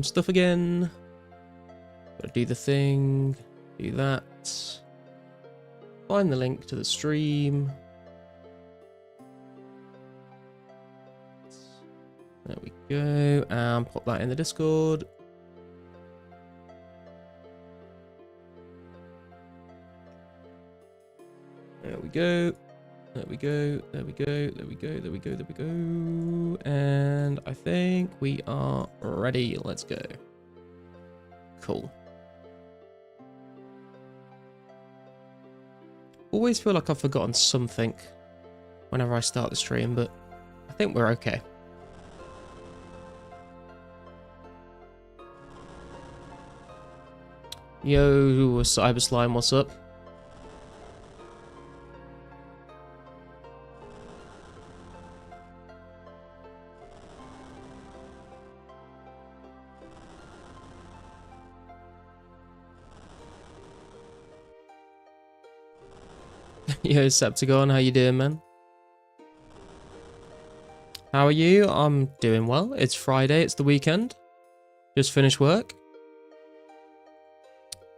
stuff again. Gotta do the thing. Do that. Find the link to the stream. There we go. And pop that in the Discord. There we go. There we go. There we go. There we go. There we go. There we go. And I think we are ready. Let's go. Cool. Always feel like I've forgotten something whenever I start the stream, but I think we're okay. Yo, Cyber Slime, what's up? Yo, Septagon, how you doing, man? How are you? I'm doing well. It's Friday, it's the weekend. Just finished work.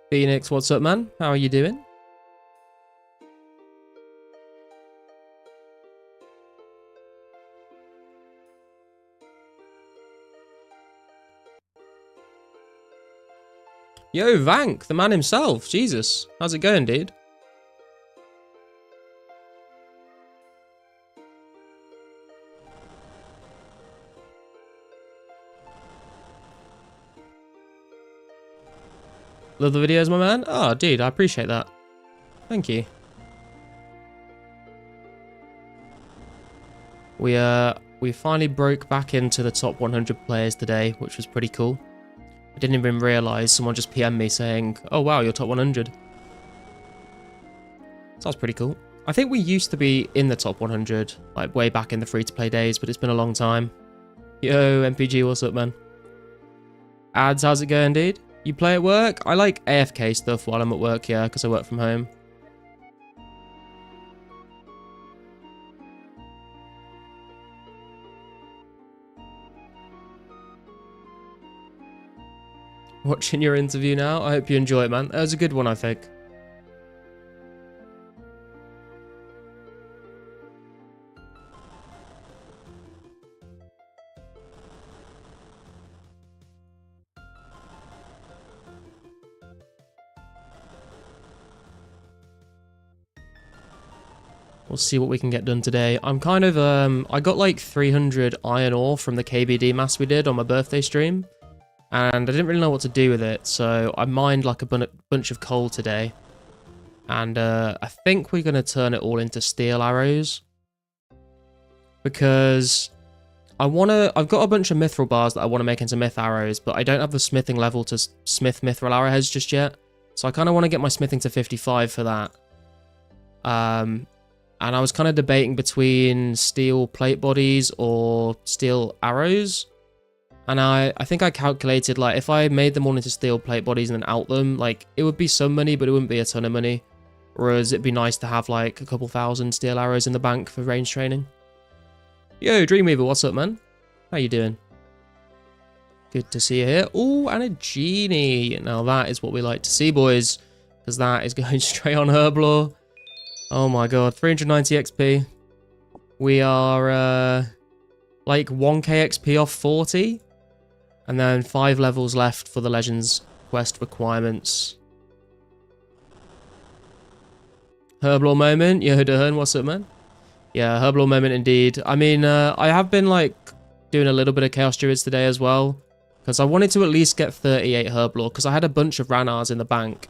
Phoenix, what's up, man? How are you doing? Yo, Vank, the man himself. Jesus, how's it going, dude? Love the videos, my man. Oh, dude, I appreciate that. Thank you. We finally broke back into the top 100 players today, which was pretty cool. I didn't even realize someone just PM'd me saying, "Oh wow, you're top 100." So that's pretty cool. I think we used to be in the top 100, like way back in the free-to-play days, but it's been a long time. Yo, MPG, what's up, man? Ads, how's it going, dude? You play at work? I like AFK stuff while I'm at work, yeah, because I work from home. Watching your interview now. I hope you enjoy it, man. That was a good one, I think. We'll see what we can get done today. I'm kind of, I got like 300 iron ore from the KBD mass we did on my birthday stream. And I didn't really know what to do with it, so I mined like a bunch of coal today. And I think we're going to turn it all into steel arrows. Because I've got a bunch of mithril bars that I want to make into myth arrows, but I don't have the smithing level to smith mithril arrowheads just yet. So I kind of want to get my smithing to 55 for that. And I was kind of debating between steel plate bodies or steel arrows. And I think I calculated, like, if I made them all into steel plate bodies and then out them, like, it would be some money, but it wouldn't be a ton of money. Whereas it'd be nice to have, like, a couple thousand steel arrows in the bank for range training. Yo, Dreamweaver, what's up, man? How you doing? Good to see you here. Oh, and a genie. Now that is what we like to see, boys. Because that is going straight on Herblore. Oh my god, 390 XP. We are, like 1k XP off 40. And then 5 levels left for the Legends quest requirements. Herblore moment. Yo, Dern, what's up, man? Yeah, Herblore moment indeed. I mean, I have been, like, doing a little bit of Chaos Druids today as well. Because I wanted to at least get 38 Herblore. Because I had a bunch of Ranars in the bank.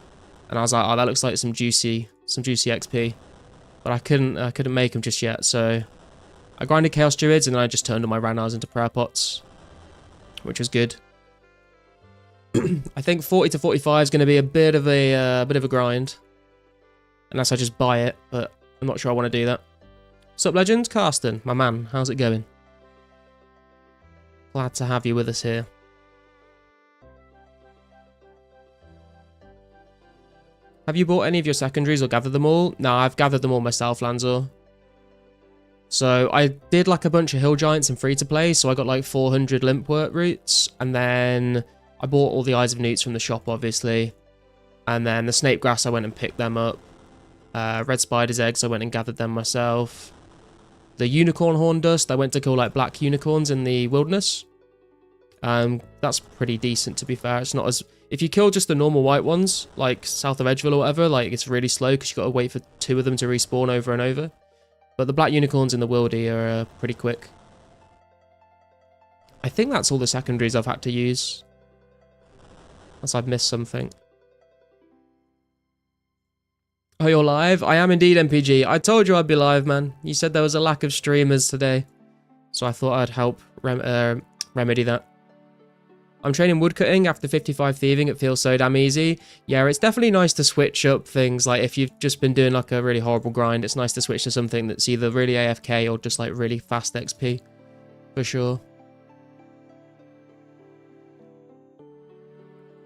And I was like, oh, that looks like some juicy XP. But I couldn't make them just yet, so I grinded Chaos Druids and then I just turned all my Ranars into prayer pots, which was good. I think 40 to 45 is going to be a bit of a grind, unless I just buy it. But I'm not sure I want to do that. Sup, Legend? Carsten, my man, how's it going? Glad to have you with us here. Have you bought any of your secondaries or gathered them all? No, I've gathered them all myself, Lanzor. So I did like a bunch of hill giants in free to play. So I got like 400 limpwort roots. And then I bought all the Eyes of Newts from the shop, obviously. And then the snake grass, I went and picked them up. Red spider's eggs, I went and gathered them myself. The unicorn horn dust, I went to kill like black unicorns in the wilderness. That's pretty decent, to be fair. It's not as... If you kill just the normal white ones, like south of Edgeville or whatever, like it's really slow because you've got to wait for 2 of them to respawn over and over. But the black unicorns in the wildy are pretty quick. I think that's all the secondaries I've had to use. Unless I've missed something. Oh, you're live? I am indeed, MPG. I told you I'd be live, man. You said there was a lack of streamers today. So I thought I'd help remedy that. I'm training woodcutting after 55 thieving. It feels so damn easy. Yeah, it's definitely nice to switch up things. Like, if you've just been doing, like, a really horrible grind, it's nice to switch to something that's either really AFK or just, like, really fast XP. For sure.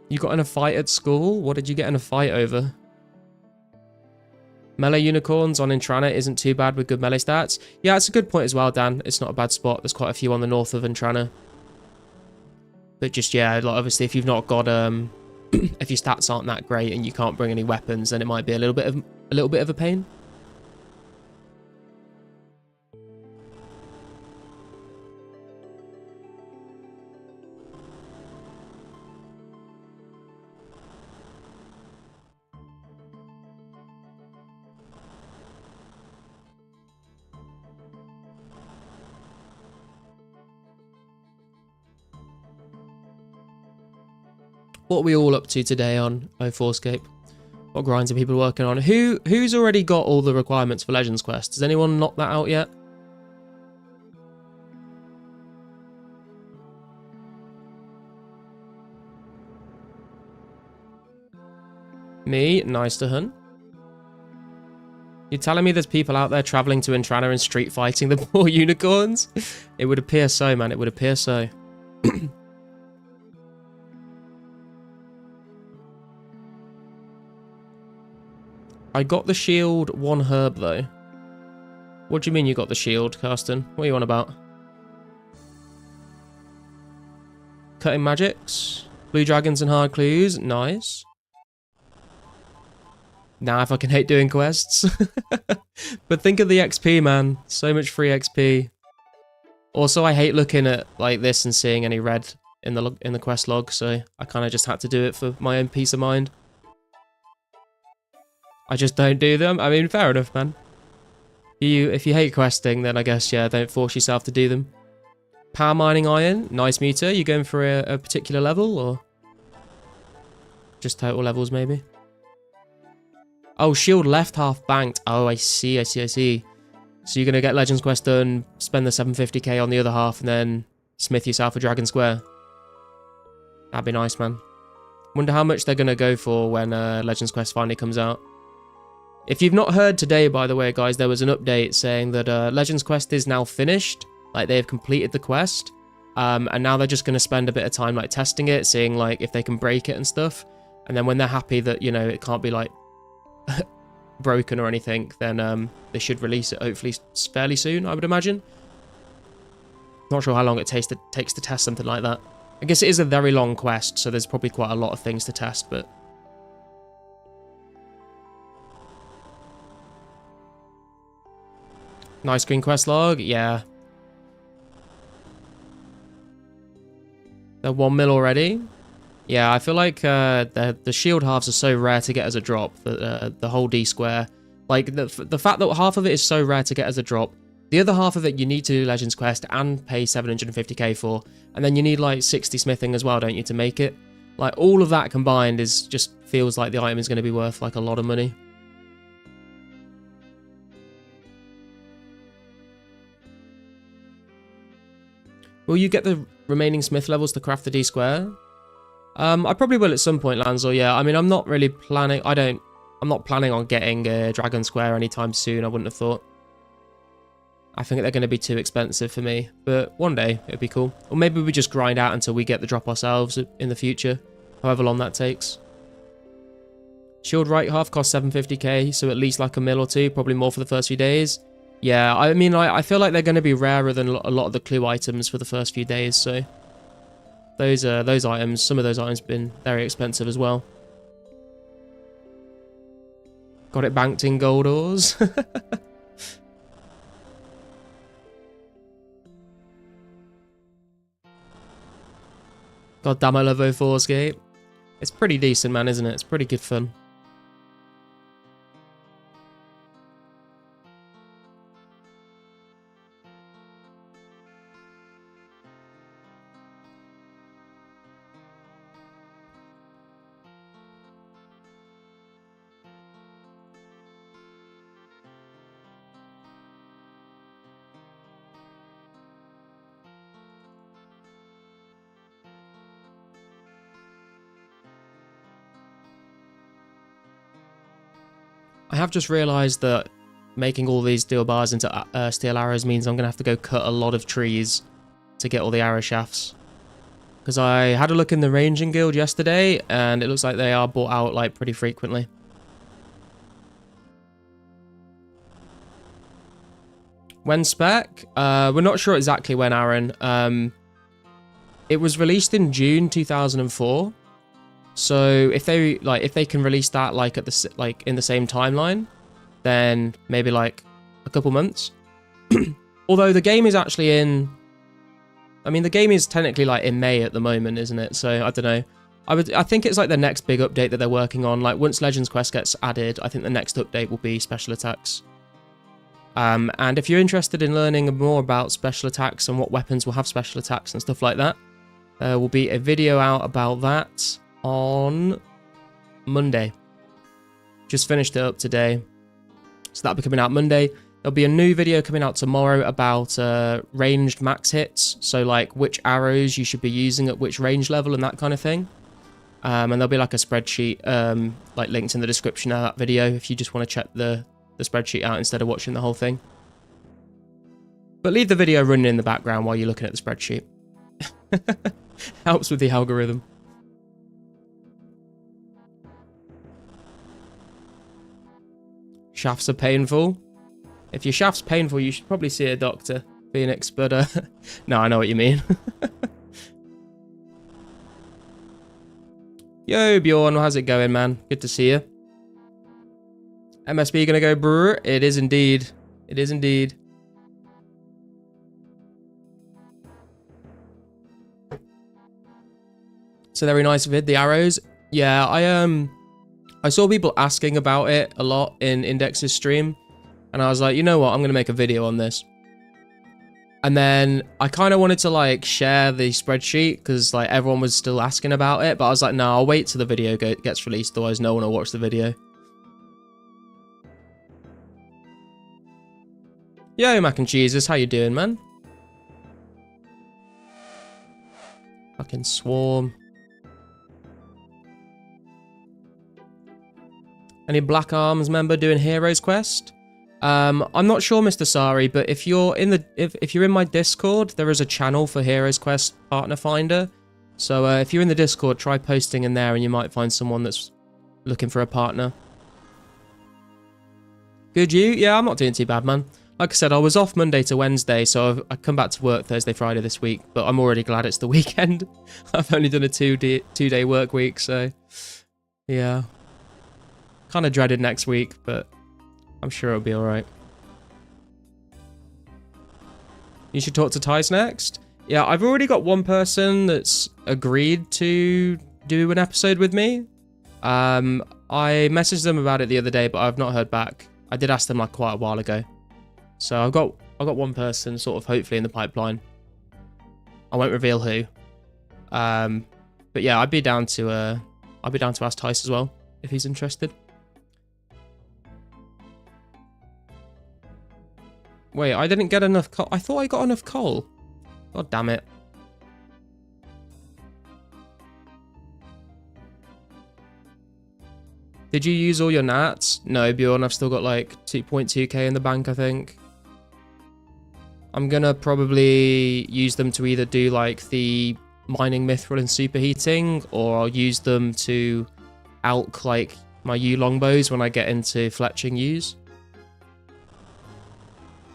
You got in a fight at school? What did you get in a fight over? Melee unicorns on Intrana isn't too bad with good melee stats. Yeah, it's a good point as well, Dan. It's not a bad spot. There's quite a few on the north of Intrana. But just, yeah, like, obviously if you've not got, if your stats aren't that great and you can't bring any weapons, then it might be a little bit of a pain. What are we all up to today on 2004scape? What grinds are people working on? Who's already got all the requirements for Legends Quest? Has anyone knocked that out yet? Me, nice to hunt. You're telling me there's people out there traveling to Intrana and street fighting the poor unicorns? It would appear so, man. It would appear so. I got the shield 1 herb, though. What do you mean you got the shield, Karsten? What are you on about? Cutting magics. Blue dragons and hard clues. Nice. Nah, if I can hate doing quests. But think of the XP, man. So much free XP. Also, I hate looking at like this and seeing any red in the quest log, so I kind of just had to do it for my own peace of mind. I just don't do them. I mean, fair enough, man. If you hate questing, then I guess, yeah, don't force yourself to do them. Power mining iron. Nice meter. You going for a particular level, or just total levels, maybe? Oh, shield left half banked. Oh, I see. So you're going to get Legends Quest done, spend the 750k on the other half, and then smith yourself a Dragon Square. That'd be nice, man. Wonder how much they're going to go for when Legends Quest finally comes out. If you've not heard today, by the way, guys, there was an update saying that Legends Quest is now finished. Like, they've completed the quest. And now they're just going to spend a bit of time, like, testing it, seeing, like, if they can break it and stuff. And then when they're happy that, you know, it can't be, like, broken or anything, then they should release it, hopefully, fairly soon, I would imagine. Not sure how long it takes to test something like that. I guess it is a very long quest, so there's probably quite a lot of things to test, but... Nice green quest log, yeah. They're 1 mil already. Yeah, I feel like the shield halves are so rare to get as a drop. The whole D square. Like, the fact that half of it is so rare to get as a drop. The other half of it you need to do Legends Quest and pay 750k for. And then you need like 60 smithing as well, don't you, to make it? Like, all of that combined just feels like the item is going to be worth like a lot of money. Will you get the remaining smith levels to craft the D square? I probably will at some point, Lanzor, yeah. I mean, I'm not really planning... I'm not planning on getting a Dragon Square anytime soon, I wouldn't have thought. I think they're going to be too expensive for me. But one day, it'd be cool. Or maybe we just grind out until we get the drop ourselves in the future. However long that takes. Shield right half costs 750k, so at least like a mil or two. Probably more for the first few days. Yeah, I mean, I feel like they're going to be rarer than a lot of the clue items for the first few days, so... those items, some of those items have been very expensive as well. Got it banked in gold ores. God damn, I love 2004scape. It's pretty decent, man, isn't it? It's pretty good fun. I have just realised that making all these steel bars into steel arrows means I'm going to have to go cut a lot of trees to get all the arrow shafts. Because I had a look in the ranging guild yesterday, and it looks like they are bought out like pretty frequently. When spec? We're not sure exactly when, Aaron. It was released in June 2004. So if they can release that like in the same timeline, then maybe like a couple months. Although the game is actually in, I mean the game is technically like in May at the moment, isn't it? So I don't know. I think it's like the next big update that they're working on. Like once Legends Quest gets added, I think the next update will be special attacks. And if you're interested in learning more about special attacks and what weapons will have special attacks and stuff like that, there will be a video out about that on Monday. Just finished it up today, so that'll be coming out Monday. There'll be a new video coming out tomorrow about ranged max hits, so like which arrows you should be using at which range level and that kind of thing. And there'll be like a spreadsheet like linked in the description of that video if you just want to check the spreadsheet out instead of watching the whole thing. But leave the video running in the background while you're looking at the spreadsheet. Helps with the algorithm. Shafts are painful. If your shaft's painful, you should probably see a doctor, Phoenix, but no, I know what you mean. Yo, Bjorn, how's it going, man? Good to see you. MSB gonna go brr? It is indeed. It is indeed. So very nice vid, the arrows. Yeah, I saw people asking about it a lot in Index's stream, and I was like, you know what, I'm going to make a video on this. And then I kind of wanted to like share the spreadsheet because like everyone was still asking about it, but I was like, no, I'll wait till the video gets released, otherwise no one will watch the video. Yo, Mac and Cheeses, how you doing, man? Fucking swarm. Any Black Arms member doing Heroes Quest? I'm not sure, Mr. Sari, but if you're in my Discord, there is a channel for Heroes Quest Partner Finder. So if you're in the Discord, try posting in there, and you might find someone that's looking for a partner. Good, you? Yeah, I'm not doing too bad, man. Like I said, I was off Monday to Wednesday, so I come back to work Thursday, Friday this week. But I'm already glad it's the weekend. I've only done a two-day work week, so yeah. Kind of dreaded next week, but I'm sure it'll be alright. You should talk to Tice next. Yeah, I've already got one person that's agreed to do an episode with me. I messaged them about it the other day, but I've not heard back. I did ask them like quite a while ago. So I've got one person sort of hopefully in the pipeline. I won't reveal who. But yeah, I'd be down to ask Tice as well if he's interested. Wait, I didn't get enough coal. I thought I got enough coal. God damn it. Did you use all your nats? No, Bjorn, I've still got like 2.2k in the bank, I think. I'm gonna probably use them to either do like the mining mithril and superheating, or I'll use them to alch like my yew longbows when I get into fletching yews.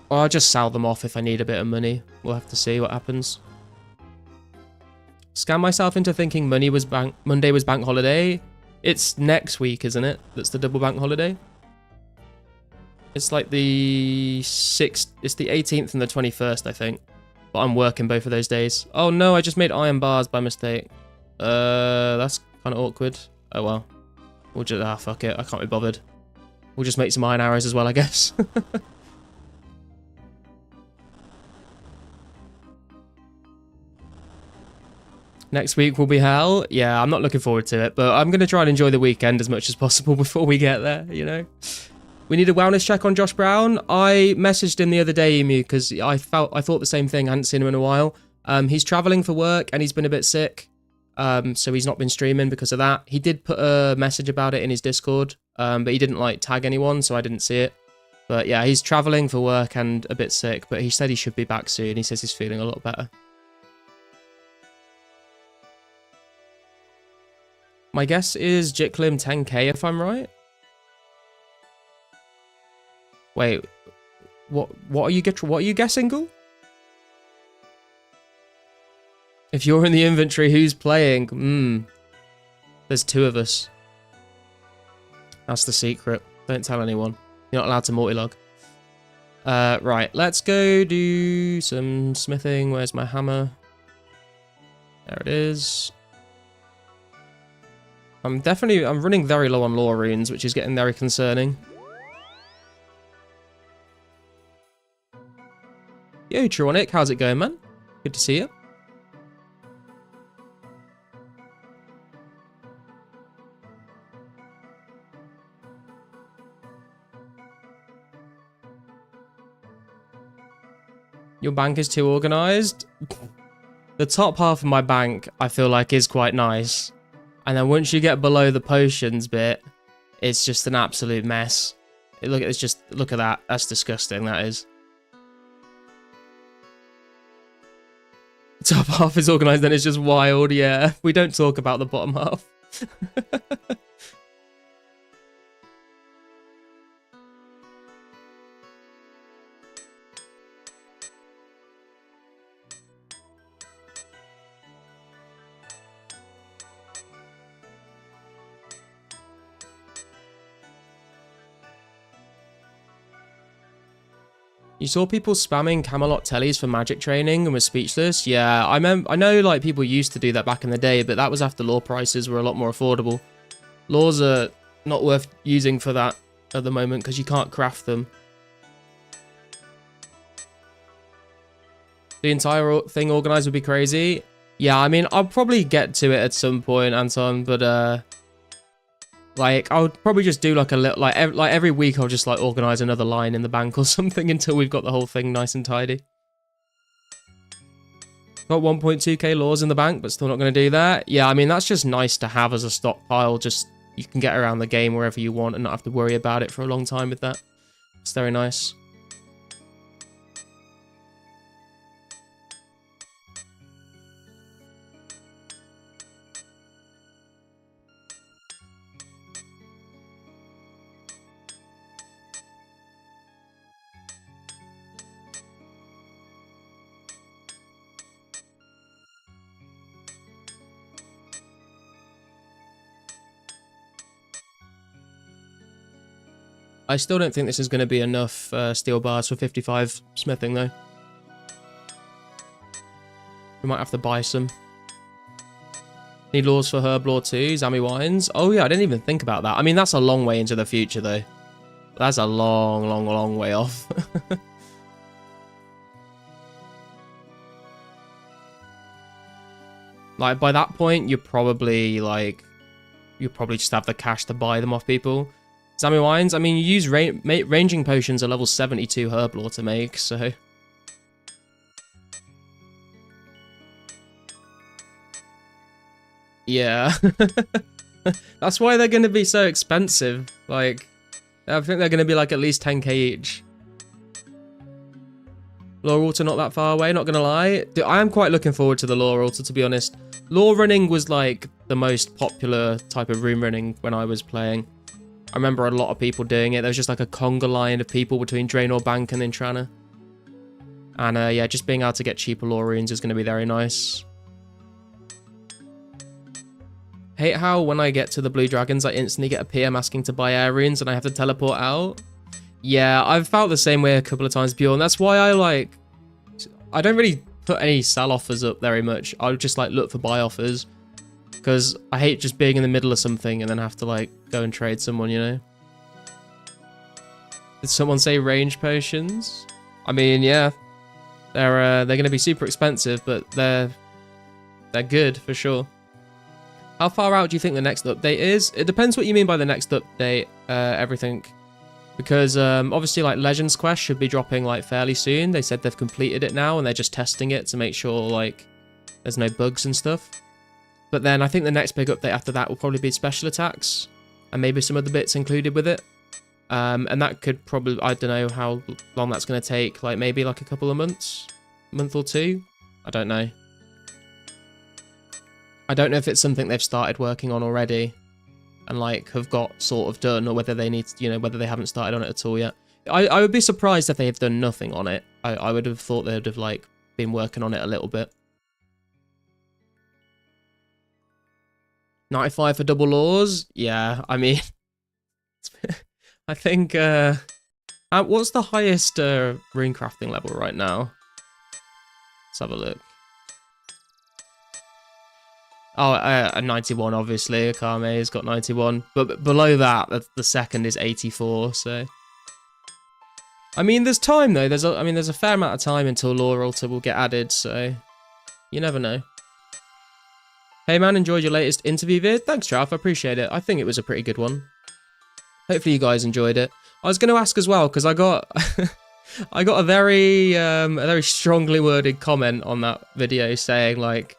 Or I'll just sell them off if I need a bit of money. We'll have to see what happens. Scam myself into thinking Monday was bank holiday. It's next week, isn't it? That's the double bank holiday. It's like the 6th. It's the 18th and the 21st, I think. But I'm working both of those days. Oh no, I just made iron bars by mistake. That's kind of awkward. Oh well. We'll just, fuck it. I can't be bothered. We'll just make some iron arrows as well, I guess. Next week will be hell. Yeah, I'm not looking forward to it, but I'm going to try and enjoy the weekend as much as possible before we get there, you know? We need a wellness check on Josh Brown. I messaged him the other day, Emu, because I thought the same thing. I hadn't seen him in a while. He's traveling for work and he's been a bit sick. So he's not been streaming because of that. He did put a message about it in his Discord, but he didn't like tag anyone, so I didn't see it. But yeah, he's traveling for work and a bit sick, but he said he should be back soon. He says he's feeling a lot better. My guess is Jitclim 10k if I'm right. Wait, what are you guessing, Ghoul? If you're in the inventory, who's playing? There's 2 of us. That's the secret. Don't tell anyone. You're not allowed to multi-log. Right, let's go do some smithing. Where's my hammer? There it is. I'm running very low on lore runes, which is getting very concerning. Yo, Tronic, how's it going, man? Good to see you. Your bank is too organized? The top half of my bank, I feel like, is quite nice. And then once you get below the potions bit, it's just an absolute mess. Look at that. That's disgusting, that is. Top half is organized, then it's just wild, yeah. We don't talk about the bottom half. You saw people spamming Camelot tellies for magic training and were speechless? Yeah, I know like people used to do that back in the day, but that was after lore prices were a lot more affordable. Lores are not worth using for that at the moment because you can't craft them. The entire thing organized would be crazy. Yeah, I mean, I'll probably get to it at some point, Anton, but like, I would probably just do like a little, like every week I'll just like organize another line in the bank or something until we've got the whole thing nice and tidy. Got 1.2k lores in the bank, but still not going to do that. Yeah, I mean, that's just nice to have as a stockpile. Just, you can get around the game wherever you want and not have to worry about it for a long time with that. It's very nice. I still don't think this is going to be enough steel bars for 55 smithing, though. We might have to buy some. Need lures for herb lore too, Zami wines. Oh yeah, I didn't even think about that. I mean, that's a long way into the future, though. That's a long, long, long way off. Like, by that point, you're probably just have the cash to buy them off people. Zami wines, I mean, you use ranging potions at level 72 herb lore to make, so... Yeah. That's why they're going to be so expensive. Like, I think they're going to be like at least 10k each. Lore altar not that far away, not going to lie. I am quite looking forward to the lore altar, to be honest. Lore running was like the most popular type of room running when I was playing. I remember a lot of people doing it. There was just like a conga line of people between Draenor Bank and Intrana. And yeah, just being able to get cheaper lore runes is going to be very nice. Hate how when I get to the blue dragons, I instantly get a PM asking to buy air runes and I have to teleport out. Yeah, I've felt the same way a couple of times before, and that's why I don't really put any sell offers up very much. I would just like look for buy offers, because I hate just being in the middle of something and then have to like go and trade someone, you know? Did someone say range potions? I mean, yeah, they're going to be super expensive, but they're good for sure. How far out do you think the next update is? It depends what you mean by the next update, everything. Because obviously like Legends Quest should be dropping like fairly soon. They said they've completed it now and they're just testing it to make sure like there's no bugs and stuff. But then I think the next big update after that will probably be special attacks and maybe some other bits included with it. And that could probably, I don't know how long that's going to take, like maybe like a couple of months, month or two. I don't know. I don't know if it's something they've started working on already and like have got sort of done, or whether they need to, you know, whether they haven't started on it at all yet. I would be surprised if they have done nothing on it. I would have thought they would have like been working on it a little bit. 95 for double laws? Yeah, I mean, I think, what's the highest rune crafting level right now? Let's have a look. Oh, 91, obviously. Akame's got 91. But below that, the second is 84, so... I mean, there's time, though. There's a fair amount of time until Lore Altar will get added, so... You never know. Hey, man, enjoyed your latest interview vid? Thanks, Trav. I appreciate it. I think it was a pretty good one. Hopefully you guys enjoyed it. I was going to ask as well, because I got... I got a very strongly worded comment on that video saying, like...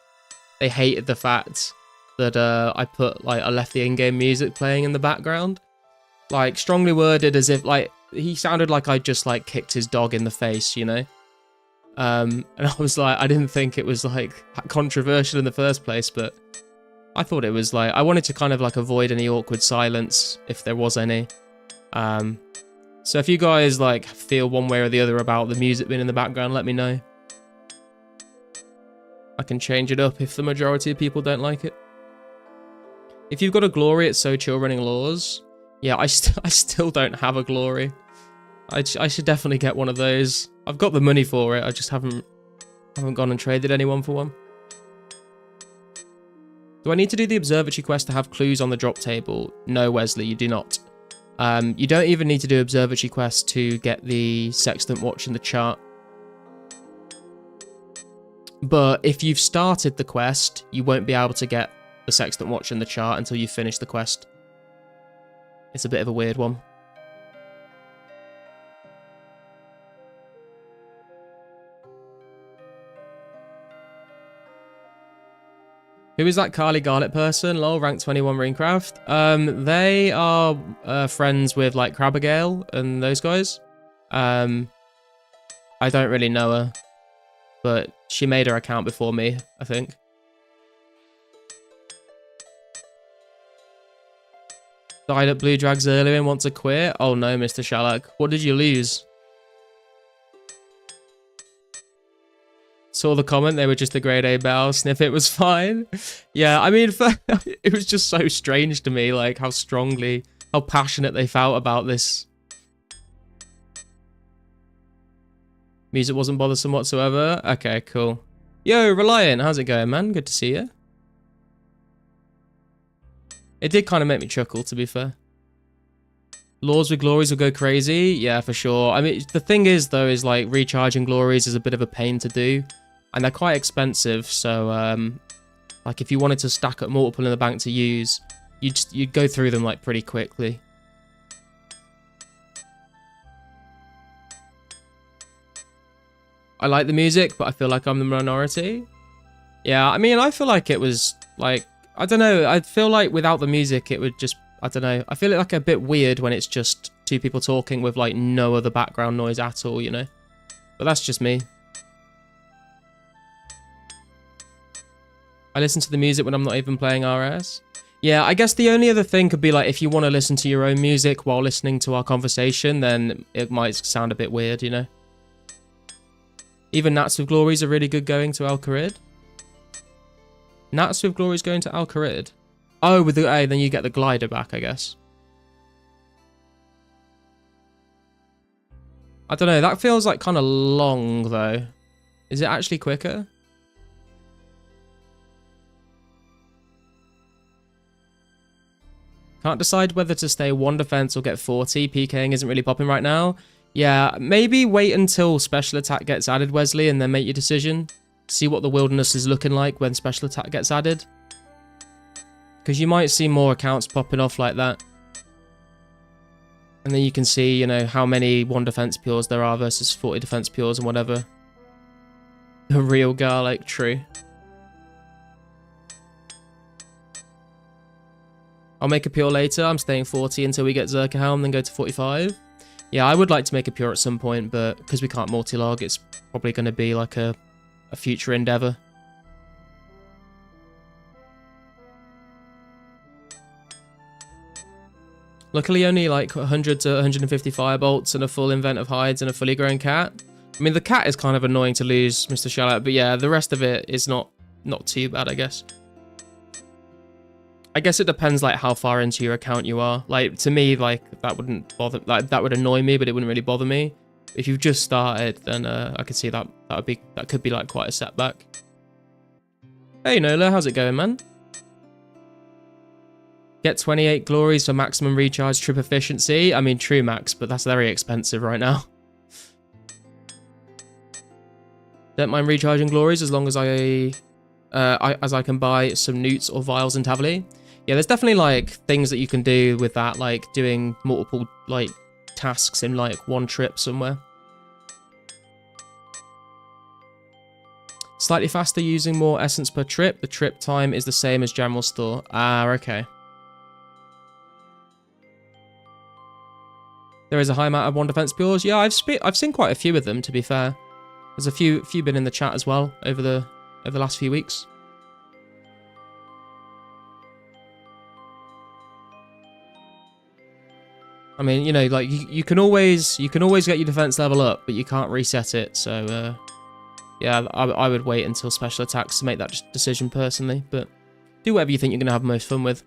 They hated the fact that I left the in-game music playing in the background. Like, strongly worded as if, like, he sounded like I just, like, kicked his dog in the face, you know? And I was like, I didn't think it was, like, controversial in the first place, but I thought it was, like, I wanted to kind of, like, avoid any awkward silence, if there was any. So if you guys, like, feel one way or the other about the music being in the background, let me know. I can change it up if the majority of people don't like it. If you've got a glory, it's so chill running laws. Yeah, I still don't have a glory. I should definitely get one of those. I've got the money for it. I just haven't gone and traded anyone for one. Do I need to do the observatory quest to have clues on the drop table? No, Wesley, you do not. You don't even need to do observatory quest to get the sextant watch in the chart. But if you've started the quest, you won't be able to get the sextant watch in the chart until you finish the quest. It's a bit of a weird one. Who is that Carly Garlet person? Lol, rank 21 Runecraft. They are friends with like Crabagale and those guys. I don't really know her, but she made her account before me, I think. Died at Blue Drags earlier and want to quit? Oh no, Mr. Shalak. What did you lose? Saw the comment, they were just a grade A bell. Snippet was fine. Yeah, I mean, it was just so strange to me, like how passionate they felt about this. Music wasn't bothersome whatsoever. Okay, cool. Yo, Reliant, how's it going, man? Good to see you. It did kind of make me chuckle, to be fair. Laws with glories will go crazy. Yeah, for sure. I mean, the thing is, though, is like recharging glories is a bit of a pain to do. And they're quite expensive, so like if you wanted to stack up multiple in the bank to use, you'd go through them like pretty quickly. I like the music, but I feel like I'm the minority. Yeah, I mean, I feel like it was like, I don't know, I feel like without the music it would just, I don't know, I feel like a bit weird when it's just two people talking with like no other background noise at all, you know? But that's just me. I listen to the music when I'm not even playing RS. Yeah, I guess the only other thing could be like if you want to listen to your own music while listening to our conversation, then it might sound a bit weird, you know? Even Nats with Glories are really good going to Al Kharid. Nats with Glories going to Al Kharid? Oh, with the A, then you get the glider back, I guess. I don't know, that feels like kind of long, though. Is it actually quicker? Can't decide whether to stay 1 defense or get 40. PKing isn't really popping right now. Yeah, maybe wait until special attack gets added, Wesley, and then make your decision. See what the wilderness is looking like when special attack gets added. Because you might see more accounts popping off like that. And then you can see, you know, how many 1 defense pures there are versus 40 defense pures and whatever. The real garlic, true. I'll make a pure later. I'm staying 40 until we get Zerkahelm, then go to 45. Yeah, I would like to make a pure at some point, but because we can't multi-log, it's probably going to be like a future endeavor. Luckily, only like 100 to 150 firebolts and a full invent of hides and a fully grown cat. I mean, the cat is kind of annoying to lose, Mr. Shallout, but yeah, the rest of it is not too bad, I guess. I guess it depends like how far into your account you are. Like to me, like that wouldn't bother, like that would annoy me, but it wouldn't really bother me. If you've just started, then I could see that that could be like quite a setback. Hey Nola, how's it going, man? Get 28 glories for maximum recharge trip efficiency. I mean, true max, but that's very expensive right now. Don't mind recharging glories as long as I can buy some newts or vials in Tavily. Yeah, there's definitely like things that you can do with that, like doing multiple like tasks in like one trip somewhere. Slightly faster using more essence per trip. The trip time is the same as general store. Ah, okay. There is a high amount of 1 defense pures. Yeah, I've seen quite a few of them, to be fair. There's a few been in the chat as well over the last few weeks. I mean, you know, like you can always get your defense level up, but you can't reset it. So yeah, I would wait until special attacks to make that decision personally. But do whatever you think you're gonna have most fun with.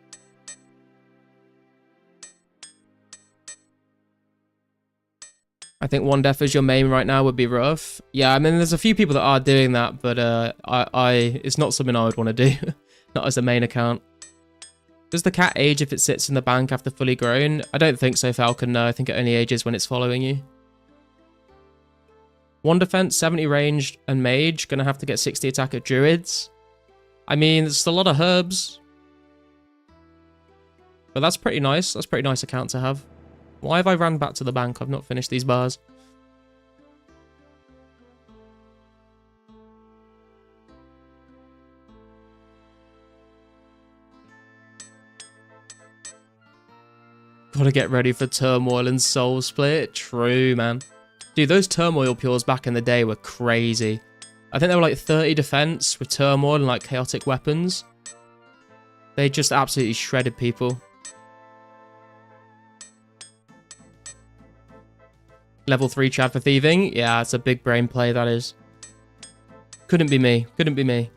I think 1 def as your main right now would be rough. Yeah, I mean, there's a few people that are doing that, but it's not something I would want to do. Not as a main account. Does the cat age if it sits in the bank after fully grown? I don't think so, Falcon. No, I think it only ages when it's following you. 1 defense, 70 ranged, and mage. Gonna have to get 60 attack at druids. I mean, it's a lot of herbs. But that's pretty nice. That's a pretty nice account to have. Why have I ran back to the bank? I've not finished these bars. Gotta get ready for Turmoil and Soul Split. True, man. Dude, those Turmoil pures back in the day were crazy. I think they were like 30 defense with Turmoil and like chaotic weapons. They just absolutely shredded people. Level 3 Chad for thieving. Yeah, it's a big brain play, that is. Couldn't be me. Couldn't be me.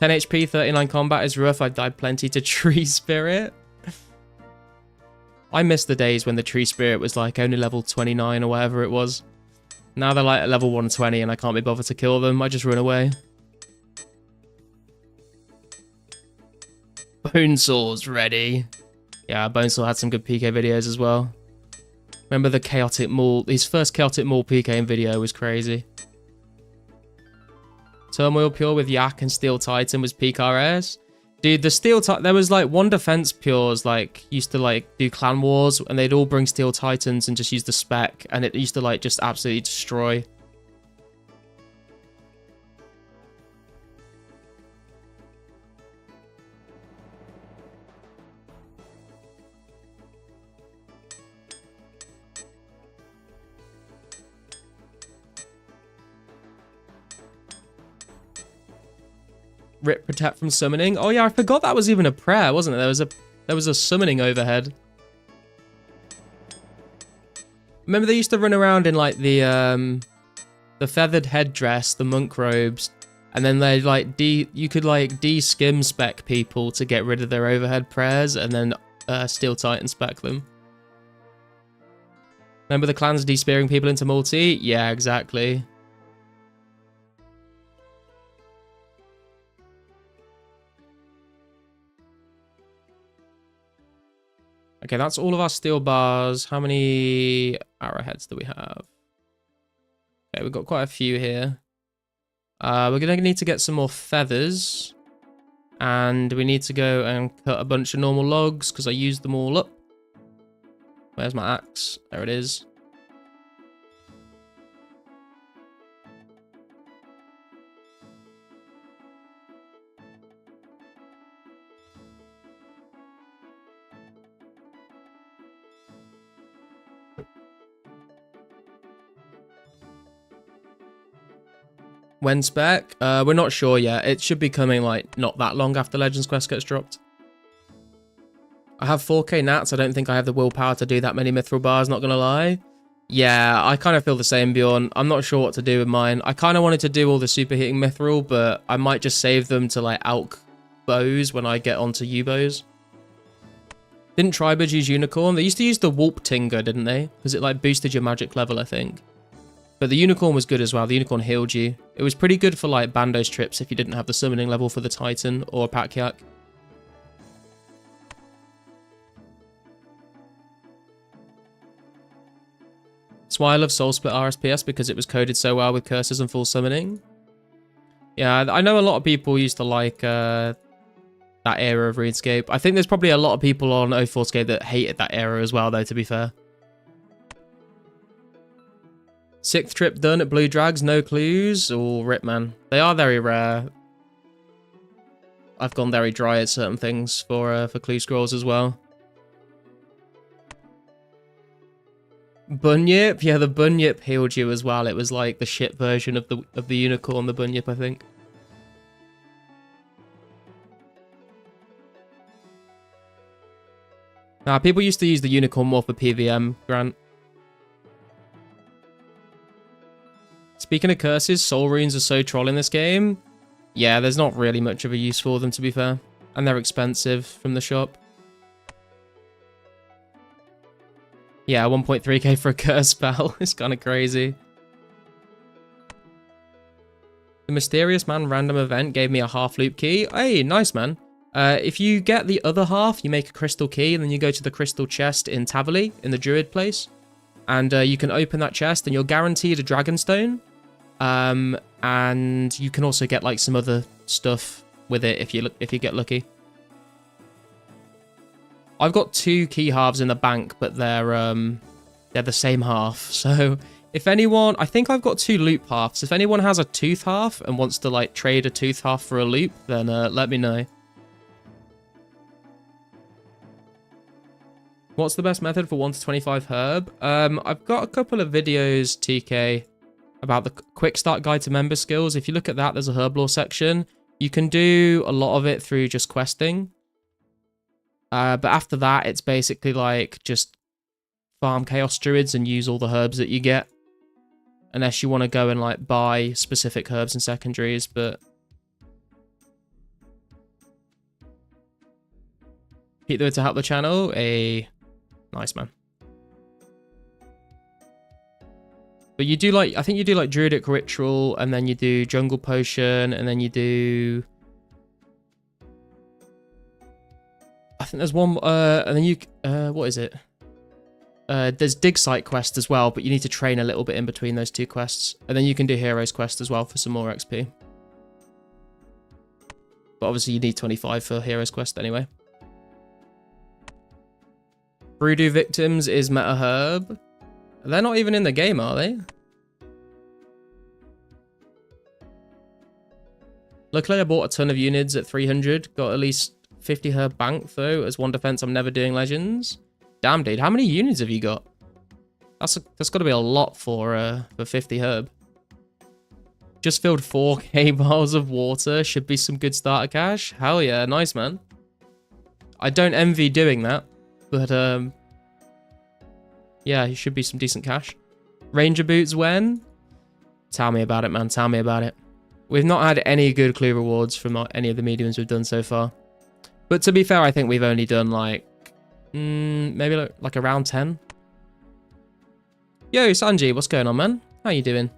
10 HP, 39 combat is rough. I died plenty to Tree Spirit. I miss the days when the Tree Spirit was like only level 29 or whatever it was. Now they're like at level 120 and I can't be bothered to kill them. I just run away. Bonesaw's ready. Yeah, Bonesaw had some good PK videos as well. Remember the Chaotic Maul? His first Chaotic Maul PK video was crazy. Turmoil Pure with Yak and Steel Titan was peak RS. Dude, the Steel Titan, there was like 1 defense pures like used to like do clan wars and they'd all bring Steel Titans and just use the spec and it used to like just absolutely destroy. Rip protect from summoning. Oh yeah, I forgot that was even a prayer, wasn't it? There was a summoning overhead. Remember they used to run around in like the feathered headdress, the monk robes, And then they like you could like de-skim spec people to get rid of their overhead prayers, and then Steel Titan spec them. Remember the clans de-spearing people into multi? Yeah, exactly. Okay, that's all of our steel bars. How many arrowheads do we have? Okay, we've got quite a few here. We're going to need to get some more feathers. And we need to go and cut a bunch of normal logs because I used them all up. Where's my axe? There it is. When spec? We're not sure yet. It should be coming like not that long after Legends Quest gets dropped. I have 4k nats. I don't think I have the willpower to do that many mithril bars, not gonna lie. Yeah, I kind of feel the same, Bjorn. I'm not sure what to do with mine. I kind of wanted to do all the superheating mithril, but I might just save them to like alch bows when I get onto U-bows. Didn't tribers use unicorn? They used to use the warp tinger, didn't they? Because it like boosted your magic level, I think. But the unicorn was good as well. The unicorn healed you. It was pretty good for like bandos trips if you didn't have the summoning level for the Titan or Pakyak. That's why I love Soul Split RSPS, because it was coded so well with curses and full summoning. Yeah, I know a lot of people used to like that era of RuneScape. I think there's probably a lot of people on 2004scape that hated that era as well, though, to be fair. 6th trip done at Blue Drags, no clues. Oh, rip, man. They are very rare. I've gone very dry at certain things for clue scrolls as well. Bunyip? Yeah, the Bunyip healed you as well. It was like the shit version of the unicorn, the Bunyip, I think. Nah, people used to use the unicorn more for PVM, Grant. Speaking of curses, soul runes are so troll in this game. Yeah, there's not really much of a use for them, to be fair. And they're expensive from the shop. Yeah, 1.3k for a curse spell. It's kind of crazy. The Mysterious Man random event gave me a half loop key. Hey, nice, man. If you get the other half, you make a crystal key, and then you go to the crystal chest in Tavali, in the Druid place. And you can open that chest, and you're guaranteed a Dragonstone. And you can also get like some other stuff with it if you get lucky. I've got 2 key halves in the bank, but they're the same half. So if anyone, I think I've got 2 loop halves. If anyone has a tooth half and wants to like trade a tooth half for a loop, then let me know. What's the best method for 1 to 25 herb? I've got a couple of videos, TK, about the quick start guide to member skills. If you look at that, there's a herb lore section. You can do a lot of it through just questing. But after that, it's basically like just farm Chaos Druids and use all the herbs that you get. Unless you want to go and like buy specific herbs and secondaries, but... Keep there to help the channel. Nice, man. But you do like, I think you do like Druidic Ritual, and then you do Jungle Potion, and then you do... I think there's one, and then you, what is it? There's Dig Site Quest as well, but you need to train a little bit in between those 2 quests. And then you can do Heroes Quest as well for some more XP. But obviously you need 25 for Heroes Quest anyway. Voodoo Victims is meta herb. They're not even in the game, are they? Luckily, I bought a ton of units at 300. Got at least 50 herb bank, though. As one defense, I'm never doing Legends. Damn, dude. How many units have you got? That's got to be a lot for 50 herb. Just filled 4k bars of water. Should be some good starter cash. Hell yeah. Nice, man. I don't envy doing that. But, yeah, it should be some decent cash. Ranger boots when? Tell me about it, man. Tell me about it. We've not had any good clue rewards from any of the mediums we've done so far. But to be fair, I think we've only done like, maybe like around 10. Yo, Sanji, what's going on, man? How you doing?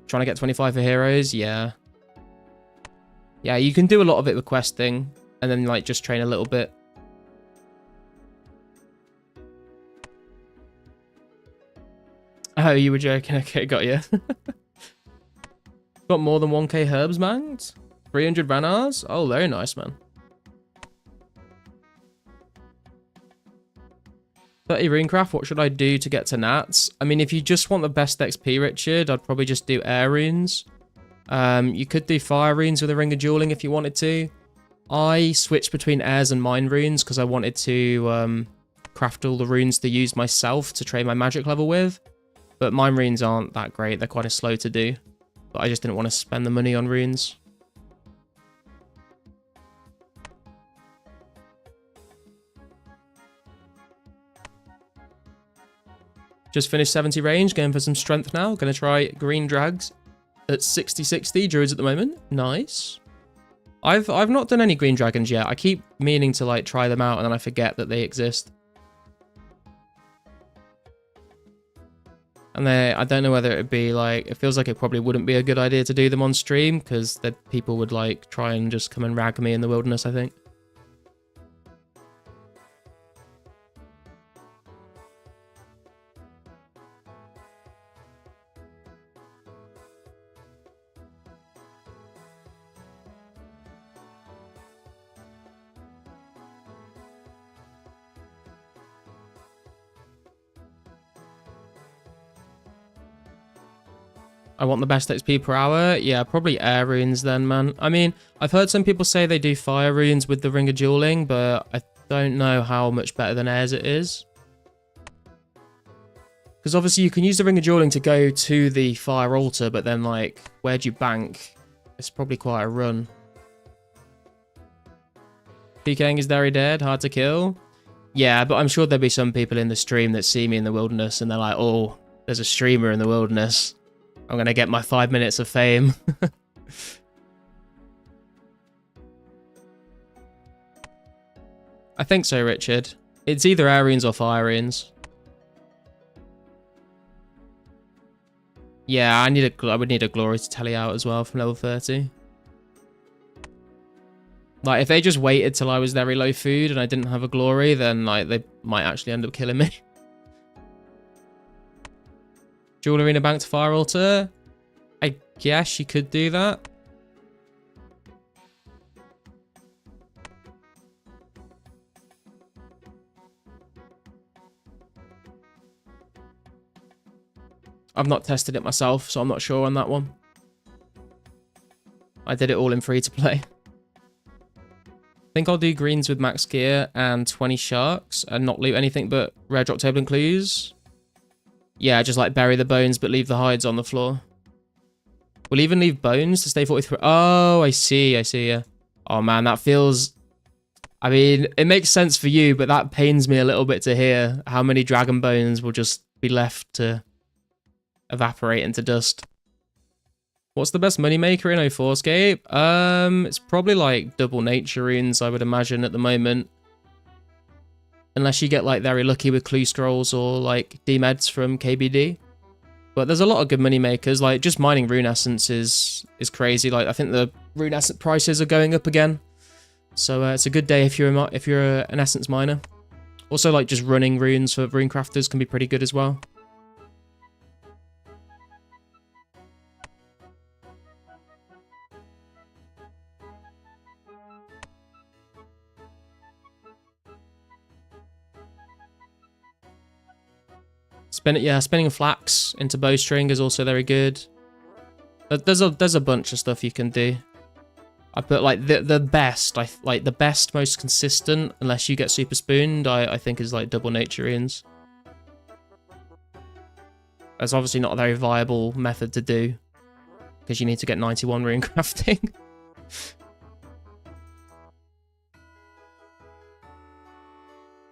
Trying to get 25 for heroes? Yeah. Yeah, you can do a lot of it with questing, and then like just train a little bit. Oh, you were joking. Okay, got you. Got more than 1k herbs banked? 300 ranars? Oh, very nice, man. 30 runecraft, what should I do to get to Nats? I mean, if you just want the best XP, Richard, I'd probably just do air runes. You could do fire runes with a ring of dueling if you wanted to. I switched between airs and mine runes because I wanted to craft all the runes to use myself to train my magic level with. But mine runes aren't that great. They're kind of slow to do. But I just didn't want to spend the money on runes. Just finished 70 range, going for some strength now. Going to try green drags at 60-60, druids at the moment. Nice. I've not done any green dragons yet. I keep meaning to like try them out and then I forget that they exist. And I don't know whether it would be like, it feels like it probably wouldn't be a good idea to do them on stream because people would like try and just come and rag me in the wilderness, I think. I want the best XP per hour. Yeah, probably air runes then, man. I mean, I've heard some people say they do fire runes with the ring of dueling, but I don't know how much better than airs it is. Because obviously you can use the ring of dueling to go to the fire altar, but then like, where'd you bank? It's probably quite a run. PKing is very dead, hard to kill. Yeah, but I'm sure there'll be some people in the stream that see me in the wilderness and they're like, oh, there's a streamer in the wilderness. I'm going to get my 5 minutes of fame. I think so, Richard. It's either air runes or fire runes. Yeah, I would need a glory to tally out as well from level 30. Like, if they just waited till I was very low food and I didn't have a glory, then like they might actually end up killing me. Jewel Arena Bank to Fire Altar? I guess you could do that. I've not tested it myself, so I'm not sure on that one. I did it all in free to play. I think I'll do greens with max gear and 20 sharks and not loot anything but rare drop table and clues. Yeah, just like bury the bones but leave the hides on the floor. We'll even leave bones to stay 43. Oh, I see, yeah. Oh man, that feels... I mean, it makes sense for you, but that pains me a little bit to hear how many dragon bones will just be left to evaporate into dust. What's the best moneymaker in 2004scape? It's probably like double nature runes, I would imagine, at the moment. Unless you get like very lucky with clue scrolls or like D-meds from KBD. But there's a lot of good money makers. Like just mining rune essence is crazy. Like I think the rune essence prices are going up again. So it's a good day if you're an essence miner. Also like just running runes for rune crafters can be pretty good as well. Spinning flax into bowstring is also very good. But there's a bunch of stuff you can do. I put like the best, like the best, most consistent, unless you get super spooned, I think is like double nature runes. That's obviously not a very viable method to do because you need to get 91 rune crafting.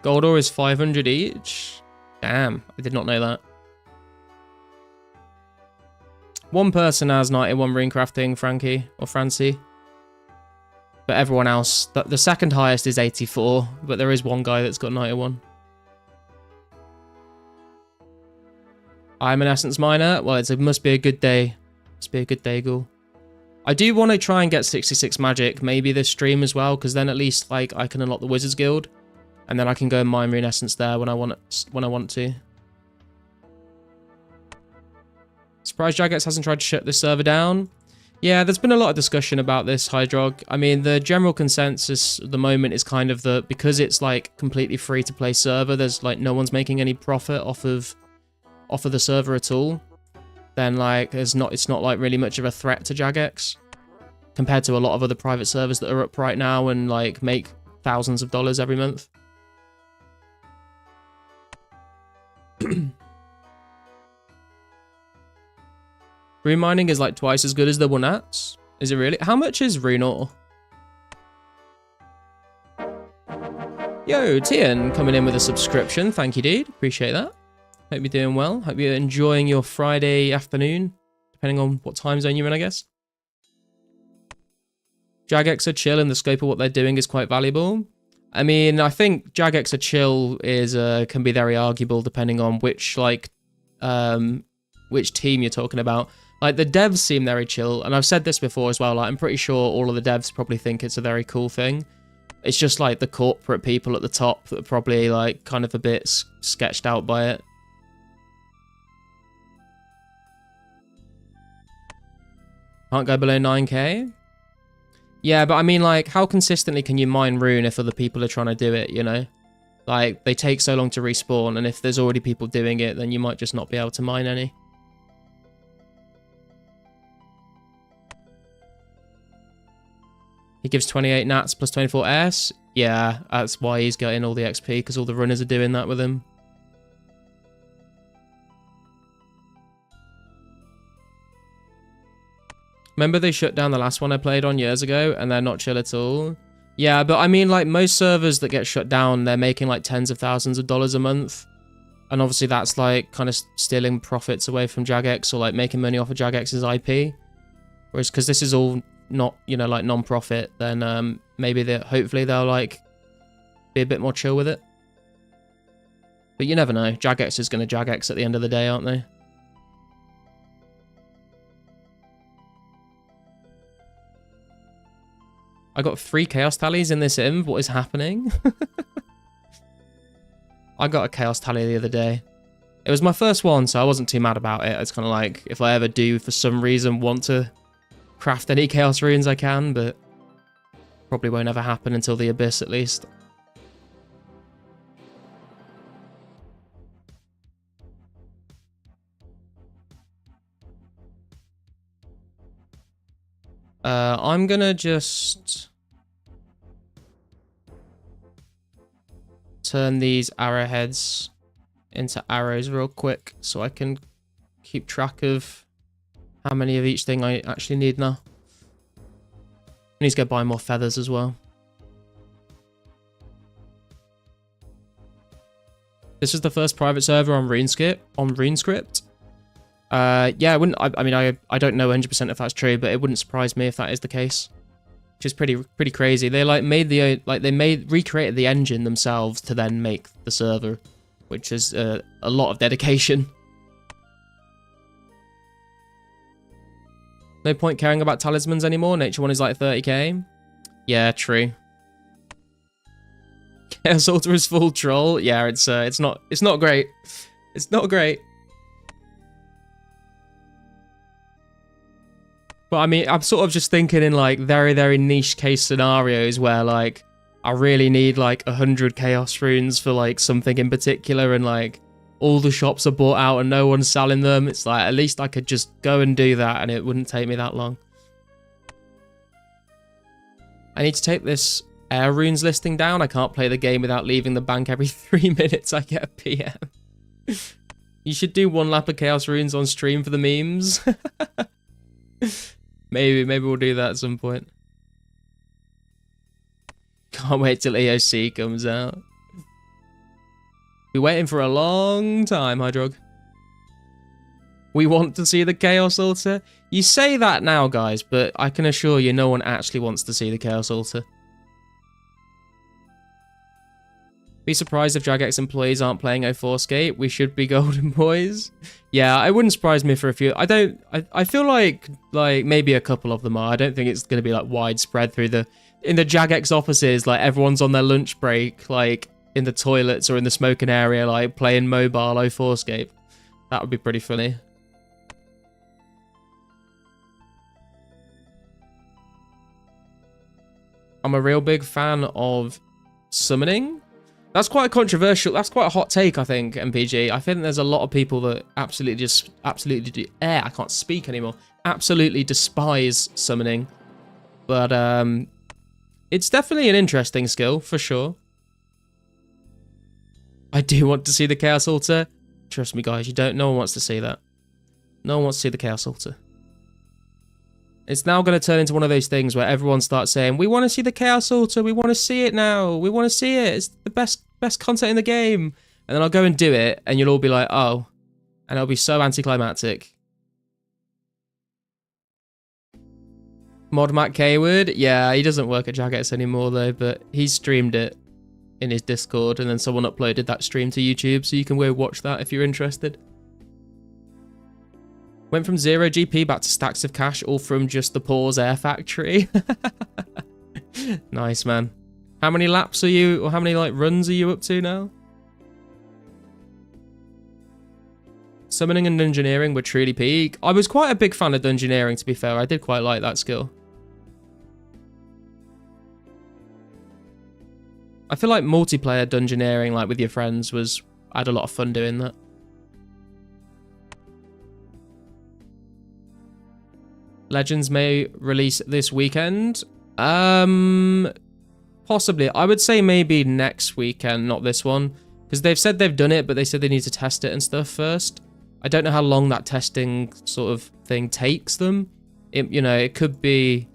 Gold ore is 500 each. Damn, I did not know that. One person has 91 rune crafting, Frankie or Francie. But everyone else, the second highest is 84, but there is one guy that's got 91. I'm an essence miner. Well, it must be a good day. Must be a good day, Ghoul. I do want to try and get 66 magic, maybe this stream as well, because then at least like I can unlock the Wizards Guild, and then I can go and mine rune essence there when I want to. Surprised Jagex hasn't tried to shut this server down. Yeah, there's been a lot of discussion about this, Hydrog. I mean, the general consensus at the moment is kind of that because it's like completely free to play server, there's like no one's making any profit off of the server at all. Then like it's not like really much of a threat to Jagex compared to a lot of other private servers that are up right now and like make thousands of dollars every month. Rune mining is like twice as good as the one at. Is it really? How much is rune ore? Yo, Tian coming in with a subscription. Thank you, dude. Appreciate that. Hope you're doing well. Hope you're enjoying your Friday afternoon, depending on what time zone you're in, I guess. Jagex are chill, and the scope of what they're doing is quite valuable. I mean, I think Jagex are chill is can be very arguable depending on which team you're talking about. Like the devs seem very chill, and I've said this before as well. Like I'm pretty sure all of the devs probably think it's a very cool thing. It's just like the corporate people at the top that are probably like kind of a bit sketched out by it. Can't go below 9k. Yeah, but I mean, like, how consistently can you mine rune if other people are trying to do it, you know? Like, they take so long to respawn, and if there's already people doing it, then you might just not be able to mine any. He gives 28 nats plus 24 S. Yeah, that's why he's getting all the XP, because all the runners are doing that with him. Remember they shut down the last one I played on years ago, and they're not chill at all? Yeah, but I mean, like, most servers that get shut down, they're making, like, tens of thousands of dollars a month. And obviously that's, like, kind of stealing profits away from Jagex, or, like, making money off of Jagex's IP. Whereas, because this is all not, you know, like, non-profit, then maybe hopefully they'll, like, be a bit more chill with it. But you never know. Jagex is going to Jagex at the end of the day, aren't they? I got 3 chaos tallies in this inv. What is happening? I got a chaos tally the other day. It was my first one, so I wasn't too mad about it. It's kind of like, if I ever do, for some reason, want to craft any chaos runes I can, but probably won't ever happen until the Abyss, at least. I'm gonna just turn these arrowheads into arrows real quick so I can keep track of how many of each thing I actually need now. I need to go buy more feathers as well. This is the first private server on RuneScript. Yeah, I mean, I don't know 100% if that's true, but it wouldn't surprise me if that is the case. Which is pretty crazy. They like recreated the engine themselves to then make the server, which is a lot of dedication. No point caring about talismans anymore. Nature 1 is like 30k. Yeah, true. Chaos Altar is full troll. Yeah, it's not great. It's not great. But I mean, I'm sort of just thinking in like very, very niche case scenarios where like I really need like 100 chaos runes for like something in particular, and like all the shops are bought out and no one's selling them. It's like, at least I could just go and do that and it wouldn't take me that long. I need to take this air runes listing down. I can't play the game without leaving the bank every 3 minutes I get a PM. You should do 1 lap of chaos runes on stream for the memes. Maybe we'll do that at some point. Can't wait till EOC comes out. Be waiting for a long time, Hydrog. We want to see the Chaos Altar. You say that now, guys, but I can assure you no one actually wants to see the Chaos Altar. Be surprised if Jagex employees aren't playing 2004scape. We should be golden boys. Yeah, it wouldn't surprise me for a few. I feel like maybe a couple of them are. I don't think it's going to be like widespread through in the Jagex offices, like everyone's on their lunch break, like in the toilets or in the smoking area, like playing mobile 2004scape. That would be pretty funny. I'm a real big fan of summoning. That's quite a controversial, that's quite a hot take, I think, MPG. I think there's a lot of people that absolutely I can't speak anymore. Absolutely despise summoning. But it's definitely an interesting skill, for sure. I do want to see the Chaos Altar. Trust me, guys, no one wants to see that. No one wants to see the Chaos Altar. It's now going to turn into one of those things where everyone starts saying, we want to see the Chaos Altar, we want to see it now, we want to see it, it's the best content in the game. And then I'll go and do it, and you'll all be like, oh. And it'll be so anticlimactic. Mod Matt Kaywood, yeah, he doesn't work at Jagex anymore though, but he streamed it in his Discord, and then someone uploaded that stream to YouTube, so you can go watch that if you're interested. Went from 0 GP back to stacks of cash, all from just the Pause Air Factory. Nice, man. How many laps are you, or how many like runs are you up to now? Summoning and Dungeoneering were truly peak. I was quite a big fan of Dungeoneering, to be fair. I did quite like that skill. I feel like multiplayer Dungeoneering, like with your friends, I had a lot of fun doing that. Legends may release this weekend. Possibly. I would say maybe next weekend, not this one. Because they've said they've done it, but they said they need to test it and stuff first. I don't know how long that testing sort of thing takes them. It could be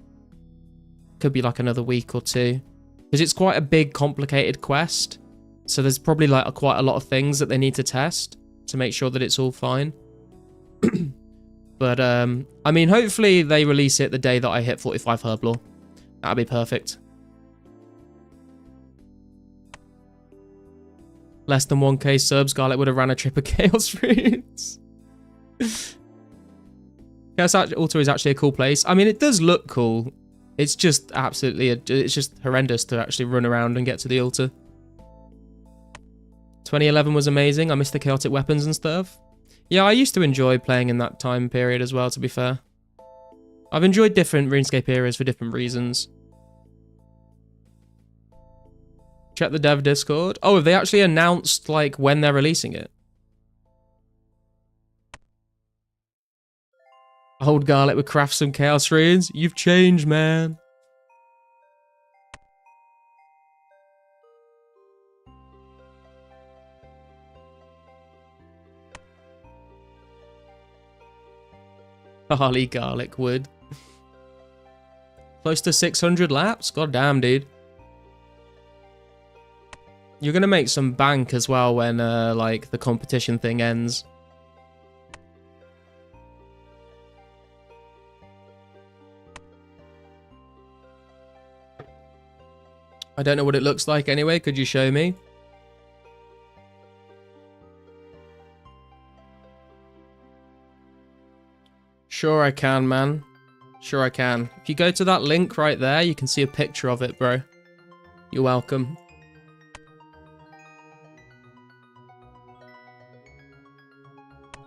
like another week or two. Because it's quite a big, complicated quest. So there's probably like quite a lot of things that they need to test to make sure that it's all fine. But, I mean, hopefully they release it the day that I hit 45 Herblore. That'd be perfect. Less than 1k subs, Garlic would have ran a trip of Chaos Runes. Chaos Altar is actually a cool place. I mean, it does look cool. It's just absolutely, it's just horrendous to actually run around and get to the altar. 2011 was amazing. I missed the chaotic weapons and stuff. Yeah, I used to enjoy playing in that time period as well, to be fair. I've enjoyed different RuneScape eras for different reasons. Check the dev Discord. Oh, have they actually announced, like, when they're releasing it? Old Garlic would craft some Chaos Runes. You've changed, man. Harley Garlic would. Close to 600 laps? God damn, dude. You're gonna make some bank as well when, like, the competition thing ends. I don't know what it looks like anyway. Could you show me? Sure I can, man. Sure I can. If you go to that link right there, you can see a picture of it, bro. You're welcome.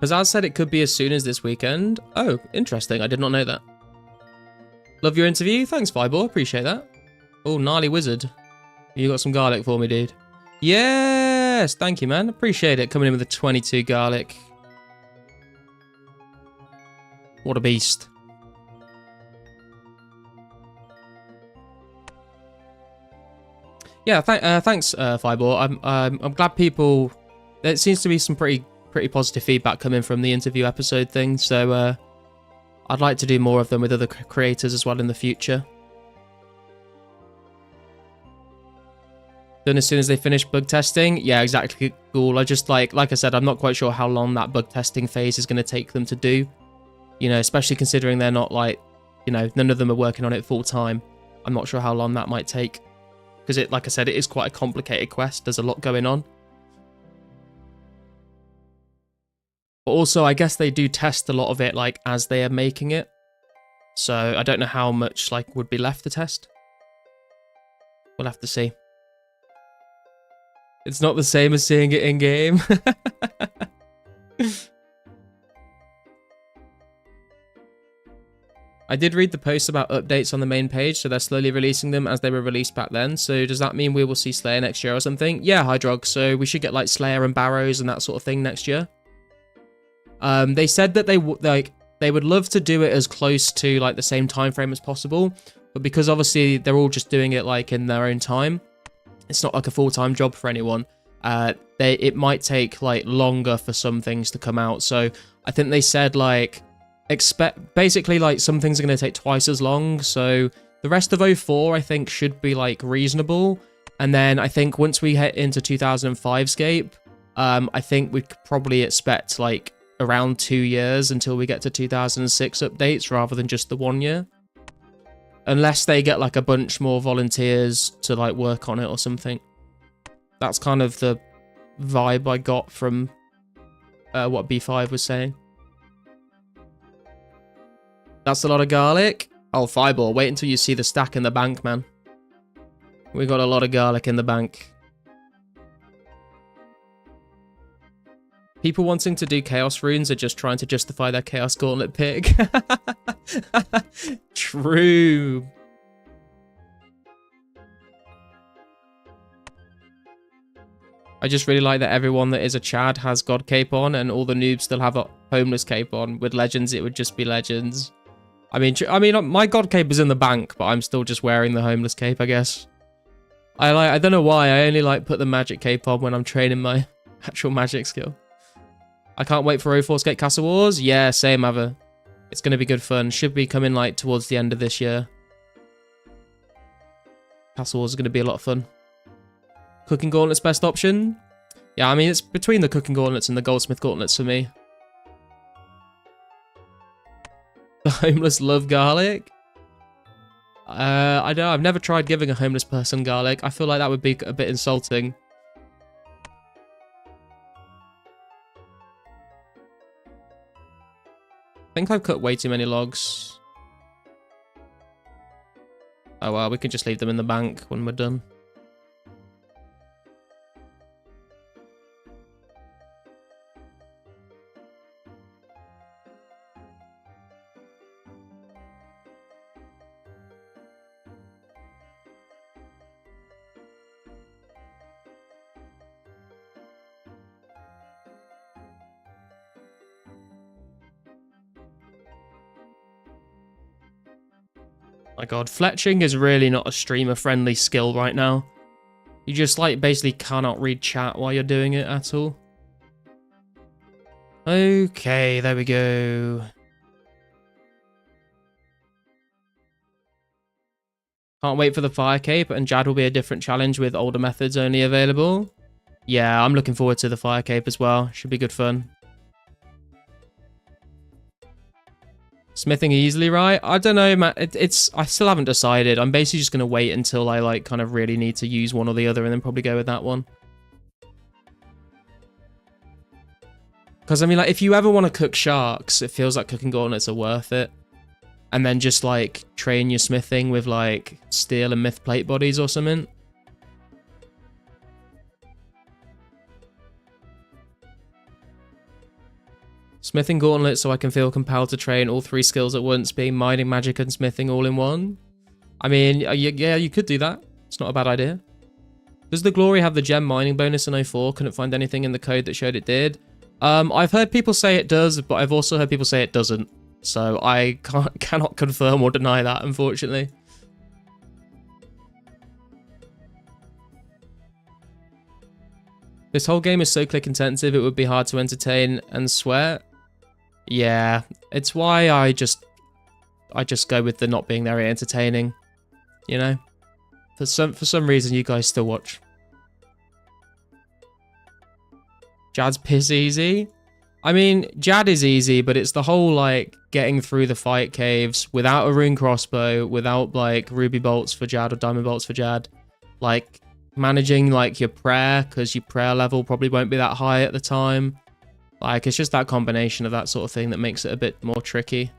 Pizzazz said it could be as soon as this weekend. Oh, interesting. I did not know that. Love your interview. Thanks, Vibor. Appreciate that. Oh, gnarly wizard. You got some garlic for me, dude. Yes! Thank you, man. Appreciate it. Coming in with a 22 garlic. What a beast. Yeah, thanks, Fibor. I'm glad people... There seems to be some pretty positive feedback coming from the interview episode thing, so I'd like to do more of them with other creators as well in the future. Done as soon as they finish bug testing. Yeah, exactly, cool. I just like I said, I'm not quite sure how long that bug testing phase is going to take them to do. You know, especially considering they're not like, you know, none of them are working on it full time. I'm not sure how long that might take. Because it, like I said, it is quite a complicated quest. There's a lot going on. But also, I guess they do test a lot of it like as they are making it. So I don't know how much like would be left to test. We'll have to see. It's not the same as seeing it in game. I did read the post about updates on the main page, so they're slowly releasing them as they were released back then. So does that mean we will see Slayer next year or something? Yeah, Hydrog. So we should get like Slayer and Barrows and that sort of thing next year. They said that they would love to do it as close to like the same time frame as possible, but because obviously they're all just doing it like in their own time, it's not like a full-time job for anyone. It might take like longer for some things to come out. So I think they said like basically like some things are going to take twice as long. So the rest of 04 I think should be like reasonable. And then I think once we hit into 2005scape, I think we could probably expect like around 2 years until we get to 2006 updates rather than just the 1 year. Unless they get like a bunch more volunteers to like work on it or something. That's kind of the vibe I got from what B5 was saying. That's a lot of garlic. Oh, Fireball, wait until you see the stack in the bank, man. We got a lot of garlic in the bank. People wanting to do Chaos Runes are just trying to justify their Chaos Gauntlet pick. True. I just really like that everyone that is a Chad has God Cape on and all the noobs still have a Homeless Cape on. With Legends, it would just be Legends. I mean, my God Cape is in the bank, but I'm still just wearing the Homeless Cape, I guess. I don't know why, I only like put the Magic Cape on when I'm training my actual magic skill. I can't wait for 2004scape Castle Wars. Yeah, same, Ava. It's going to be good fun. Should be coming like towards the end of this year. Castle Wars is going to be a lot of fun. Cooking Gauntlets best option? Yeah, I mean, it's between the Cooking Gauntlets and the Goldsmith Gauntlets for me. The homeless love garlic? I don't know. I've never tried giving a homeless person garlic. I feel like that would be a bit insulting. I think I've cut way too many logs. Oh well, we can just leave them in the bank when we're done. My god, Fletching is really not a streamer-friendly skill right now. You just, like, basically cannot read chat while you're doing it at all. Okay, there we go. Can't wait for the Fire Cape, and Jad will be a different challenge with older methods only available. Yeah, I'm looking forward to the Fire Cape as well. Should be good fun. Smithing easily, right? I don't know, man. I still haven't decided. I'm basically just going to wait until I, like, kind of really need to use one or the other and then probably go with that one. Because, I mean, like, if you ever want to cook sharks, it feels like Cooking Gauntlets are worth it. And then just, like, train your smithing with, like, steel and myth plate bodies or something. Smithing Gauntlet so I can feel compelled to train all 3 skills at once, being mining, magic, and smithing all in one. I mean, yeah, you could do that. It's not a bad idea. Does the Glory have the gem mining bonus in 04? Couldn't find anything in the code that showed it did. I've heard people say it does, but I've also heard people say it doesn't. So I cannot confirm or deny that, unfortunately. This whole game is so click intensive, it would be hard to entertain and swear. Yeah, it's why I just go with the not being very entertaining, you know. For some reason, you guys still watch. Jad's piss easy. I mean, Jad is easy, but it's the whole, like, getting through the fight caves without a rune crossbow, without, like, ruby bolts for Jad or diamond bolts for Jad. Like, managing, like, your prayer, because your prayer level probably won't be that high at the time. Like, it's just that combination of that sort of thing that makes it a bit more tricky.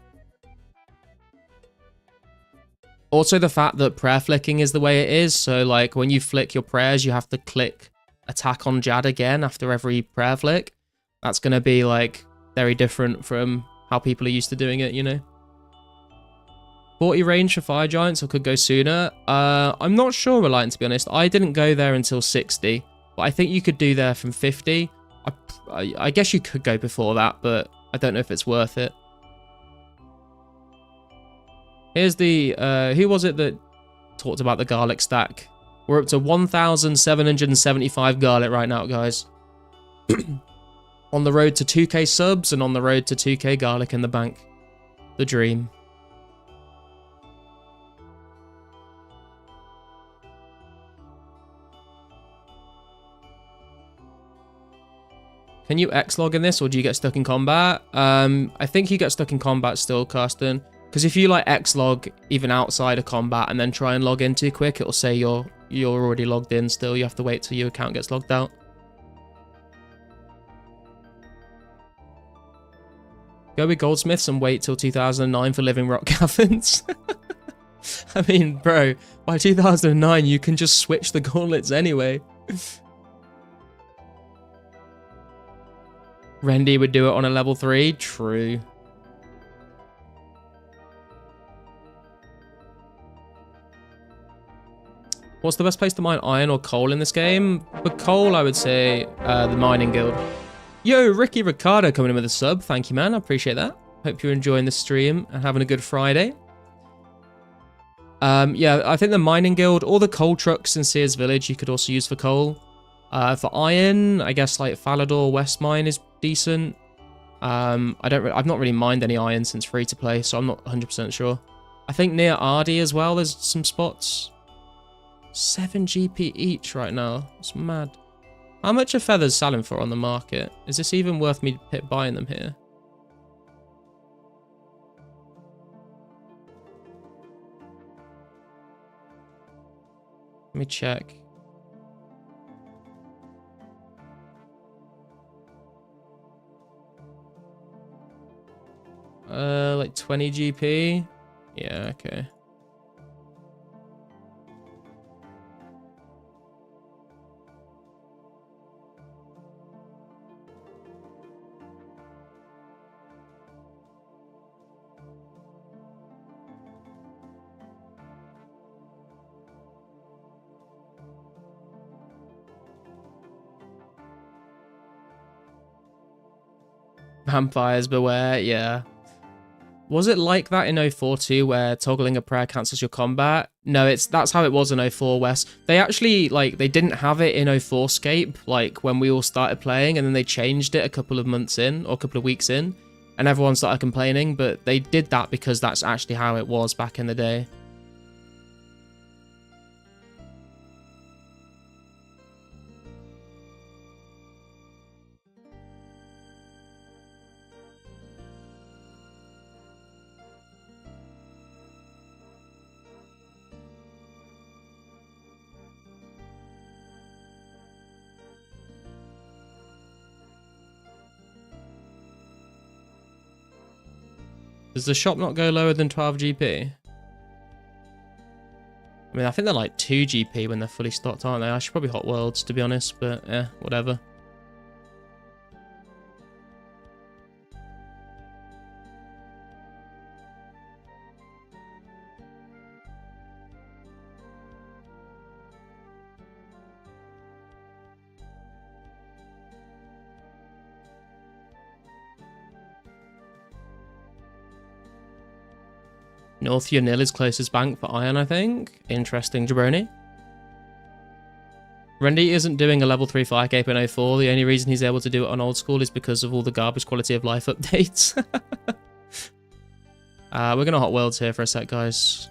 Also, the fact that prayer flicking is the way it is. So, like, when you flick your prayers, you have to click attack on Jad again after every prayer flick. That's going to be, like, very different from how people are used to doing it, you know? 40 range for fire giants, or could go sooner. I'm not sure, Reliant, to be honest. I didn't go there until 60, but I think you could do there from 50. I guess you could go before that, but I don't know if it's worth it. Here's the, who was it that talked about the garlic stack? We're up to 1,775 garlic right now, guys. On the road to 2k subs and on the road to 2k garlic in the bank. The dream. Can you X-log in this, or do you get stuck in combat? I think you get stuck in combat still, Karsten. Because if you like X-log even outside of combat and then try and log in too quick, it'll say you're already logged in still. You have to wait till your account gets logged out. Go with goldsmiths and wait till 2009 for living rock caverns. I mean, bro, by 2009 you can just switch the gauntlets anyway. Rendy would do it on a level 3. True. What's the best place to mine iron or coal in this game? For coal, I would say the mining guild. Yo, Ricky Ricardo coming in with a sub. Thank you, man. I appreciate that. Hope you're enjoying the stream and having a good Friday. Yeah, I think the mining guild or the coal trucks in Sears Village you could also use for coal. For iron, I guess like Falador West Mine is decent. I've not really mined any iron since free to play, so I'm not 100% sure. I think near Ardy as well, there's some spots. 7 GP each right now. It's mad. How much are feathers selling for on the market? Is this even worth me buying them here? Let me check. Like 20 GP? Yeah, okay. Vampires beware, yeah. Was it like that in 04 too, where toggling a prayer cancels your combat? No, that's how it was in 04 West. They actually, like, they didn't have it in 2004scape, like, when we all started playing, and then they changed it a couple of months in, or a couple of weeks in, and everyone started complaining, but they did that because that's actually how it was back in the day. Does the shop not go lower than 12 GP? I mean, I think they're like 2 GP when they're fully stocked, aren't they? I should probably Hot Worlds, to be honest, but yeah, whatever. North Yonil is closest bank for iron, I think. Interesting, Jabroni. Rendy isn't doing a level 3 fire cape in 04. The only reason he's able to do it on old school is because of all the garbage quality of life updates. We're going to Hot Worlds here for a sec, guys.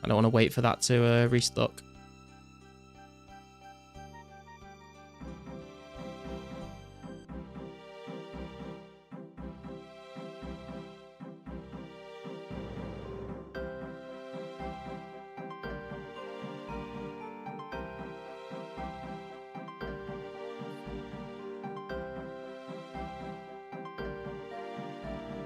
I don't want to wait for that to restock.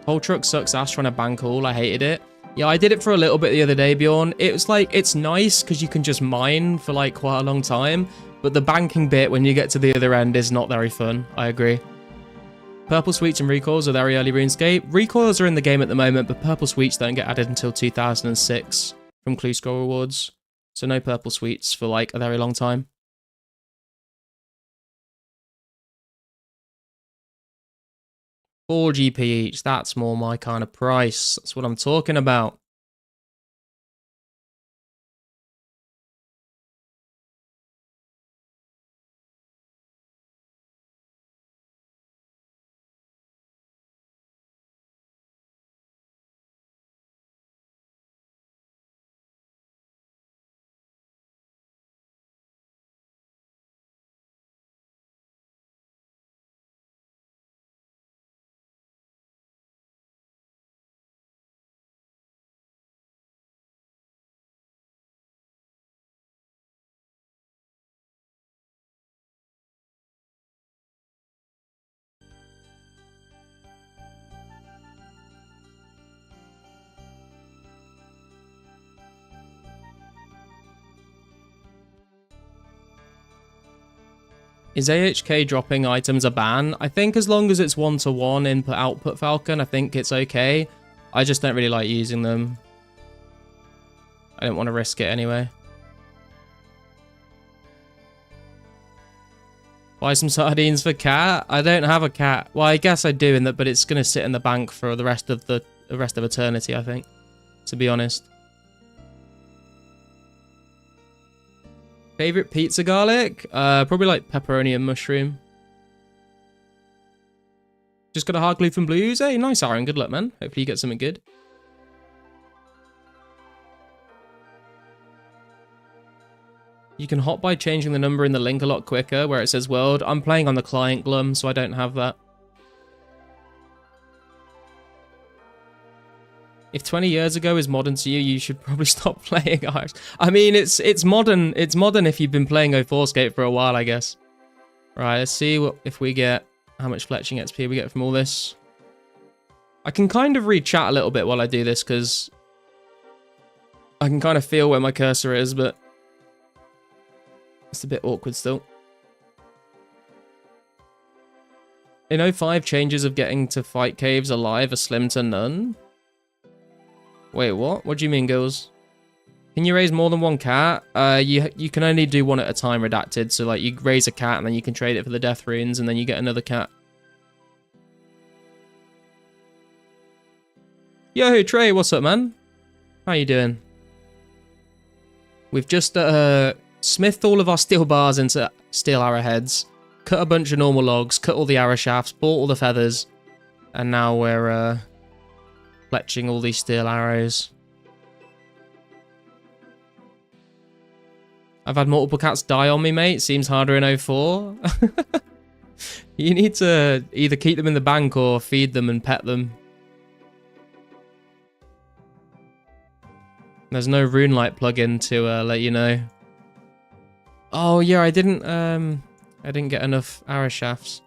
Whole truck sucks ass trying to bank all. I hated it. Yeah, I did it for a little bit the other day, Bjorn. It was like, it's nice because you can just mine for like quite a long time. But the banking bit when you get to the other end is not very fun. I agree. Purple Sweets and Recoils are very early RuneScape. Recoils are in the game at the moment, but Purple Sweets don't get added until 2006 from Clue Scroll rewards. So no Purple Sweets for like a very long time. $4 GP each. That's more my kind of price. That's what I'm talking about. Is AHK dropping items a ban? I think as long as it's one-to-one input-output Falcon, I think it's okay. I just don't really like using them. I don't want to risk it anyway. Buy some sardines for cat? I don't have a cat. Well, I guess I do, in that, but it's going to sit in the bank for the rest of eternity, I think, to be honest. Favorite pizza garlic? Probably like pepperoni and mushroom. Just got a hard glue from Blues. Hey, nice, Aaron. Good luck, man. Hopefully you get something good. You can hop by changing the number in the link a lot quicker where it says world. I'm playing on the client glum, so I don't have that. If 20 years ago is modern to you, you should probably stop playing Irish. I mean, it's modern. It's modern if you've been playing 2004scape for a while, I guess. Right, let's see if we get how much Fletching XP we get from all this. I can kind of read chat a little bit while I do this because I can kind of feel where my cursor is, but it's a bit awkward still. In 05, changes of getting to fight caves alive are slim to none. Wait, what? What do you mean, girls? Can you raise more than one cat? You can only do one at a time, redacted. So, like, you raise a cat and then you can trade it for the death runes and then you get another cat. Yo, Trey, what's up, man? How you doing? We've just smithed all of our steel bars into steel arrowheads, cut a bunch of normal logs, cut all the arrow shafts, bought all the feathers, and now we're fletching all these steel arrows. I've had multiple cats die on me, mate. Seems harder in 04. You need to either keep them in the bank or feed them and pet them. There's no Rune Light plugin to let you know. Oh yeah, I didn't get enough arrow shafts.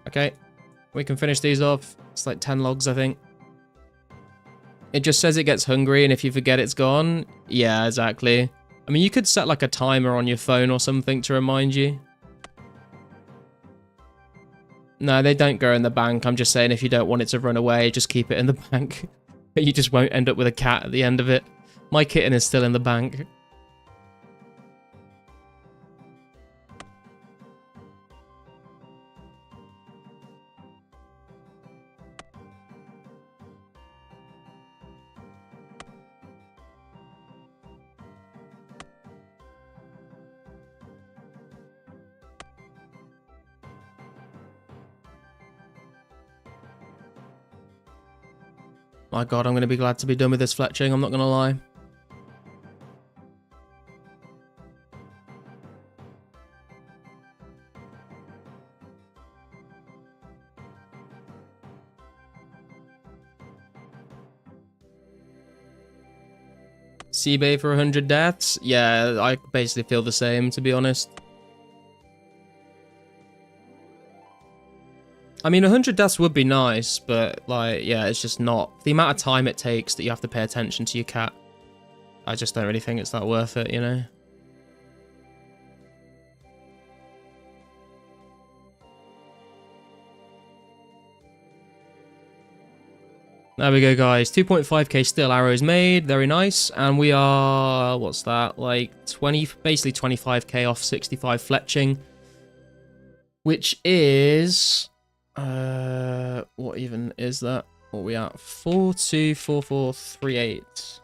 Okay, we can finish these off. It's like 10 logs, I think. It just says it gets hungry, and if you forget it's gone. Yeah, exactly. I mean, you could set like a timer on your phone or something to remind you. No, they don't go in the bank. I'm just saying if you don't want it to run away, just keep it in the bank. You just won't end up with a cat at the end of it. My kitten is still in the bank. My god, I'm going to be glad to be done with this fletching, I'm not going to lie. Seabay for 100 deaths? Yeah, I basically feel the same, to be honest. I mean, 100 deaths would be nice, but, like, yeah, it's just not. The amount of time it takes that you have to pay attention to your cat, I just don't really think it's that worth it, you know? There we go, guys. 2.5k steel arrows made. Very nice. And we are, what's that? Like basically 25k off 65 fletching. Which is, what even is that? What are we at? 424438.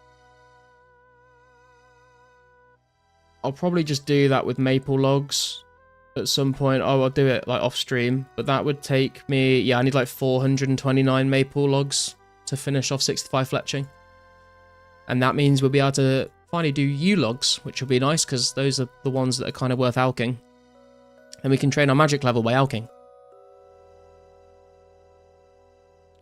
I'll probably just do that with maple logs at some point. Oh, I'll do it like off stream. But that would take me, yeah, I need like 429 maple logs to finish off 65 fletching. And that means we'll be able to finally do U logs, which will be nice because those are the ones that are kind of worth alking. And we can train our magic level by alking.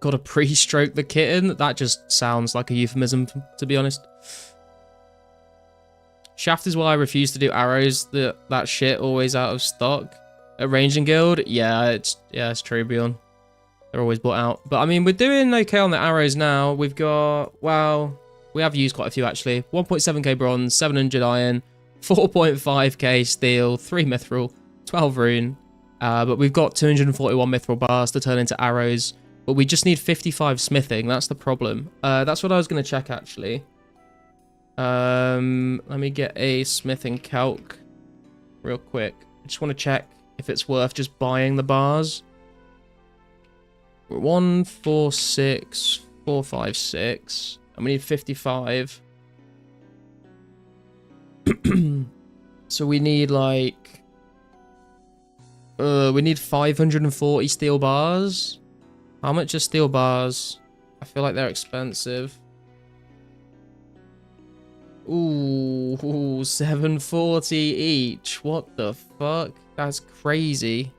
Gotta pre-stroke the kitten? That just sounds like a euphemism, to be honest. Shaft is why I refuse to do arrows. That shit always out of stock. At Ranging Guild? Yeah, it's true, Bjorn. They're always bought out. But, I mean, we're doing okay on the arrows now. We've got, well, we have used quite a few, actually. 1.7k bronze, 700 iron, 4.5k steel, 3 mithril, 12 rune. But we've got 241 mithril bars to turn into arrows. But we just need 55 smithing. That's the problem. That's what I was going to check, actually. Let me get a smithing calc real quick. I just want to check if it's worth just buying the bars. 146,456, and we need 55. So we need like we need 540 steel bars. How much are steel bars? I feel like they're expensive. Ooh, 740 each. What the fuck? That's crazy.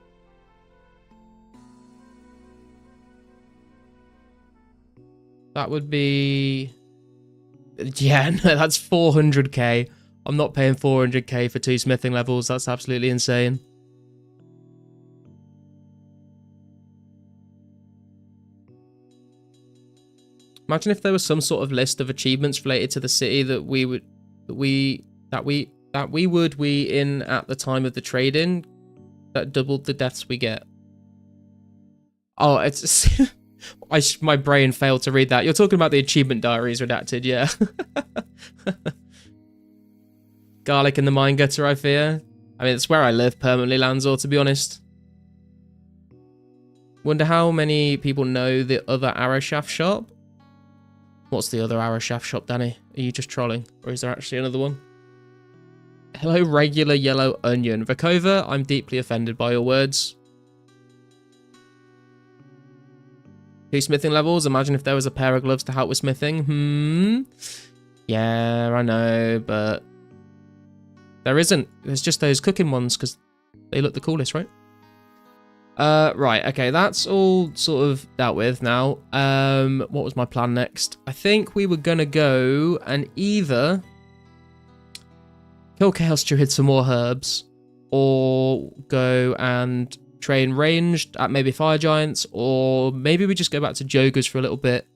That would be... Yeah, no, that's 400k. I'm not paying 400k for 2 smithing levels. That's absolutely insane. Imagine if there was some sort of list of achievements related to the city that we would in at the time of the trade-in that doubled the deaths we get. Oh, it's my brain failed to read that. You're talking about the achievement diaries redacted, yeah. Garlic in the mine gutter, I fear. I mean, it's where I live permanently, Lanzor, to be honest. Wonder how many people know the other arrow shaft shop? What's the other arrow shaft shop, Danny? Are you just trolling? Or is there actually another one? Hello, regular yellow onion. Vekova, I'm deeply offended by your words. 2 smithing levels. Imagine if there was a pair of gloves to help with smithing. Yeah, I know, but there isn't. There's just those cooking ones because they look the coolest, right? Right, okay, that's all sort of dealt with now. What was my plan next? I think we were gonna go and either kill Chaos Druid some more herbs, or go and train ranged at maybe Fire Giants, or maybe we just go back to Joggers for a little bit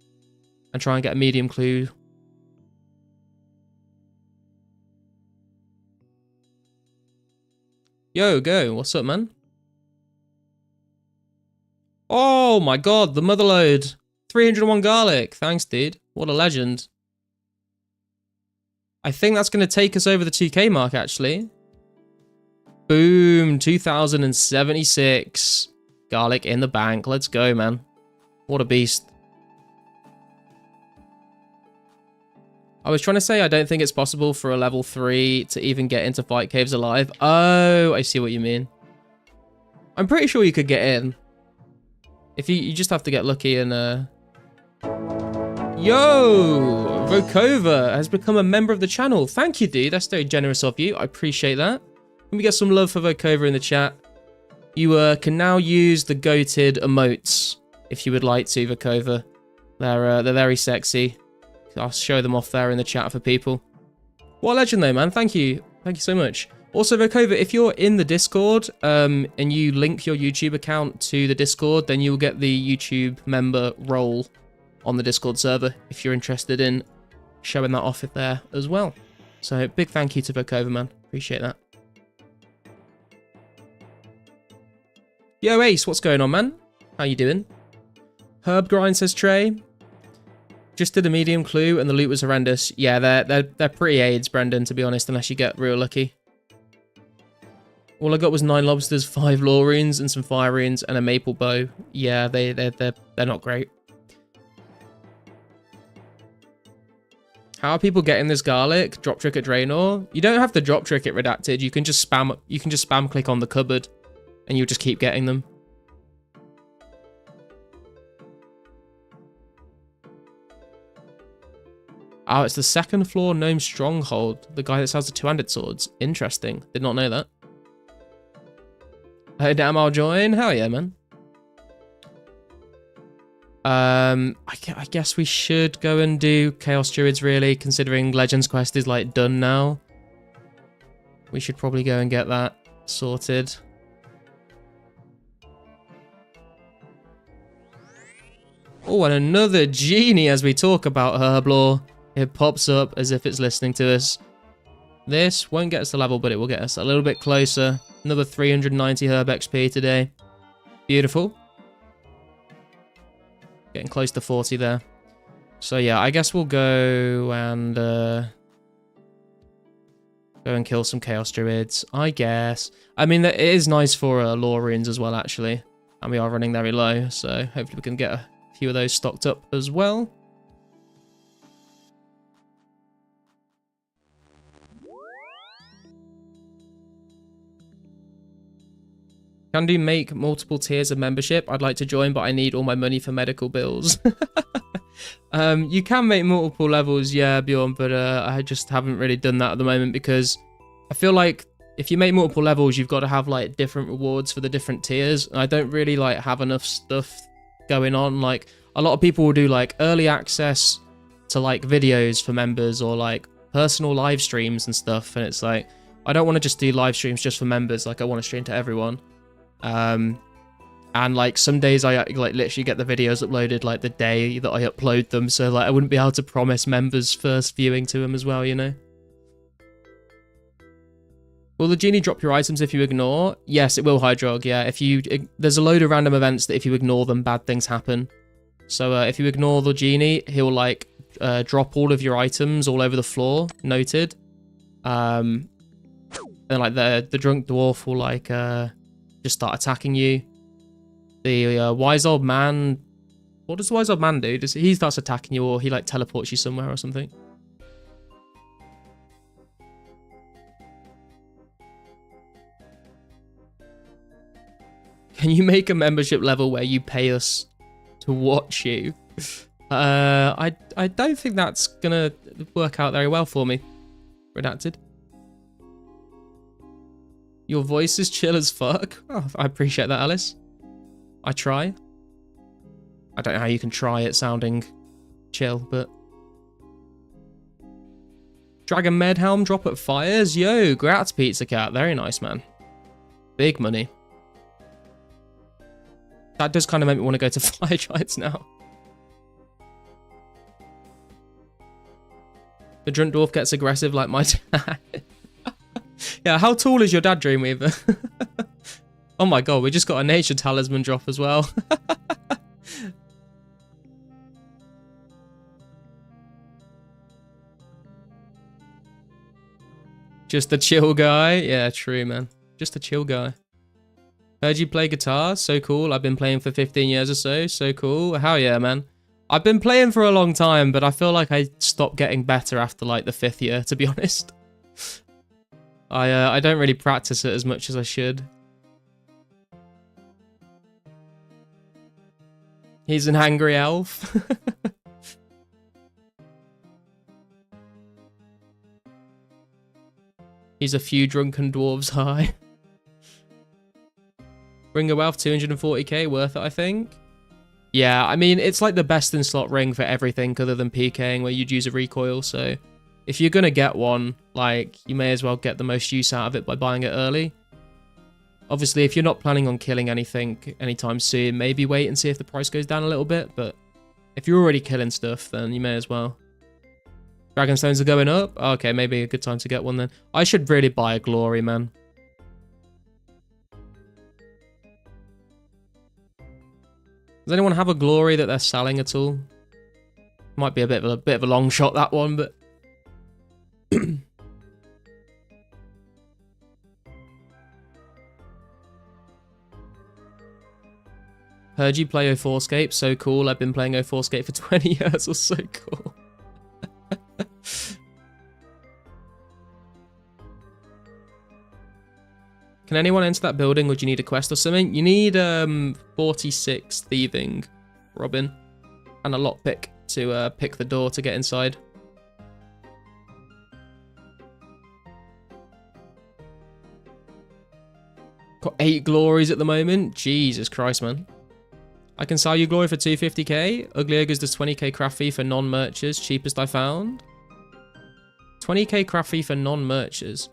and try and get a medium clue. Yo, go. What's up, man? Oh my god, the motherload. 301 garlic. Thanks, dude. What a legend. I think that's going to take us over the 2k mark, actually. Boom. 2076. Garlic in the bank. Let's go, man. What a beast. I was trying to say I don't think it's possible for a level 3 to even get into fight caves alive. Oh, I see what you mean. I'm pretty sure you could get in. If you just have to get lucky and Yo! Vekova has become a member of the channel. Thank you, dude. That's very generous of you. I appreciate that. Let me get some love for Vekova in the chat. You can now use the goated emotes if you would like to, Vekova. They're very sexy. I'll show them off there in the chat for people. What a legend though, man. Thank you. Thank you so much. Also, Vokova, if you're in the Discord and you link your YouTube account to the Discord, then you'll get the YouTube member role on the Discord server if you're interested in showing that off there as well. So big thank you to Vokova, man. Appreciate that. Yo, Ace, what's going on, man? How you doing? Herb Grind says Trey. Just did a medium clue and the loot was horrendous. Yeah, they're pretty AIDS, Brendan, to be honest, unless you get real lucky. All I got was 9 lobsters, 5 lore runes, and some fire runes, and a maple bow. Yeah, they're not great. How are people getting this garlic? Drop trick at Draenor? You don't have to drop trick it redacted. You can just spam click on the cupboard, and you'll just keep getting them. Oh, it's the second floor gnome stronghold. The guy that sells the two-handed swords. Interesting. Did not know that. Hey, damn, I'll join. Hell yeah, man. I guess we should go and do Chaos Druids, really, considering Legends Quest is, like, done now. We should probably go and get that sorted. Oh, and another genie as we talk about Herblore. It pops up as if it's listening to us. This won't get us the level, but it will get us a little bit closer. Another 390 Herb XP today. Beautiful. Getting close to 40 there. So yeah, I guess we'll go and kill some Chaos Druids, I guess. I mean, it is nice for lore runes as well, actually. And we are running very low, so hopefully we can get a few of those stocked up as well. Can do make multiple tiers of membership. I'd like to join, but I need all my money for medical bills. You can make multiple levels, yeah, Bjorn, but I just haven't really done that at the moment because I feel like if you make multiple levels, you've got to have like different rewards for the different tiers. And I don't really like have enough stuff going on. Like a lot of people will do like early access to like videos for members or like personal live streams and stuff. And it's like, I don't want to just do live streams just for members. Like I want to stream to everyone. And like some days I like literally get the videos uploaded like the day that I upload them, so like I wouldn't be able to promise members first viewing to them as well, you know. Will the genie drop your items if you ignore? Yes, it will, Hydrog. Yeah, if you there's a load of random events that if you ignore them, bad things happen. So if you ignore the genie, he'll like drop all of your items all over the floor. Noted. And like the drunk dwarf will like just start attacking you. The wise old man, what does the wise old man do? Does he starts attacking you, or he like teleports you somewhere or something? Can you make a membership level where you pay us to watch you? I don't think that's gonna work out very well for me. Redacted. Your voice is chill as fuck. Oh, I appreciate that, Alice. I try. I don't know how you can try it sounding chill, but... Dragon Medhelm drop at Fires? Yo, Gratz Pizza Cat. Very nice, man. Big money. That does kind of make me want to go to Fire Giants now. The drunk dwarf gets aggressive like my dad. Yeah, how tall is your dad, Dreamweaver? Oh my god, we just got a nature talisman drop as well. Just a chill guy? Yeah, true, man. Just a chill guy. Heard you play guitar? So cool. I've been playing for 15 years or so. So cool. Hell yeah, man. I've been playing for a long time, but I feel like I stopped getting better after like the 5th year, to be honest. I don't really practice it as much as I should. He's an angry elf. He's a few drunken dwarves high. Ring of Wealth, 240k, worth it, I think. Yeah, I mean, it's like the best in slot ring for everything other than PKing, where you'd use a recoil, so if you're gonna get one, like, you may as well get the most use out of it by buying it early. Obviously, if you're not planning on killing anything anytime soon, maybe wait and see if the price goes down a little bit, but if you're already killing stuff, then you may as well. Dragonstones are going up? Okay, maybe a good time to get one then. I should really buy a glory, man. Does anyone have a glory that they're selling at all? Might be a bit of a long shot, that one, but heard you play 2004scape, so cool. I've been playing 2004scape for 20 years, or so cool. Can anyone enter that building, or do you need a quest or something? You need 46 thieving, Robin, and a lockpick to pick the door to get inside. Got 8 glories at the moment. Jesus Christ, man. I can sell you glory for 250k. Ugly Ogres does 20k craft fee for non-merchers. Cheapest I found. 20k craft fee for non-merchers.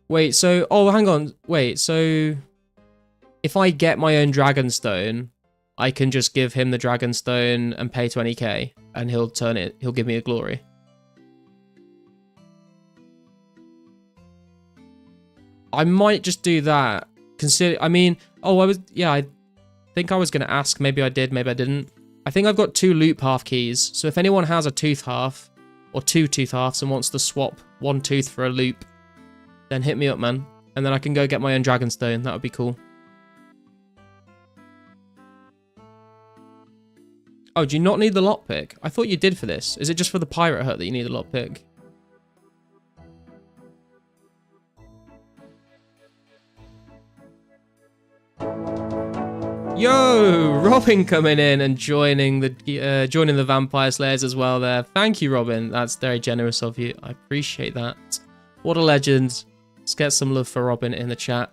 Wait, so... Oh, hang on. Wait, so... If I get my own Dragonstone, I can just give him the Dragonstone and pay 20k, and he'll turn it... He'll give me a glory. I might just do that. Consider... I mean... Oh, I was... Yeah, I think I was going to ask. Maybe I did, maybe I didn't. I think I've got 2 loop half keys. So if anyone has a tooth half, or 2 tooth halves, and wants to swap 1 tooth for a loop, then hit me up, man. And then I can go get my own Dragonstone. That would be cool. Oh, do you not need the lockpick? I thought you did for this. Is it just for the pirate hut that you need the lockpick? Yo, Robin coming in and joining the Vampire Slayers as well there. Thank you, Robin. That's very generous of you. I appreciate that. What a legend. Let's get some love for Robin in the chat.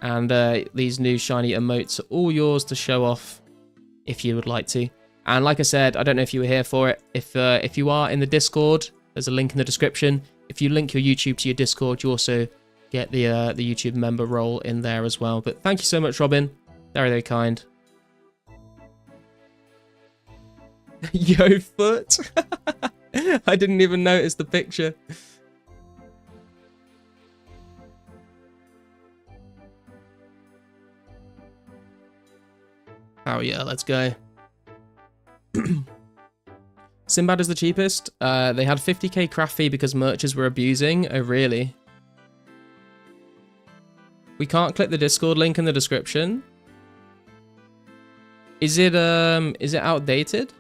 And these new shiny emotes are all yours to show off if you would like to. And like I said, I don't know if you were here for it. If you are in the Discord, there's a link in the description. If you link your YouTube to your Discord, you also get the YouTube member role in there as well. But thank you so much, Robin. Very, very kind. Yo, foot. I didn't even notice the picture. Oh yeah, let's go. Sinbad is the cheapest. They had 50k craft fee because merchants were abusing. Oh really? We can't click the Discord link in the description. Is it outdated?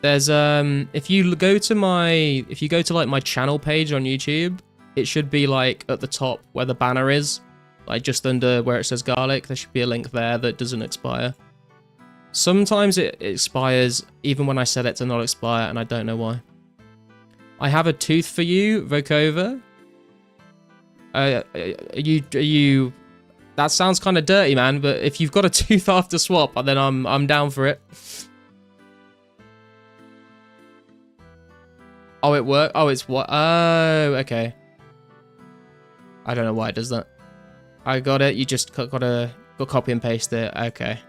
There's if you go to like my channel page on YouTube, it should be like at the top where the banner is, like just under where it says garlic. There should be a link there that doesn't expire. Sometimes it expires even when I set it to not expire, and I don't know why. I have a tooth for you, Vokova. Are you? That sounds kind of dirty, man. But if you've got a tooth after swap, then I'm down for it. Oh, it worked. Oh, it's what? Oh, okay. I don't know why it does that. I got it. You just got copy and paste it. Okay.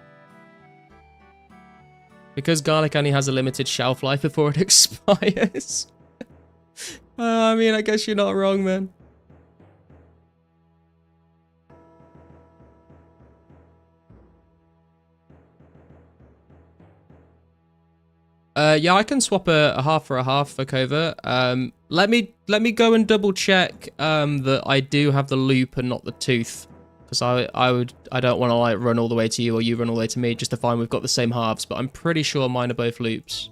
Because garlic only has a limited shelf life before it expires. I mean, I guess you're not wrong, man. Yeah, I can swap a half for a half for Covert. Let me go and double check that I do have the loop and not the tooth, because I don't want to like run all the way to you or you run all the way to me just to find we've got the same halves. But I'm pretty sure mine are both loops.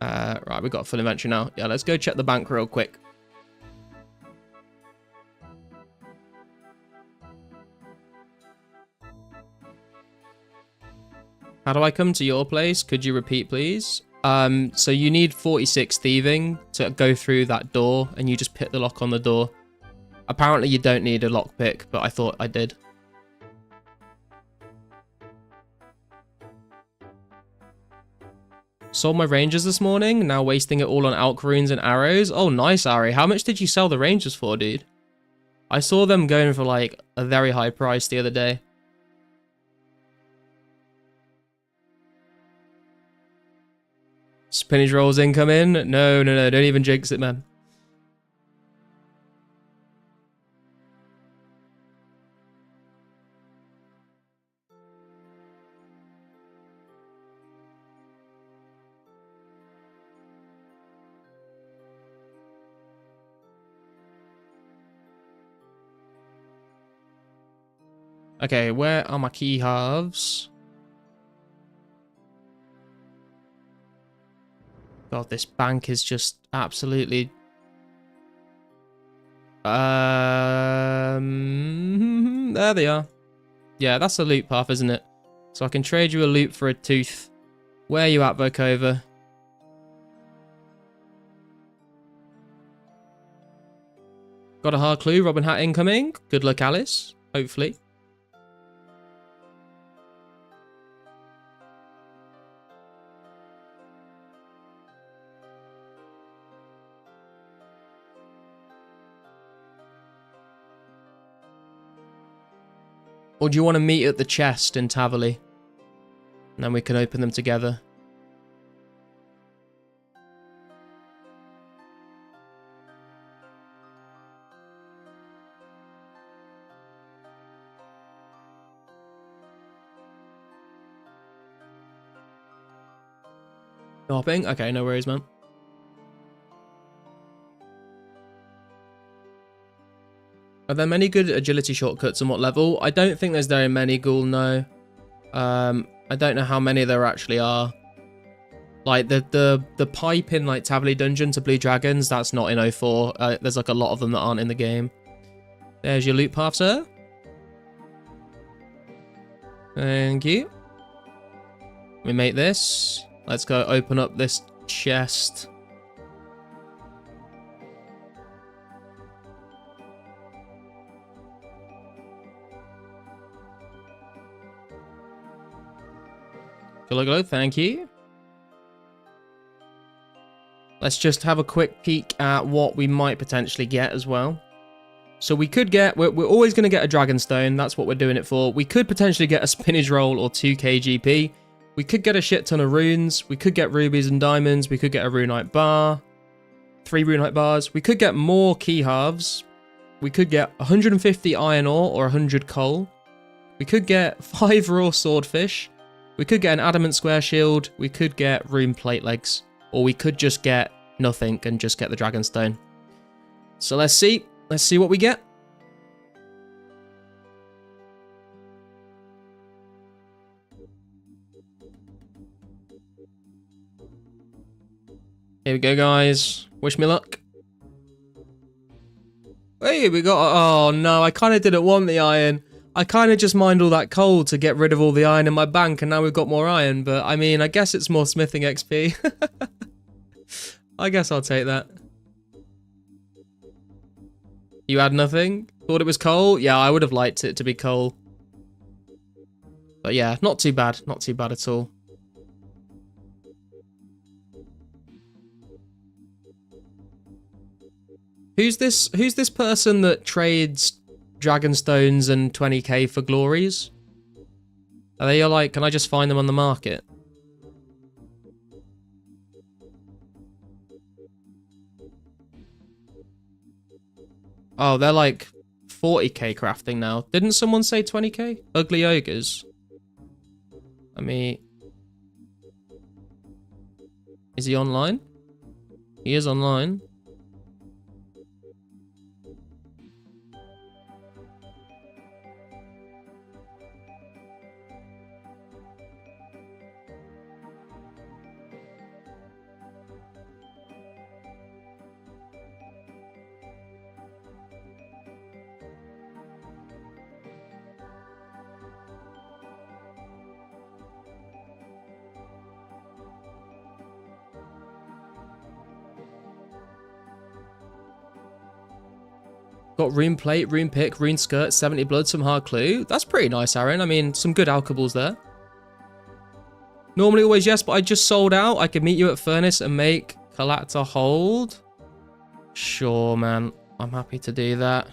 Right, we've got full inventory now. Yeah, let's go check the bank real quick. How do I come to your place? Could you repeat, please? So you need 46 thieving to go through that door, and you just pick the lock on the door. Apparently you don't need a lockpick, but I thought I did. Sold my rangers this morning, now wasting it all on alch runes and arrows. Oh, nice, Ari. How much did you sell the rangers for, dude? I saw them going for like a very high price the other day. Spinach rolls incoming. No, don't even jinx it, man. Okay, where are my key halves? God, this bank is just absolutely... there they are. Yeah, that's a loot path, isn't it? So I can trade you a loot for a tooth. Where are you at, Vokova? Got a hard clue, Robin Hat incoming. Good luck, Alice. Hopefully. Or do you want to meet at the chest in Taverley? And then we can open them together. Hopping? Okay, no worries, man. Are there many good agility shortcuts and what level? I don't think there's very many, Ghoul, no. I don't know how many there actually are. Like, the pipe in, like, Taverley Dungeon to Blue Dragons, that's not in 04. There's, like, a lot of them that aren't in the game. There's your loot path, sir. Thank you. We make this. Let's go open up this chest. Hello, thank you. Let's just have a quick peek at what we might potentially get as well. So we could get, we're always going to get a Dragonstone. That's what we're doing it for. We could potentially get a spinach roll or 2 KGP. We could get a shit ton of runes. We could get rubies and diamonds. We could get a runite bar. 3 runite bars. We could get more key halves. We could get 150 iron ore or 100 coal. We could get 5 raw swordfish. We could get an adamant square shield. We could get rune plate legs. Or we could just get nothing and just get the Dragonstone. So let's see. Let's see what we get. Here we go, guys. Wish me luck. Hey, we got... Oh, no. I kind of didn't want the iron. I kind of just mined all that coal to get rid of all the iron in my bank, and now we've got more iron. But, I mean, I guess it's more smithing XP. I guess I'll take that. You had nothing? Thought it was coal? Yeah, I would have liked it to be coal. But yeah, not too bad. Not too bad at all. Who's this person that trades Dragonstones and 20k for glories? Are they like, can I just find them on the market? Oh, they're like 40k crafting now. Didn't someone say 20k? Ugly ogres. I mean... Is he online? He is online. Got rune plate, rune pick, rune skirt, 70 blood, some hard clue. That's pretty nice, Aaron. I mean, some good alchables there. Normally always yes, but I just sold out. I could meet you at Furnace and make Collector hold. Sure, man. I'm happy to do that.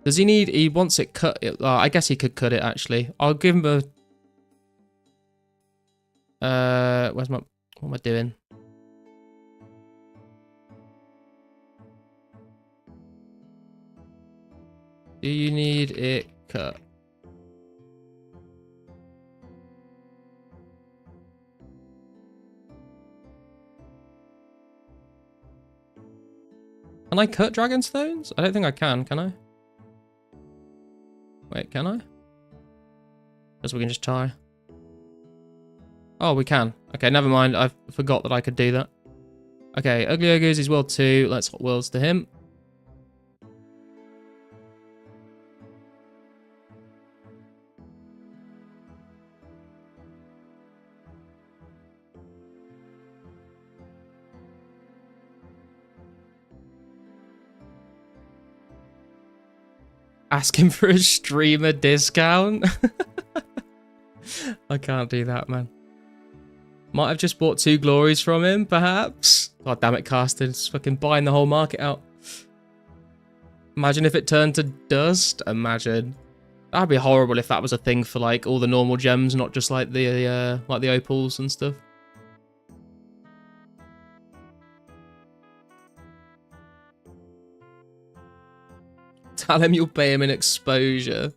Does he need... He wants it cut. I guess he could cut it, actually. I'll give him a... Where's my... What am I doing? Do you need it cut? Can I cut Dragonstones? I don't think I can I? Wait, can I? Guess we can just tie. Oh, we can. Okay, never mind. I forgot that I could do that. Okay, Ugly Ogres is world 2. Let's hot worlds to him. Ask him for a streamer discount. I can't do that, man. Might have just bought 2 glories from him, perhaps. God damn it, Casted. It's fucking buying the whole market out. Imagine if it turned to dust. Imagine. That'd be horrible if that was a thing for like all the normal gems, not just like the opals and stuff. Tell him you'll pay him in exposure.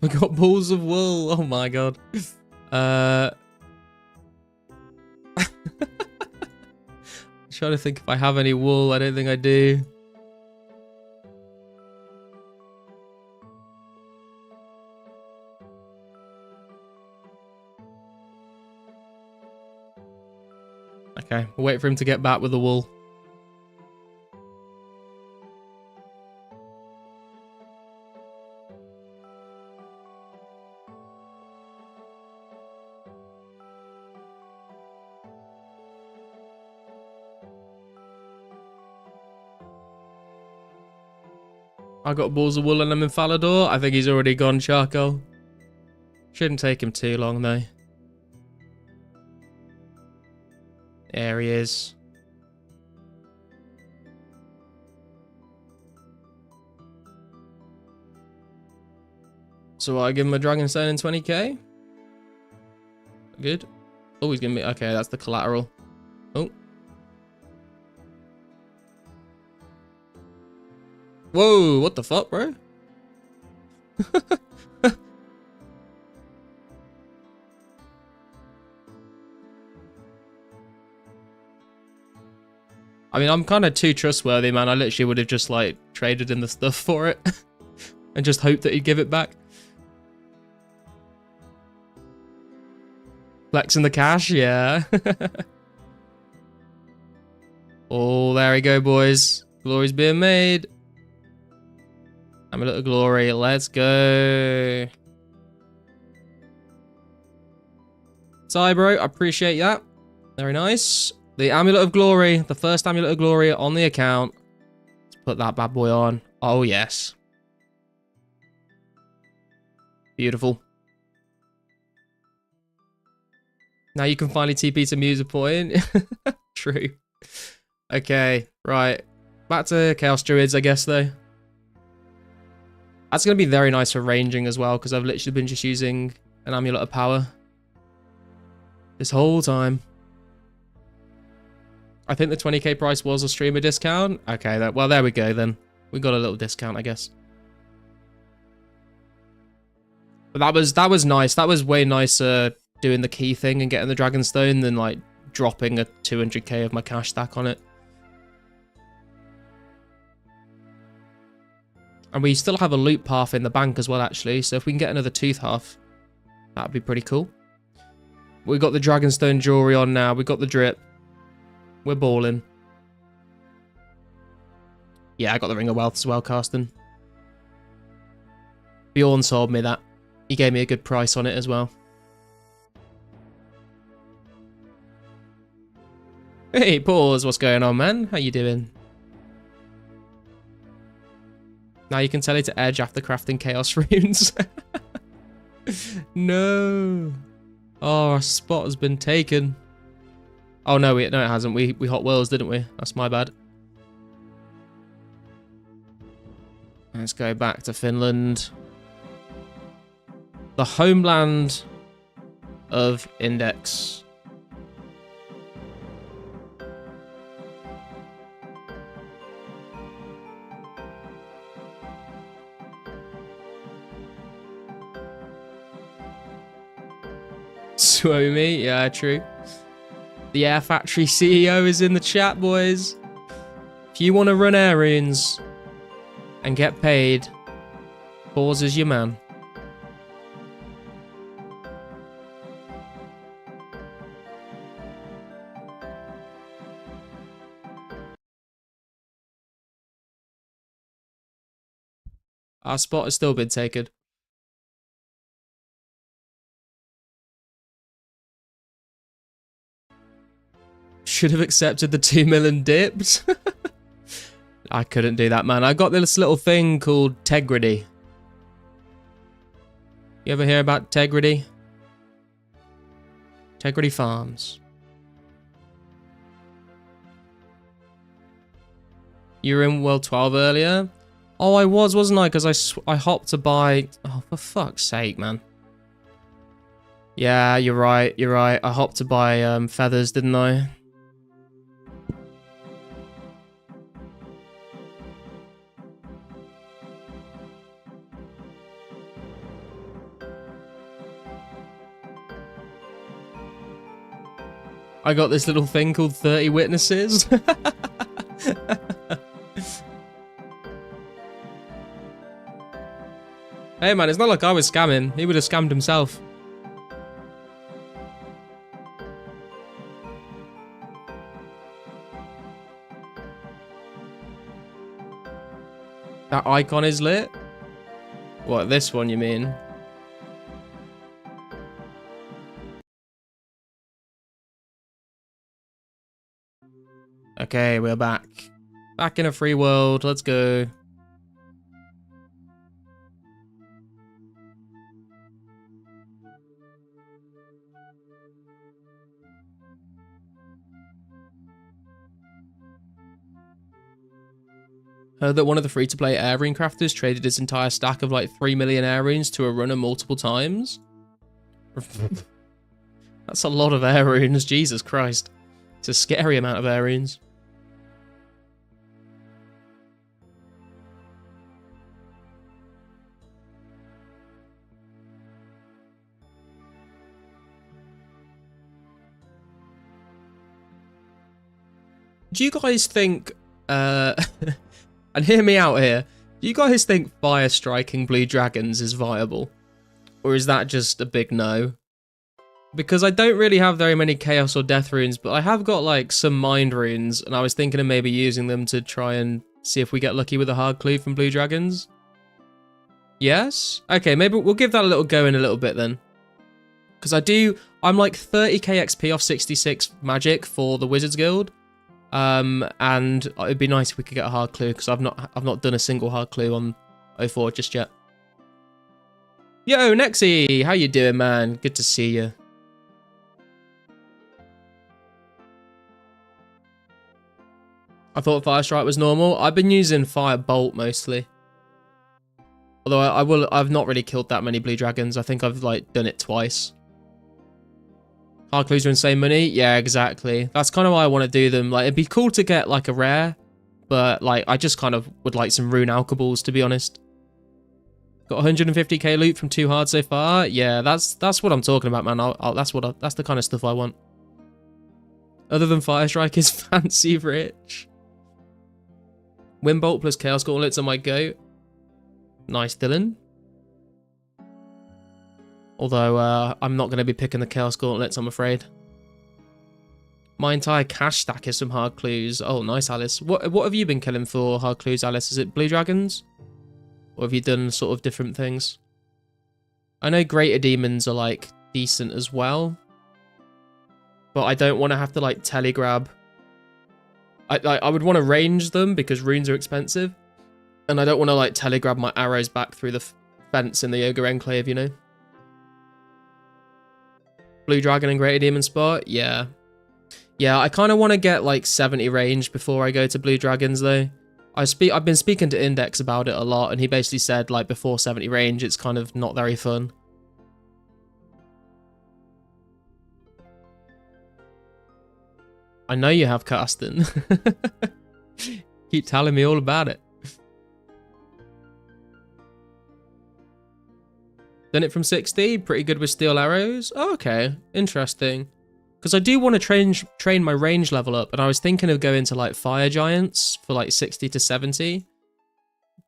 We got balls of wool. Oh my god. Trying to think if I have any wool. I don't think I do. Okay, we'll wait for him to get back with the wool. I got balls of wool and I'm in Falador. I think he's already gone charcoal. Shouldn't take him too long though. There he is. So I give him a Dragonstone in 20k. Good. Oh, he's giving me... Okay, that's the collateral. Oh. Whoa, what the fuck, bro? I mean, I'm kind of too trustworthy, man. I literally would have just, like, traded in the stuff for it. And just hoped that he'd give it back. Flexing the cash, yeah. Oh, there we go, boys. Glory's being made. Amulet of Glory, let's go. Sorry, bro, I appreciate that. Very nice. The Amulet of Glory, the first Amulet of Glory on the account. Let's put that bad boy on. Oh, yes. Beautiful. Now you can finally TP to Muser Point. True. Okay, right. Back to Chaos Druids, I guess, though. That's going to be very nice for ranging as well, because I've literally been just using an Amulet of Power this whole time. I think the 20k price was a streamer discount. Okay, well, there we go then. We got a little discount, I guess. But that was nice. That was way nicer doing the key thing and getting the Dragonstone than like dropping a 200k of my cash stack on it. And we still have a loot path in the bank as well, actually. So if we can get another tooth half, that'd be pretty cool. We got the Dragonstone jewelry on now. We got the drip. We're balling. Yeah, I got the Ring of Wealth as well, Karsten. Bjorn told me that. He gave me a good price on it as well. Hey, Pause, what's going on, man? How you doing? Now you can tell it to edge after crafting chaos runes. No. Oh, our spot has been taken. Oh no, it hasn't. We hot whirls, didn't we? That's my bad. Let's go back to Finland. The homeland of Index. Suomi, yeah, true. The Air Factory CEO is in the chat, boys. If you want to run air runes and get paid, Pause is your man. Our spot has still been taken. Should have accepted the 2 million dips. I couldn't do that, man. I got this little thing called Tegrity. You ever hear about Tegrity? Tegrity Farms. You were in World 12 earlier? Oh, I was, wasn't I? Because I hopped to buy... Oh, for fuck's sake, man. Yeah, you're right. You're right. I hopped to buy feathers, didn't I? I got this little thing called 30 witnesses. Hey man, it's not like I was scamming. He would have scammed himself. That icon is lit? What, this one you mean? Okay, we're back. Back in a free world. Let's go. Heard that one of the free-to-play air rune crafters traded his entire stack of like 3 million air runes to a runner multiple times. That's a lot of air runes, Jesus Christ. It's a scary amount of air runes. Do you guys think, and hear me out here, do you guys think fire striking blue dragons is viable? Or is that just a big no? Because I don't really have very many chaos or death runes, but I have got like some mind runes, and I was thinking of maybe using them to try and see if we get lucky with a hard clue from blue dragons. Yes? Okay, maybe we'll give that a little go in a little bit then. Because I'm like 30k XP off 66 magic for the Wizards Guild. And it'd be nice if we could get a hard clue, because I've not done a single hard clue on 04 just yet. Yo, Nexy, how you doing, man? Good to see you. I thought Fire Strike was normal. I've been using Fire Bolt mostly. Although I've not really killed that many blue dragons. I think I've like done it twice. Hard clues are insane money. Yeah, exactly. That's kind of why I want to do them. Like, it'd be cool to get like a rare, but like I just kind of would like some rune alkaballs, to be honest. Got 150k loot from 2 hard so far. Yeah, that's what I'm talking about, man. That's the kind of stuff I want. Other than Fire Strike is fancy rich. Windbolt plus Chaos Gauntlets on my go. Nice, Dylan. Although, I'm not going to be picking the Chaos Gauntlets, I'm afraid. My entire cash stack is some hard clues. Oh, nice, Alice. What have you been killing for hard clues, Alice? Is it blue dragons? Or have you done sort of different things? I know greater demons are like decent as well, but I don't want to have to like telegrab. I would want to range them because runes are expensive, and I don't want to like telegrab my arrows back through the fence in the Ogre Enclave, you know. Blue Dragon and Greater Demon spot, yeah. Yeah, I kind of want to get like 70 range before I go to Blue Dragons though. I've been speaking to Index about it a lot, and he basically said like before 70 range it's kind of not very fun. I know you have, Carsten. Keep telling me all about it. Done it from 60, pretty good with steel arrows. Oh, okay, interesting. Because I do want to train my range level up, and I was thinking of going to like fire giants for like 60 to 70.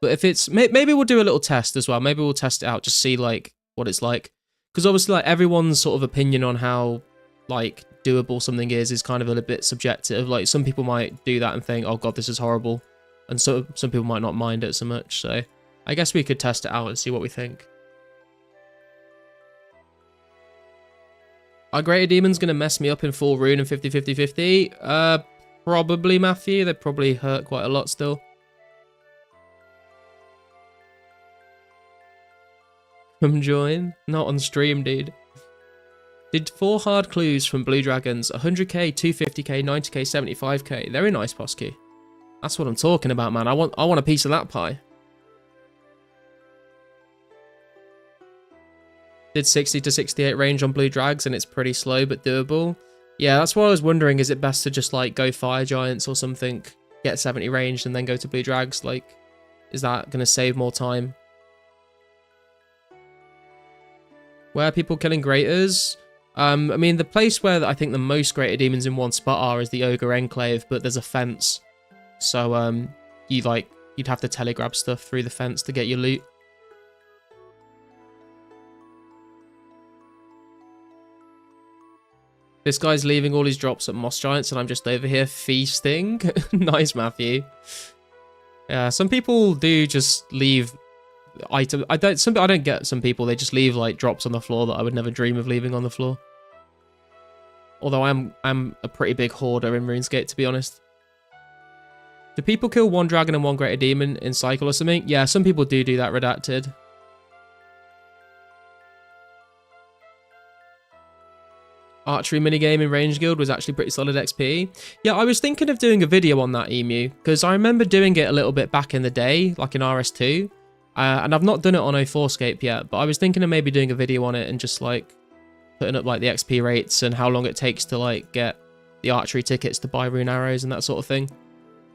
But if it's, maybe we'll do a little test as well. Maybe we'll test it out, just see like what it's like. Because obviously like everyone's sort of opinion on how like doable something is kind of a little bit subjective. Like some people might do that and think, oh god, this is horrible. And so some people might not mind it so much. So I guess we could test it out and see what we think. Are Greater Demons going to mess me up in full Rune and 50-50-50? Probably, Matthew. They probably hurt quite a lot still. Come join? Not on stream, dude. Did 4 hard clues from Blue Dragons. 100k, 250k, 90k, 75k. Very nice, Posky. That's what I'm talking about, man. I want a piece of that pie. Did 60 to 68 range on Blue Drags, and it's pretty slow but doable. Yeah, that's what I was wondering. Is it best to just like go Fire Giants or something, get 70 range, and then go to Blue Drags? Like, is that going to save more time? Where are people killing Graters? I mean, the place where I think the most Greater Demons in one spot are is the Ogre Enclave, but there's a fence. So, you'd have to telegrab stuff through the fence to get your loot. This guy's leaving all his drops at Moss Giants, and I'm just over here feasting. Nice, Matthew. Yeah, some people do just leave items. I don't get some people. They just leave like drops on the floor that I would never dream of leaving on the floor. Although I'm a pretty big hoarder in RuneScape, to be honest. Do people kill 1 dragon and 1 greater demon in cycle or something? Yeah, some people do that, Redacted. Archery minigame in Range Guild was actually pretty solid XP. Yeah, I was thinking of doing a video on that, Emu, because I remember doing it a little bit back in the day, like in RS2. And I've not done it on 2004scape yet, but I was thinking of maybe doing a video on it and just like putting up like the XP rates and how long it takes to like get the archery tickets to buy rune arrows and that sort of thing.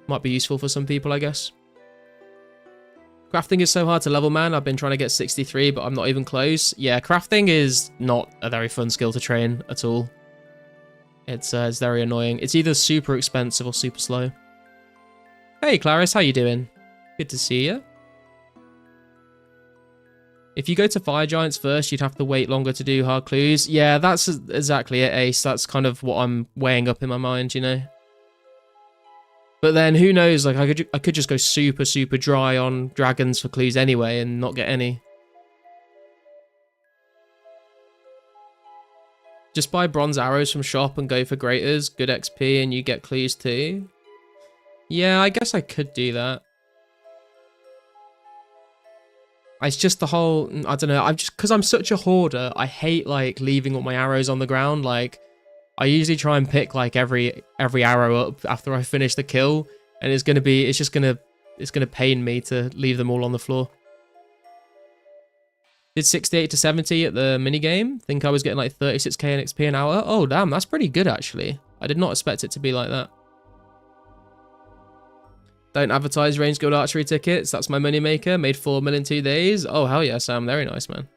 Might be useful for some people, I guess. Crafting is so hard to level, man. I've been trying to get 63, but I'm not even close. Yeah, crafting is not a very fun skill to train at all. It's very annoying. It's either super expensive or super slow. Hey, Clarice, how you doing? Good to see you. If you go to Fire Giants first, you'd have to wait longer to do hard clues. Yeah, that's exactly it, Ace. That's kind of what I'm weighing up in my mind, you know? But then, who knows, like, I could just go super, super dry on dragons for clues anyway and not get any. Just buy bronze arrows from shop and go for graters, good XP, and you get clues too. Yeah, I guess I could do that. It's just the whole, I don't know, because I'm such a hoarder, I hate, like, leaving all my arrows on the ground, like, I usually try and pick like every arrow up after I finish the kill, and it's gonna pain me to leave them all on the floor. Did 68 to 70 at the minigame. Think I was getting like 36k XP an hour. Oh damn, that's pretty good actually. I did not expect it to be like that. Don't advertise Range Guild archery tickets. That's my moneymaker. Made 4 mil in 2 days. Oh hell yeah, Sam. Very nice, man.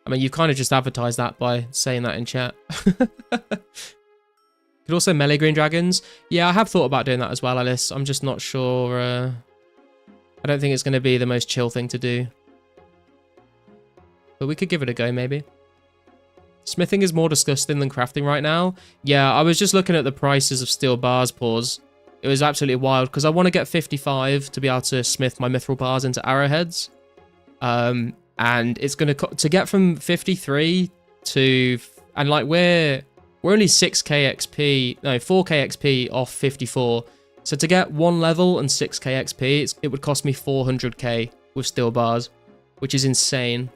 I mean, you've kind of just advertised that by saying that in chat. Could also melee green dragons. Yeah, I have thought about doing that as well, Alice. I'm just not sure. I don't think it's going to be the most chill thing to do. But we could give it a go, maybe. Smithing is more disgusting than crafting right now. Yeah, I was just looking at the prices of steel bars, pause. It was absolutely wild because I want to get 55 to be able to smith my mithril bars into arrowheads. And it's going to get from 53 to, and like we're only 6k XP, no, 4k XP off 54. So to get 1 level and 6k XP, it would cost me 400k with steel bars, which is insane.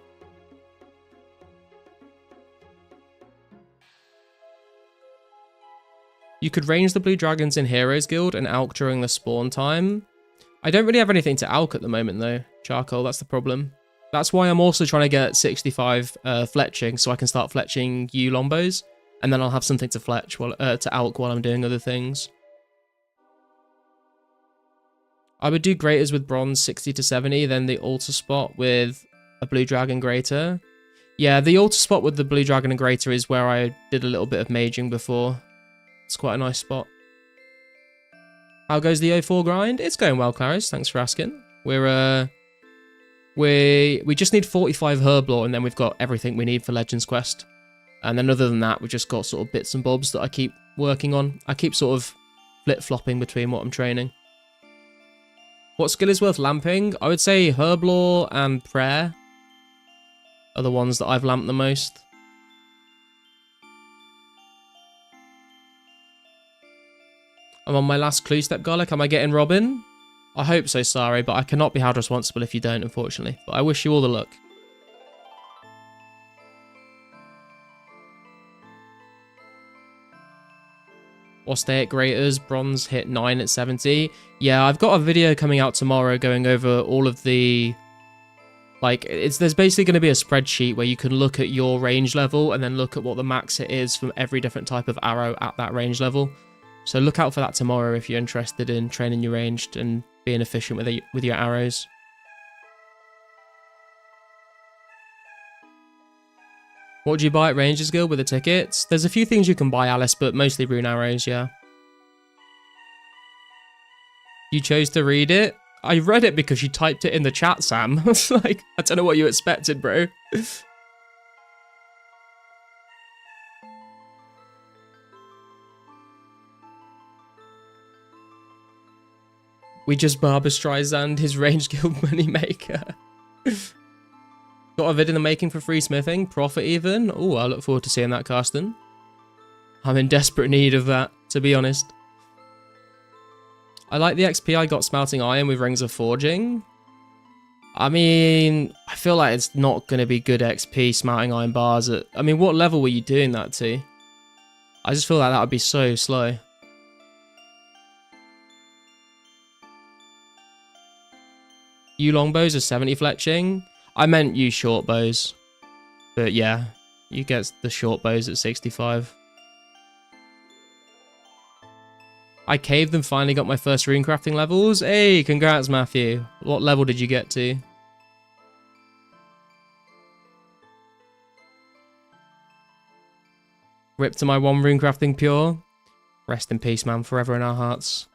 You could range the blue dragons in Heroes Guild and alch during the spawn time. I don't really have anything to alch at the moment though, charcoal, that's the problem. That's why I'm also trying to get 65 fletching so I can start fletching U lombos, and then I'll have something to fletch to alch while I'm doing other things. I would do graters with bronze 60 to 70, then the altar spot with a blue dragon greater. Yeah, the altar spot with the blue dragon and greater is where I did a little bit of maging before. It's quite a nice spot. How goes the 04 grind? It's going well, Clarice. Thanks for asking. We just need 45 herb lore, and then we've got everything we need for Legends Quest. And then other than that, we've just got sort of bits and bobs that I keep working on. I keep sort of flip-flopping between what I'm training. What skill is worth lamping? I would say herb lore and prayer are the ones that I've lamped the most. I'm on my last clue step, Garlic. Am I getting Robin? I hope so, sorry, but I cannot be held responsible if you don't, unfortunately. But I wish you all the luck. Austere Graters, bronze hit 9 at 70. Yeah, I've got a video coming out tomorrow going over all of the... Like, there's basically going to be a spreadsheet where you can look at your range level and then look at what the max hit is from every different type of arrow at that range level. So look out for that tomorrow if you're interested in training your ranged and being efficient with your arrows. What would you buy at Rangers Guild with the tickets? There's a few things you can buy, Alice, but mostly rune arrows, yeah. You chose to read it? I read it because you typed it in the chat, Sam. It's like, I don't know what you expected, bro. We just Barbara Streisand, his Range Guild moneymaker. Got a vid in the making for free smithing, profit even. Oh, I look forward to seeing that, Karsten. I'm in desperate need of that, to be honest. I like the XP I got smelting iron with Rings of Forging. I mean, I feel like it's not going to be good XP smelting iron bars at... I mean, what level were you doing that to? I just feel like that would be so slow. You longbows are 70 fletching. I meant you short bows. But yeah, you get the short bows at 65. I caved and finally got my first rune crafting levels. Hey, congrats, Matthew. What level did you get to? Rip to my one rune crafting pure. Rest in peace, man. Forever in our hearts.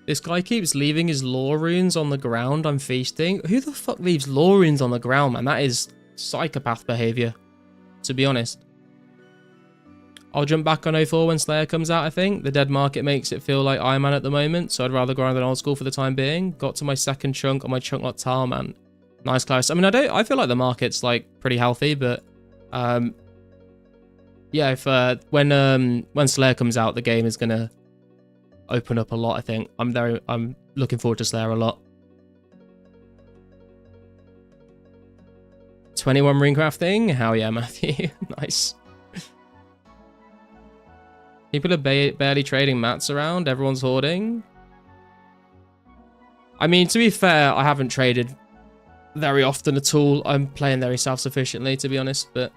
This guy keeps leaving his lore runes on the ground. I'm feasting. Who the fuck leaves lore runes on the ground, man? That is psychopath behavior, to be honest. I'll jump back on 04 when Slayer comes out, I think. The dead market makes it feel like Iron Man at the moment, so I'd rather grind on old school for the time being. Got to my second chunk on my chunk lot tile, man. Nice, Klaus. I mean, I feel like the market's like pretty healthy, but yeah, if when Slayer comes out, the game is gonna open up a lot, I think. I'm looking forward to Slayer a lot. 21 rune crafting? Hell yeah, Matthew. Nice. People are barely trading mats around. Everyone's hoarding. I mean, to be fair, I haven't traded very often at all. I'm playing very self-sufficiently, to be honest, but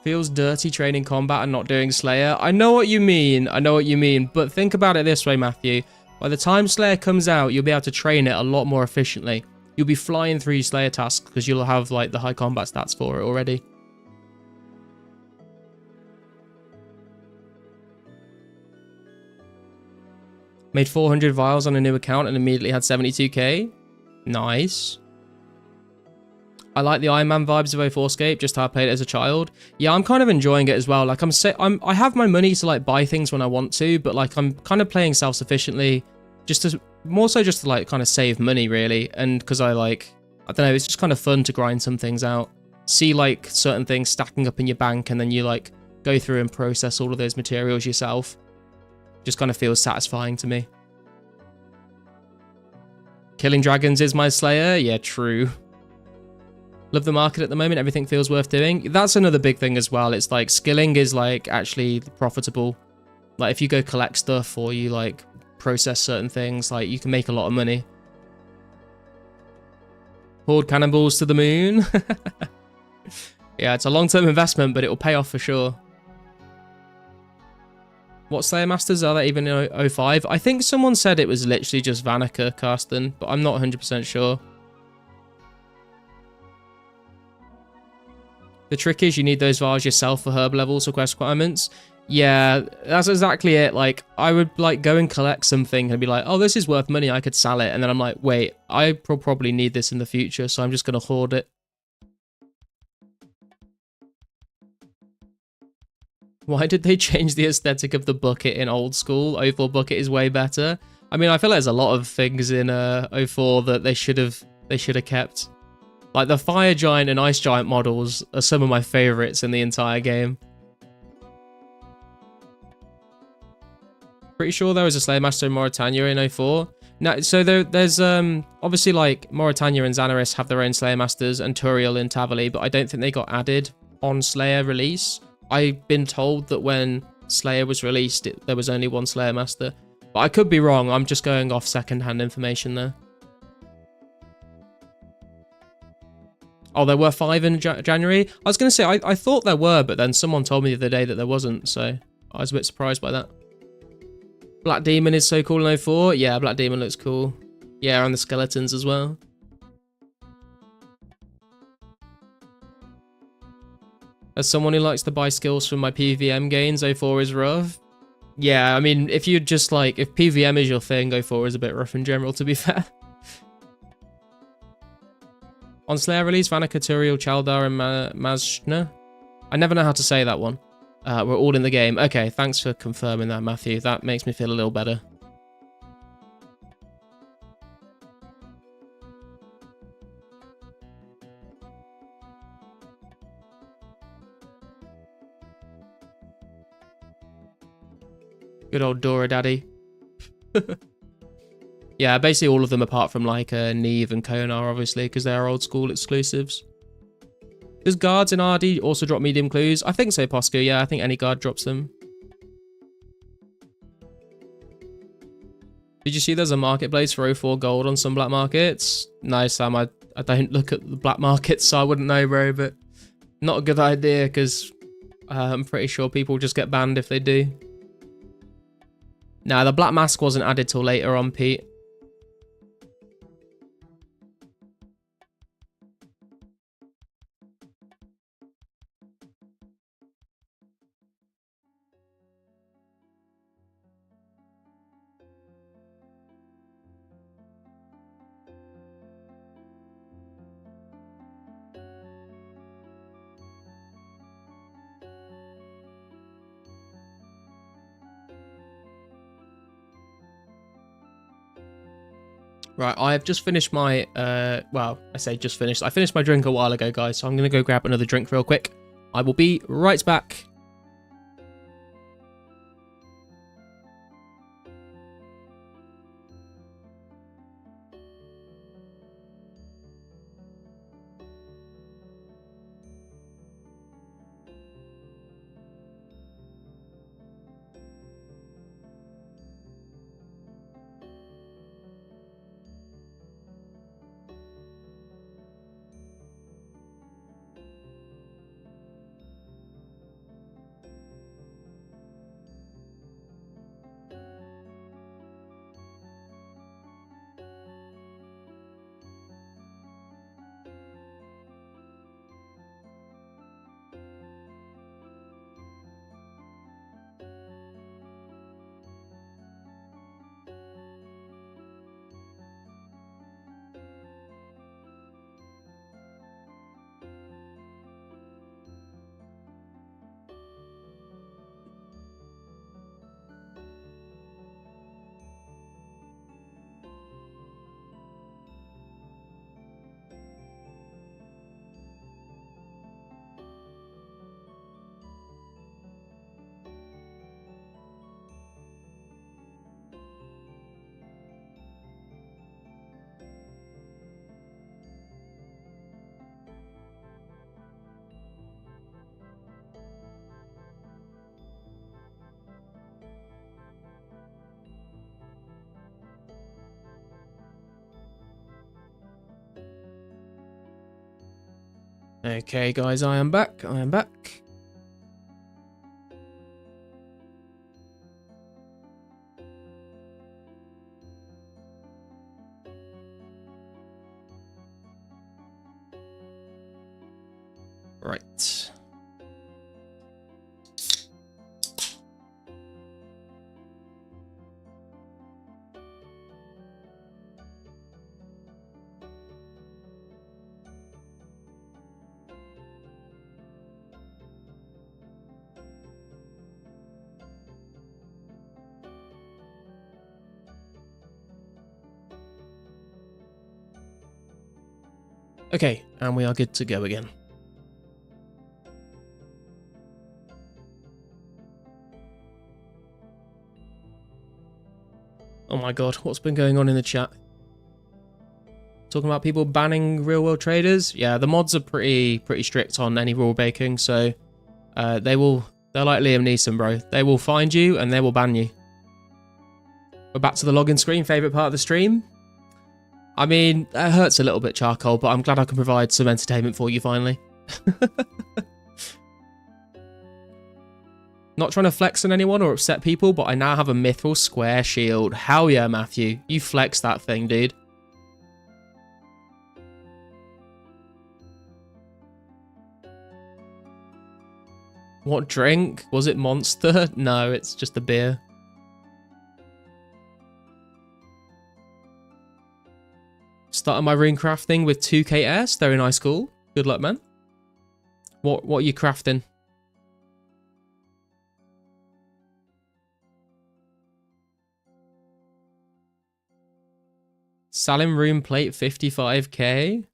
Feels dirty training combat and not doing Slayer. I know what you mean. I know what you mean. But think about it this way, Matthew. By the time Slayer comes out, you'll be able to train it a lot more efficiently. You'll be flying through Slayer tasks because you'll have like the high combat stats for it already. Made 400 vials on a new account and immediately had 72k. Nice. I like the Iron Man vibes of 2004scape, just how I played it as a child. Yeah, I'm kind of enjoying it as well. Like I have my money to like buy things when I want to, but like I'm kind of playing self-sufficiently, more so just to like kind of save money really. And because I don't know, it's just kind of fun to grind some things out. See like certain things stacking up in your bank, and then you like go through and process all of those materials yourself. Just kind of feels satisfying to me. Killing dragons is my Slayer. Yeah, true. Love the market at the moment. Everything feels worth doing. That's another big thing as well. It's like skilling is like actually profitable. Like if you go collect stuff or you like process certain things, like you can make a lot of money. Horde cannonballs to the moon. Yeah, it's a long-term investment, but it will pay off for sure. What Slayer Masters are there even in 05? I think someone said it was literally just Vanica, Karsten, but I'm not 100% sure. The trick is you need those vials yourself for herb levels or quest requirements. Yeah, that's exactly it. Like, I would like go and collect something and be like, oh, this is worth money, I could sell it. And then I'm like, wait, I probably need this in the future, so I'm just going to hoard it. Why did they change the aesthetic of the bucket in old school? 04 bucket is way better. I mean, I feel like there's a lot of things in 04 that they should have kept. Like the Fire Giant and Ice Giant models are some of my favorites in the entire game. Pretty sure there was a Slayer Master in Mauritania in 04. Now, so there's obviously like Mauritania and Xanaris have their own Slayer Masters and Turiel and Tavali, but I don't think they got added on Slayer release. I've been told that when Slayer was released, there was only one Slayer Master. But I could be wrong. I'm just going off second-hand information there. Oh, there were 5 in January? I was going to say, I thought there were, but then someone told me the other day that there wasn't, so I was a bit surprised by that. Black Demon is so cool in 04. Yeah, Black Demon looks cool. Yeah, and the skeletons as well. As someone who likes to buy skills from my PVM gains, 04 is rough. Yeah, I mean, if you just like, if PVM is your thing, 04 is a bit rough in general, to be fair. On Slayer release, Vanica, Turiel, Chaldar, and Mazshna. I never know how to say that one. We're all in the game. Okay, thanks for confirming that, Matthew. That makes me feel a little better. Good old Dora Daddy. Yeah, basically all of them apart from like Neve and Konar, obviously, because they are old school exclusives. Does guards in RD also drop medium clues? I think so, Posco. Yeah, I think any guard drops them. Did you see there's a marketplace for 04 gold on some black markets? No, Sam, I don't look at the black markets, so I wouldn't know, bro, but not a good idea, because I'm pretty sure people just get banned if they do. Nah, the black mask wasn't added till later on, Pete. Right, I have just finished my, well, I say just finished. I finished my drink a while ago, guys, so I'm going to go grab another drink real quick. I will be right back. Okay, guys, I am back. I am back. Right. Okay, and we are good to go again. Oh my god, what's been going on in the chat? Talking about people banning real-world traders? Yeah, the mods are pretty strict on any rule breaking, so they're like Liam Neeson, bro. They will find you and they will ban you. We're back to the login screen, favourite part of the stream. I mean, it hurts a little bit, Charcoal, but I'm glad I can provide some entertainment for you finally. Not trying to flex on anyone or upset people, but I now have a mithril square shield. Hell yeah, Matthew. You flex that thing, dude. What drink? Was it Monster? No, it's just a beer. Started my rune crafting with 2KS. Very nice, cool. Good luck, man. What are you crafting? Salim rune plate 55k.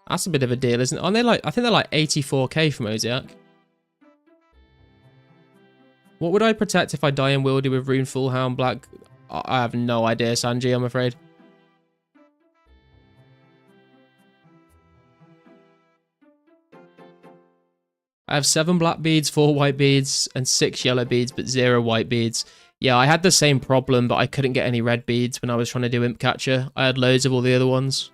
That's a bit of a deal, isn't it? Aren't they like? I think they're like 84k from Oziak. What would I protect if I die in Wildy with rune full hound black? I have no idea, Sanji. I'm afraid. I have 7 black beads, 4 white beads, and 6 yellow beads, but 0 white beads. Yeah, I had the same problem, but I couldn't get any red beads when I was trying to do Imp Catcher. I had loads of all the other ones.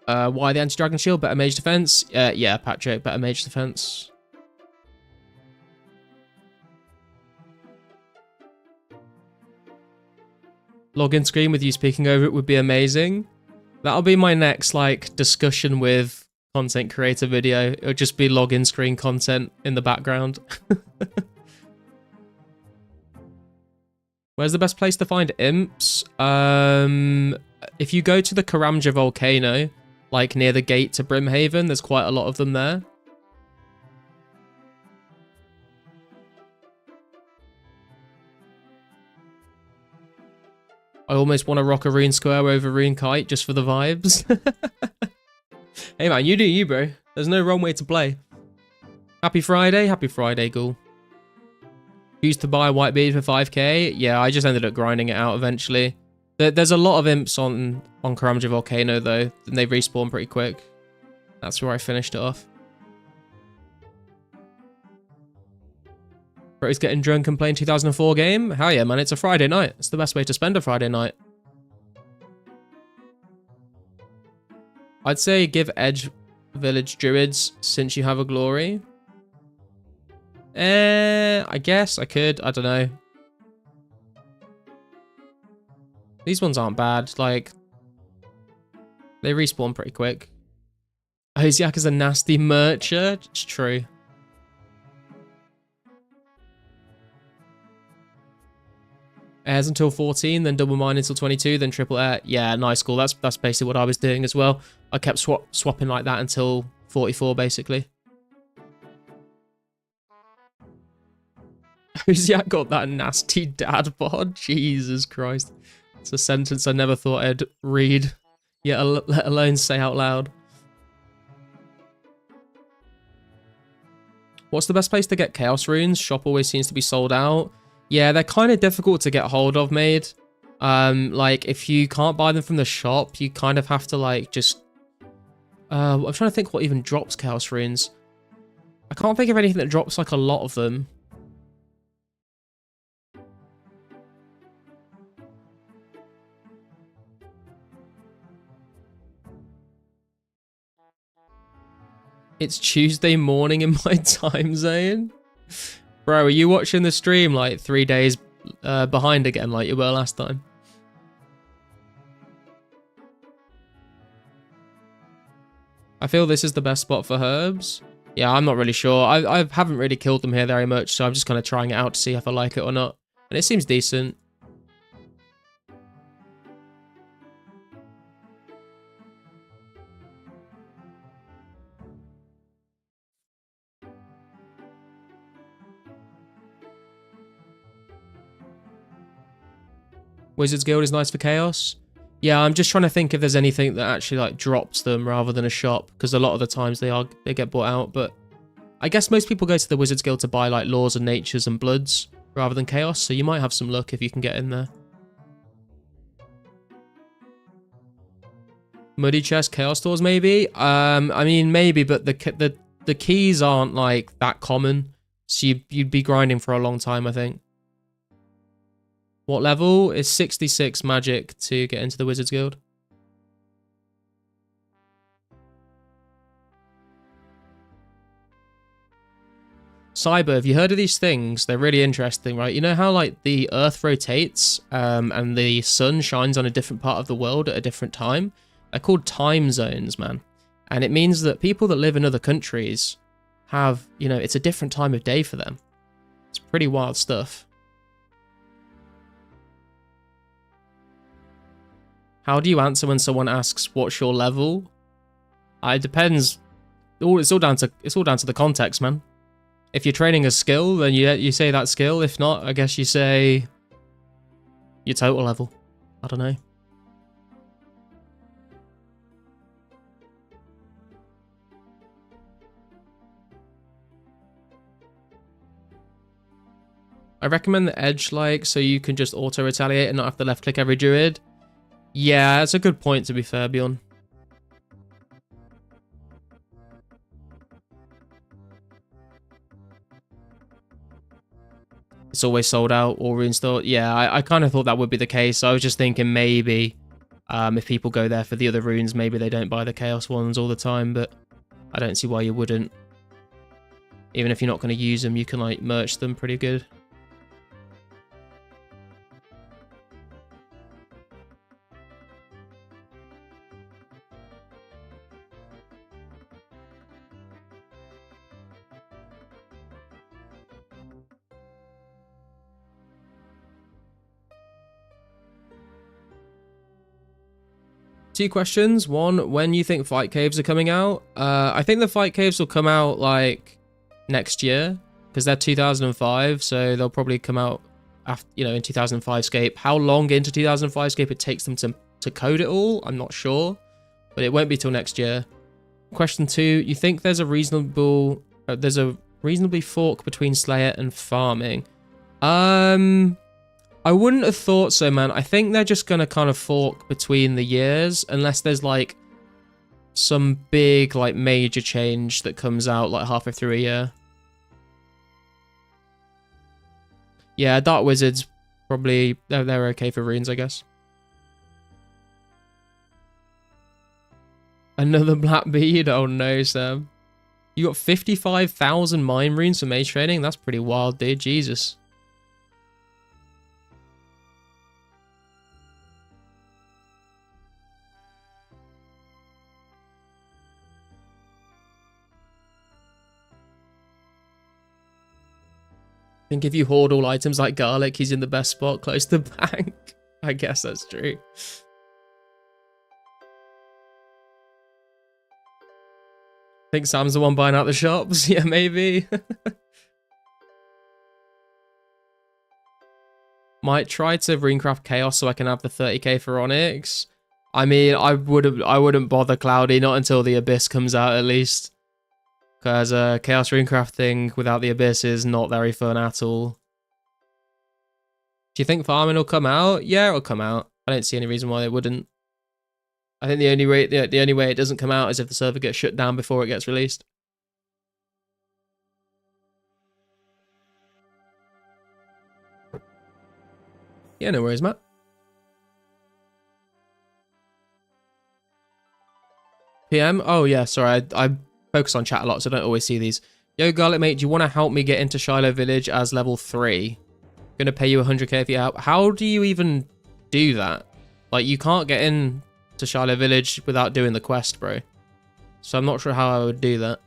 Why the anti-dragon shield? Better mage defense? Yeah, Patrick, better mage defense. Login screen with you speaking over it would be amazing. That'll be my next, like, discussion with content creator video. It'll just be login screen content in the background. Where's the best place to find imps? If you go to the Karamja volcano, like near the gate to Brimhaven, there's quite a lot of them there. I almost want to rock a rune square over rune kite just for the vibes. Hey man, you do you, bro. There's no wrong way to play. Happy Friday, Ghoul. Used to buy a white bead for 5k. Yeah, I just ended up grinding it out eventually. There's a lot of imps on Karamja Volcano though, and they respawn pretty quick. That's where I finished it off. Bro's getting drunk and playing 2004 game. Hell yeah, man, it's a Friday night. It's the best way to spend a Friday night. I'd say give Edge Village Druids since you have a glory. I guess I could. I don't know. These ones aren't bad. Like, they respawn pretty quick. Oziak is a nasty mercher. It's true. Airs until 14, then double mine until 22, then triple air. Yeah, nice, cool. That's basically what I was doing as well. I kept swapping like that until 44, basically. Oziak got that nasty dad bod. Jesus Christ. It's a sentence I never thought I'd read, yet let alone say out loud. What's the best place to get Chaos Runes? Shop always seems to be sold out. Yeah, they're kind of difficult to get hold of, mate. Like, if you can't buy them from the shop, you kind of have to, like, just... I'm trying to think what even drops Chaos Runes. I can't think of anything that drops, like, a lot of them. It's Tuesday morning in my time zone. Bro, are you watching the stream like 3 days behind again like you were last time? I feel this is the best spot for herbs. Yeah, I'm not really sure. I haven't really killed them here very much, so I'm just kind of trying it out to see if I like it or not. And it seems decent. Wizards Guild is nice for chaos. Yeah, I'm just trying to think if there's anything that actually like drops them rather than a shop, because a lot of the times they get bought out. But I guess most people go to the Wizards Guild to buy like laws and natures and bloods rather than chaos, so you might have some luck if you can get in there. Muddy chest chaos doors maybe. I mean maybe, but the keys aren't like that common, so you'd be grinding for a long time, I think. What level? Is 66 magic to get into the Wizards Guild. Cyber, have you heard of these things? They're really interesting, right? You know how like the Earth rotates and the sun shines on a different part of the world at a different time? They're called time zones, man. And it means that people that live in other countries have, you know, it's a different time of day for them. It's pretty wild stuff. How do you answer when someone asks what's your level? It depends. It's all down to the context, man. If you're training a skill, then you say that skill. If not, I guess you say your total level. I don't know. I recommend the edge like so you can just auto retaliate and not have to left click every druid. Yeah, that's a good point, to be fair, Bjorn. It's always sold out or reinstalled. Yeah, I kind of thought that would be the case. I was just thinking maybe if people go there for the other runes, maybe they don't buy the Chaos ones all the time, but I don't see why you wouldn't. Even if you're not going to use them, you can like merch them pretty good. Two questions. One, when you think fight caves are coming out? I think the fight caves will come out like next year because they're 2005, so they'll probably come out after, you know, in 2005scape. How long into 2005scape it takes them to code it all, I'm not sure, but it won't be till next year. Question two, you think there's a reasonably fork between Slayer and farming? I wouldn't have thought so, man. I think they're just going to kind of fork between the years unless there's like some big like major change that comes out like halfway through a year. Yeah, Dark Wizards probably they're okay for runes, I guess. Another black bead? Oh no, Sam. You got 55,000 mine runes for mage training? That's pretty wild, dude. Jesus. I think if you hoard all items like garlic, he's in the best spot, close to the bank. I guess that's true. I think Sam's the one buying out the shops. Yeah, maybe. Might try to runecraft chaos so I can have the 30k for Onyx. I mean, I wouldn't bother Cloudy, not until the Abyss comes out at least. Because chaos runecrafting without the Abyss is not very fun at all. Do you think farming will come out? Yeah, it'll come out. I don't see any reason why it wouldn't. I think the only way it doesn't come out is if the server gets shut down before it gets released. Yeah, no worries, Matt. PM? Oh yeah, sorry, I focus on chat a lot, so I don't always see these. Yo, Garlic Mate, do you want to help me get into Shiloh Village as level 3? Gonna pay you 100k if you help. How do you even do that? Like, you can't get in to Shiloh Village without doing the quest, bro. So I'm not sure how I would do that.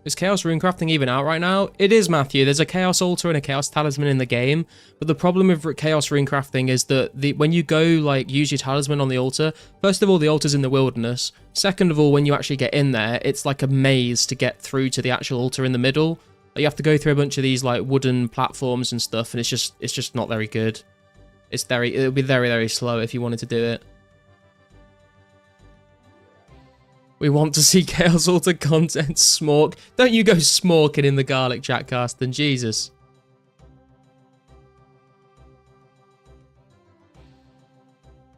Is Chaos Runecrafting even out right now? It is, Matthew. There's a Chaos Altar and a Chaos Talisman in the game. But the problem with Chaos Runecrafting is that when you go, like, use your Talisman on the altar, first of all, the altar's in the wilderness. Second of all, when you actually get in there, it's like a maze to get through to the actual altar in the middle. You have to go through a bunch of these, like, wooden platforms and stuff, and it's just not very good. It'll be very, very slow if you wanted to do it. We want to see Chaos Altar content. Smork. Don't you go smorking in the garlic chat, Carsten. Jesus.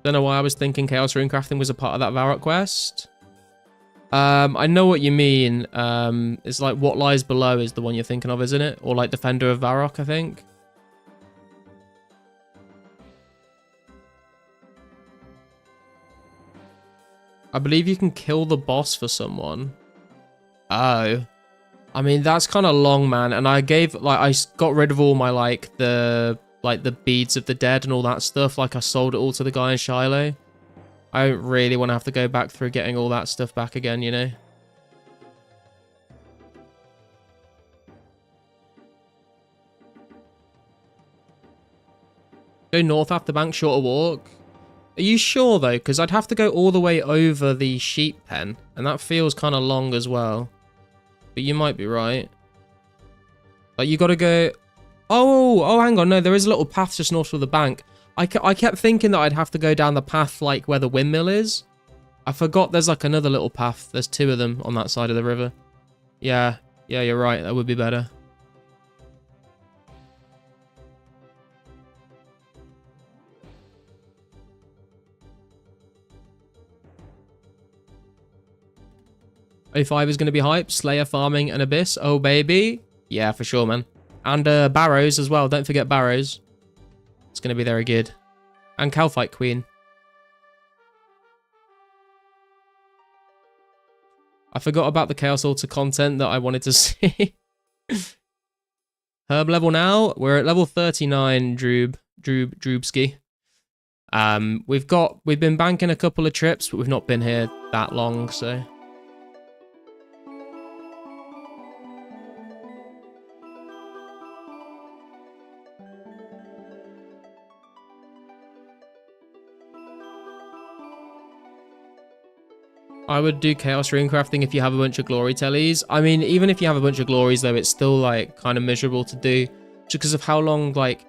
Don't know why I was thinking Chaos Runecrafting was a part of that Varrock quest. I know what you mean. It's like What Lies Below is the one you're thinking of, isn't it? Or like Defender of Varrock, I think. I believe you can kill the boss for someone. Oh. I mean, that's kind of long, man. And I got rid of all my, the beads of the dead and all that stuff. Like, I sold it all to the guy in Shiloh. I don't really want to have to go back through getting all that stuff back again, you know? Go north after bank, shorter walk. Are you sure, though? Because I'd have to go all the way over the sheep pen, and that feels kind of long as well. But you might be right. Like, you got to go... Oh, hang on. No, there is a little path just north of the bank. I kept thinking that I'd have to go down the path, like, where the windmill is. I forgot there's, like, another little path. There's 2 of them on that side of the river. Yeah, you're right. That would be better. O5 is going to be hype. Slayer farming and Abyss. Oh, baby. Yeah, for sure, man. And Barrows as well. Don't forget Barrows. It's going to be very good. And Calfight Queen. I forgot about the Chaos Altar content that I wanted to see. Herb level now. We're at level 39, Droobski. We've been banking a couple of trips, but we've not been here that long, so... I would do Chaos Runecrafting if you have a bunch of glory tellies. I mean, even if you have a bunch of glories, though, it's still, like, kind of miserable to do. Just because of how long, like...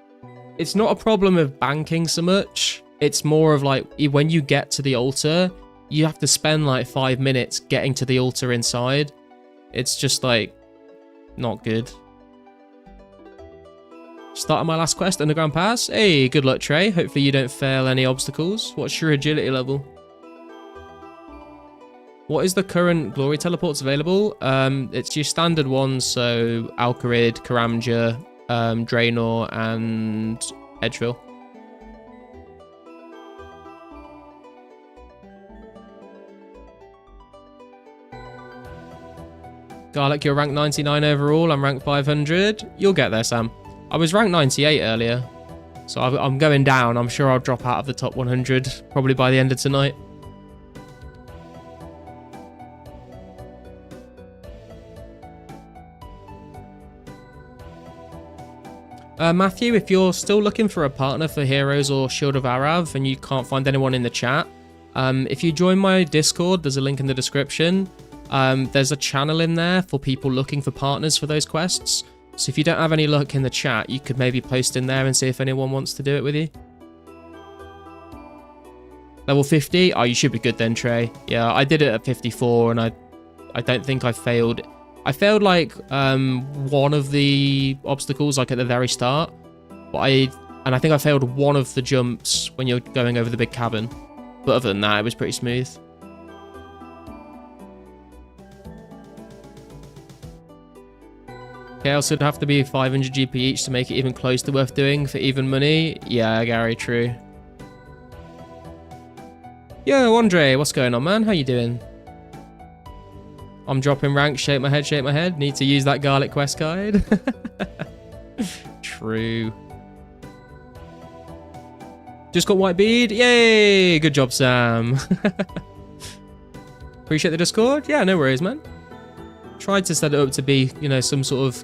It's not a problem of banking so much. It's more of, like, when you get to the altar, you have to spend, like, 5 minutes getting to the altar inside. It's just, like, not good. Starting my last quest, Underground Pass. Hey, good luck, Trey. Hopefully you don't fail any obstacles. What's your agility level? What is the current glory teleports available? It's your standard ones, so Alcarid, Karamja, Draenor, and Edgeville. Garlic, you're rank 99 overall. I'm rank 500. You'll get there, Sam. I was rank 98 earlier, so I'm going down. I'm sure I'll drop out of the top 100 probably by the end of tonight. Matthew, if you're still looking for a partner for Heroes or Shield of Arav and you can't find anyone in the chat, if you join my Discord, there's a link in the description. There's a channel in there for people looking for partners for those quests. So if you don't have any luck in the chat, you could maybe post in there and see if anyone wants to do it with you. Level 50? Oh, you should be good then, Trey. Yeah, I did it at 54 and I don't think I failed. I failed like one of the obstacles like at the very start, but And I think I failed one of the jumps when you're going over the big cabin. But other than that, it was pretty smooth. Chaos would have to be 500 GP each to make it even close to worth doing for even money. Yeah, Gary, true. Yo, Andre, what's going on, man? How you doing? I'm dropping rank, shake my head, shake my head. Need to use that garlic quest guide. True. Just got white bead. Yay! Good job, Sam. Appreciate the Discord. Yeah, no worries, man. Tried to set it up to be, you know, some sort of...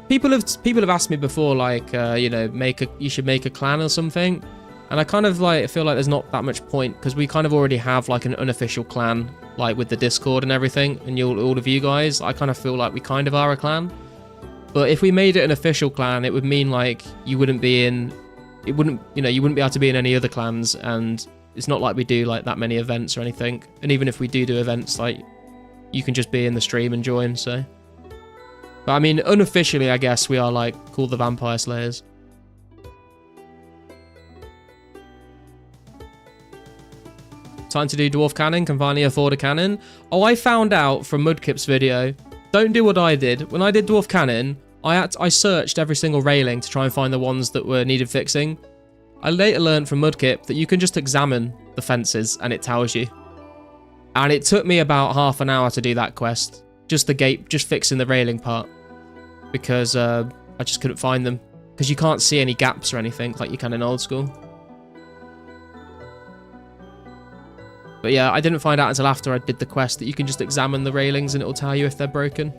People have asked me before, like, you know, you should make a clan or something. And I kind of like feel like there's not that much point because we kind of already have like an unofficial clan, like with the Discord and everything, and all of you guys. I kind of feel like we kind of are a clan. But if we made it an official clan, it would mean like you wouldn't be in, you wouldn't be able to be in any other clans, and it's not like we do like that many events or anything. And even if we do events, like you can just be in the stream and join. So, but I mean, unofficially, I guess we are like called the Vampire Slayers. Time to do dwarf cannon. Can finally afford a cannon. Oh, I found out from Mudkip's video. Don't do what I did. When I did dwarf cannon, I searched every single railing to try and find the ones that were needed fixing. I later learned from Mudkip that you can just examine the fences and it tells you. And it took me about half an hour to do that quest. Just fixing the railing part. Because I just couldn't find them. Because you can't see any gaps or anything like you can in old school. But yeah, I didn't find out until after I did the quest that you can just examine the railings and it'll tell you if they're broken.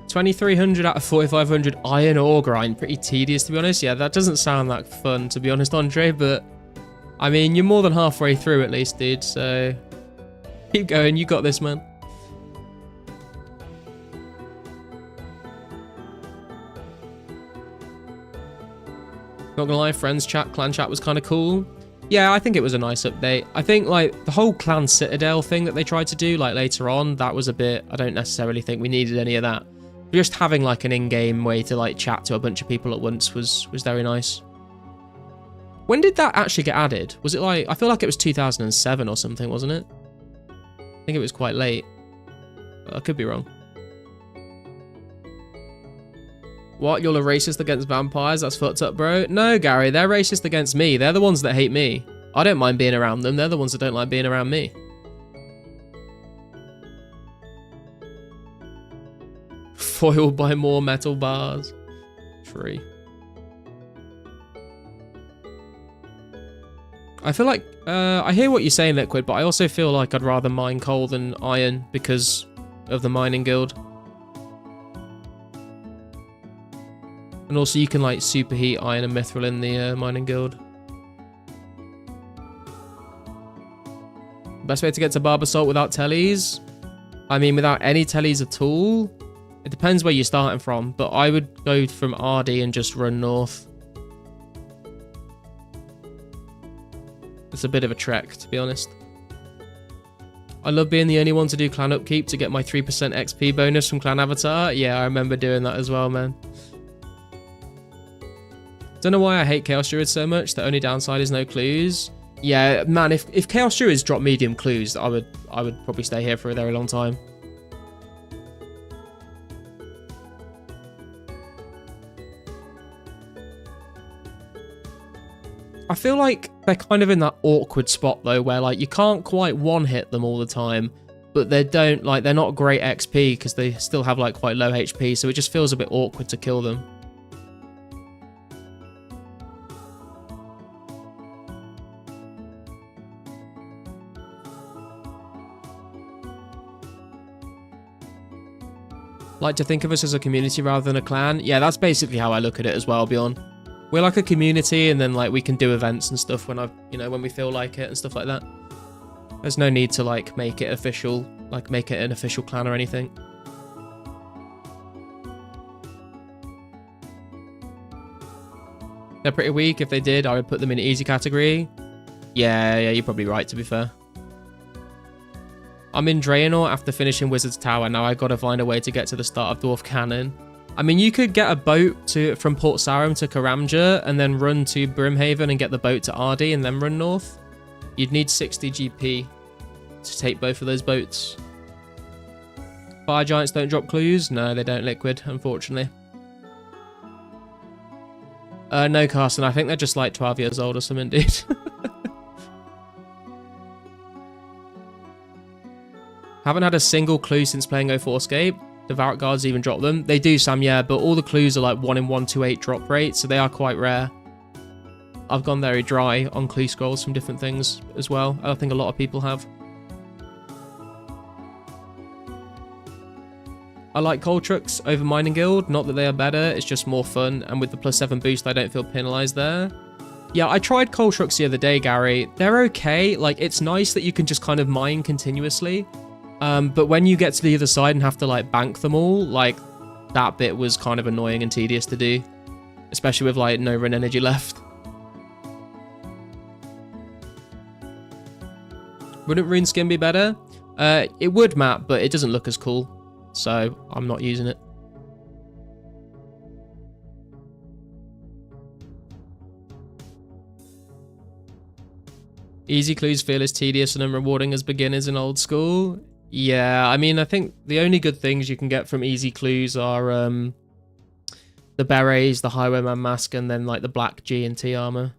$2,300 out of 4,500 iron ore grind. Pretty tedious, to be honest. Yeah, that doesn't sound that fun, to be honest, Andre, but I mean, you're more than halfway through at least, dude, so keep going. You got this, man. Not gonna lie, friends chat, clan chat was kind of cool. Yeah, I think it was a nice update. I think like the whole clan citadel thing that they tried to do like later on, that was a bit, I don't necessarily think we needed any of that. Just having like an in-game way to like chat to a bunch of people at once was very nice. When did that actually get added? Was it like, I feel like it was 2007 or something, wasn't it? I think it was quite late. I could be wrong. What? You're a racist against vampires? That's fucked up, bro. No, Gary, they're racist against me. They're the ones that hate me. I don't mind being around them. They're the ones that don't like being around me. Foiled by more metal bars. Tree. I feel like, I hear what you're saying, Liquid, but I also feel like I'd rather mine coal than iron because of the mining guild. And also you can like superheat iron and mithril in the mining guild. Best way to get to Barber Salt without tellies? I mean, without any tellies at all? It depends where you're starting from, but I would go from RD and just run north. It's a bit of a trek, to be honest. I love being the only one to do clan upkeep to get my 3% XP bonus from clan avatar. Yeah, I remember doing that as well, man. Don't know why I hate Chaos Druids so much. The only downside is no clues. Yeah, man, if Chaos Druids drop medium clues, I would probably stay here for a very long time. I feel like they're kind of in that awkward spot though, where like you can't quite one-hit them all the time, but they're not great XP because they still have like quite low HP, so it just feels a bit awkward to kill them. Like to think of us as a community rather than a clan. Yeah, that's basically how I look at it as well, Bjorn. We're like a community, and then like we can do events and stuff when when we feel like it and stuff like that. There's no need to like make it official, like make it an official clan or anything. They're pretty weak. If they did, I would put them in easy category. Yeah, you're probably right, to be fair. I'm in Draenor after finishing Wizard's Tower. Now I gotta find a way to get to the start of Dwarf Cannon. I mean, you could get a boat from Port Sarim to Karamja and then run to Brimhaven and get the boat to Ardi and then run north. You'd need 60 GP to take both of those boats. Fire Giants don't drop clues? No, they don't, Liquid, unfortunately. No, Carson, I think they're just like 12 years old or something, dude. Haven't had a single clue since playing 2004scape. The Varrock Guards even drop them. They do, Sam, yeah, but all the clues are like 1 in 128 drop rate, so they are quite rare. I've gone very dry on clue scrolls from different things as well. I think a lot of people have. I like Cold Trucks over Mining Guild. Not that they are better, it's just more fun. And with the +7 boost, I don't feel penalized there. Yeah, I tried Cold Trucks the other day, Gary. They're okay. Like, it's nice that you can just kind of mine continuously. But when you get to the other side and have to, like, bank them all, like, that bit was kind of annoying and tedious to do. Especially with, like, no run energy left. Wouldn't Rune skin be better? It would, Matt, but it doesn't look as cool. So, I'm not using it. Easy clues feel as tedious and unrewarding as beginners in old school. Yeah, I mean, I think the only good things you can get from easy clues are the berets, the Highwayman mask, and then like the black G and T armor.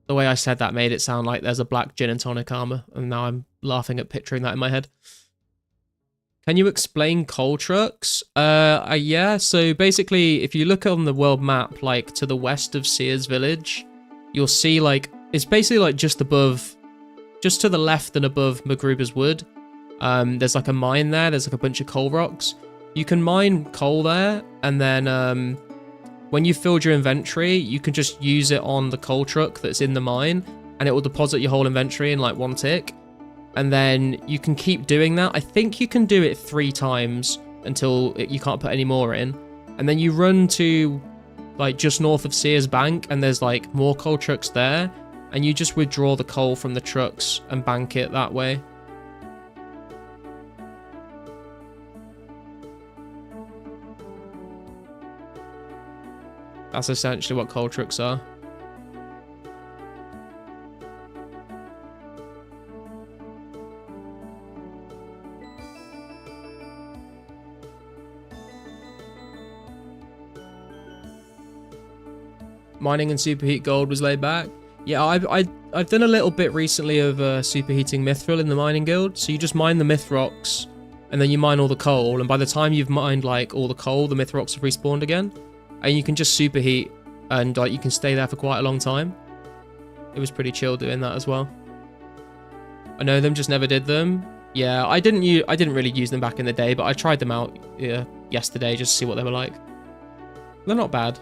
The way I said that made it sound like there's a black gin and tonic armor, and now I'm laughing at picturing that in my head. Can you explain coal trucks? Yeah, so basically, if you look on the world map, like to the west of Sears Village, you'll see like, it's basically like just above, just to the left and above Magruber's Wood. There's like a mine there, there's like a bunch of coal rocks. You can mine coal there, and then when you filled your inventory, you can just use it on the coal truck that's in the mine, and it will deposit your whole inventory in like one tick. And then you can keep doing that. I think you can do it 3 times until you can't put any more in. And then you run to like just north of Sears Bank, and there's like more coal trucks there. And you just withdraw the coal from the trucks and bank it that way. That's essentially what coal trucks are. Mining and superheat gold was laid back. Yeah, I've done a little bit recently of superheating mithril in the mining guild. So you just mine the myth rocks, and then you mine all the coal. And by the time you've mined like all the coal, the myth rocks have respawned again, and you can just superheat, and like you can stay there for quite a long time. It was pretty chill doing that as well. I know them, just never did them. Yeah, I didn't really use them back in the day, but I tried them out yesterday just to see what they were like. They're not bad.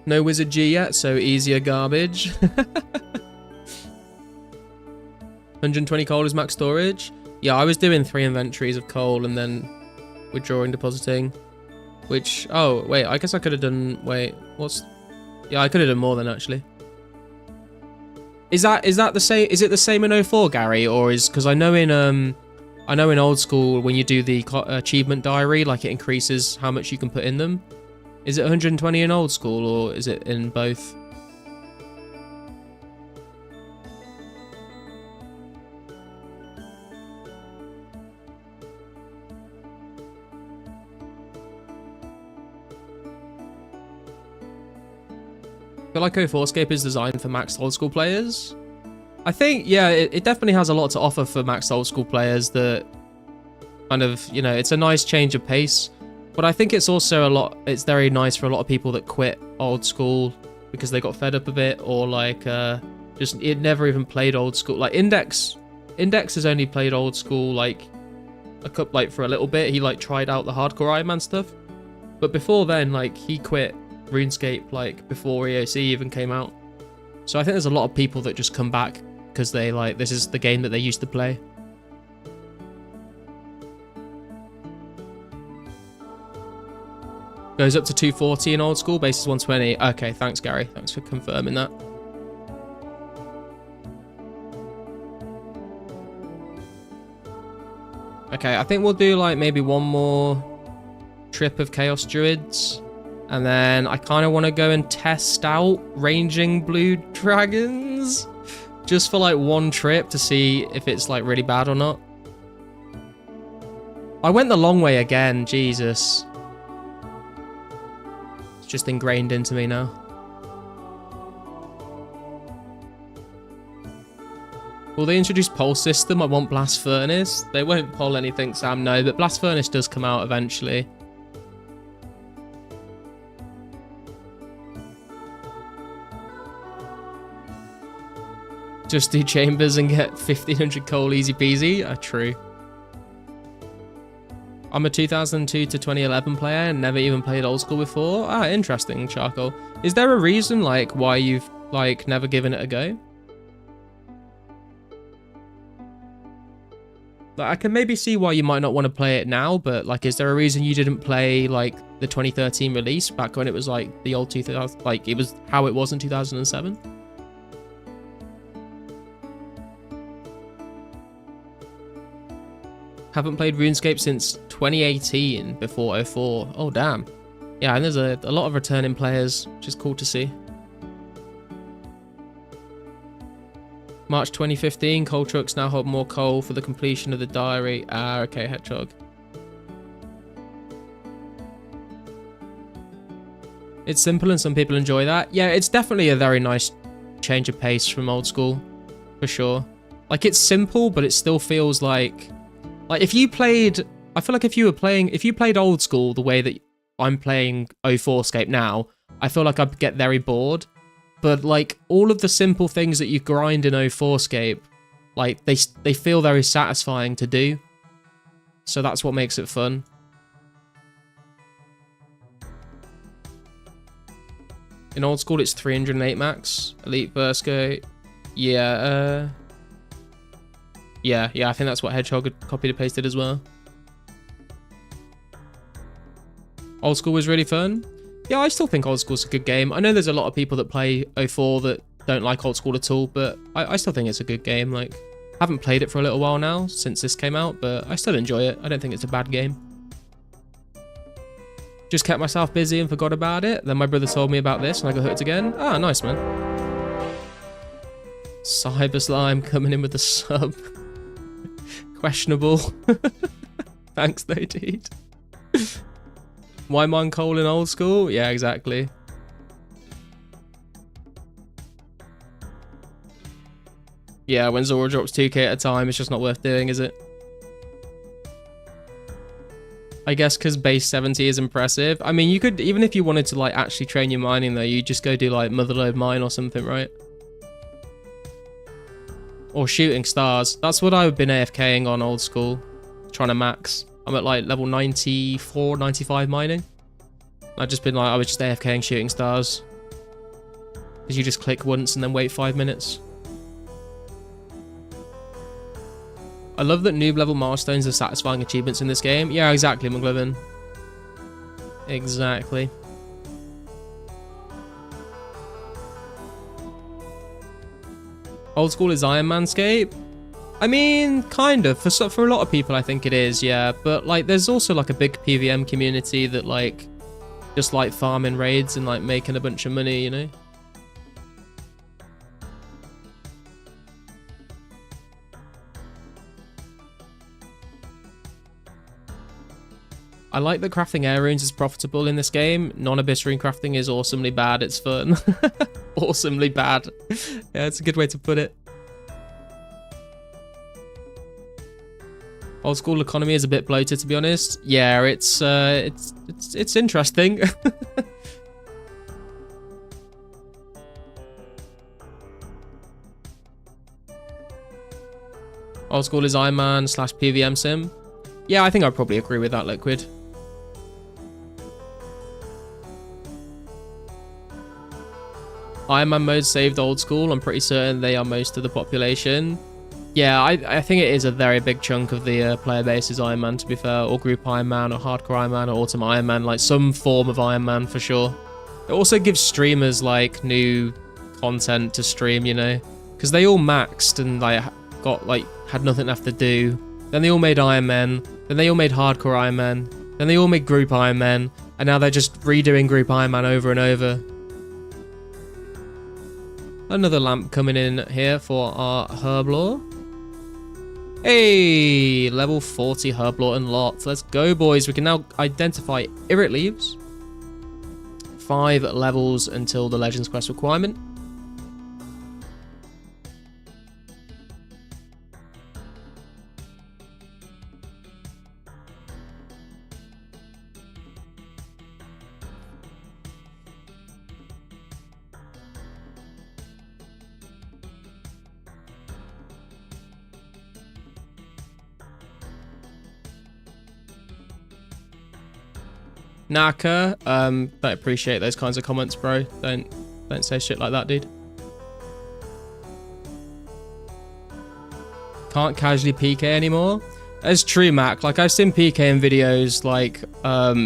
No Wizard G yet, so easier garbage. 120 coal is max storage. Yeah, I was doing 3 inventories of coal and then withdrawing, depositing. Which, oh, wait, I guess I could have done, wait, yeah, I could have done more than actually. Is that the same, is it the same in 04, Gary? Or is, because I know in old school, when you do the achievement diary, like it increases how much you can put in them. Is it 120 in old school, or is it in both? I feel like 2004scape is designed for maxed old school players. I think, yeah, it definitely has a lot to offer for maxed old school players that kind of, you know, it's a nice change of pace. But I think it's also it's very nice for a lot of people that quit old school because they got fed up a bit, or like just it never even played old school. Like Index has only played old school like for a little bit. He like tried out the hardcore Iron Man stuff, but before then, like he quit RuneScape like before EOC even came out. So I think there's a lot of people that just come back because they like, this is the game that they used to play. Goes up to 240 in old school, base is 120. Okay, thanks, Gary. Thanks for confirming that. Okay, I think we'll do like maybe one more trip of Chaos Druids. And then I kind of want to go and test out ranging blue dragons. Just for like one trip to see if it's like really bad or not. I went the long way again, Jesus. It's just ingrained into me now. Will they introduce pole system? I want Blast Furnace. They won't poll anything, Sam, no, but Blast Furnace does come out eventually. Just do chambers and get 1500 coal easy peasy. True. I'm a 2002 to 2011 player and never even played old school before. Ah, interesting, Charcoal. Is there a reason like why you've like never given it a go? Like, I can maybe see why you might not want to play it now, but like, is there a reason you didn't play like the 2013 release back when it was like the old 2000, like it was how it was in 2007? Haven't played RuneScape since 2018 before 04. Oh, damn. Yeah, and there's a lot of returning players, which is cool to see. March 2015, coal trucks now hold more coal for the completion of the diary. Ah, okay, Hedgehog. It's simple and some people enjoy that. Yeah, it's definitely a very nice change of pace from old school, for sure. Like, it's simple, but it still feels like if you played, I feel like if you played old school the way that I'm playing 2004scape now, I feel like I'd get very bored. But like all of the simple things that you grind in 2004scape, like they feel very satisfying to do. So that's what makes it fun. In old school, it's 308 max. Elite Versco, yeah. Yeah, I think that's what Hedgehog had copied and pasted as well. Old school was really fun. Yeah, I still think old school's a good game. I know there's a lot of people that play 04 that don't like old school at all, but I still think it's a good game. Like, I haven't played it for a little while now since this came out, but I still enjoy it. I don't think it's a bad game. Just kept myself busy and forgot about it. Then my brother told me about this and I got hooked again. Ah, nice, man. Cyber Slime coming in with the sub. Questionable. Thanks though, dude. Why mine coal in old school? Yeah, exactly. Yeah, when Zora drops 2k at a time, it's just not worth doing, is it? I guess because base 70 is impressive. I mean, you could, even if you wanted to like actually train your mining though, you just go do like Motherlode mine or something, right? Or shooting stars. That's what I've been AFKing on old school. Trying to max. I'm at like level 94, 95 mining. I've just been like, I was just AFKing shooting stars. Because you just click once and then wait 5 minutes. I love that noob level milestones are satisfying achievements in this game. Yeah, exactly, McGlivin. Exactly. Old school is Iron Manscape? I mean, kind of. For a lot of people, I think it is, yeah. But, like, there's also, like, a big PVM community that, like, just like farming raids and, like, making a bunch of money, you know? I like that crafting air runes is profitable in this game. Non-abyss rune crafting is awesomely bad. It's fun. Awesomely bad. Yeah, it's a good way to put it. Old school economy is a bit bloated, to be honest. Yeah, it's interesting. Old school is Iron Man / PVM sim. Yeah, I think I'd probably agree with that, Liquid. Iron Man mode saved old school. I'm pretty certain they are most of the population. Yeah, I think it is a very big chunk of the player base is Iron Man, to be fair, or Group Iron Man, or Hardcore Iron Man, or Ultimate Iron Man, like some form of Iron Man for sure. It also gives streamers like new content to stream, you know, because they all maxed and like got like had nothing left to do. Then they all made Iron Man, then they all made Hardcore Iron Man, then they all made Group Iron Man, and now they're just redoing Group Iron Man over and over. Another lamp coming in here for our Herblore. Hey, level 40 Herblore unlocked. Let's go, boys. We can now identify Irrit Leaves. 5 levels until the Legends Quest requirement. Naka, don't appreciate those kinds of comments, bro. Don't say shit like that, dude. Can't casually PK anymore. That's true, Mac. Like, I've seen PKing videos like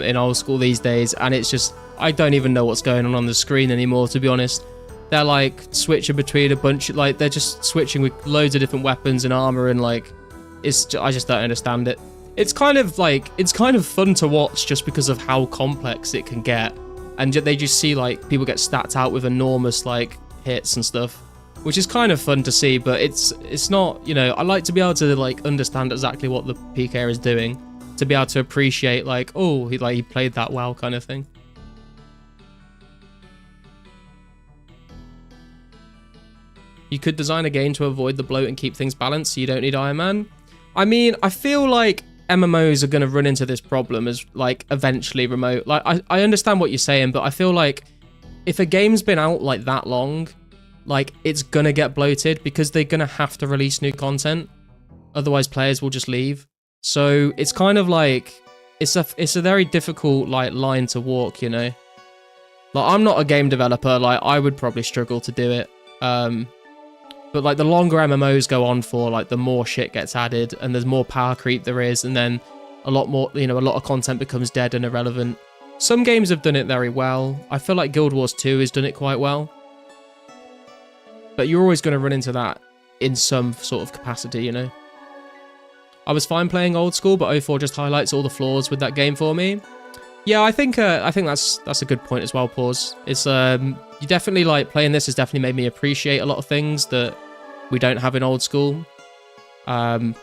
in old school these days, and it's just, I don't even know what's going on the screen anymore, to be honest. They're like switching between a bunch of, like, they're just switching with loads of different weapons and armor, and like, I just don't understand it. It's kind of fun to watch just because of how complex it can get, and they just see like people get stacked out with enormous like hits and stuff, which is kind of fun to see. But it's not, you know, I like to be able to like understand exactly what the PK is doing, to be able to appreciate like, oh, he played that well kind of thing. You could design a game to avoid the bloat and keep things balanced, so you don't need Iron Man. I mean, I feel like MMOs are going to run into this problem as like eventually remote. Like I understand what you're saying, but I feel like if a game's been out like that long, like it's going to get bloated because they're going to have to release new content. Otherwise players will just leave. So it's kind of like, it's a very difficult like line to walk, you know. Like I'm not a game developer, like I would probably struggle to do it. But like the longer MMOs go on for, like the more shit gets added and there's more power creep there is, and then a lot more, you know, a lot of content becomes dead and irrelevant. Some games have done it very well. I feel like Guild Wars 2 has done it quite well. But you're always going to run into that in some sort of capacity, you know. I was fine playing old school, but 04 just highlights all the flaws with that game for me. Yeah, I think that's a good point as well, Pause. It's you definitely, like, playing this has definitely made me appreciate a lot of things that we don't have in old school. And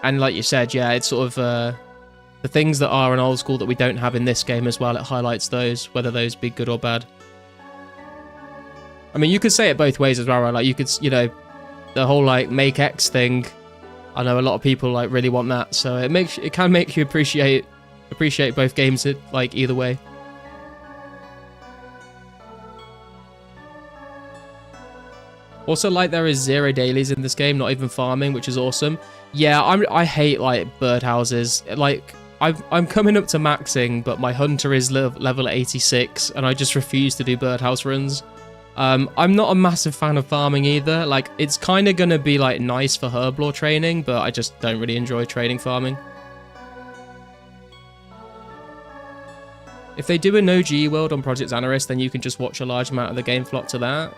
like you said, yeah, it's sort of the things that are in old school that we don't have in this game as well. It highlights those, whether those be good or bad. I mean, you could say it both ways as well, right? Like, you could, you know, the whole like make X thing. I know a lot of people like really want that, so it can make you appreciate both games like either way. Also, like, there is 0 dailies in this game, not even farming, which is awesome. Yeah, I hate like birdhouses. Like, I'm coming up to maxing, but my hunter is level 86, and I just refuse to do birdhouse runs. I'm not a massive fan of farming either. Like, it's kind of gonna be like nice for herblore training, but I just don't really enjoy training farming. If they do a no GE world on Project Xanaris, then you can just watch a large amount of the game flock to that.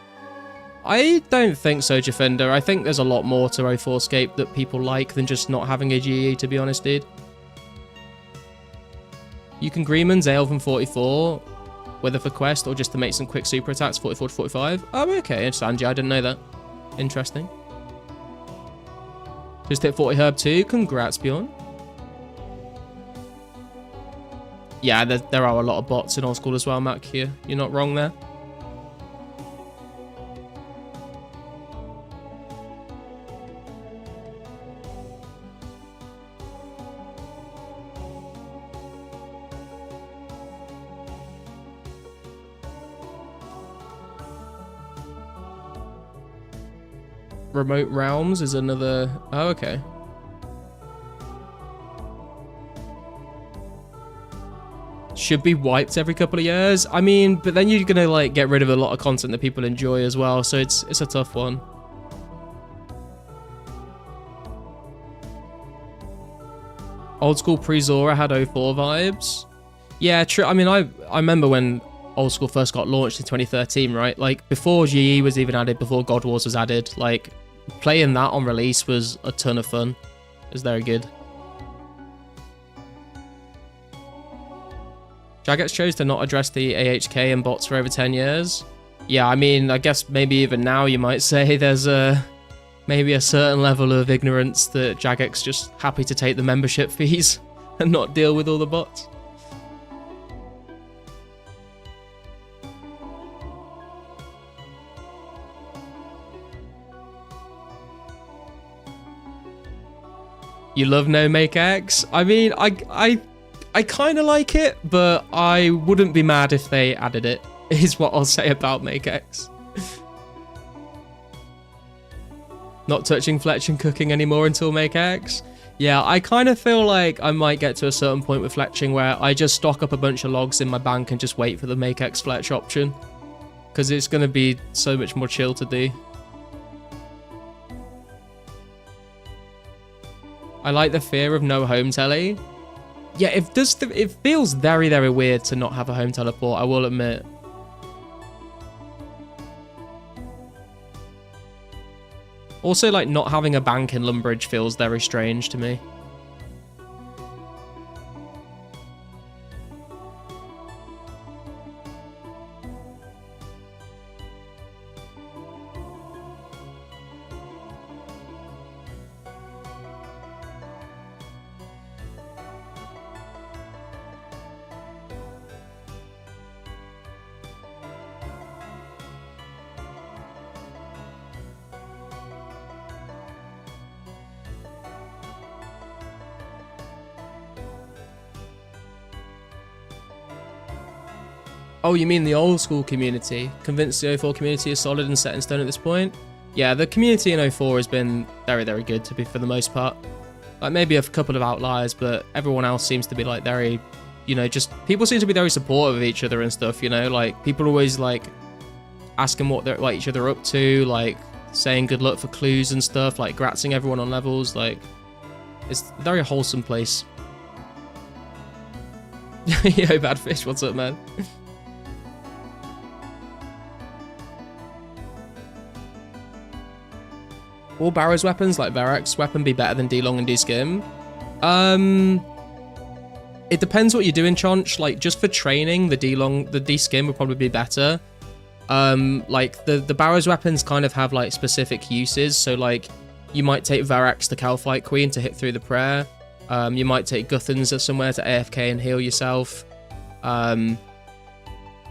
I don't think so, Jafender. I think there's a lot more to 2004scape that people like than just not having a GE, to be honest, dude. You can Greenman's Ale from 44, whether for quest or just to make some quick super attacks, 44 to 45. Oh, okay, interesting. I didn't know that. Interesting. Just hit 40 herb too. Congrats, Bjorn. Yeah, there are a lot of bots in old school as well, Mac, here. You're not wrong there. Remote Realms is another... Oh, okay. should be wiped every couple of years. I mean, but then you're gonna like get rid of a lot of content that people enjoy as well, so it's a tough one. Old school pre-Zora had 04 vibes. Yeah, true. I mean, I remember when old school first got launched in 2013, right? Like before GE was even added, before God Wars was added, like playing that on release was a ton of fun. It was very good. Jagex chose to not address the AHK and bots for over 10 years. Yeah, I mean, I guess maybe even now you might say there's maybe a certain level of ignorance that Jagex just happy to take the membership fees and not deal with all the bots. You love No Make X? I mean, I kind of like it, but I wouldn't be mad if they added it, is what I'll say about Make X. Not touching Fletching cooking anymore until Make X. Yeah, I kind of feel like I might get to a certain point with Fletching where I just stock up a bunch of logs in my bank and just wait for the Make X Fletch option. Because it's going to be so much more chill to do. I like the fear of no home telly. Yeah, it feels very, very weird to not have a home teleport, I will admit. Also, like, not having a bank in Lumbridge feels very strange to me. Oh, you mean the old school community? Convinced the 04 community is solid and set in stone at this point? Yeah, the community in 04 has been very, very good to be for the most part. Like maybe a couple of outliers, but everyone else seems to be like very, you know, just people seem to be very supportive of each other and stuff, you know, like people always like asking what they're like each other up to, like saying good luck for clues and stuff, like gratzing everyone on levels, like it's a very wholesome place. Yo, bad fish, what's up, man? Will Barrow's weapons, like Varroc's weapon, be better than D-Long and D-Skim? It depends what you're doing, Chonch. Like, just for training, the D-Skim would probably be better. Like, the Barrow's weapons kind of have, like, specific uses. So, like, you might take Varroc's to Calfight Queen to hit through the prayer. You might take Guthan's or somewhere to AFK and heal yourself.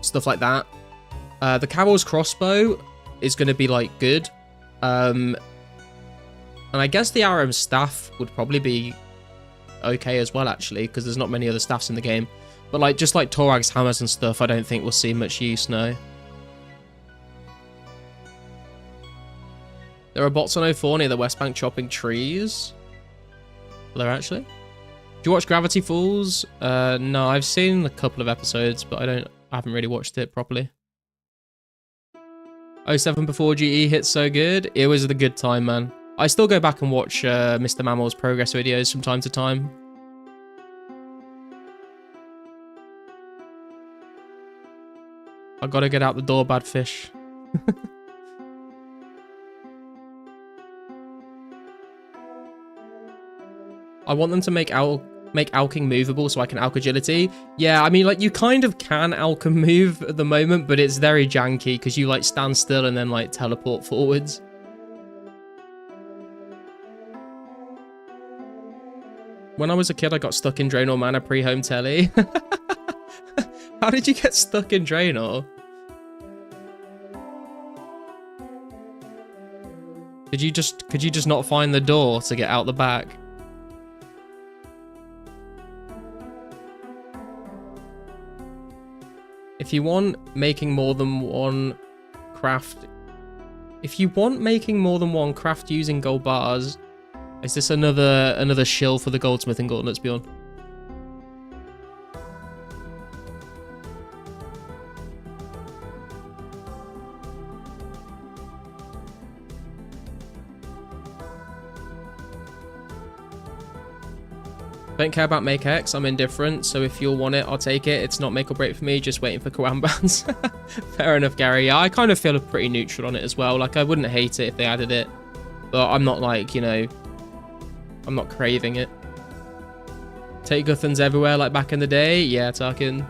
Stuff like that. The Carol's crossbow is going to be, like, good. And I guess the Aram's staff would probably be okay as well, actually, because there's not many other staffs in the game. But like just like Torag's hammers and stuff, I don't think we'll see much use, no. There are bots on 04 near the West Bank chopping trees. Are there actually? Do you watch Gravity Falls? No, I've seen a couple of episodes, but I haven't really watched it properly. 07 before GE hit so good. It was the good time, man. I still go back and watch Mr. Mammal's progress videos from time to time. I gotta get out the door, bad fish. I want them to make Alking movable so I can Alk agility. Yeah, I mean, like, you kind of can Alk move at the moment, but it's very janky because you, like, stand still and then, like, teleport forwards. When I was a kid, I got stuck in Draenor Manor pre-home telly. How did you get stuck in Draenor? Could you just not find the door to get out the back? If you want making more than one craft using gold bars. Is this another shill for the goldsmithing gauntlets, Bjorn? Don't care about Make X, I'm indifferent, so if you'll want it, I'll take it. It's not make or break for me, just waiting for Kawan bans. Fair enough, Gary. Yeah, I kind of feel pretty neutral on it as well. Like, I wouldn't hate it if they added it, but I'm not like, you know, I'm not craving it. Take Guthans everywhere like back in the day? Yeah, Tarkin.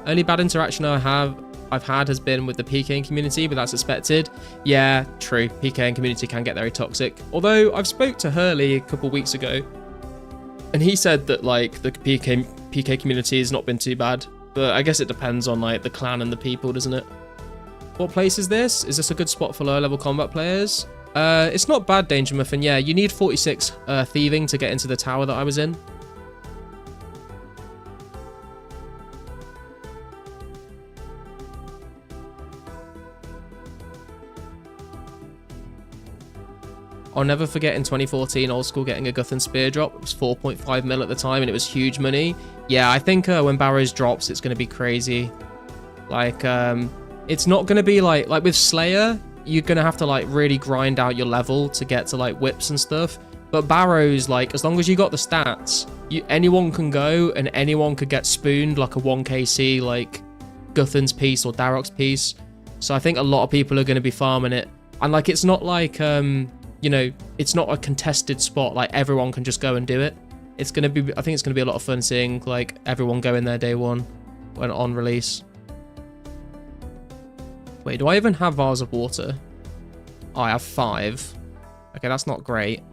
Only bad interaction I've had has been with the PKing community, but that's expected. Yeah, true. PKing community can get very toxic. Although, I've spoke to Hurley a couple weeks ago, and he said that, like, the PK community has not been too bad. But I guess it depends on, like, the clan and the people, doesn't it? What place is this? Is this a good spot for lower-level combat players? It's not bad, Danger Muffin. Yeah, you need 46 thieving to get into the tower that I was in. I'll never forget in 2014, old school, getting a Guthan spear drop. It was 4.5 mil at the time, and it was huge money. Yeah, I think when Barrows drops, it's going to be crazy. Like, it's not going to be like with Slayer, you're going to have to, like, really grind out your level to get to, like, whips and stuff. But Barrows, like, as long as you got the stats, anyone can go, and anyone could get spooned, like a 1kc, like, Guthan's piece or Darok's piece. So I think a lot of people are going to be farming it. And, like, it's not like, you know, it's not a contested spot, like everyone can just go and do it. It's gonna be, I think it's gonna be a lot of fun seeing like everyone go in there day one when on release. Wait, do I even have Vase of Water? Oh, I have 5. Okay, that's not great.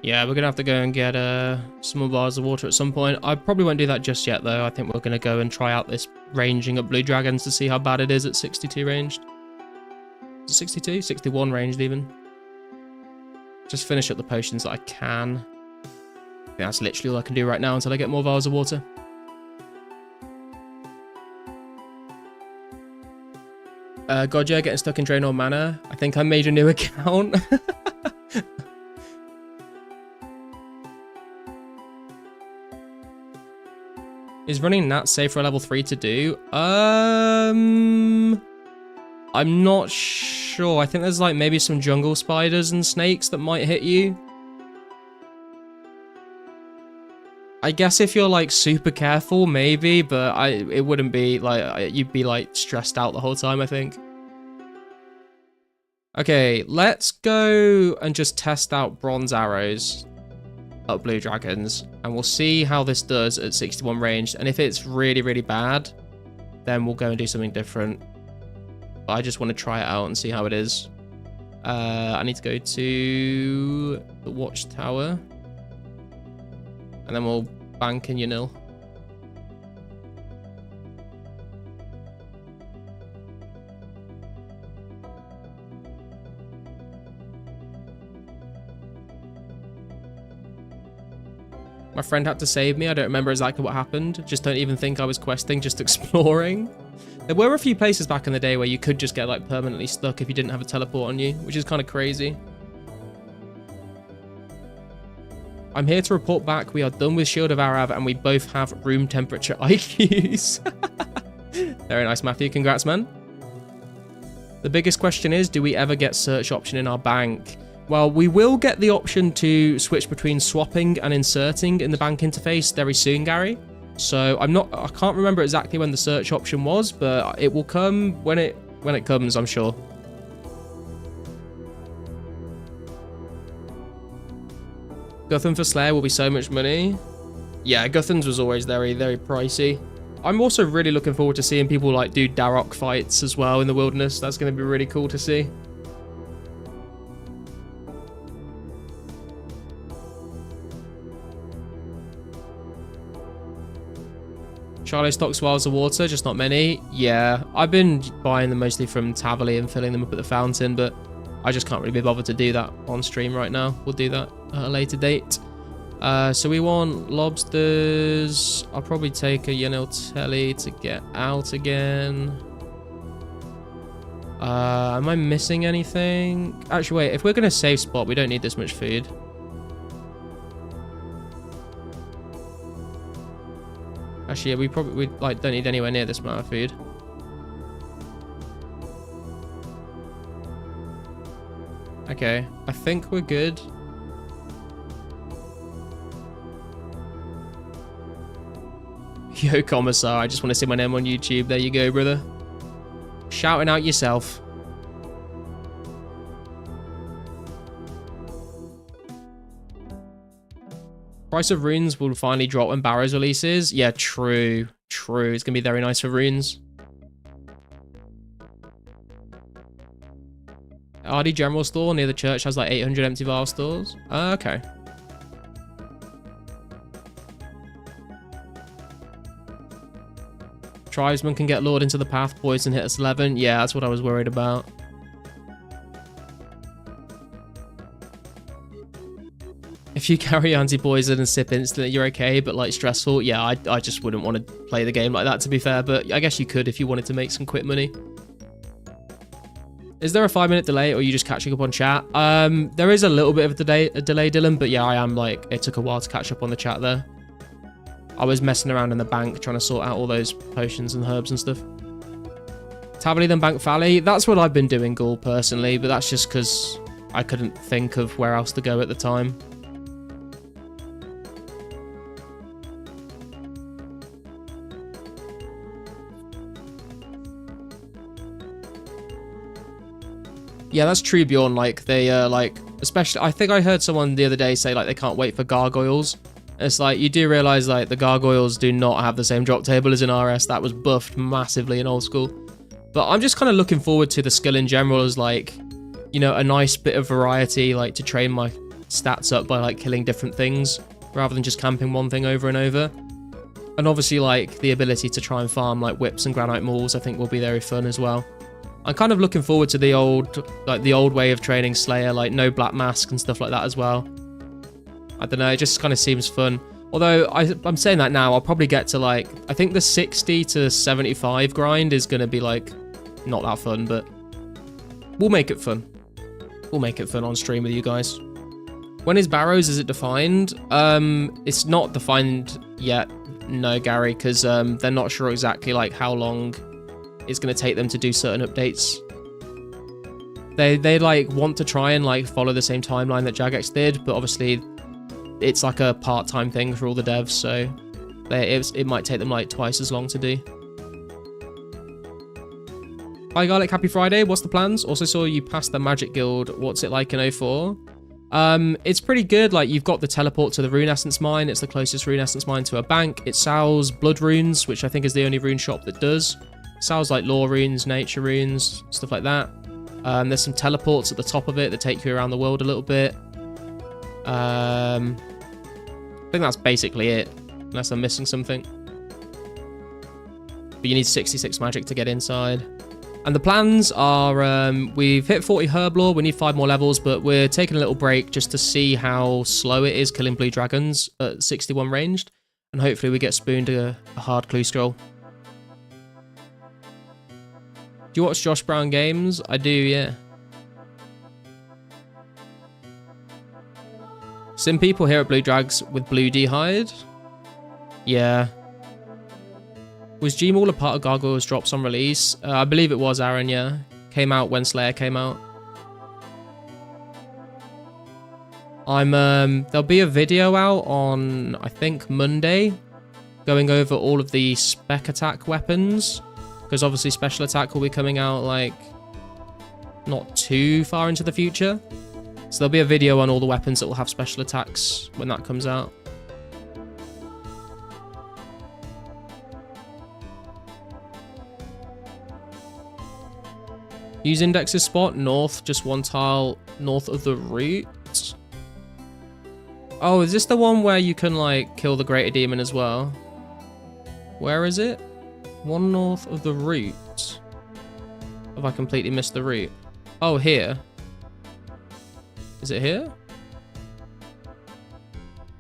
Yeah, we're going to have to go and get some more bars of water at some point. I probably won't do that just yet, though. I think we're going to go and try out this ranging up blue dragons to see how bad it is at 62 ranged. Is it 62? 61 ranged, even. Just finish up the potions that I can. I think that's literally all I can do right now until I get more vials of water. Godja getting stuck in Draenor Manor. I think I made a new account. Is running Nat safe for a level 3 to do? I'm not sure. I think there's like maybe some jungle spiders and snakes that might hit you. I guess if you're like super careful, maybe, but it wouldn't be like, you'd be like stressed out the whole time, I think. Okay, let's go and just test out bronze arrows up blue dragons, and we'll see how this does at 61 range. And if it's really, really bad, then we'll go and do something different. But I just want to try it out and see how it is. I need to go to the watchtower, and then we'll bank in your nil. My friend had to save me. I don't remember exactly what happened. Just don't even think I was questing, just exploring. There were a few places back in the day where you could just get like permanently stuck if you didn't have a teleport on you, which is kind of crazy. I'm here to report back. We are done with Shield of Arav and we both have room temperature IQs. Very nice, Matthew. Congrats, man. The biggest question is, do we ever get search option in our bank? Well, we will get the option to switch between swapping and inserting in the bank interface very soon, Gary. So I can't remember exactly when the search option was, but it will come when it comes, I'm sure. Guthan for Slayer will be so much money. Yeah, Guthan's was always very, very pricey. I'm also really looking forward to seeing people like do Darok fights as well in the wilderness. That's going to be really cool to see. Charlie stocks vials of water, just not many. Yeah, I've been buying them mostly from Tavily and filling them up at the fountain, but I just can't really be bothered to do that on stream right now. We'll do that at a later date. So we want lobsters. I'll probably take a Yaneltelli to get out again. Am I missing anything? Actually, wait, if we're going to save spot, we don't need this much food. Actually, yeah, we don't need anywhere near this amount of food. Okay, I think we're good. Yo, Commissar, I just want to see my name on YouTube. There you go, brother. Shouting out yourself. Price of runes will finally drop when Barrows releases. Yeah, true. True. It's going to be very nice for runes. RD General Store near the church has like 800 empty vial stores. Okay. Tribesman can get lured into the path, poison hit us 11. Yeah, that's what I was worried about. If you carry anti-poison and sip instantly, you're okay, but like stressful. Yeah, I just wouldn't want to play the game like that, to be fair, but I guess you could if you wanted to make some quick money. Is there a 5-minute delay, or are you just catching up on chat? There is a little bit of a delay, Dylan, but yeah, I am like, it took a while to catch up on the chat there. I was messing around in the bank trying to sort out all those potions and herbs and stuff. Tavily then Bank Valley. That's what I've been doing, Ghoul, personally, but that's just because I couldn't think of where else to go at the time. Yeah, that's true, Bjorn. Like, they, like, especially, I think I heard someone the other day say, like, they can't wait for gargoyles. It's like, you do realize, like, the gargoyles do not have the same drop table as in RS. That was buffed massively in old school. But I'm just kind of looking forward to the skill in general as, like, you know, a nice bit of variety, like, to train my stats up by, like, killing different things rather than just camping one thing over and over. And obviously, like, the ability to try and farm, like, whips and granite mauls, I think will be very fun as well. I'm kind of looking forward to the old way of training Slayer, like no black mask and stuff like that as well. I don't know, it just kind of seems fun. Although I'm saying that now, I'll probably get to like, I think the 60 to 75 grind is going to be like not that fun, but we'll make it fun. We'll make it fun on stream with you guys. When is Barrows? Is it defined? It's not defined yet, no, Gary, because they're not sure exactly like how long it's going to take them to do certain updates. They like want to try and like follow the same timeline that Jagex did, but obviously it's like a part-time thing for all the devs, so it might take them like twice as long to do. Hi Garlic, happy Friday. What's the plans? Also saw you passed the Magic Guild. What's it like in 04? It's pretty good. Like, you've got the teleport to the Rune Essence Mine. It's the closest Rune Essence Mine to a bank. It sells blood runes, which I think is the only rune shop that does. Sounds like lore runes, nature runes, stuff like that. There's some teleports at the top of it that take you around the world a little bit. I think that's basically it, unless I'm missing something. But you need 66 magic to get inside. And the plans are, we've hit 40 herb lore, we need 5 more levels, but we're taking a little break just to see how slow it is killing blue dragons at 61 ranged. And hopefully we get spooned a hard clue scroll. Do you watch Josh Brown games? I do, yeah. Some people here at Blue Drags with Blue D-Hide? Yeah. Was Gmaul a part of Gargoyles drops on release? I believe it was, Aaron, yeah. Came out when Slayer came out. There'll be a video out on, I think, Monday, going over all of the spec attack weapons. Because obviously special attack will be coming out, like, not too far into the future. So there'll be a video on all the weapons that will have special attacks when that comes out. Use indexes spot north, just one tile north of the route. Oh, is this the one where you can, like, kill the greater demon as well? Where is it? One north of the route. Have I completely missed the route? Oh, here. Is it here?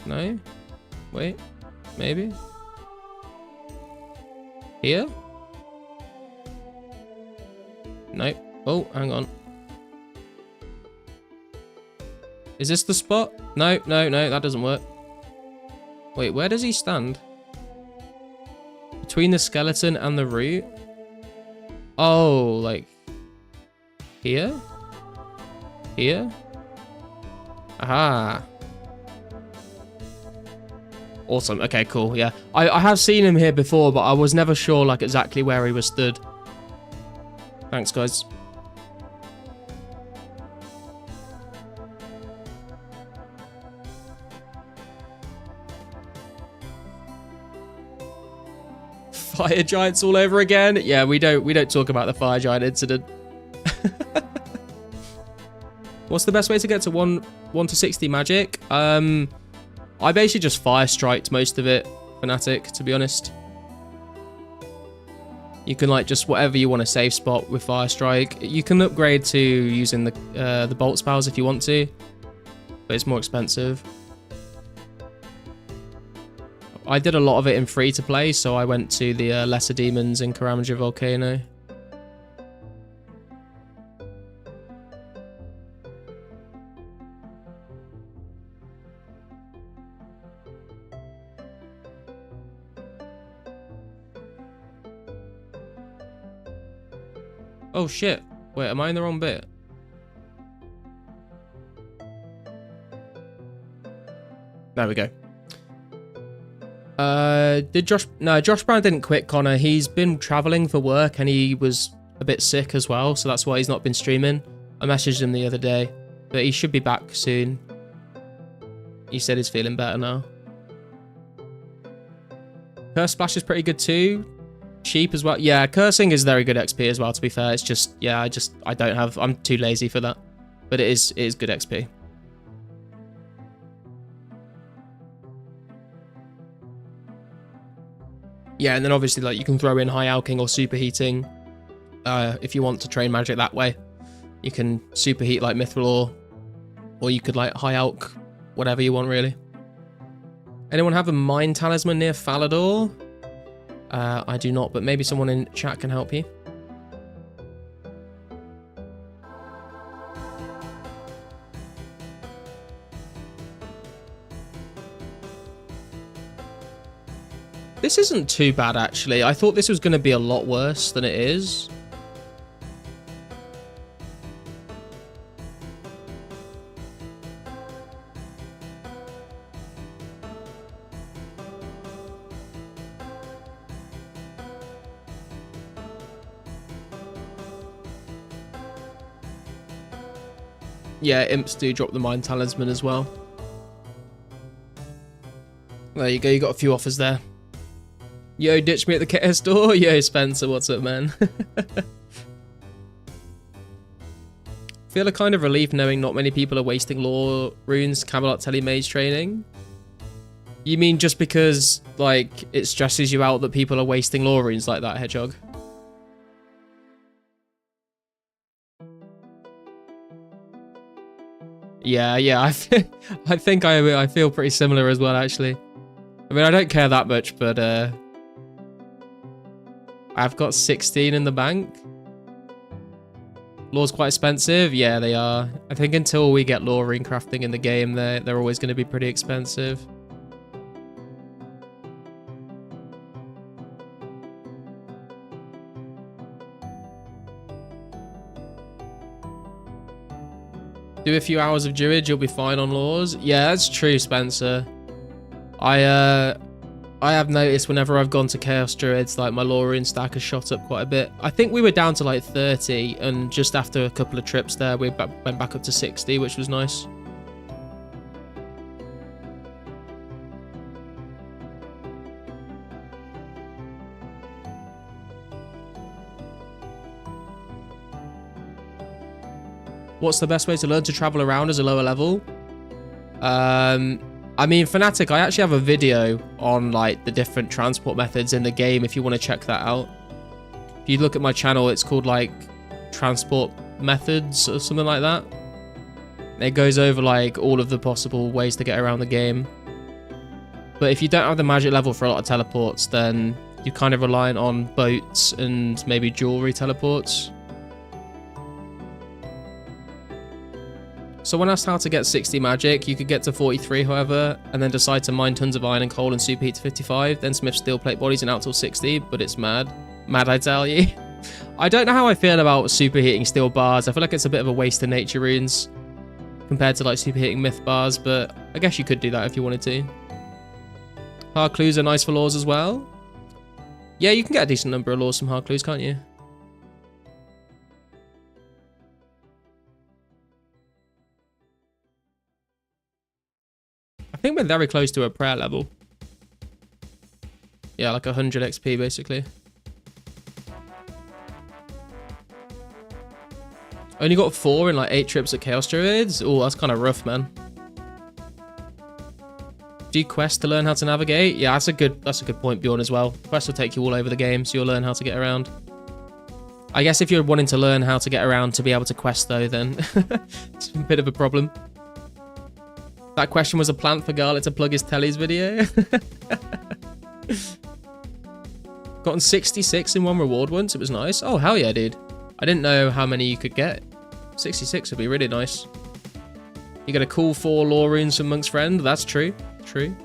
No? Wait. Maybe? Here? Nope. Oh, hang on. Is this the spot? No, no, no, that doesn't work. Wait, where does he stand? Between the skeleton and the root? Oh, like... Here? Here? Aha. Awesome. Okay, cool. Yeah. I have seen him here before, but I was never sure like exactly where he was stood. Thanks, guys. Fire giants all over again. Yeah, we don't talk about the fire giant incident. What's the best way to get to 1 to 60 magic? I basically just fire striked most of it, Fnatic, to be honest. You can like just whatever you want to save spot with fire strike. You can upgrade to using the bolt spells if you want to, but it's more expensive. I did a lot of it in free to play, so I went to the lesser demons in Karamja Volcano. Oh shit, wait, am I in the wrong bit? There we go. Josh Brown didn't quit, Connor. He's been traveling for work and he was a bit sick as well, so that's why he's not been streaming. I messaged him the other day, but he should be back soon. He said he's feeling better now. Curse Splash is pretty good too. Cheap as well. Yeah, cursing is very good XP as well, to be fair. It's just, yeah, I'm too lazy for that. But it is good XP. Yeah, and then obviously like you can throw in high alching or superheating if you want to train magic that way. You can superheat like Mithril or you could like high alch, whatever you want really. Anyone have a Mind Talisman near Falador? I do not, but maybe someone in chat can help you. This isn't too bad, actually. I thought this was going to be a lot worse than it is. Yeah, imps do drop the Mind Talisman as well. There you go, you got a few offers there. Yo, ditch me at the KS store. Yo, Spencer, what's up, man? Feel a kind of relief knowing not many people are wasting lore runes Camelot Telemage training. You mean just because, like, it stresses you out that people are wasting lore runes like that, Hedgehog? Yeah, I think I feel pretty similar as well, actually. I mean, I don't care that much, but I've got 16 in the bank. Lore's quite expensive. Yeah, they are. I think until we get lore rune crafting in the game, they're always going to be pretty expensive. Do a few hours of Druid, you'll be fine on lores. Yeah, that's true, Spencer. I have noticed whenever I've gone to Chaos Druids, like my lore rune stack has shot up quite a bit. I think we were down to like 30, and just after a couple of trips there, we went back up to 60, which was nice. What's the best way to learn to travel around as a lower level? I mean, Fnatic, I actually have a video on like the different transport methods in the game if you want to check that out. If you look at my channel, it's called like transport methods or something like that. It goes over like all of the possible ways to get around the game. But if you don't have the magic level for a lot of teleports, then you're kind of reliant on boats and maybe jewelry teleports. Someone asked how to get 60 magic. You could get to 43, however, and then decide to mine tons of iron and coal and superheat to 55, then smith steel plate bodies and out till 60, but it's mad. Mad, I tell you. I don't know how I feel about superheating steel bars. I feel like it's a bit of a waste of nature runes compared to like superheating myth bars, but I guess you could do that if you wanted to. Hard clues are nice for laws as well. Yeah, you can get a decent number of laws from hard clues, can't you? I think we're very close to a prayer level. Yeah, like 100 XP basically. Only got 4 in like 8 trips at Chaos Druids? Oh, that's kind of rough, man. Do you quest to learn how to navigate? Yeah, that's a good point, Bjorn, as well. Quest will take you all over the game, so you'll learn how to get around. I guess if you're wanting to learn how to get around to be able to quest, though, then it's a bit of a problem. That question was a plant for Garlic to plug his telly's video. Gotten 66 in one reward once. It was nice. Oh, hell yeah, dude. I didn't know how many you could get. 66 would be really nice. You get a cool 4 lore runes from Monk's Friend. That's true. True.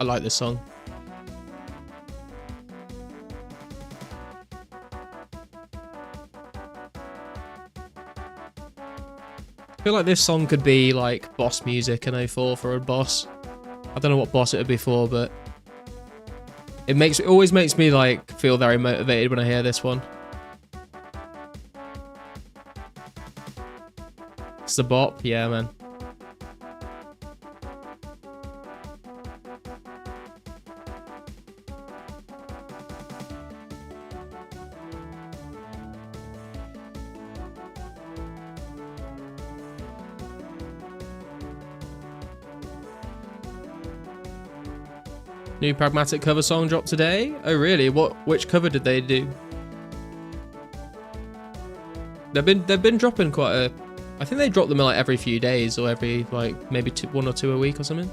I like this song. I feel like this song could be like boss music in 04 for a boss. I don't know what boss it would be for, but it always makes me like feel very motivated when I hear this one. It's the bop, yeah, man. New Pragmatic cover song dropped today. Oh really? Which cover did they do? They've been dropping quite a. I think they drop them like every few days or every like maybe 1 or 2 a week or something.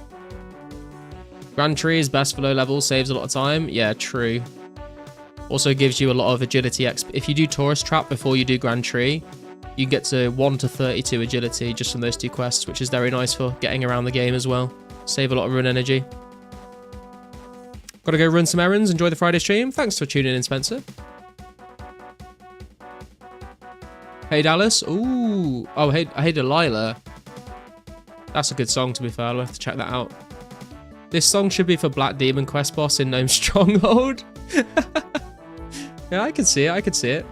Grand Tree is best for low level, saves a lot of time. Yeah, true. Also gives you a lot of agility. If you do Taurus Trap before you do Grand Tree, you get to 1 to 32 agility just from those 2 quests, which is very nice for getting around the game as well. Save a lot of rune energy. Gotta go run some errands. Enjoy the Friday stream. Thanks for tuning in, Spencer. Hey, Dallas. Ooh. Oh, hey, Delilah. That's a good song, to be fair. I'll have to check that out. This song should be for Black Demon Quest Boss in Gnome Stronghold. Yeah, I can see it. I can see it.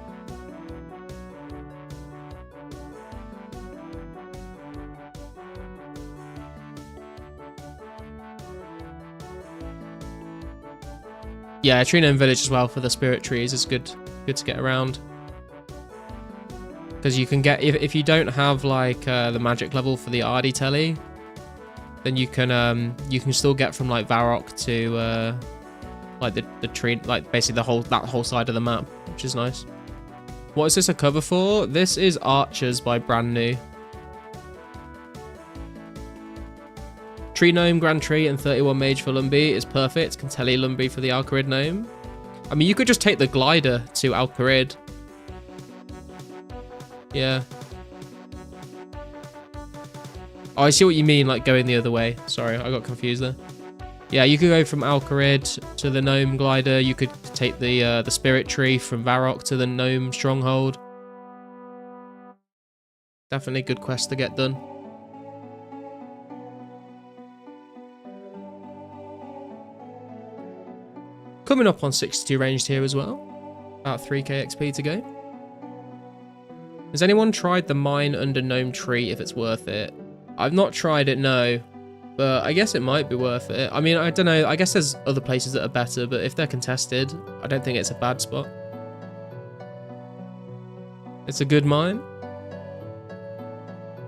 Yeah, Tree Gnome Village as well for the spirit trees is good to get around. Because you can get, if you don't have like the magic level for the Ardy telly, then you can still get from like Varrock to like the tree, like basically that whole side of the map, which is nice. What is this a cover for? This is Archers by Brand New. Tree Gnome, Grand Tree, and 31 Mage for Lumby is perfect. Can telly Lumby for the Alcarid Gnome. I mean, you could just take the glider to Alcarid. Yeah. Oh, I see what you mean, like going the other way. Sorry, I got confused there. Yeah, you could go from Alcarid to the Gnome Glider. You could take the Spirit Tree from Varrock to the Gnome Stronghold. Definitely a good quest to get done. Coming up on 62 ranged here as well. About 3k XP to go. Has anyone tried the mine under Gnome Tree if it's worth it? I've not tried it, no. But I guess it might be worth it. I mean, I don't know. I guess there's other places that are better, but if they're contested, I don't think it's a bad spot. It's a good mine.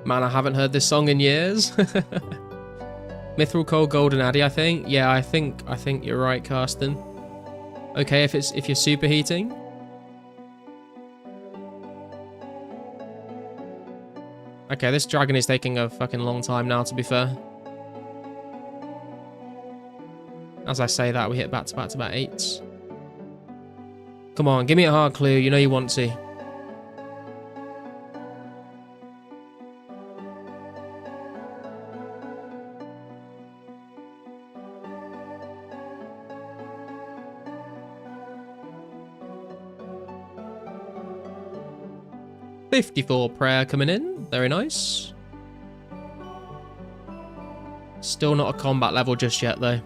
Man, I haven't heard this song in years. Mithril Coal, Golden Addy, I think. Yeah, I think you're right, Karsten. Okay, if you're superheating. Okay, this dragon is taking a fucking long time now, to be fair. As I say that, we hit back to back to back 8s. Come on, give me a hard clue. You know you want to. $54 prayer coming in. Very nice. Still not a combat level just yet, though.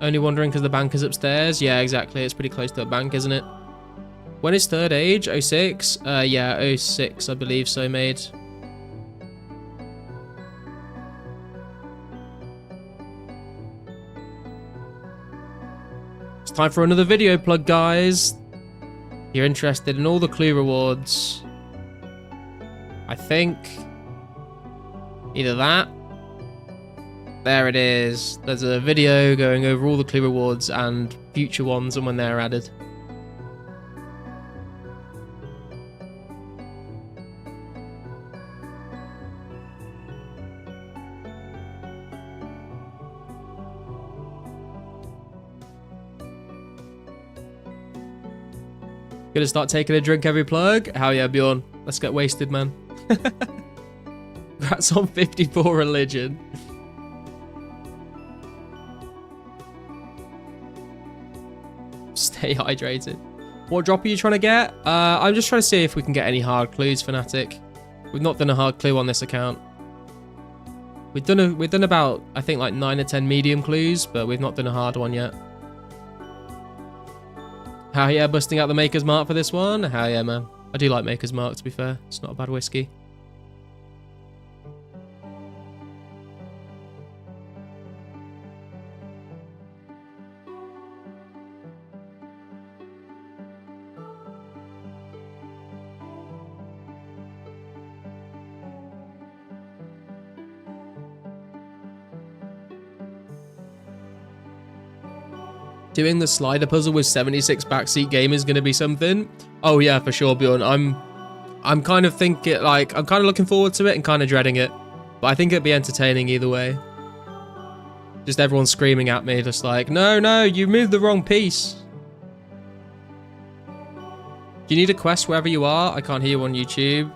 Only wondering because the bank is upstairs? Yeah, exactly. It's pretty close to a bank, isn't it? When is third age? 06? Yeah, 06, I believe so, made. It's time for another video plug, guys. If you're interested in all the clue rewards, I think either that. There it is. There's a video going over all the clue rewards and future ones and when they're added. Gonna start taking a drink every plug? Hell yeah, Bjorn. Let's get wasted, man. Congrats on 54 religion. Stay hydrated. What drop are you trying to get? I'm just trying to see if we can get any hard clues, Fnatic. We've not done a hard clue on this account. We've done about, I think, like 9 or 10 medium clues, but we've not done a hard one yet. Hell yeah, busting out the Maker's Mark for this one. Hell yeah, man. I do like Maker's Mark, to be fair. It's not a bad whiskey. Doing the slider puzzle with 76 backseat game is going to be something. Oh yeah, for sure, Bjorn. I'm kind of thinking, like, I'm kind of looking forward to it and kind of dreading it. But I think it'd be entertaining either way. Just everyone screaming at me, just like, no, no, you moved the wrong piece. Do you need a quest wherever you are? I can't hear you on YouTube.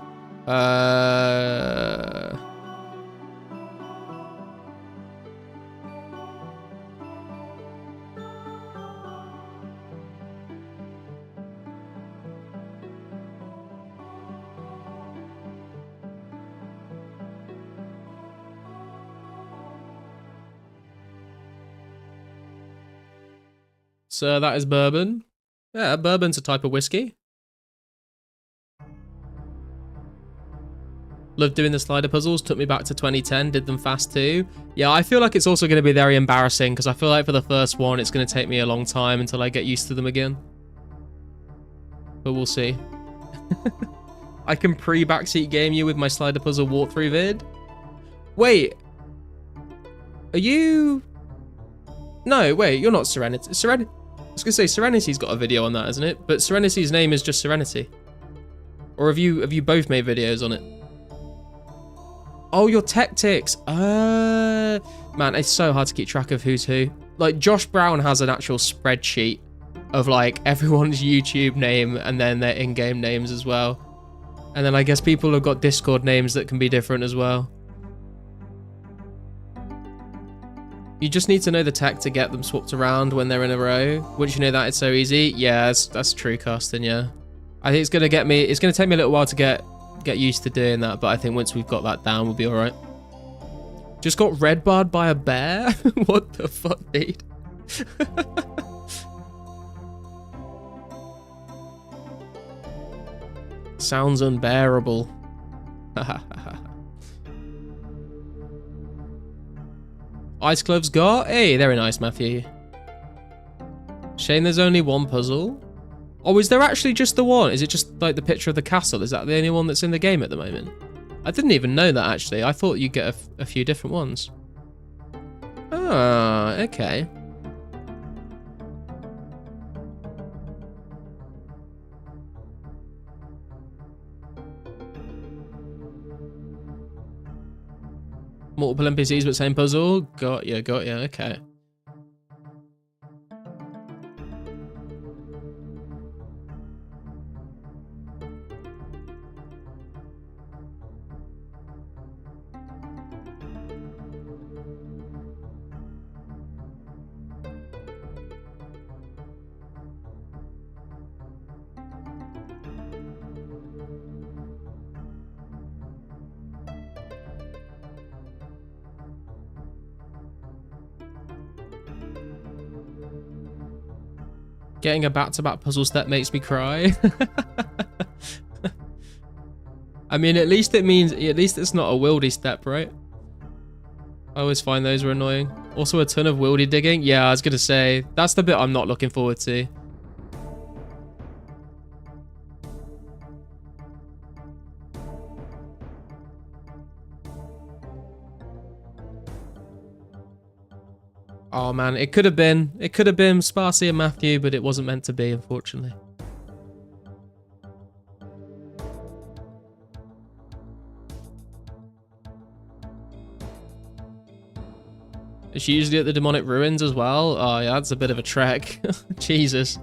So that is bourbon. Yeah, bourbon's a type of whiskey. Love doing the slider puzzles. Took me back to 2010. Did them fast too. Yeah, I feel like it's also going to be very embarrassing because I feel like for the first one, it's going to take me a long time until I get used to them again. But we'll see. I can pre-backseat game you with my slider puzzle walkthrough vid. Wait. Are you... No, wait, you're not Serenity. Serenity... I was going to say, Serenity's got a video on that, isn't it? But Serenity's name is just Serenity. Or have you both made videos on it? Oh, your tactics. Man, it's so hard to keep track of who's who. Like, Josh Brown has an actual spreadsheet of, like, everyone's YouTube name and then their in-game names as well. And then I guess people have got Discord names that can be different as well. You just need to know the tech to get them swapped around when they're in a row. Once you know that, it's so easy. Yeah, that's true, Karsten, yeah. I think it's going to take me a little while to get used to doing that, but I think once we've got that down, we'll be alright. Just got red barred by a bear? What the fuck, dude? Sounds unbearable. Ice Gloves got? Hey, very nice, Matthew. Shame there's only one puzzle. Oh, is there actually just the one? Is it just like the picture of the castle? Is that the only one that's in the game at the moment? I didn't even know that, actually. I thought you'd get a few different ones. Ah, okay. Multiple NPCs but same puzzle? Got ya, okay. Getting a back-to-back puzzle step makes me cry. I mean, at least it's not a wildy step, right? I always find those are annoying. Also a ton of wildy digging. Yeah, I was gonna say, that's the bit I'm not looking forward to. Oh man, it could have been Sparcy and Matthew, but it wasn't meant to be, unfortunately. It's usually at the demonic ruins as well. Oh yeah, that's a bit of a trek. Jesus.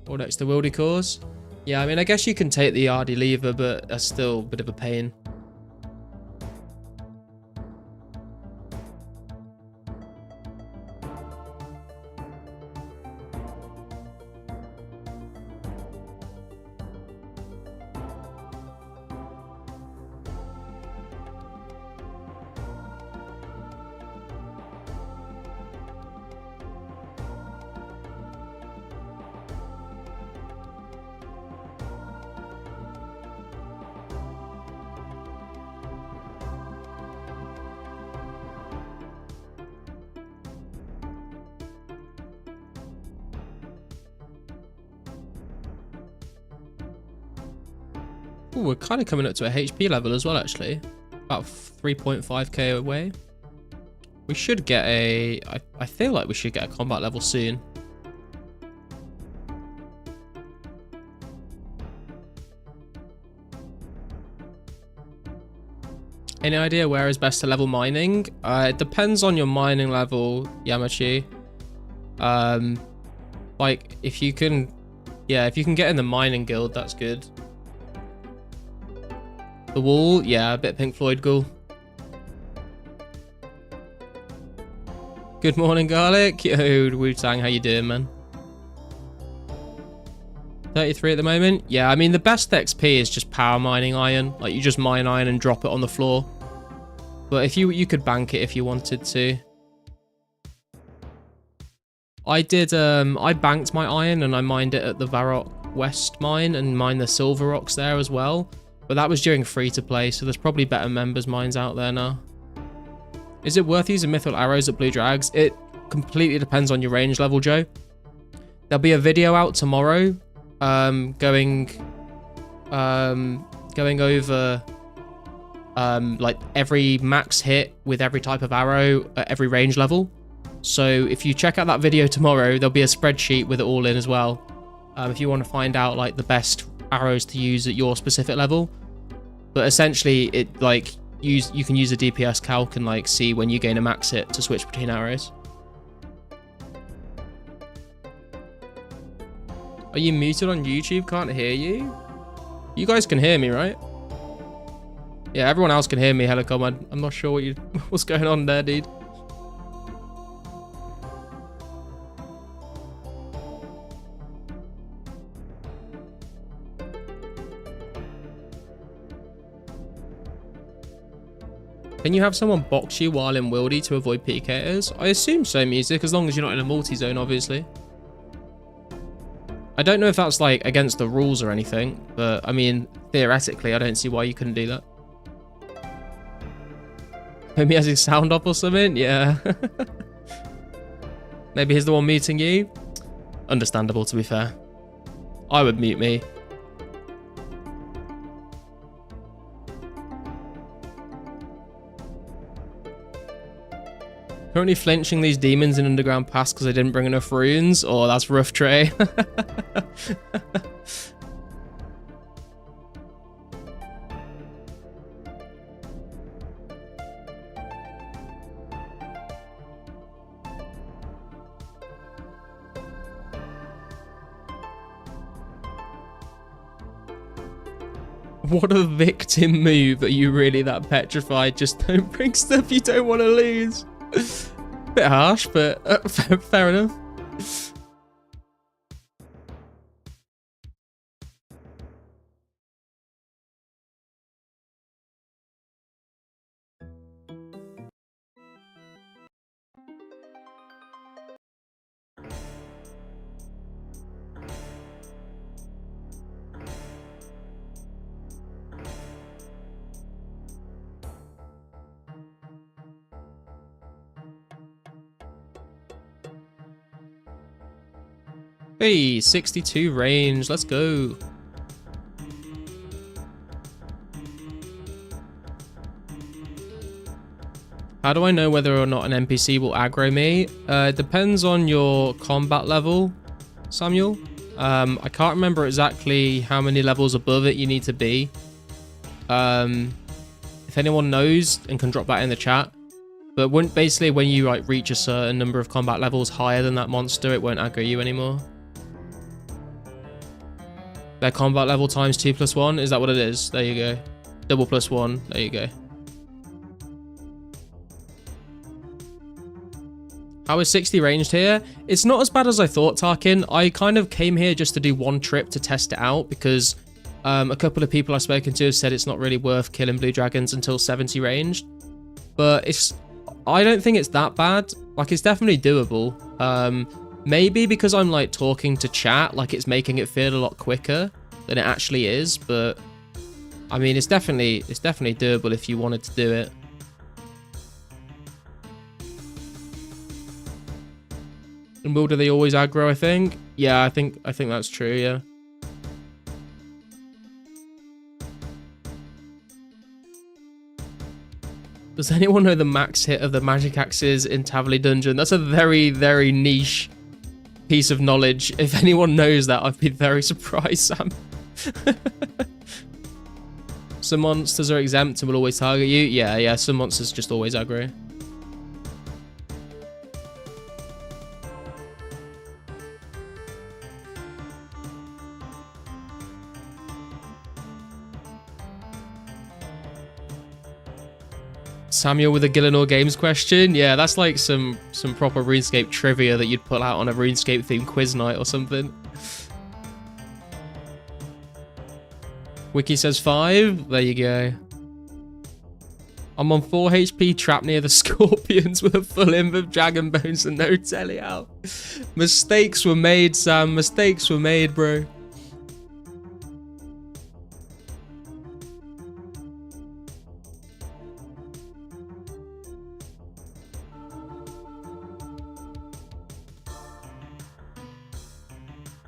Or next to Wildy Cores. Yeah, I mean, I guess you can take the Yardy lever, but that's still a bit of a pain. Ooh, we're kind of coming up to a HP level as well, actually. About 3.5k away. We should get a... I feel like we should get a combat level soon. Any idea where is best to level mining? It depends on your mining level, Yamachi. Like, if you can... Yeah, if you can get in the mining guild, that's good. The wall, yeah, a bit Pink Floyd ghoul. Good morning, Garlic. Yo, Wu-Tang, how you doing, man? 33 at the moment. Yeah, I mean, the best XP is just power mining iron. Like, you just mine iron and drop it on the floor. But if you could bank it if you wanted to. I did, I banked my iron and I mined it at the Varrock West mine and mined the silver rocks there as well. But that was during free to play, so there's probably better members mines out there now. Is it worth using mithril arrows at blue drags? It completely depends on your range level, Joe. There'll be a video out tomorrow, going over like every max hit with every type of arrow at every range level. So if you check out that video tomorrow, there'll be a spreadsheet with it all in as well. If you want to find out like the best arrows to use at your specific level. But essentially, it like you can use a DPS calc and like see when you gain a max hit to switch between arrows. Are you muted on YouTube? Can't hear you. You guys can hear me, right? Yeah, everyone else can hear me. Helicom. I'm not sure what's going on there, dude. Can you have someone box you while in wildy to avoid PKers? I assume so, Music, as long as you're not in a multi-zone, obviously. I don't know if that's like against the rules or anything, but I mean, theoretically, I don't see why you couldn't do that. Maybe he has his sound up or something? Yeah. Maybe he's the one muting you? Understandable, to be fair. I would mute me. Currently flinching these demons in Underground Pass because I didn't bring enough runes. Oh, that's rough, Trey. What a victim move. Are you really that petrified? Just don't bring stuff you don't want to lose. Bit harsh, but fair enough. Hey, 62 range, let's go. How do I know whether or not an NPC will aggro me? It depends on your combat level, Samuel. I can't remember exactly how many levels above it you need to be. If anyone knows and can drop that in the chat. But basically when you like reach a certain number of combat levels higher than that monster, it won't aggro you anymore. Their combat level times 2+1, is that what it is? There you go. Double +1, there you go. How is 60 ranged here? It's not as bad as I thought, Tarkin. I kind of came here just to do one trip to test it out because a couple of people I've spoken to have said it's not really worth killing blue dragons until 70 ranged. But I don't think it's that bad. Like, it's definitely doable. Maybe because I'm like talking to chat, like it's making it feel a lot quicker than it actually is, but I mean it's definitely doable if you wanted to do it. And do they always aggro, I think? Yeah, I think that's true, yeah. Does anyone know the max hit of the magic axes in Tavley Dungeon? That's a very, very niche piece of knowledge. If anyone knows that, I'd be very surprised, Sam. Some monsters are exempt and will always target you. Yeah, some monsters just always aggro. Samuel with a Gillinor Games question. Yeah, that's like some proper RuneScape trivia that you'd put out on a RuneScape themed quiz night or something. Wiki says 5. There you go. I'm on 4 HP trapped near the scorpions with a full imp of dragon bones and no telly out. Mistakes were made, Sam. Mistakes were made, bro.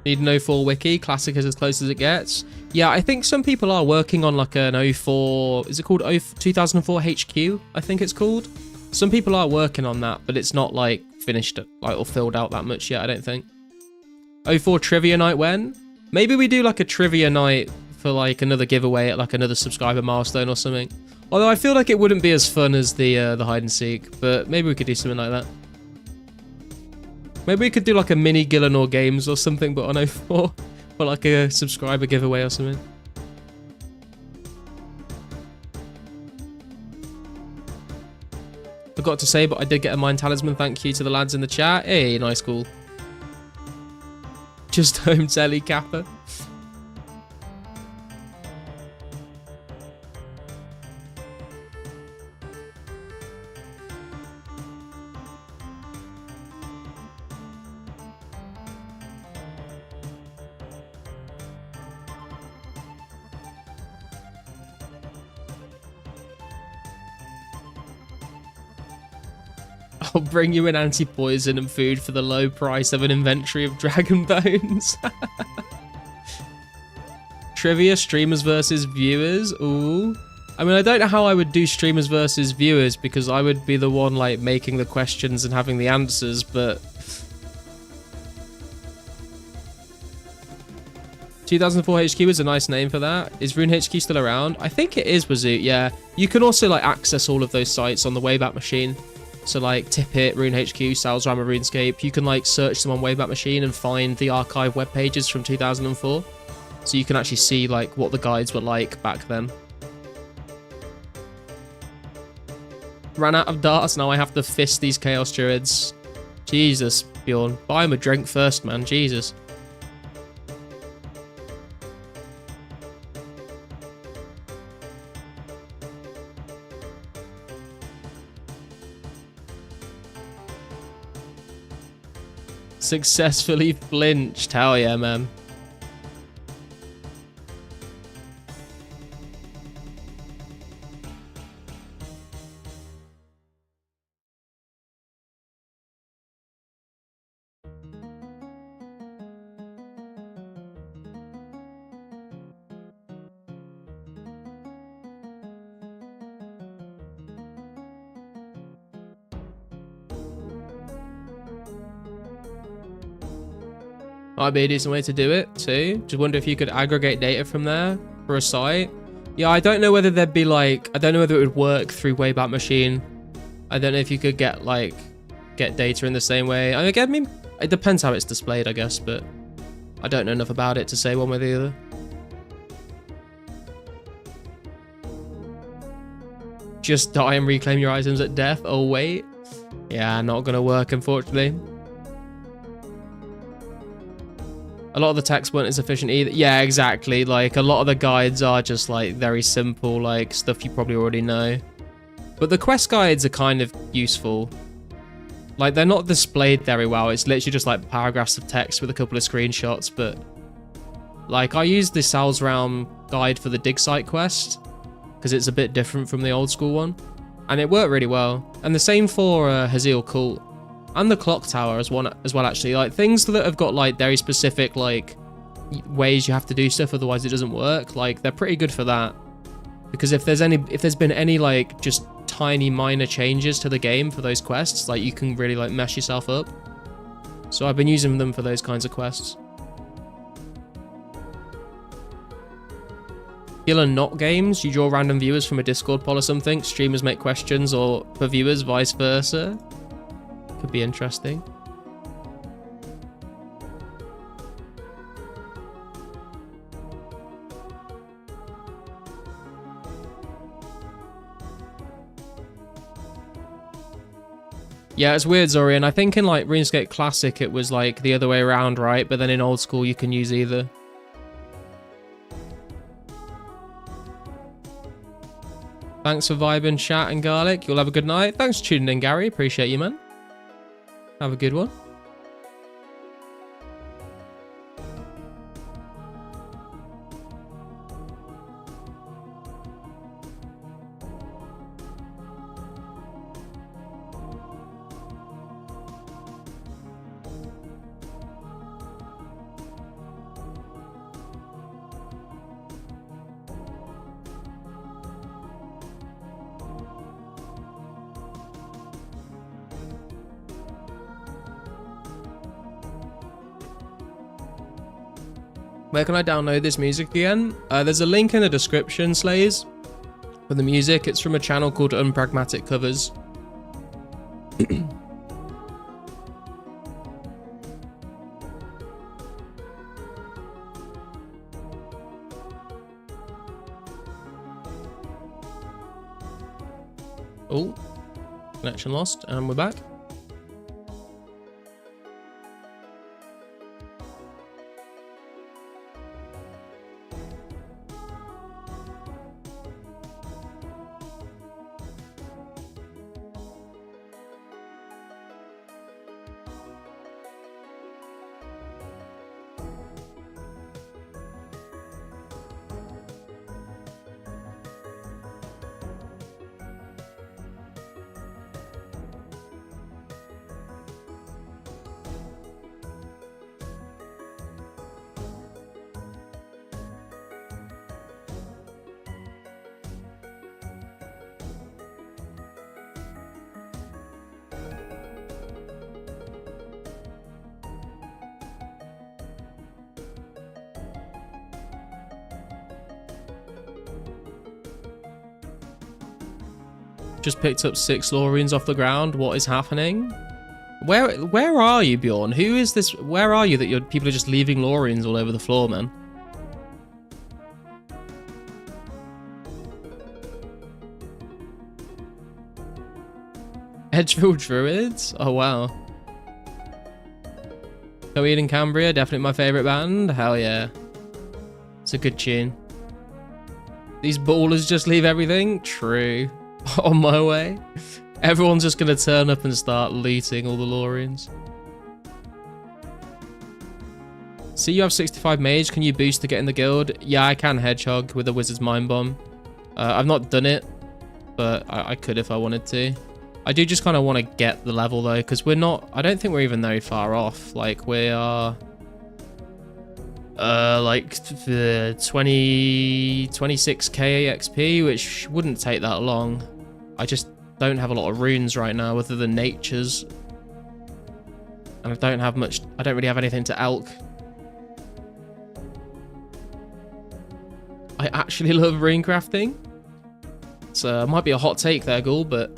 Need an 04 wiki. Classic is as close as it gets. Yeah, I think some people are working on like an 04... Is it called 2004 HQ? I think it's called. Some people are working on that, but it's not like finished like or filled out that much yet, I don't think. 04 trivia night when? Maybe we do like a trivia night for like another giveaway at like another subscriber milestone or something. Although I feel like it wouldn't be as fun as the hide and seek, but maybe we could do something like that. Maybe we could do like a mini Gillinor Games or something, but on 04 for like a subscriber giveaway or something. Forgot to say, but I did get a Mind Talisman. Thank you to the lads in the chat. Hey, nice call. Just home telly Kappa. I'll bring you an anti-poison and food for the low price of an inventory of dragon bones. Trivia, streamers versus viewers. Ooh. I mean, I don't know how I would do streamers versus viewers because I would be the one like making the questions and having the answers, but 2004 HQ is a nice name for that. Is Rune HQ still around? I think it is, Wazoo, yeah. You can also like access all of those sites on the Wayback Machine. So like Tippet, Rune HQ, Sal's Rama, RuneScape. You can like search them on Wayback Machine and find the archive web pages from 2004. So you can actually see like what the guides were like back then. Ran out of darts, now I have to fist these Chaos Druids. Jesus, Bjorn. Buy him a drink first, man. Jesus. Successfully flinched. Hell yeah, man. Might be a decent way to do it too. Just wonder if you could aggregate data from there for a site. Yeah, I don't know whether there'd be like, I don't know whether it would work through Wayback Machine. I don't know if you could get data in the same way. I mean, it depends how it's displayed, I guess, but I don't know enough about it to say one way or the other. Just die and reclaim your items at death. Oh wait. Yeah, not gonna work, unfortunately. A lot of the text weren't as efficient either. Yeah, exactly. Like, a lot of the guides are just, like, very simple, like, stuff you probably already know. But the quest guides are kind of useful. Like, they're not displayed very well. It's literally just, like, paragraphs of text with a couple of screenshots, but... Like, I used the Sal's Realm guide for the dig site quest, because it's a bit different from the old school one. And it worked really well. And the same for Hazeal Cult. And the clock tower as well, actually. Like, things that have got, like, very specific, like, ways you have to do stuff, otherwise it doesn't work. Like, they're pretty good for that. Because if there's been any, like, just tiny minor changes to the game for those quests, like, you can really, like, mess yourself up. So I've been using them for those kinds of quests. Killer Not Games, you draw random viewers from a Discord poll or something. Streamers make questions, or for viewers, vice versa. Could be interesting. Yeah, it's weird, Zorian. I think in like RuneScape Classic it was like the other way around, right? But then in old school you can use either. Thanks for vibing, chat and garlic. You'll have a good night. Thanks for tuning in, Gary. Appreciate you, man. Have a good one. Where can I download this music again? There's a link in the description, Slays, for the music. It's from a channel called Unpragmatic Covers. Oh, connection lost, and we're back. Just picked up 6 Lorines off the ground. What is happening? Where are you, Bjorn? Who is this? Where are you that people are just leaving Lorines all over the floor, man? Edgeville Druids? Oh, wow. Coed and Cambria, definitely my favourite band. Hell yeah. It's a good tune. These ballers just leave everything? True. On my way. Everyone's just going to turn up and start looting all the Lorines. See, you have 65 mage. Can you boost to get in the guild? Yeah, I can Hedgehog with a Wizard's Mind Bomb. I've not done it, but I could if I wanted to. I do just kind of want to get the level though, because we're not, I don't think we're even very far off. Like we are like 26k XP, which wouldn't take that long. I just don't have a lot of runes right now other than natures. And I don't have much, I don't really have anything to elk. I actually love rune crafting. So it might be a hot take there, Ghoul, but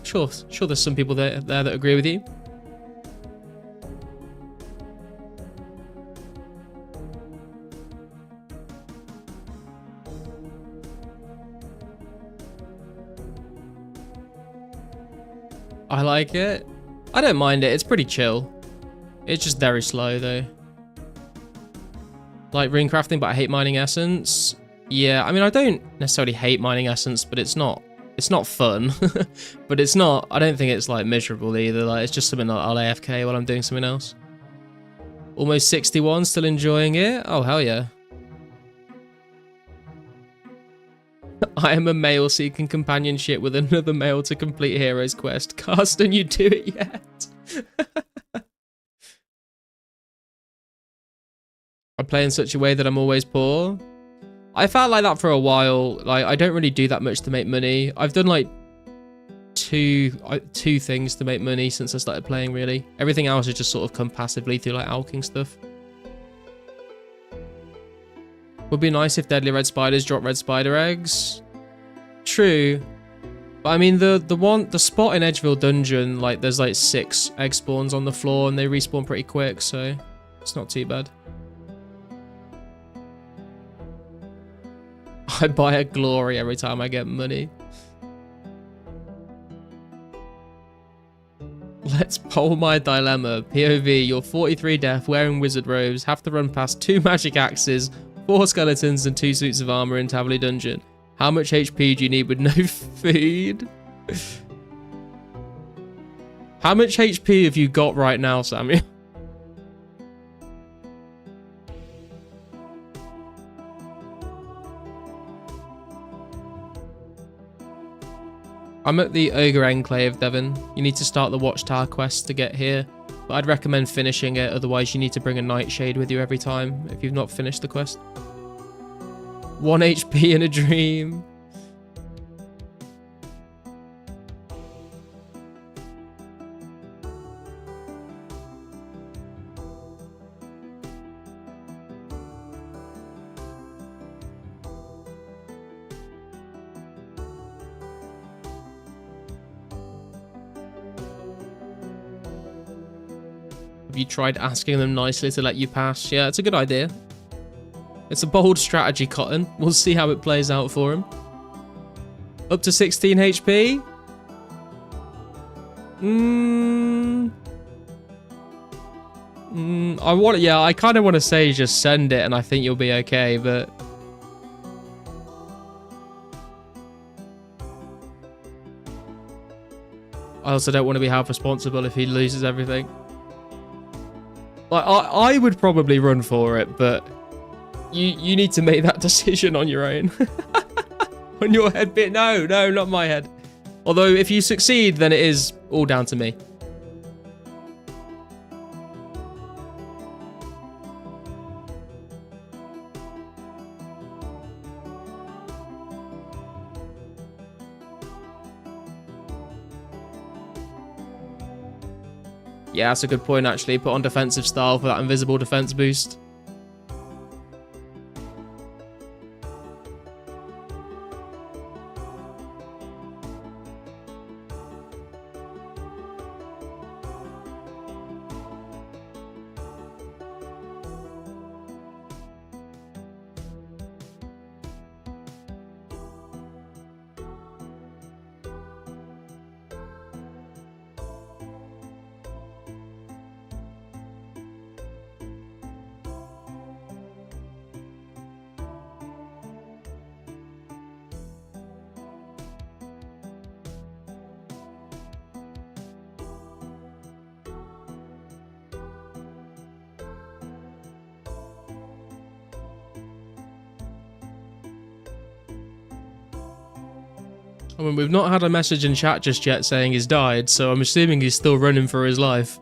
sure there's some people there that agree with you. I like it. I don't mind it. It's pretty chill. It's just very slow though. Like rune crafting, but I hate mining essence. Yeah, I mean I don't necessarily hate mining essence, but it's not fun. But it's not, I don't think it's like miserable either. Like it's just something that I'll AFK while I'm doing something else. Almost 61, still enjoying it. Oh hell yeah. I am a male seeking companionship with another male to complete Hero's Quest. Carsten, you do it yet? I play in such a way that I'm always poor. I felt like that for a while. Like I don't really do that much to make money. I've done like two things to make money since I started playing, really. Everything else has just sort of come passively through like alking stuff. Would be nice if deadly red spiders drop red spider eggs. True. But I mean the spot in Edgeville dungeon, like there's like 6 egg spawns on the floor and they respawn pretty quick, so it's not too bad. I buy a glory every time I get money. Let's poll my dilemma. POV, you're 43 deaf, wearing wizard robes, have to run past 2 magic axes, 4 skeletons and 2 suits of armor in Tavily Dungeon. How much HP do you need with no food? How much HP have you got right now, Samuel? I'm at the Ogre Enclave, Devon. You need to start the Watchtower quest to get here, but I'd recommend finishing it, otherwise you need to bring a Nightshade with you every time if you've not finished the quest. 1 HP in a dream. Have you tried asking them nicely to let you pass? Yeah, it's a good idea. It's a bold strategy, Cotton. We'll see how it plays out for him. Up to 16 HP? I kind of want to say just send it and I think you'll be okay, but I also don't want to be held responsible if he loses everything. Like, I would probably run for it, but you need to make that decision on your own. On your head bit. No, not my head. Although if you succeed, then it is all down to me. Yeah, that's a good point, actually. Put on defensive style for that invisible defense boost. I mean, we've not had a message in chat just yet saying he's died, so I'm assuming he's still running for his life.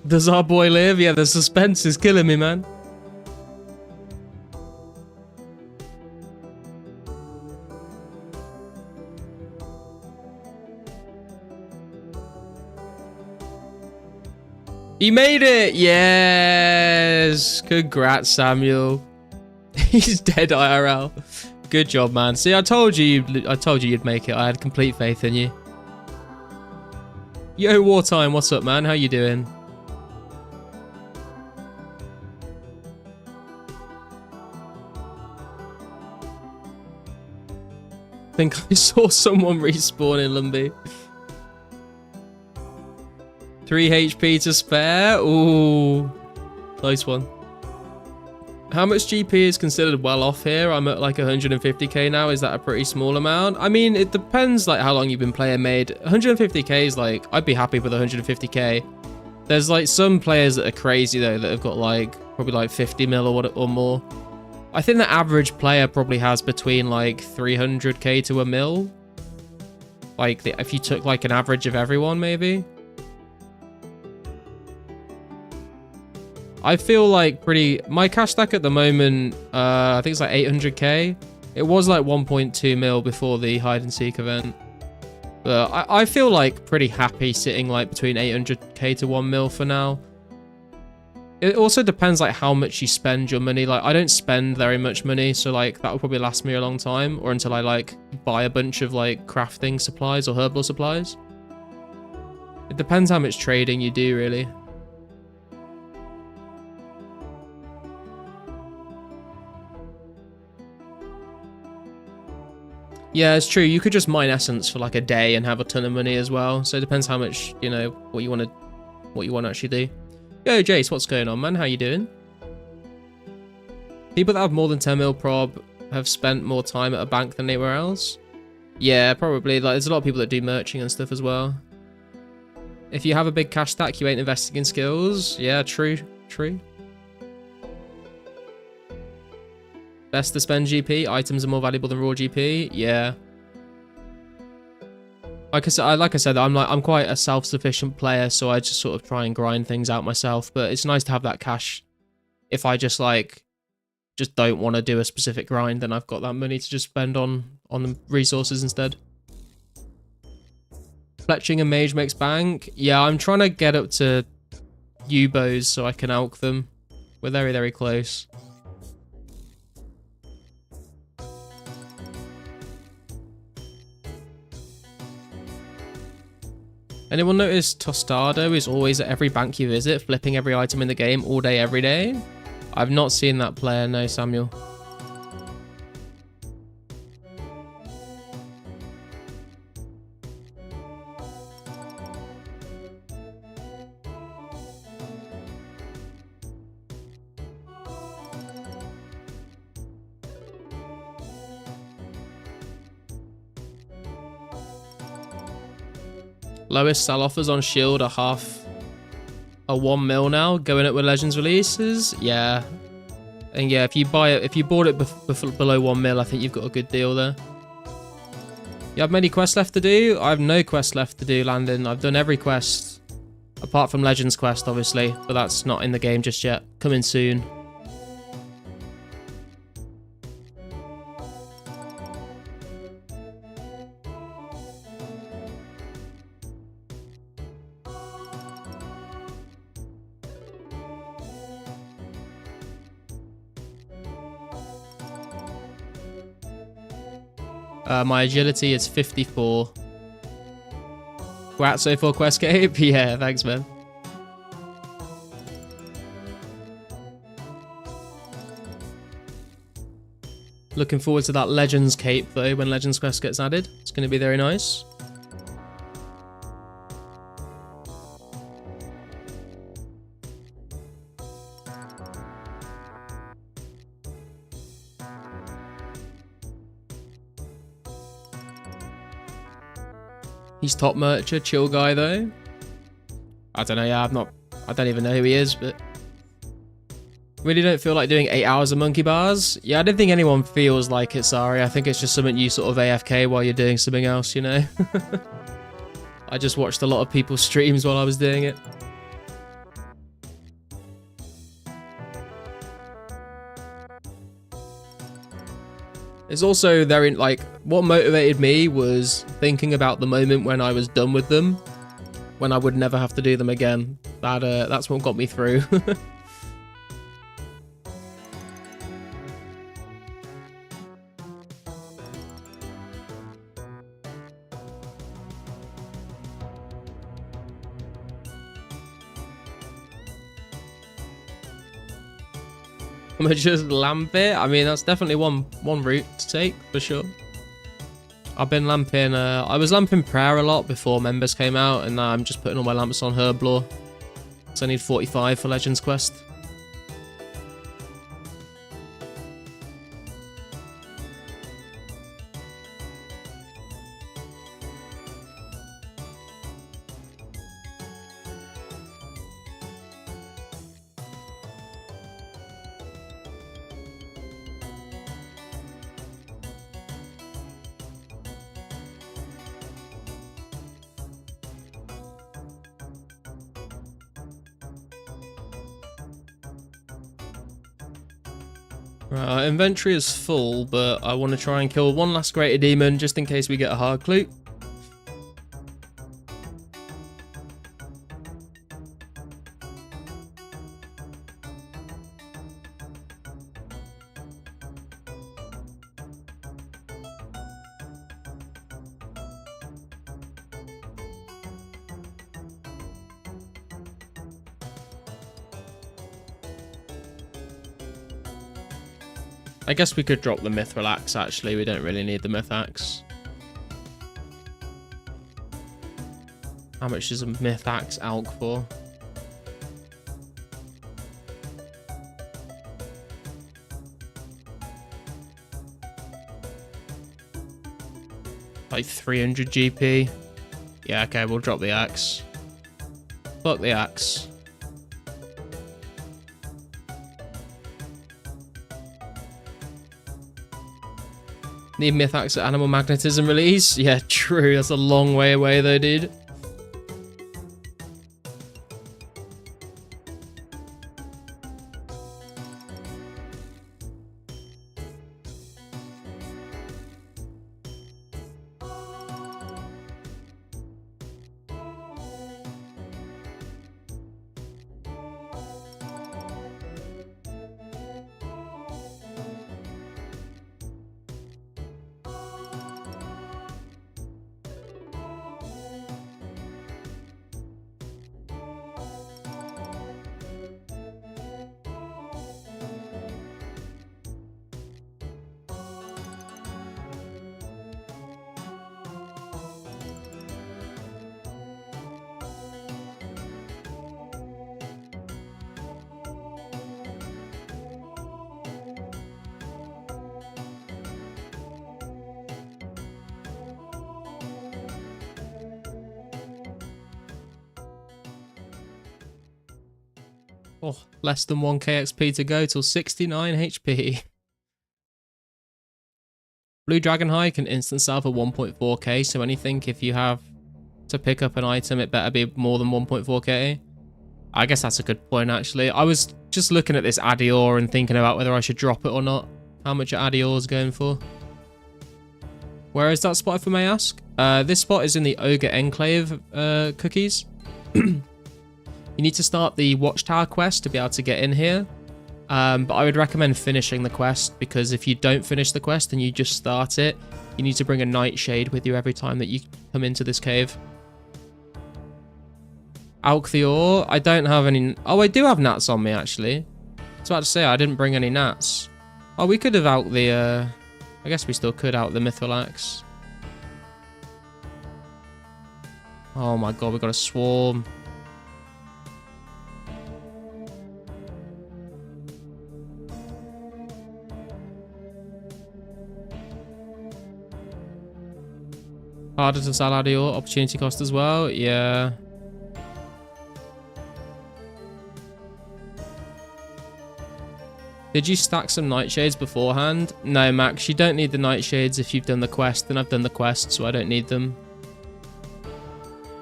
Does our boy live? Yeah, the suspense is killing me, man. He made it! Yes! Congrats, Samuel. He's dead IRL. Good job, man. See, I told you you'd make it. I had complete faith in you. Yo, Wartime, what's up, man? How you doing? I think I saw someone respawn in Lumby. 3 HP to spare. Ooh, close one. How much GP is considered well off here? I'm at like 150k now. Is that a pretty small amount? I mean, it depends like how long you've been playing made. 150k is like, I'd be happy with 150k. There's like some players that are crazy though that have got like probably like 50 mil or more. I think the average player probably has between like 300k to a mil. Like if you took like an average of everyone maybe. I feel like my cash stack at the moment, I think it's like 800k. It was like 1.2 mil before the hide and seek event. But I feel like pretty happy sitting like between 800k to 1 mil for now. It also depends like how much you spend your money. Like I don't spend very much money, so like that will probably last me a long time, or until I like buy a bunch of like crafting supplies or herbal supplies. It depends how much trading you do, really. Yeah, it's true. You could just mine essence for like a day and have a ton of money as well. So it depends how much, you know, what you want to actually do. Yo, Jace, what's going on, man? How you doing? People that have more than 10 mil prob have spent more time at a bank than anywhere else. Yeah, probably. Like, there's a lot of people that do merching and stuff as well. If you have a big cash stack, you ain't investing in skills. Yeah, true, true. Best to spend GP. Items are more valuable than raw GP. Yeah. Like I said, I'm quite a self-sufficient player, so I just sort of try and grind things out myself. But it's nice to have that cash. If I just don't want to do a specific grind, then I've got that money to just spend on the resources instead. Fletching and mage makes bank. Yeah, I'm trying to get up to U-bows so I can alch them. We're very, very close. Anyone notice Tostado is always at every bank you visit, flipping every item in the game all day, every day? I've not seen that player, no, Samuel. Lowest sell offers on Shield are half a 1 mil now, going up with Legends releases. Yeah, and yeah, if you bought it below 1 mil, I think you've got a good deal there. You have many quests left to do? I have no quests left to do, Landon. I've done every quest apart from Legends quest, obviously, but that's not in the game just yet. Coming soon. My agility is 54. Congrats, 2004scape. Yeah, thanks, man. Looking forward to that Legends cape, though, when Legends quest gets added. It's going to be very nice. He's top mercher, chill guy though. I don't know, yeah, I don't even know who he is, but Really don't feel like doing 8 hours of monkey bars? Yeah, I don't think anyone feels like it, sorry. I think it's just something you sort of AFK while you're doing something else, you know? I just watched a lot of people's streams while I was doing it. It's also there in like what motivated me was thinking about the moment when I was done with them, when I would never have to do them again. That's what got me through. I'm gonna just lamp it. I mean, that's definitely one route to take for sure. I've been lamping. I was lamping prayer a lot before members came out, and now I'm just putting all my lamps on Herblore. So I need 45 for Legends Quest. Right, our inventory is full, but I want to try and kill one last greater demon just in case we get a hard clue. I guess we could drop the Mithril Axe, actually. We don't really need the Myth Axe. How much is a Myth Axe Alk for? Like 300 GP. Yeah, okay, we'll drop the Axe. Fuck the Axe. Need Myth Axe at Animal Magnetism release? Yeah, true. That's a long way away though, dude. Oh, less than 1k XP to go till 69 HP. Blue Dragonhide can instant sell for 1.4k, so anything if you have to pick up an item, it better be more than 1.4k. I guess that's a good point, actually. I was just looking at this Adior and thinking about whether I should drop it or not. How much Adior is going for? Where is that spot, if I may ask? This spot is in the Ogre Enclave cookies. You need to start the Watchtower quest to be able to get in here. But I would recommend finishing the quest, because if you don't finish the quest and you just start it, you need to bring a Nightshade with you every time that you come into this cave. Alkthior, I don't have any... Oh, I do have gnats on me, actually. I was about to say, I didn't bring any gnats. Oh, we could have out the... I guess we still could out the Mithril Axe. Oh my god, we got a swarm. Harder to sell Adior, opportunity cost as well, yeah. Did you stack some nightshades beforehand? No, Max, you don't need the nightshades if you've done the quest, and I've done the quest, so I don't need them.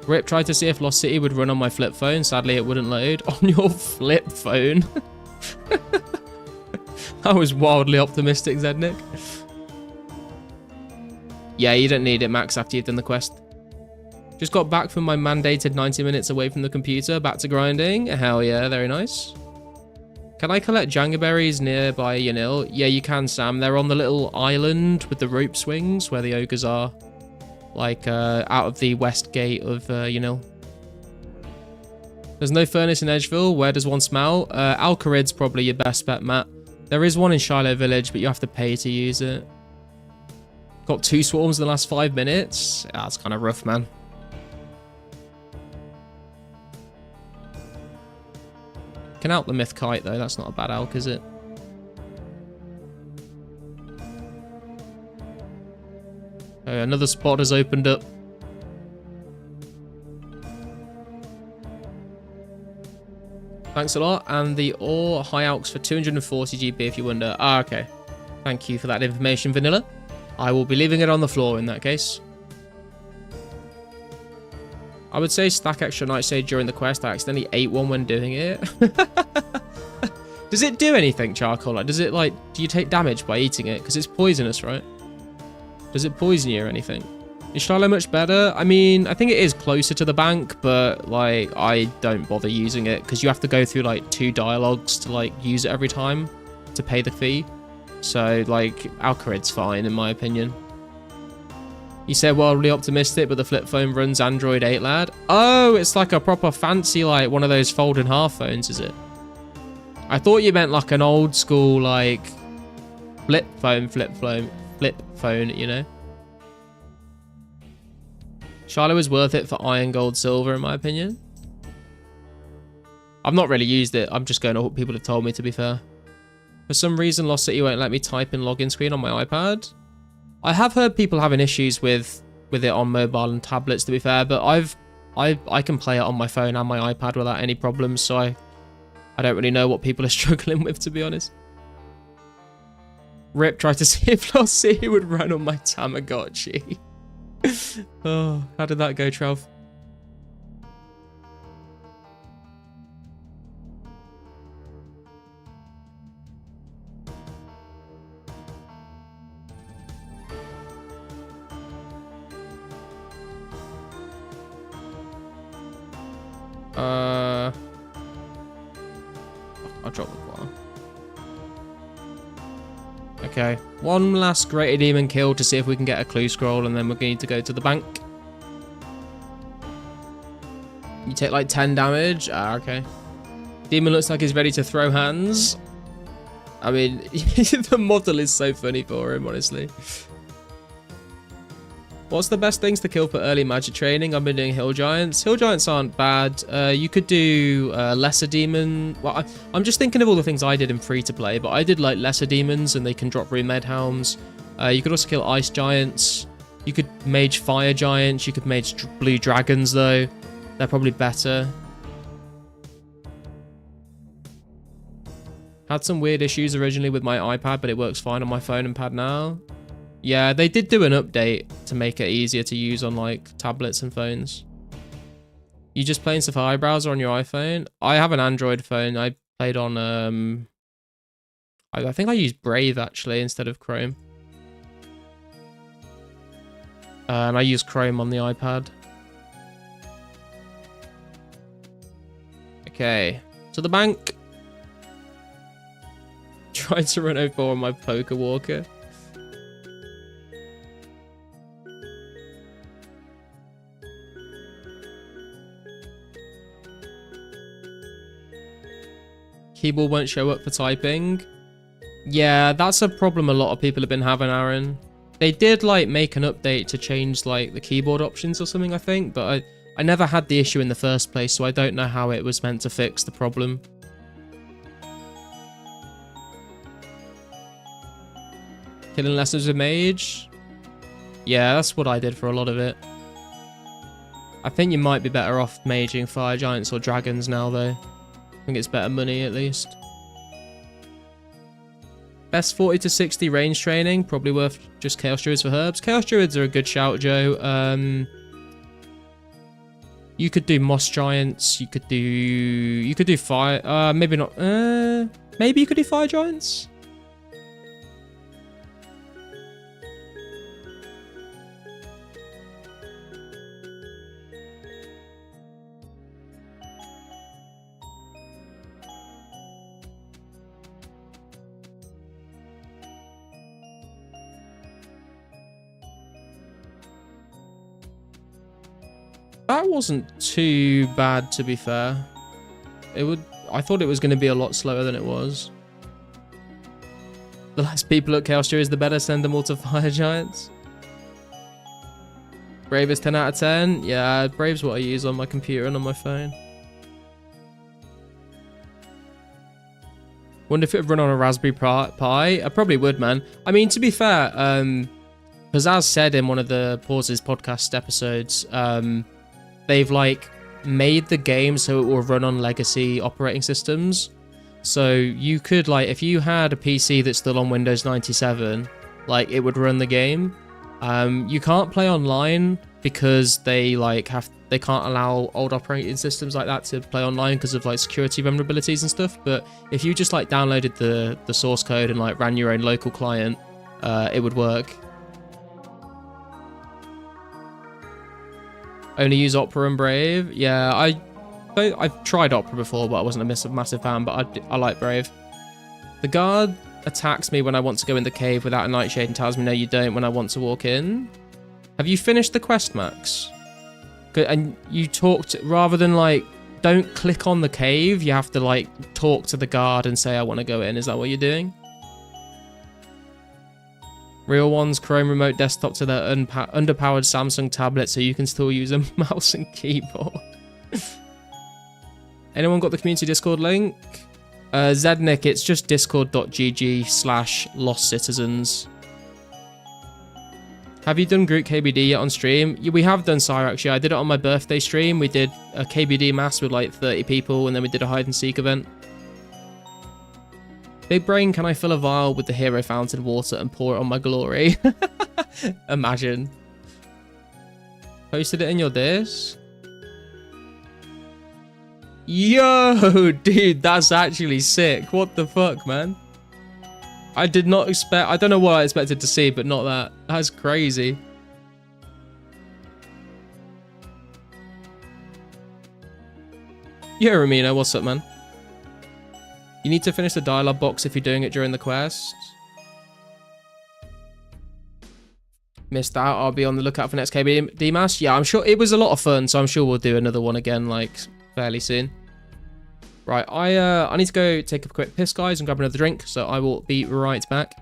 Rip tried to see if Lost City would run on my flip phone. Sadly, it wouldn't load. On your flip phone? I was wildly optimistic, Zednik. Yeah, you don't need it, Max, after you've done the quest. Just got back from my mandated 90 minutes away from the computer. Back to grinding. Hell yeah, very nice. Can I collect Jangaberries nearby Yanil? Yeah, you can, Sam. They're on the little island with the rope swings where the ogres are. Like, out of the west gate of Yanil. There's no furnace in Edgeville. Where does one smell? Alcarid's probably your best bet, Matt. There is one in Shiloh Village, but you have to pay to use it. Got 2 swarms in the last 5 minutes. Yeah, that's kind of rough, man. Can out the Myth Kite, though. That's not a bad alk, is it? Okay, another spot has opened up. Thanks a lot. And the ore high alks for 240 GB if you wonder. Ah, okay. Thank you for that information, Vanilla. I will be leaving it on the floor in that case. I would say stack extra nightshade during the quest. I accidentally ate one when doing it. Does it do anything, charcoal? Like, does it, like, do you take damage by eating it? Because it's poisonous, right? Does it poison you or anything? Is Shiloh much better? I mean, I think it is closer to the bank, but, like, I don't bother using it because you have to go through, like, 2 dialogues to, like, use it every time to pay the fee. So, like, Alcarid's fine, in my opinion. You said wildly optimistic, but the flip phone runs Android 8, lad. Oh, it's like a proper fancy, like, one of those fold-in-half phones, is it? I thought you meant, like, an old school, like, flip phone, you know? Shiloh is worth it for iron, gold, silver, in my opinion. I've not really used it. I'm just going to what people have told me, to be fair. For some reason, Lost City won't let me type in login screen on my iPad. I have heard people having issues with it on mobile and tablets, to be fair, but I can play it on my phone and my iPad without any problems, so I don't really know what people are struggling with, to be honest. Rip tried to see if Lost City would run on my Tamagotchi. Oh, how did that go, Trev? I'll drop the qual. Okay, one last Greater Demon kill to see if we can get a clue scroll, and then we're going to go to the bank. You take like 10 damage. Ah, okay. Demon looks like he's ready to throw hands. I mean, the model is so funny for him, honestly. What's the best things to kill for early magic training? I've been doing Hill Giants. Hill Giants aren't bad. You could do Lesser Demon. Well, I'm just thinking of all the things I did in free-to-play, but I did like Lesser Demons, and they can drop Rune Medhelms. You could also kill Ice Giants. You could mage Fire Giants. You could mage Blue Dragons, though. They're probably better. Had some weird issues originally with my iPad, but it works fine on my phone and pad now. Yeah, they did do an update to make it easier to use on, like, tablets and phones. You just playing Safari browser on your iPhone? I have an Android phone. I played on, I think I used Brave, actually, instead of Chrome. And I use Chrome on the iPad. Okay, to the bank. Tried to run 04 on my poker walker. Keyboard won't show up for typing. Yeah, that's a problem a lot of people have been having, Aaron. They did, like, make an update to change, like, the keyboard options or something, I think, but I never had the issue in the first place, so I don't know how it was meant to fix the problem. Killing lessons with mage? Yeah, that's what I did for a lot of it. I think you might be better off maging fire giants or dragons now, though. I think it's better money, at least. Best 40 to 60 range training, probably worth just Chaos Druids for herbs. Chaos Druids are a good shout, Joe. You could do Moss Giants. You could do Fire. Maybe not. Maybe you could do Fire Giants. That wasn't too bad, to be fair. I thought it was going to be a lot slower than it was. The less people at Chaos Druids, the better. Send them all to Fire Giants. Brave is 10 out of 10. Yeah, Brave's what I use on my computer and on my phone. Wonder if it would run on a Raspberry Pi. I probably would, man. I mean, to be fair, because as said in one of the Pauses podcast episodes, they've like made the game so it will run on legacy operating systems. So you could, like, if you had a PC that's still on Windows 97, like, it would run the game. You can't play online because they can't allow old operating systems like that to play online because of like security vulnerabilities and stuff. But if you just like downloaded the source code and like ran your own local client, it would work. Only use Opera and Brave. Yeah, I've tried Opera before, but I wasn't a massive fan. But I like Brave. The guard attacks me when I want to go in the cave without a nightshade and tells me no, you don't when I want to walk in. Have you finished the quest, Max? And you talked rather than like don't click on the cave. You have to like talk to the guard and say I want to go in. Is that what you're doing? Real ones, Chrome remote desktop to the underpowered Samsung tablet so you can still use a mouse and keyboard. Anyone got the community Discord link? Zednik, it's just discord.gg/lost citizens. Have you done Groot KBD yet on stream? Yeah, we have done, Sire, actually. I did it on my birthday stream. We did a KBD mass with like 30 people, and then we did a hide and seek event. Big brain, can I fill a vial with the hero fountain water and pour it on my glory? Imagine. Posted it in your disc? Yo, dude, that's actually sick. What the fuck, man? I did not expect... I don't know what I expected to see, but not that. That's crazy. Yo, Ramino, what's up, man? You need to finish the dialogue box if you're doing it during the quest. Missed out. I'll be on the lookout for next KBD mass. Yeah, I'm sure it was a lot of fun, so I'm sure we'll do another one again, like, fairly soon. Right, I need to go take a quick piss, guys, and grab another drink, so I will be right back.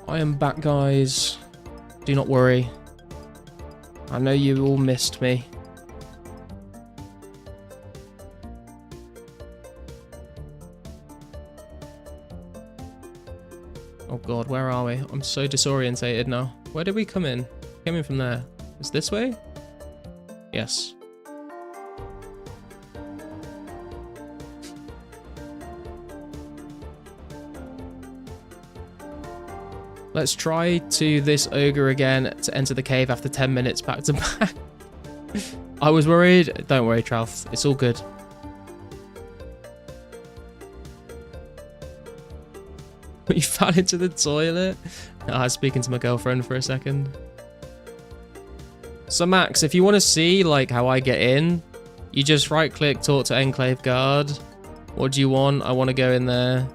I am back, guys. Do not worry. I know you all missed me. Oh god, where are we? I'm so disorientated now. Where did we come in? Came in from there. Is this way? Yes. Let's try to this ogre again to enter the cave after 10 minutes back to back. I was worried. Don't worry, Tralf. It's all good. You fell into the toilet? I was speaking to my girlfriend for a second. So Max, if you want to see like how I get in, you just right click, talk to Enclave Guard. What do you want? I want to go in there.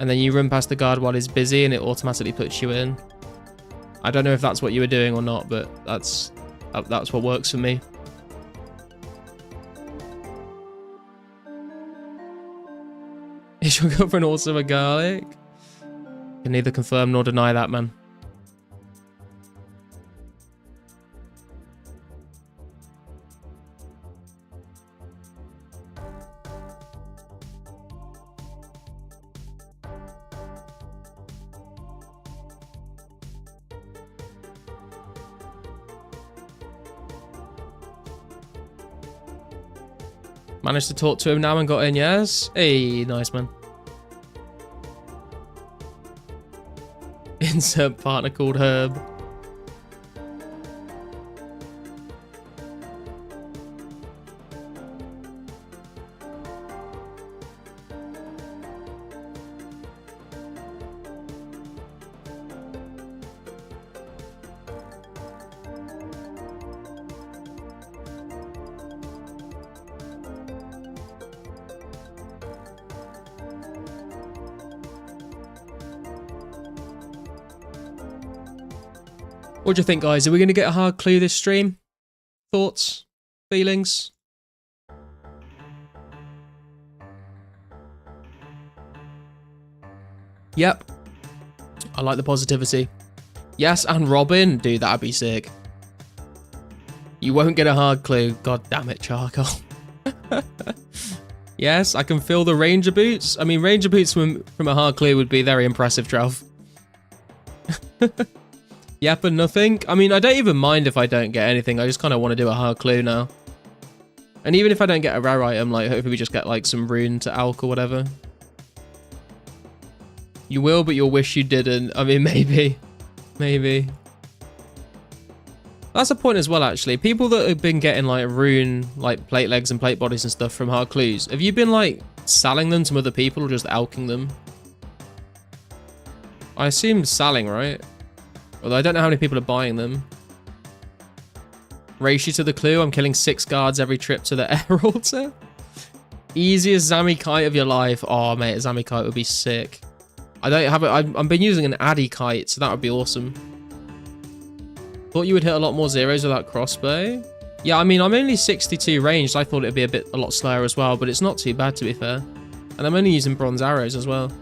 And then you run past the guard while he's busy and it automatically puts you in. I don't know if that's what you were doing or not, but that's what works for me. Is your girlfriend also a garlic? Can neither confirm nor deny that, man. Managed to talk to him now and got in, yes? Hey, nice, man. Insert partner called Herb. What do you think, guys? Are we going to get a hard clue this stream? Thoughts? Feelings? Yep. I like the positivity. Yes, and Robin? Dude, that'd be sick. You won't get a hard clue. God damn it, Charcoal. Yes, I can feel the Ranger boots. I mean, Ranger boots from a hard clue would be very impressive, Trav. Yep, and nothing. I mean, I don't even mind if I don't get anything. I just kind of want to do a hard clue now. And even if I don't get a rare item, like, hopefully we just get, like, some rune to Alk or whatever. You will, but you'll wish you didn't. I mean, maybe. Maybe. That's a point as well, actually. People that have been getting, like, rune, like, plate legs and plate bodies and stuff from hard clues, have you been, like, selling them to other people or just alking them? I assume selling, right? Although I don't know how many people are buying them. Ratio to the clue, I'm killing 6 guards every trip to the air altar. Easiest Zami kite of your life. Oh, mate, a Zami kite would be sick. I don't have it. I've been using an Addy kite, so that would be awesome. Thought you would hit a lot more zeros with that crossbow. Yeah, I mean, I'm only 62 ranged. I thought it'd be a lot slower as well, but it's not too bad, to be fair. And I'm only using bronze arrows as well.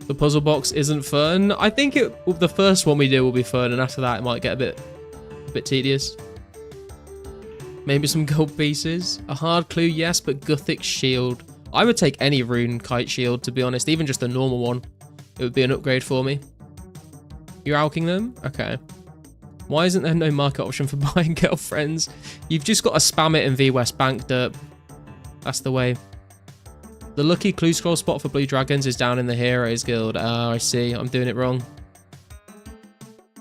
The puzzle box isn't fun. I think the first one we do will be fun, and after that it might get a bit tedious. Maybe some gold pieces. A hard clue, yes, but Gothic shield. I would take any rune kite shield, to be honest, even just a normal one. It would be an upgrade for me. You're alking them? Okay. Why isn't there no market option for buying girlfriends? You've just got to spam it in V West Bank, derp. That's the way. The lucky clue scroll spot for blue dragons is down in the Heroes Guild. Ah, I see. I'm doing it wrong.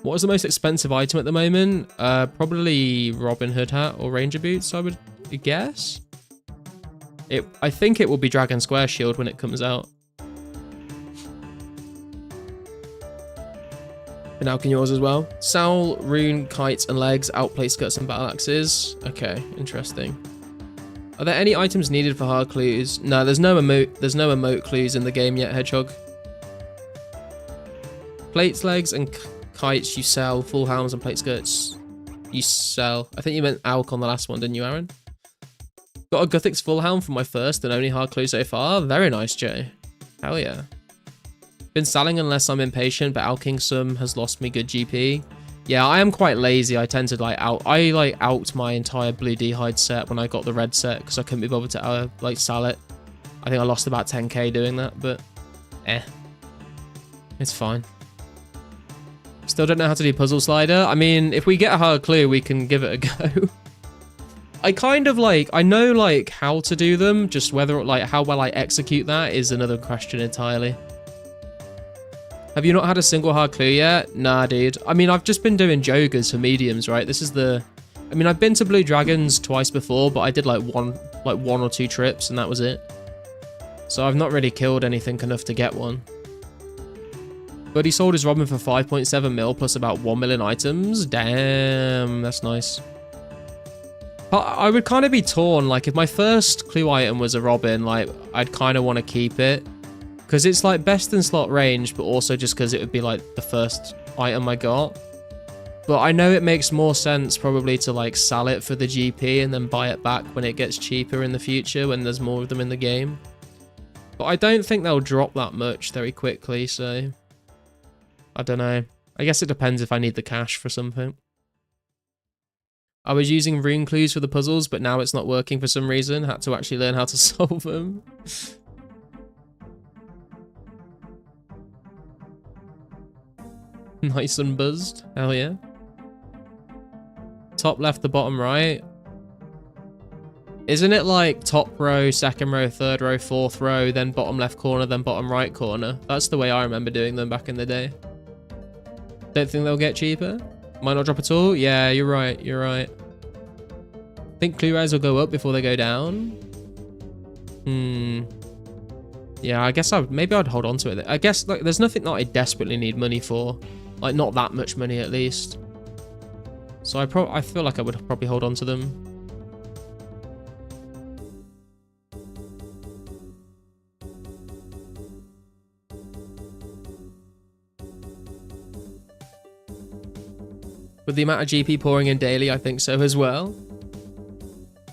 What is the most expensive item at the moment? Probably Robin Hood hat or Ranger boots, I would guess. I think it will be Dragon Square Shield when it comes out. And now can yours as well. Sal, rune, kites, and legs, outplay skirts and battle axes. Okay, interesting. Are there any items needed for hard clues? No, there's no emote clues in the game yet, Hedgehog. Plates, legs, and kites you sell. Full helms and plate skirts you sell. I think you meant Alk on the last one, didn't you, Aaron? Got a Guthix full helm for my first and only hard clue so far. Very nice, Jay. Hell yeah. Been selling unless I'm impatient, but alking some has lost me good GP. Yeah, I am quite lazy. I tend to like out my entire blue d'hide set when I got the red set because I couldn't be bothered to like sell it. I think I lost about 10k doing that, but it's fine. Still don't know how to do puzzle slider. I mean, if we get a hard clue, we can give it a go. I kind of like, I know like how to do them, just whether like how well I execute that is another question entirely. Have you not had a single hard clue yet? Nah, dude. I mean, I've just been doing joggers for mediums, right? This is the... I mean, I've been to Blue Dragons twice before, but I did like one or two trips and that was it. So I've not really killed anything enough to get one. But he sold his Robin for 5.7 mil plus about 1 million items. Damn, that's nice. I would kind of be torn. Like, if my first clue item was a Robin, like, I'd kind of want to keep it. Because it's like best in slot range, but also just because it would be like the first item I got. But I know it makes more sense probably to like sell it for the GP and then buy it back when it gets cheaper in the future when there's more of them in the game. But I don't think they'll drop that much very quickly, so... I don't know. I guess it depends if I need the cash for something. I was using rune clues for the puzzles, but now it's not working for some reason. Had to actually learn how to solve them. Nice and buzzed. Hell yeah. Top left, the bottom right. Isn't it like top row, second row, third row, fourth row, then bottom left corner, then bottom right corner? That's the way I remember doing them back in the day. Don't think they'll get cheaper? Might not drop at all? Yeah, you're right. You're right. Think clue res will go up before they go down? Yeah, I guess maybe I'd hold on to it. I guess like there's nothing that I desperately need money for. Like, not that much money, at least. So I feel like I would probably hold on to them. With the amount of GP pouring in daily, I think so as well.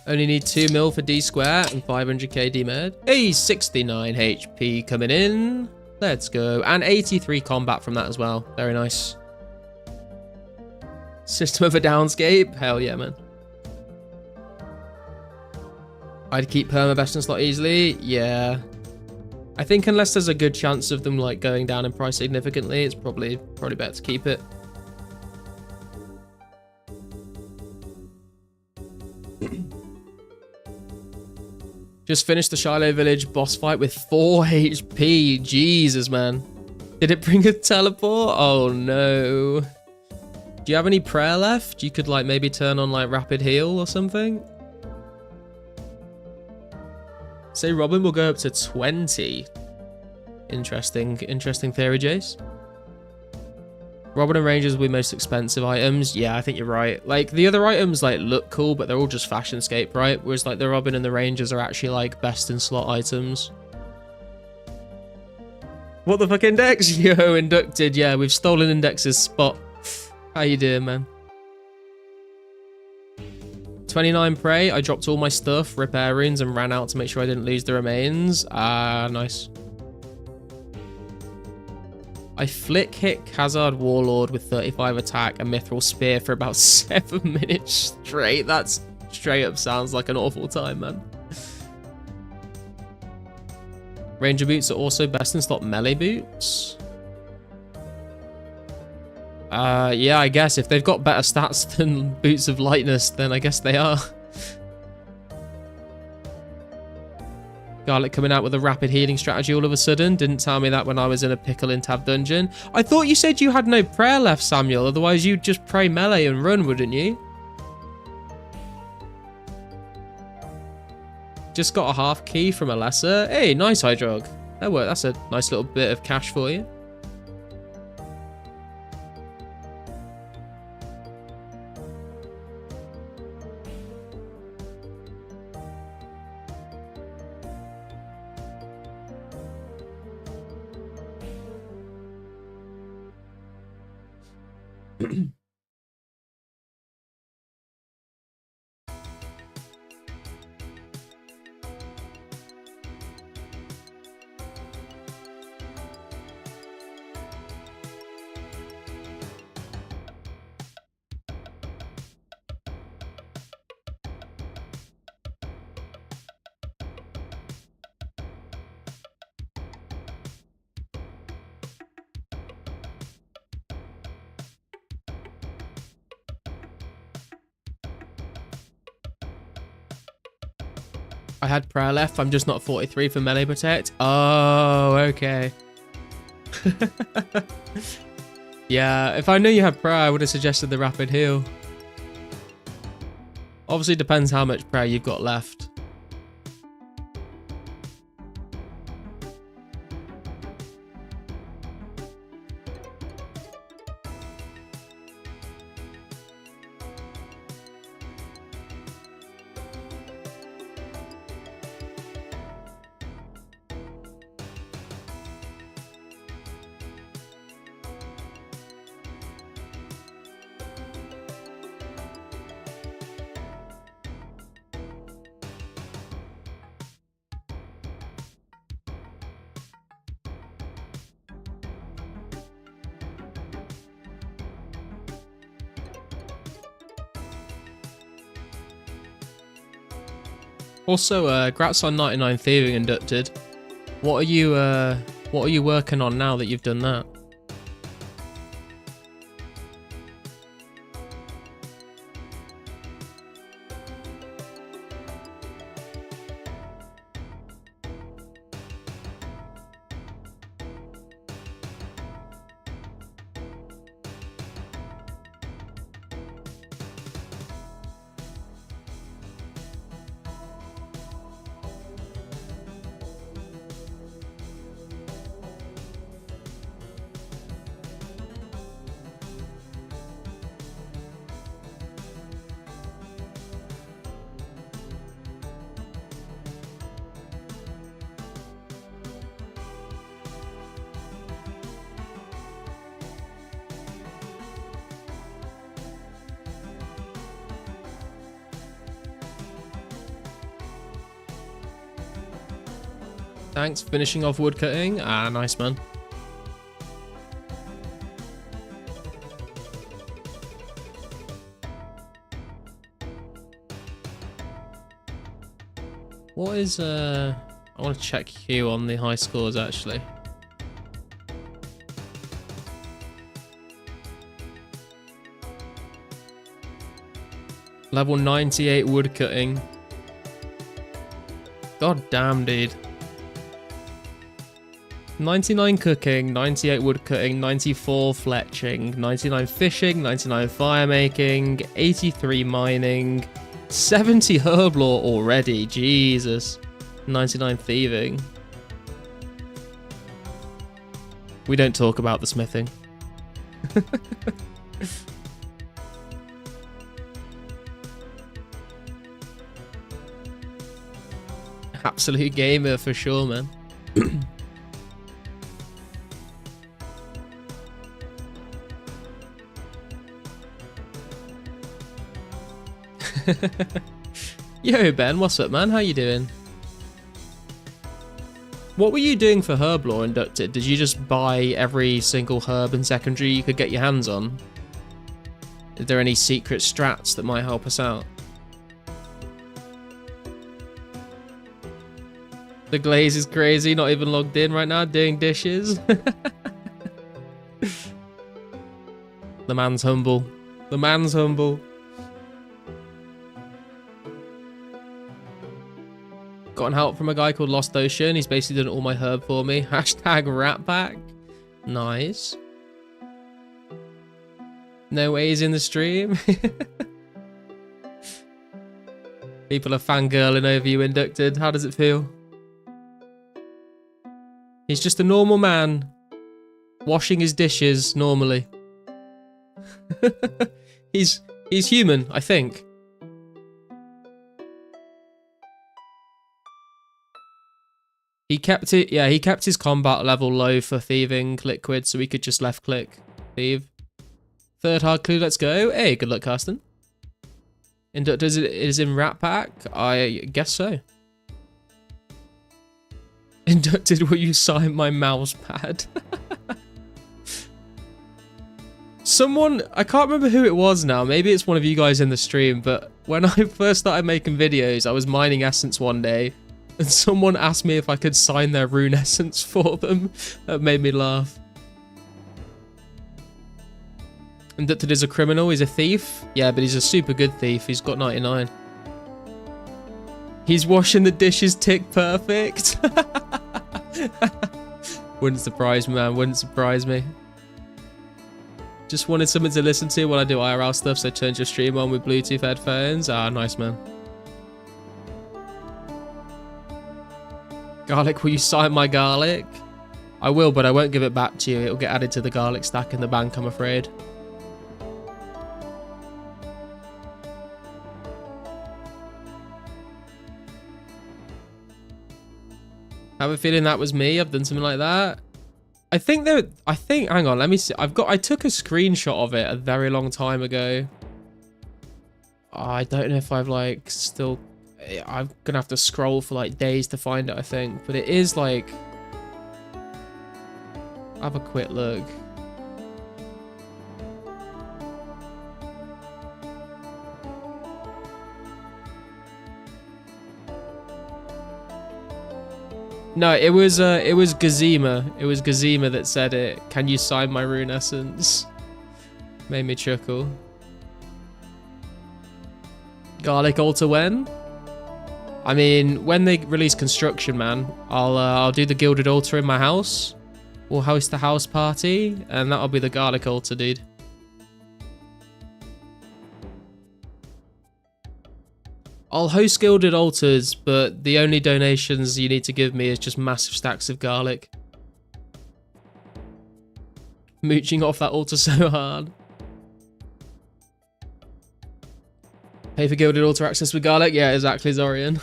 Only need 2 mil for D square and 500k D-med. Hey, 69 HP coming in. Let's go. And 83 combat from that as well. Very nice. System of a downscape. Hell yeah, man. I'd keep perma best in slot easily. Yeah. I think unless there's a good chance of them like going down in price significantly, it's probably better to keep it. Just finished the Shiloh Village boss fight with 4 HP. Jesus, man. Did it bring a teleport? Oh, no. Do you have any prayer left? You could, like, maybe turn on, like, rapid heal or something? Say Robin will go up to 20. Interesting theory, Jace. Robin and Rangers will be most expensive items. Yeah, I think you're right. Like, the other items, like, look cool, but they're all just fashionscape, right? Whereas, like, the Robin and the Rangers are actually, like, best in slot items. What the fuck, Index? Yo, inducted. Yeah, we've stolen Index's spot. How you doing, man? 29 prey. I dropped all my stuff, repair runes, and ran out to make sure I didn't lose the remains. Ah, nice. I flick hit Khazard Warlord with 35 attack and Mithril Spear for about 7 minutes straight. That's straight up sounds like an awful time, man. Ranger boots are also best in slot melee boots. Yeah, I guess if they've got better stats than boots of lightness, then I guess they are. Garlic coming out with a rapid healing strategy all of a sudden. Didn't tell me that when I was in a pickle in Tab Dungeon. I thought you said you had no prayer left, Samuel. Otherwise, you'd just pray melee and run, wouldn't you? Just got a half key from a lesser. Hey, nice, Hydrog. That's a nice little bit of cash for you. I had prayer left. I'm just not 43 for melee protect. Oh, okay. Yeah, if I knew you had prayer, I would have suggested the rapid heal. Obviously, depends how much prayer you've got left. Also, grats on 99 thieving inducted. What are you working on now that you've done that? Thanks, finishing off woodcutting. Ah, nice, man. What is, I want to check Hugh on the high scores, actually. Level 98 woodcutting. God damn, dude. 99 cooking, 98 woodcutting, 94 fletching, 99 fishing, 99 fire making, 83 mining, 70 herb lore already, Jesus. 99 thieving. We don't talk about the smithing. Absolute gamer for sure, man. Yo, Ben, what's up, man? How you doing? What were you doing for herb lore inducted? Did you just buy every single herb and secondary you could get your hands on? Is there any secret strats that might help us out? The glaze is crazy, not even logged in right now, doing dishes. The man's humble. The man's humble. Gotten help from a guy called Lost Ocean. He's basically done all my herb for me. Hashtag rat pack. Nice. No way he's in the stream. People are fangirling over you, inducted. How does it feel? He's just a normal man. Washing his dishes normally. He's human, I think. He kept it, yeah, he kept his combat level low for thieving liquid, so we could just left click thieve. Third hard clue, let's go. Hey, good luck, Carsten. Inductors is in Rat Pack? I guess so. Inducted, will you sign my mouse pad? Someone, I can't remember who it was now, maybe it's one of you guys in the stream, but when I first started making videos, I was mining essence one day, and someone asked me if I could sign their rune essence for them. That made me laugh. Inducted is a criminal, he's a thief. Yeah, but he's a super good thief, he's got 99. He's washing the dishes tick perfect. Wouldn't surprise me, man. Wouldn't surprise me. Just wanted something to listen to while I do IRL stuff, so turned your stream on with Bluetooth headphones. Ah, nice, man. Garlic, will you sign my garlic? I will, but I won't give it back to you. It'll get added to the garlic stack in the bank, I'm afraid. I have a feeling that was me. I've done something like that. Hang on, let me see. I took a screenshot of it a very long time ago. Oh, I don't know if I've like still, I'm gonna have to scroll for like days to find it, I think. But it is like, have a quick look. No, it was Gazima. It was Gazima that said it. Can you sign my rune essence? Made me chuckle. Garlic altar when? I mean, when they release construction, man, I'll do the gilded altar in my house. We'll host the house party, and that'll be the garlic altar, dude. I'll host gilded altars, but the only donations you need to give me is just massive stacks of garlic. Mooching off that altar so hard. Pay for gilded altar access with garlic? Yeah, exactly, Zorian.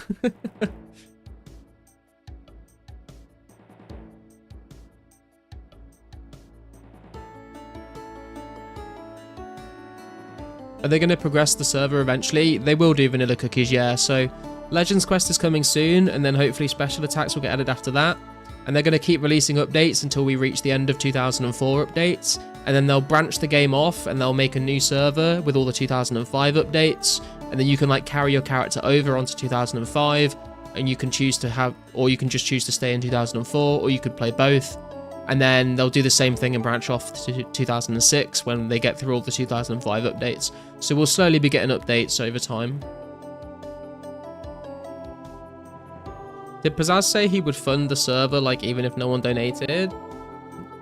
Are they going to progress the server eventually? They will do vanilla cookies, yeah. So Legends Quest is coming soon, and then hopefully special attacks will get added after that. And they're going to keep releasing updates until we reach the end of 2004 updates. And then they'll branch the game off, and they'll make a new server with all the 2005 updates. And then you can like carry your character over onto 2005, and you can choose to have, or you can just choose to stay in 2004, or you could play both. And then they'll do the same thing and branch off to 2006 when they get through all the 2005 updates. So we'll slowly be getting updates over time. Did Pizzazz say he would fund the server, like even if no one donated?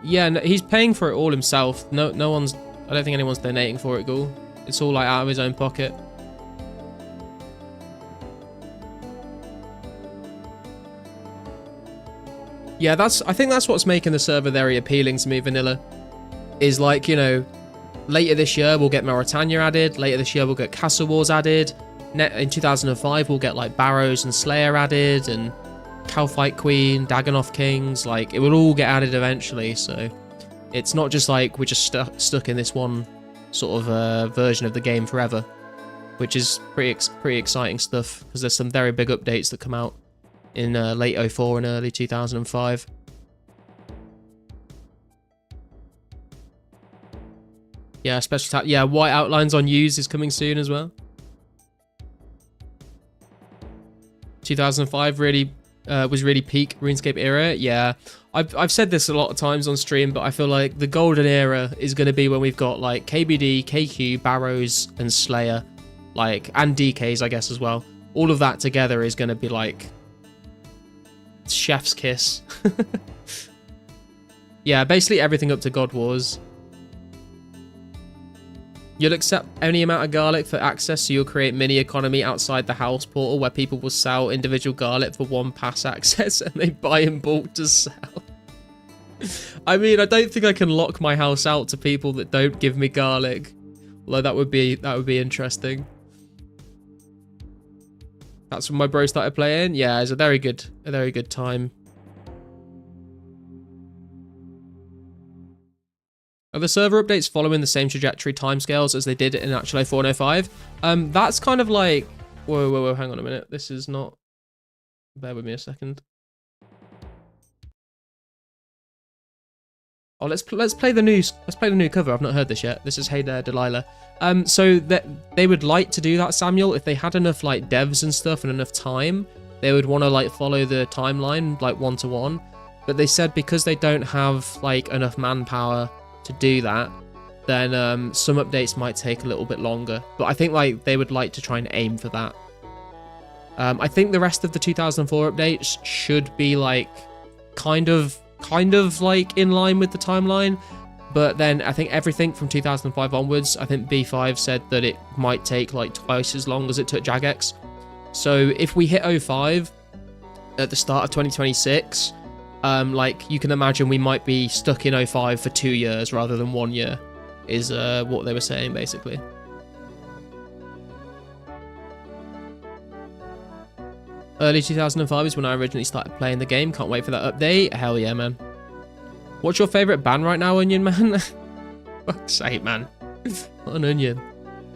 Yeah, no, he's paying for it all himself. No one's, I don't think anyone's donating for it, Ghoul. It's all like out of his own pocket. Yeah, I think that's what's making the server very appealing to me, Vanilla. Is like, you know, later this year we'll get Mauritania added, later this year we'll get Castle Wars added, in 2005 we'll get like Barrows and Slayer added, and Cowfight Queen, Dagonoth Kings, like it will all get added eventually, so it's not just like we're just stuck in this one sort of version of the game forever, which is pretty exciting stuff, because there's some very big updates that come out in late 04 and early 2005. Yeah, yeah, white outlines on use is coming soon as well. 2005 really was really peak RuneScape era. Yeah, I've said this a lot of times on stream, but I feel like the golden era is going to be when we've got like KBD, KQ, Barrows, and Slayer, like, and DKs, I guess, as well. All of that together is going to be like chef's kiss. Yeah, basically everything up to God Wars. You'll accept any amount of garlic for access, so you'll create mini economy outside the house portal where people will sell individual garlic for one pass access and they buy in bulk to sell. I mean, I don't think I can lock my house out to people that don't give me garlic. Although that would be interesting. That's when my bro started playing. Yeah, it's a very good time. Are the server updates following the same trajectory timescales as they did in actual 04 and 05? That's kind of like... Whoa, hang on a minute. This is not... Bear with me a second. Oh, let's play the new cover. I've not heard this yet. This is Hey There, Delilah. So that they would like to do that, Samuel, if they had enough like devs and stuff and enough time. They would want to like follow the timeline like 1-to-1. But they said because they don't have like enough manpower to do that, then some updates might take a little bit longer. But I think like they would like to try and aim for that. I think the rest of the 2004 updates should be like kind of like in line with the timeline. But then I think everything from 2005 onwards, I think B5 said that it might take like twice as long as it took Jagex. So if we hit 05 at the start of 2026, like you can imagine we might be stuck in 05 for 2 years rather than 1 year, is what they were saying basically. Early 2005 is when I originally started playing the game. Can't wait for that update. Hell yeah, man. What's your favorite band right now, Onion Man? Fuck's sake, man. What an onion.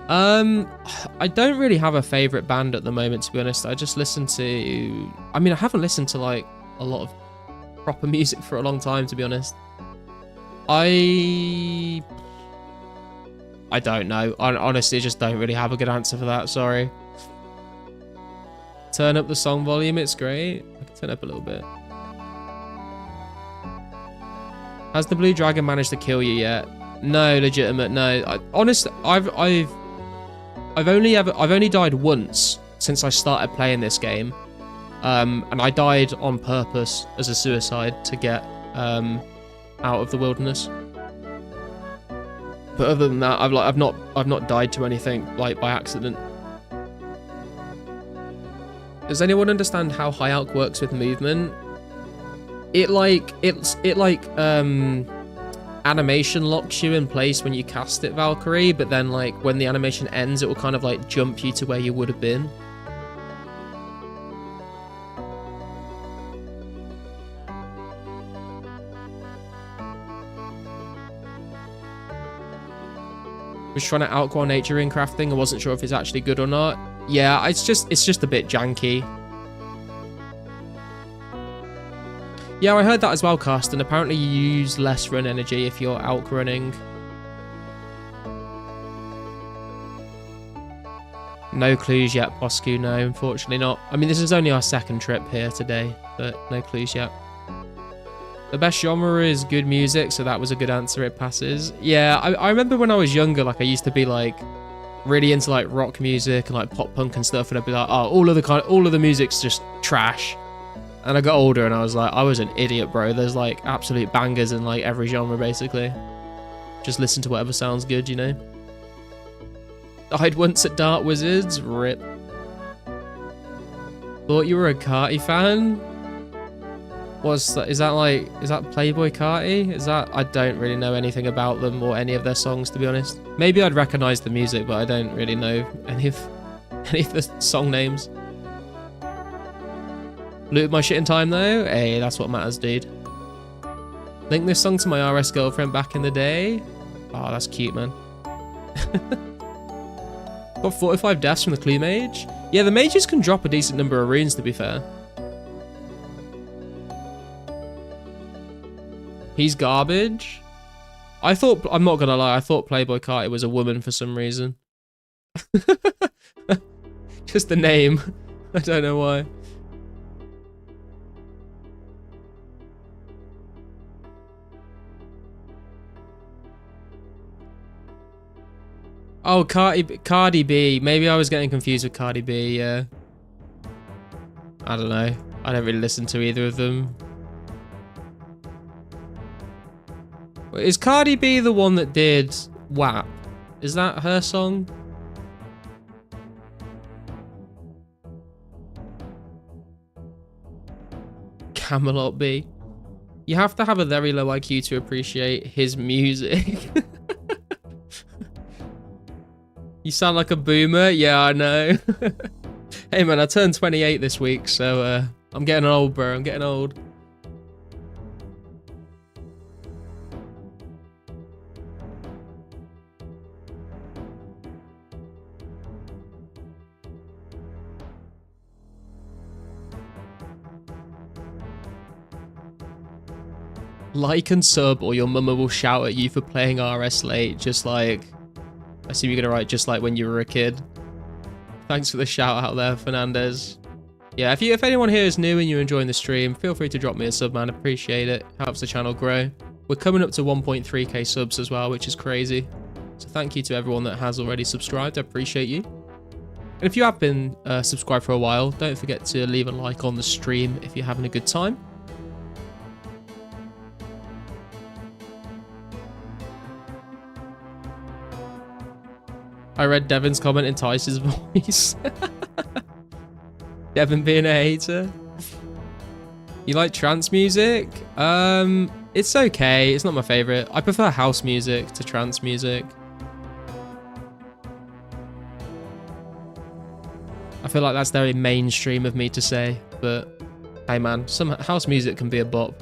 I don't really have a favorite band at the moment, to be honest. I just listen to... I mean, I haven't listened to, like, a lot of proper music for a long time, to be honest. I don't know. I honestly just don't really have a good answer for that. Sorry. Turn up the song volume. It's great. I can turn up a little bit. Has the blue dragon managed to kill you yet? No, legitimate. No. Honestly, I've only died once since I started playing this game, and I died on purpose as a suicide to get out of the wilderness. But other than that, I've not died to anything like by accident. Does anyone understand how high alch works with movement? It animation locks you in place when you cast it, Valkyrie, but then like when the animation ends, it will kind of like jump you to where you would have been. Was trying to outgrow nature in crafting. I wasn't sure if it's actually good or not. Yeah, it's just a bit janky. Yeah, I heard that as well, Cast, and apparently you use less run energy if you're outrunning. No clues yet, Poscu, no, unfortunately not. I mean, this is only our second trip here today, but no clues yet. The best genre is good music, so that was a good answer, it passes. Yeah, I remember when I was younger, like I used to be like really into like rock music and like pop punk and stuff, and I'd be like, oh, all of the music's just trash. And I got older and I was like, I was an idiot, bro. There's like absolute bangers in like every genre, basically. Just listen to whatever sounds good, you know? Died once at Dark Wizards, rip. Thought you were a Carti fan? Is that Playboy Carti? Is that... I don't really know anything about them or any of their songs, to be honest. Maybe I'd recognize the music, but I don't really know any of the song names. Looted my shit in time though. Hey, that's what matters, dude. Link this song to my RS girlfriend back in the day. Oh, that's cute, man. Got 45 deaths from the Clue Mage. Yeah, the mages can drop a decent number of runes, to be fair. He's garbage. I'm not gonna lie, I thought Playboy Carti was a woman for some reason. Just the name. I don't know why. Oh, Cardi B. Maybe I was getting confused with Cardi B, yeah. I don't know. I don't really listen to either of them. Is Cardi B the one that did WAP? Is that her song? Camelot B. You have to have a very low IQ to appreciate his music. You sound like a boomer. Yeah, I know. Hey man, I turned 28 this week, so I'm getting old, bro. I'm getting old. Like and sub, or your mama will shout at you for playing RS late. Just like, I see you're gonna write just like when you were a kid. Thanks for the shout out there, Fernandez. Yeah, if anyone here is new and you're enjoying the stream, feel free to drop me a sub, man. Appreciate it. Helps the channel grow. We're coming up to 1.3k subs as well, which is crazy. So thank you to everyone that has already subscribed. I appreciate you. And if you have been subscribed for a while, don't forget to leave a like on the stream if you're having a good time. I read Devin's comment entices voice. Devin being a hater. You like trance music? It's okay. It's not my favorite. I prefer house music to trance music. I feel like that's very mainstream of me to say, but hey man, some house music can be a bop.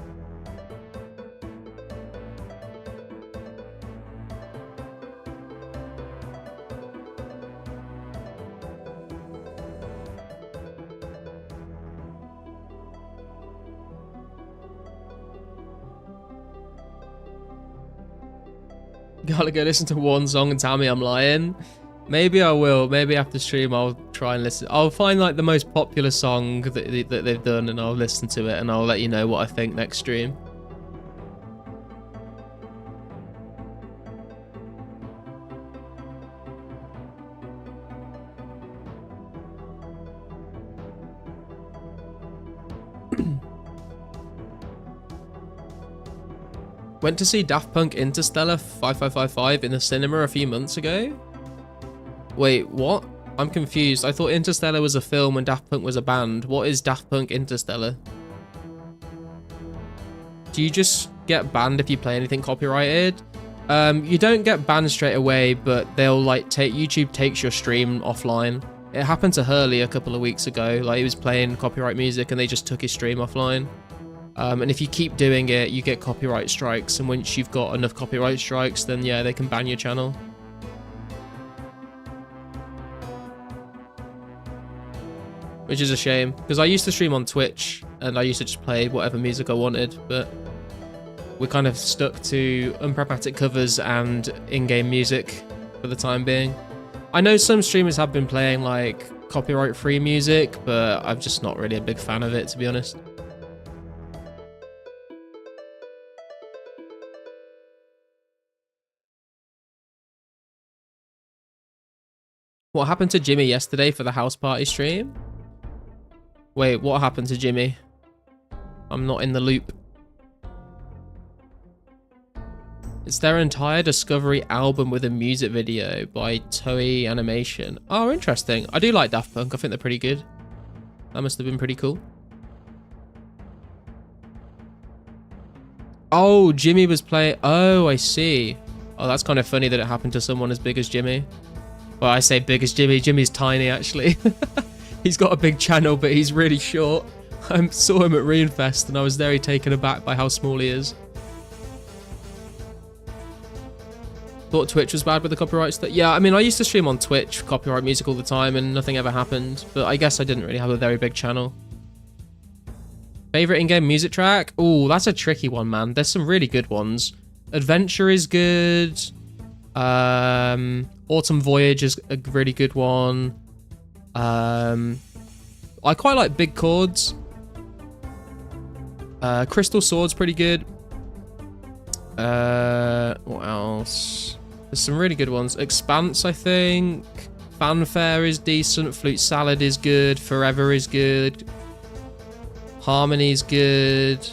Gotta go listen to one song and tell me I'm lying. Maybe I will. Maybe after stream I'll try and listen. I'll find like the most popular song that they've done and I'll listen to it and I'll let you know what I think next stream. Went to see Daft Punk Interstellar 5555 in the cinema a few months ago. Wait, what? I'm confused. I thought Interstellar was a film and Daft Punk was a band. What is Daft Punk Interstellar? Do you just get banned if you play anything copyrighted? You don't get banned straight away, but they'll like YouTube takes your stream offline. It happened to Hurley a couple of weeks ago. Like he was playing copyright music and they just took his stream offline. And if you keep doing it, you get copyright strikes. And once you've got enough copyright strikes, then yeah, they can ban your channel. Which is a shame, because I used to stream on Twitch and I used to just play whatever music I wanted, but we're kind of stuck to unproblematic covers and in-game music for the time being. I know some streamers have been playing like copyright-free music, but I'm just not really a big fan of it, to be honest. What happened to Jimmy yesterday for the house party stream? Wait, what happened to Jimmy? I'm not in the loop. It's their entire Discovery album with a music video by Toei Animation. Oh, interesting. I do like Daft Punk. I think they're pretty good. That must have been pretty cool. Oh, Jimmy was playing... Oh, I see. Oh, that's kind of funny that it happened to someone as big as Jimmy. Well, I say big as Jimmy. Jimmy's tiny, actually. He's got a big channel, but he's really short. I saw him at Rune Fest, and I was very taken aback by how small he is. Thought Twitch was bad with the copyright stuff. Yeah, I mean, I used to stream on Twitch, copyright music all the time, and nothing ever happened. But I guess I didn't really have a very big channel. Favorite in-game music track? Ooh, that's a tricky one, man. There's some really good ones. Adventure is good. Autumn Voyage is a really good one. I quite like Big Chords. Crystal Sword's pretty good. What else? There's some really good ones. Expanse, I think. Fanfare is decent. Flute Salad is good. Forever is good. Harmony's good.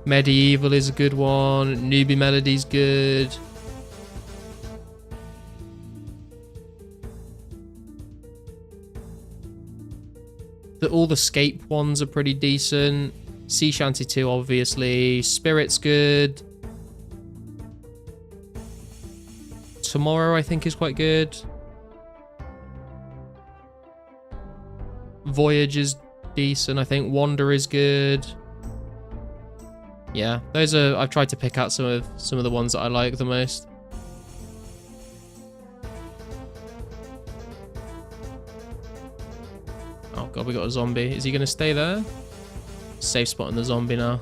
Medieval is a good one. Newbie Melody's good. All the Scape ones are pretty decent. Sea Shanty 2, obviously. Spirit's good. Tomorrow, I think, is quite good. Voyage is decent, I think. Wander is good. Yeah, those are... I've tried to pick out some of the ones that I like the most. Oh god, we got a zombie. Is he going to stay there? Safe spot in the zombie now.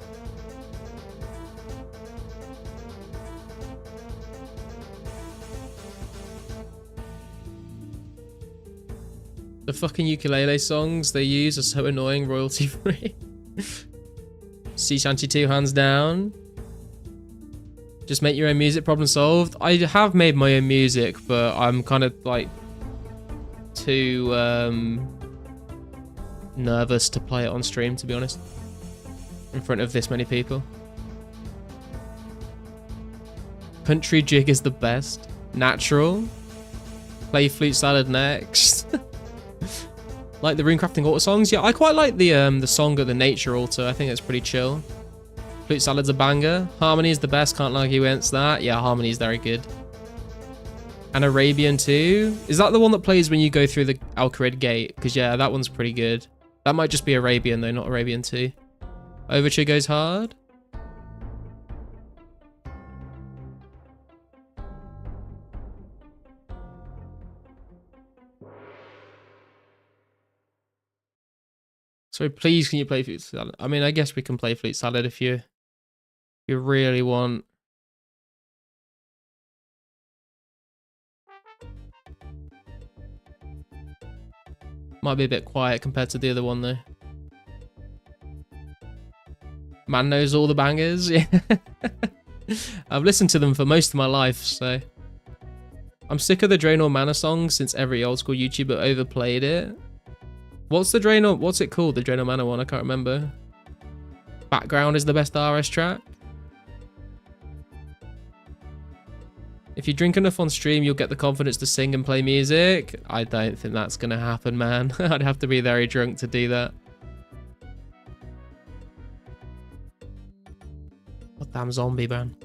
The fucking ukulele songs they use are so annoying, royalty free. Sea Shanty 2, hands down. Just make your own music, problem solved. I have made my own music, but I'm kind of like too nervous to play it on stream, to be honest, in front of this many people. Country jig is the best. Natural. Play flute salad next. Like the runecrafting altar songs. Yeah, I quite like the song of the nature altar. I think it's pretty chill. Flute salad's a banger. Harmony is the best. Can't argue against that. Yeah, harmony is very good. And Arabian too. Is that the one that plays when you go through the Al-Kharid gate? Because yeah, that one's pretty good. That might just be Arabian though, not Arabian 2. Overture goes hard. So please, can you play Flute Salad? I mean, I guess we can play Flute Salad if you really want. Might be a bit quiet compared to the other one though. Man knows all the bangers. Yeah. I've listened to them for most of my life, so. I'm sick of the Draenor Manor song since every old school YouTuber overplayed it. What's the Draenor, what's it called? The Draenor Manor one, I can't remember. Background is the best RS track. If you drink enough on stream, you'll get the confidence to sing and play music. I don't think that's gonna happen, man. I'd have to be very drunk to do that. What damn zombie, man.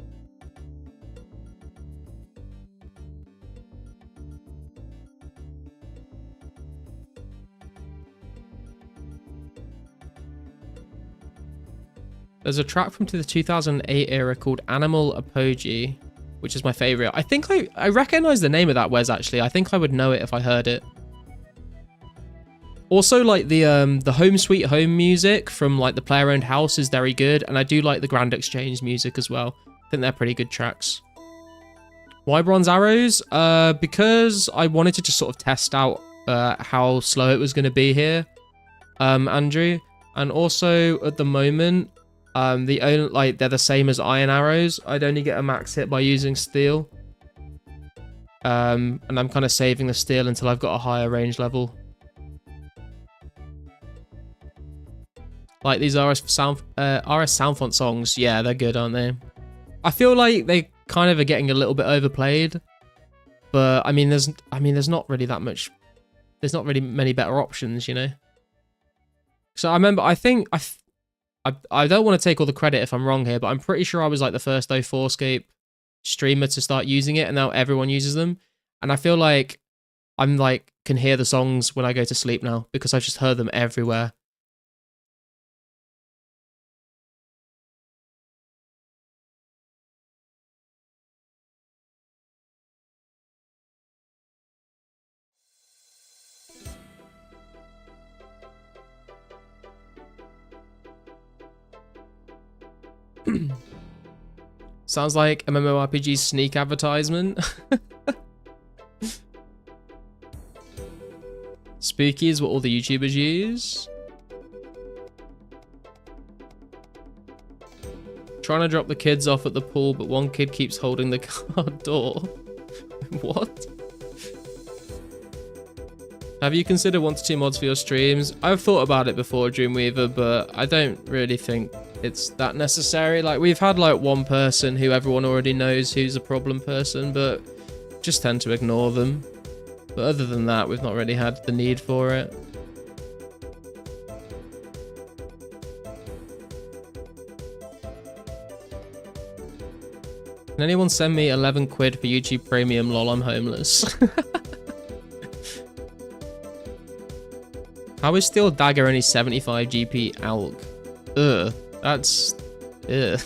There's a track from the 2008 era called Animal Apogee, which is my favorite. I think I recognize the name of that, Wes, actually. I think I would know it if I heard it. Also, like the Home Sweet Home music from like the player-owned house is very good, and I do like the Grand Exchange music as well. I think they're pretty good tracks. Why bronze arrows? Because I wanted to just sort of test out how slow it was going to be here, Andrew. And also at the moment, they're the same as iron arrows. I'd only get a max hit by using steel. And I'm kind of saving the steel until I've got a higher range level. Like these RS Soundfont songs, yeah, they're good, aren't they? I feel like they kind of are getting a little bit overplayed, but I mean, there's not really that much. There's not really many better options, you know. So I remember, I think I don't want to take all the credit if I'm wrong here, but I'm pretty sure I was like the first 2004scape streamer to start using it, and now everyone uses them. And I feel like I'm like can hear the songs when I go to sleep now because I've just heard them everywhere. Sounds like MMORPG's sneak advertisement. Spooky is what all the YouTubers use. Trying to drop the kids off at the pool, but one kid keeps holding the car door. What? Have you considered 1 to 2 mods for your streams? I've thought about it before, Dreamweaver, but I don't really think it's that necessary. Like, we've had like one person who everyone already knows who's a problem person, but just tend to ignore them. But other than that, we've not really had the need for it. Can anyone send me 11 quid for YouTube Premium? Lol, I'm homeless. How is Steel Dagger only 75 GP ALG? Ugh, that's... Ugh.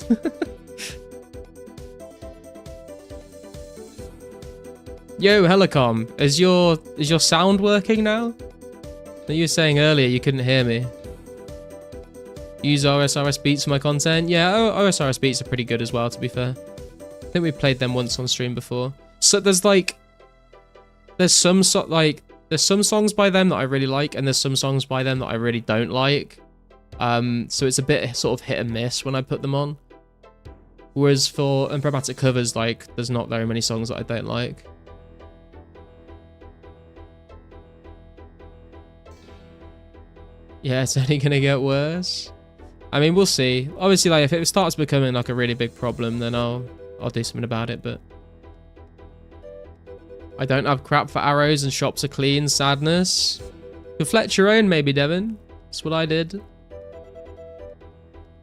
Yo, Helicom, is your sound working now? You were saying earlier you couldn't hear me. Use OSRS beats for my content? Yeah, OSRS beats are pretty good as well, to be fair. I think we played them once on stream before. So there's like... There's some songs by them that I really like, and there's some songs by them that I really don't like. So it's a bit sort of hit and miss when I put them on. Whereas for unproblematic covers, like, there's not very many songs that I don't like. Yeah, it's only gonna get worse. I mean, we'll see. Obviously, like, if it starts becoming like a really big problem, then I'll do something about it, but I don't have crap for arrows and shops are clean. Sadness. You fletch your own, maybe, Devin. That's what I did.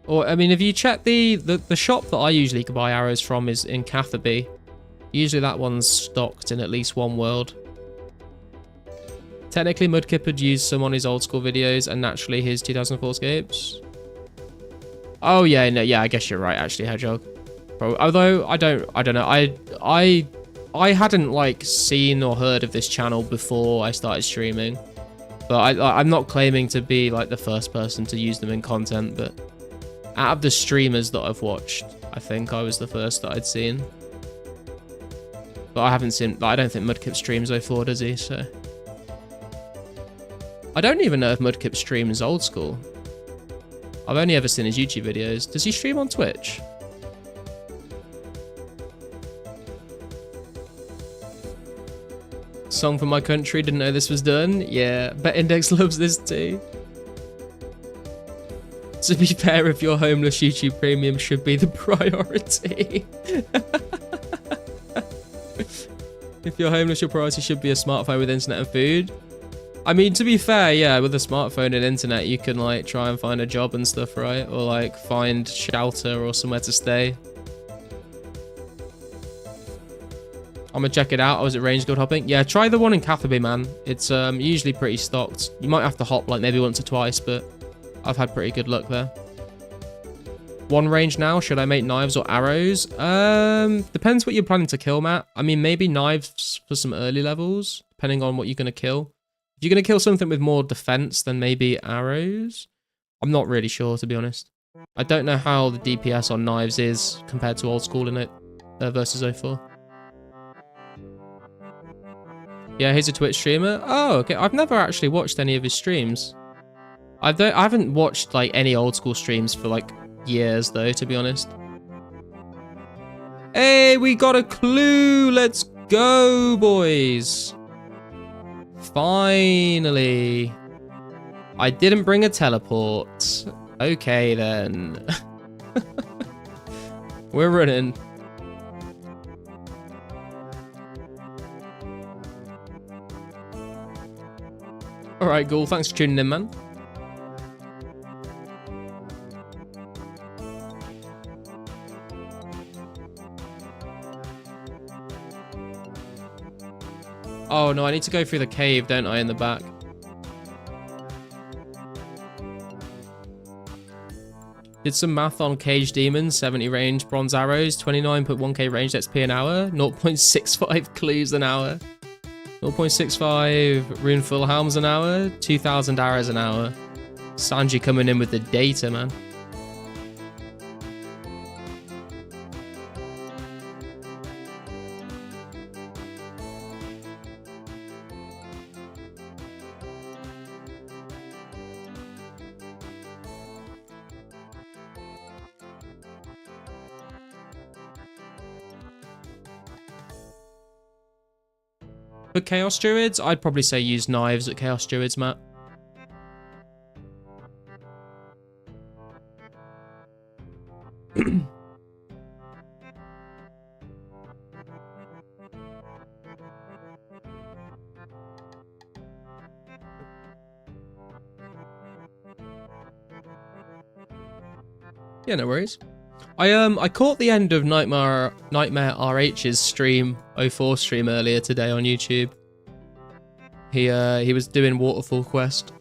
Or, I mean, if you check the shop that I usually can buy arrows from is in Catherby. Usually that one's stocked in at least one world. Technically, Mudkip had used some on his old school videos and naturally his 2004scapes. Oh, yeah, no, yeah, I guess you're right, actually, Hedgehog. Although, I don't know. I hadn't, like, seen or heard of this channel before I started streaming. But I'm not claiming to be, like, the first person to use them in content, but out of the streamers that I've watched, I think I was the first that I'd seen. But I haven't seen, I don't think Mudkip streams 04, does he? So I don't even know if Mudkip streams old school. I've only ever seen his YouTube videos. Does he stream on Twitch? Song for my country, didn't know this was done. Yeah, Bet Index loves this too. To be fair, if you're homeless, YouTube Premium should be the priority. If you're homeless, your priority should be a smartphone with internet and food. I mean, to be fair, yeah, with a smartphone and internet, you can, like, try and find a job and stuff, right? Or, like, find shelter or somewhere to stay. I'm gonna check it out. I was at Range Guild hopping. Yeah, try the one in Catherby, man. It's usually pretty stocked. You might have to hop, like, maybe once or twice, but I've had pretty good luck there. One range now. Should I make knives or arrows? Depends what you're planning to kill, Matt. I mean, maybe knives for some early levels, depending on what you're going to kill. If you're going to kill something with more defense, then maybe arrows. I'm not really sure, to be honest. I don't know how the DPS on knives is compared to old school in it versus 04. Yeah, he's a Twitch streamer. Oh, okay. I've never actually watched any of his streams. I haven't watched, like, any old school streams for, like, years, though, to be honest. Hey, we got a clue. Let's go, boys. Finally. I didn't bring a teleport. Okay, then. We're running. All right, Ghoul. Thanks for tuning in, man. Oh, no, I need to go through the cave, don't I, in the back? Did some math on Cage Demons, 70 range, Bronze Arrows, 29.1k range XP an hour, 0.65 clues an hour, 0.65 Rune Full Helms an hour, 2,000 arrows an hour. Sanji coming in with the data, man. For Chaos Druids, I'd probably say use knives at Chaos Druids, Matt. Yeah, no worries. I caught the end of Nightmare RH's stream, 04 stream earlier today on YouTube. He was doing Waterfall Quest.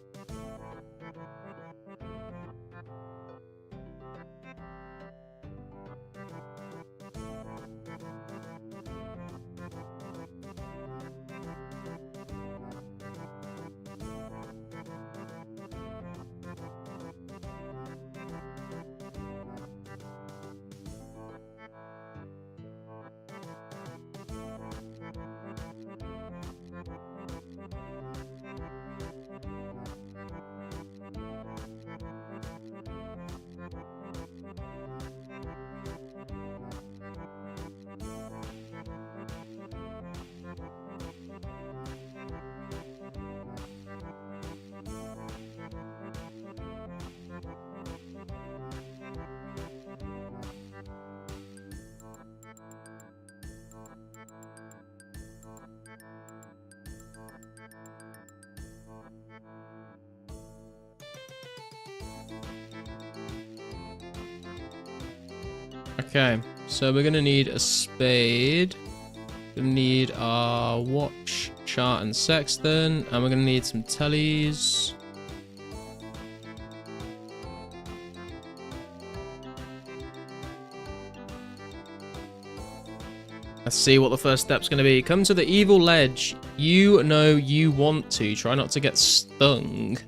Okay, so we're gonna need a spade. We're gonna need our watch, chart, and sextant, and we're gonna need some tellies. Let's see what the first step's going to be. Come to the evil ledge. You know you want to. Try not to get stung.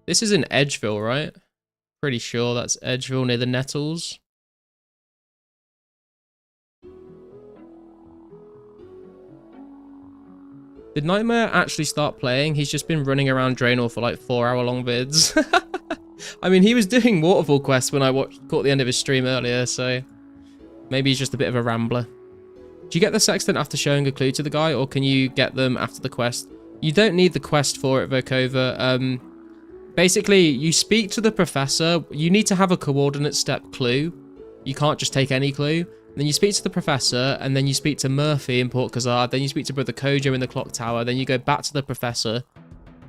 This is in Edgeville, right? Pretty sure that's Edgeville near the Nettles. Did Nightmare actually start playing? He's just been running around Draenor for like 4-hour-long vids. I mean, he was doing waterfall quests when I caught the end of his stream earlier, so maybe he's just a bit of a rambler. Do you get the sextant after showing a clue to the guy, or can you get them after the quest? You don't need the quest for it, Vokova. Basically, you speak to the professor. You need to have a coordinate step clue. You can't just take any clue. Then you speak to the professor, and then you speak to Murphy in Port Khazard. Then you speak to Brother Kojo in the clock tower. Then you go back to the professor.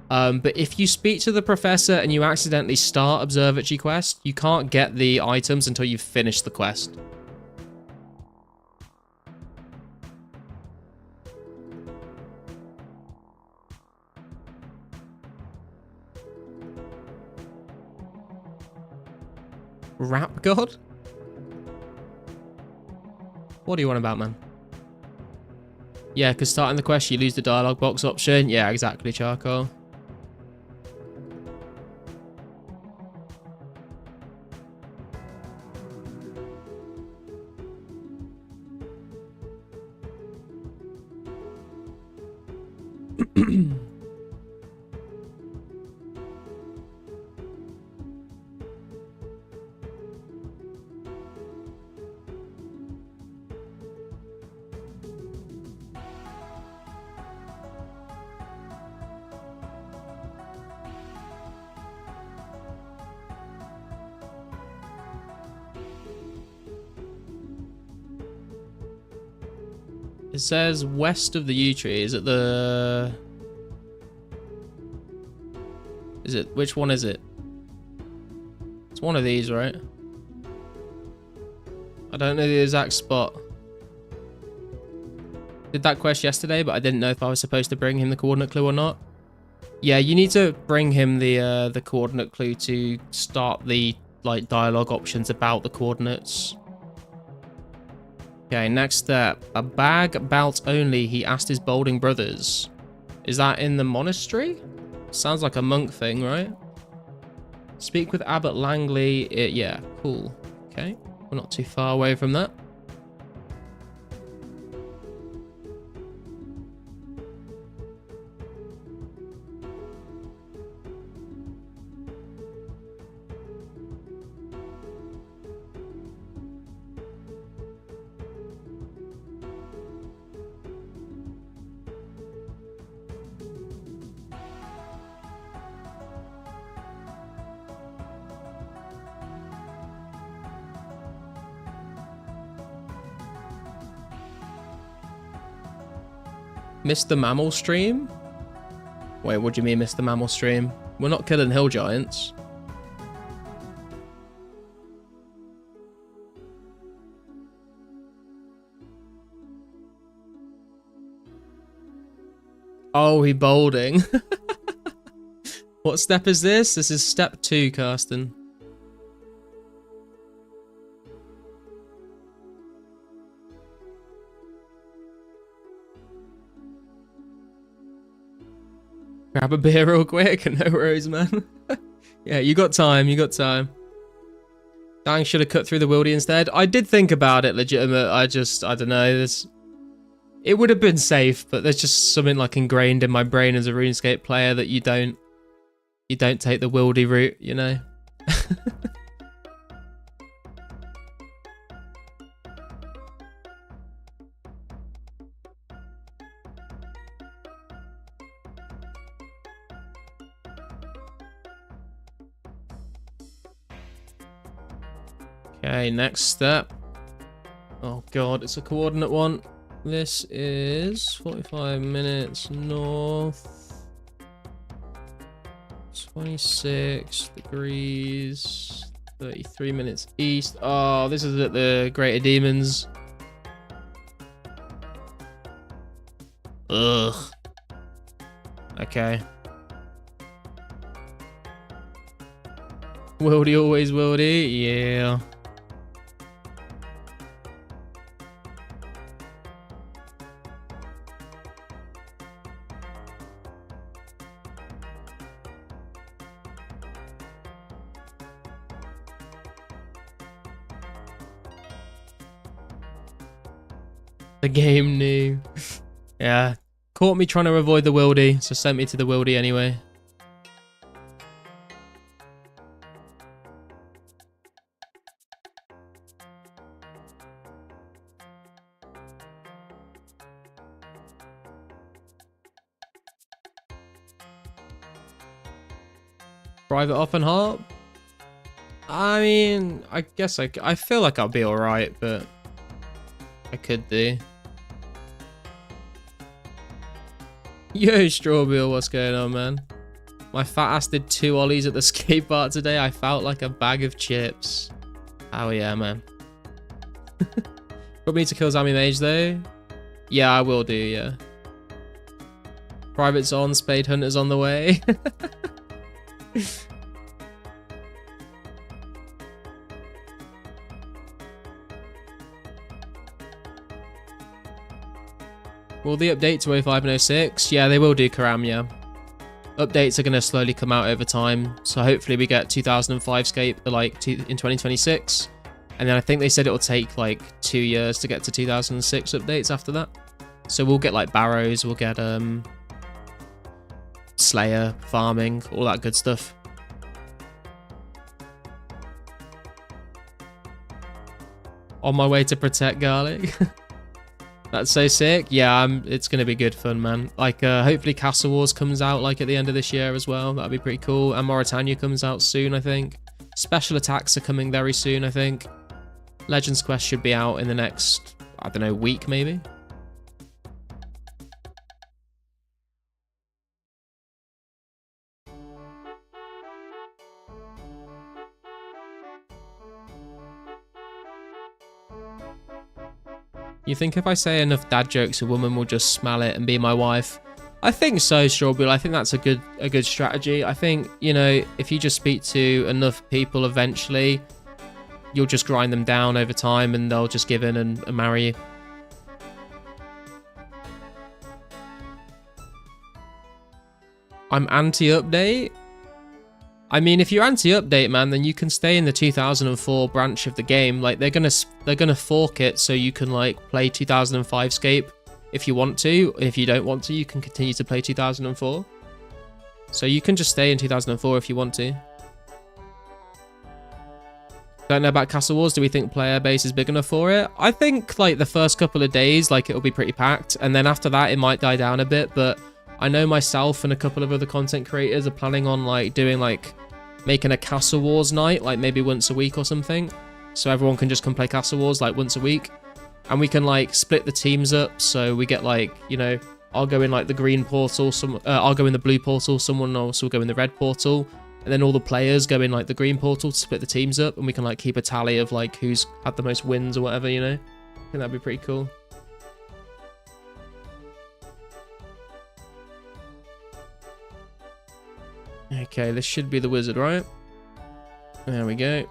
But if you speak to the professor and you accidentally start Observatory quest, you can't get the items until you've finished the quest. Rap God? What do you want about, man? Yeah, because starting the quest, you lose the dialogue box option. Yeah, exactly, Charcoal. It says west of the yew tree. Is it the... Is it... Which one is it? It's one of these, right? I don't know the exact spot. Did that quest yesterday, but I didn't know if I was supposed to bring him the coordinate clue or not. Yeah, you need to bring him the coordinate clue to start the like dialogue options about the coordinates. Okay, next step. A bag bout only, he asked his Balding brothers. Is that in the monastery? Sounds like a monk thing, right? Speak with Abbot Langley. Yeah, cool. Okay, we're not too far away from that. Mr. Mammal Stream? Wait, what do you mean, Mr. Mammal Stream? We're not killing hill giants. Oh, he boulding. What step is this? This is step 2, Karsten. Grab a beer real quick. No worries, man. Yeah, you got time. You got time. Dang, should have cut through the wildy instead. I did think about it, legitimate. I don't know. It would have been safe, but there's just something like ingrained in my brain as a RuneScape player that you don't take the wildy route, you know? Okay, next step. Oh god, it's a coordinate one. This is 45 minutes north. 26 degrees. 33 minutes east. Oh, this is at the Greater Demons. Ugh. Okay. Wildy always wildy. Yeah. The game knew. Yeah. Caught me trying to avoid the wildy, so sent me to the wildy anyway. Private off and harp? I mean, I guess I feel like I'll be alright, but I could do. Yo, Strawberry, what's going on, man? My fat ass did 2 ollies at the skate park today. I felt like a bag of chips. Oh yeah, man. Got me to kill Zami Mage though? Yeah, I will do, yeah. Private's on, Spade Hunter's on the way. Will the update to 05 and 06? Yeah, they will do, Karam, yeah. Updates are going to slowly come out over time, so hopefully we get 2005scape in 2026. And then I think they said it will take like 2 years to get to 2006 updates after that. So we'll get like Barrows, we'll get Slayer, farming, all that good stuff. On my way to protect Garlic. That's so sick. Yeah, it's going to be good fun, man. Like, hopefully Castle Wars comes out, like, at the end of this year as well. That'd be pretty cool. And Mauritania comes out soon, I think. Special Attacks are coming very soon, I think. Legends Quest should be out in the next, I don't know, week, maybe? You think if I say enough dad jokes, a woman will just smell it and be my wife? I think so, Strawberry. I think that's a good strategy. I think, you know, if you just speak to enough people eventually, you'll just grind them down over time and they'll just give in and marry you. I'm anti-update? I mean, if you're anti-update, man, then you can stay in the 2004 branch of the game. Like, they're gonna fork it so you can, like, play 2005scape if you want to. If you don't want to, you can continue to play 2004. So you can just stay in 2004 if you want to. Don't know about Castle Wars. Do we think player base is big enough for it? I think, like, the first couple of days, like, it'll be pretty packed. And then after that, it might die down a bit, but I know myself and a couple of other content creators are planning on, like, doing, like, making a Castle Wars night, like, maybe once a week or something. So everyone can just come play Castle Wars, like, once a week. And we can, like, split the teams up. So we get, like, you know, I'll go in, like, the green portal. I'll go in the blue portal. Someone else will go in the red portal. And then all the players go in, like, the green portal to split the teams up. And we can, like, keep a tally of, like, who's had the most wins or whatever, you know? I think that'd be pretty cool. Okay, this should be the wizard, right? There we go.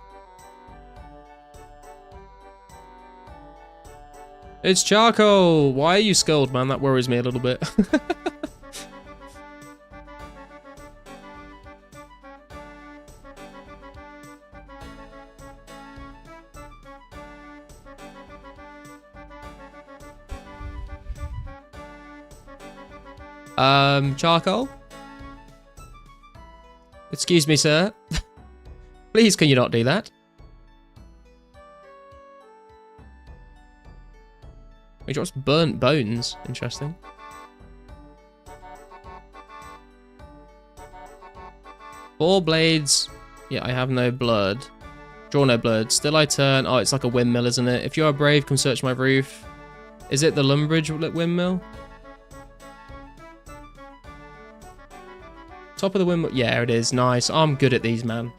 It's charcoal! Why are you skulled, man? That worries me a little bit. Charcoal? Excuse me, sir. Please, can you not do that? We dropped burnt bones. Interesting. Four blades. Yeah, I have no blood. Draw no blood. Still I turn. Oh, it's like a windmill, isn't it? If you are brave, come search my roof. Is it the Lumbridge windmill? Top of the windmill. Yeah, it is. Nice. I'm good at these, man.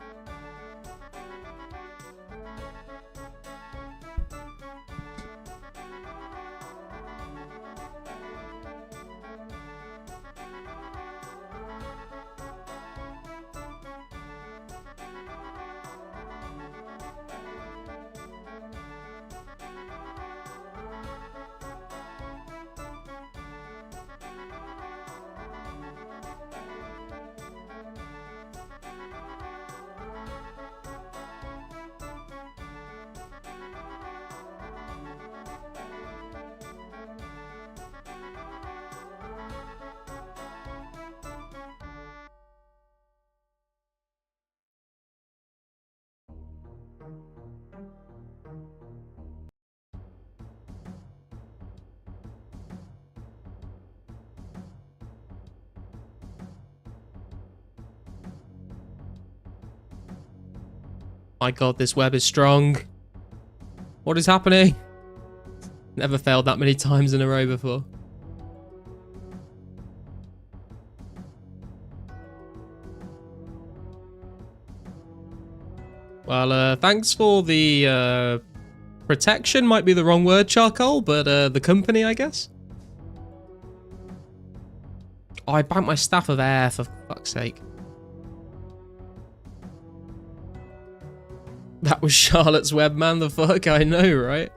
My god, this web is strong. What is happening? Never failed that many times in a row before. Well, thanks for the protection, might be the wrong word, Charcoal, but the company, I guess. Oh, I banked my staff of air, for fuck's sake. That was Charlotte's web, man, the fuck, I know, right?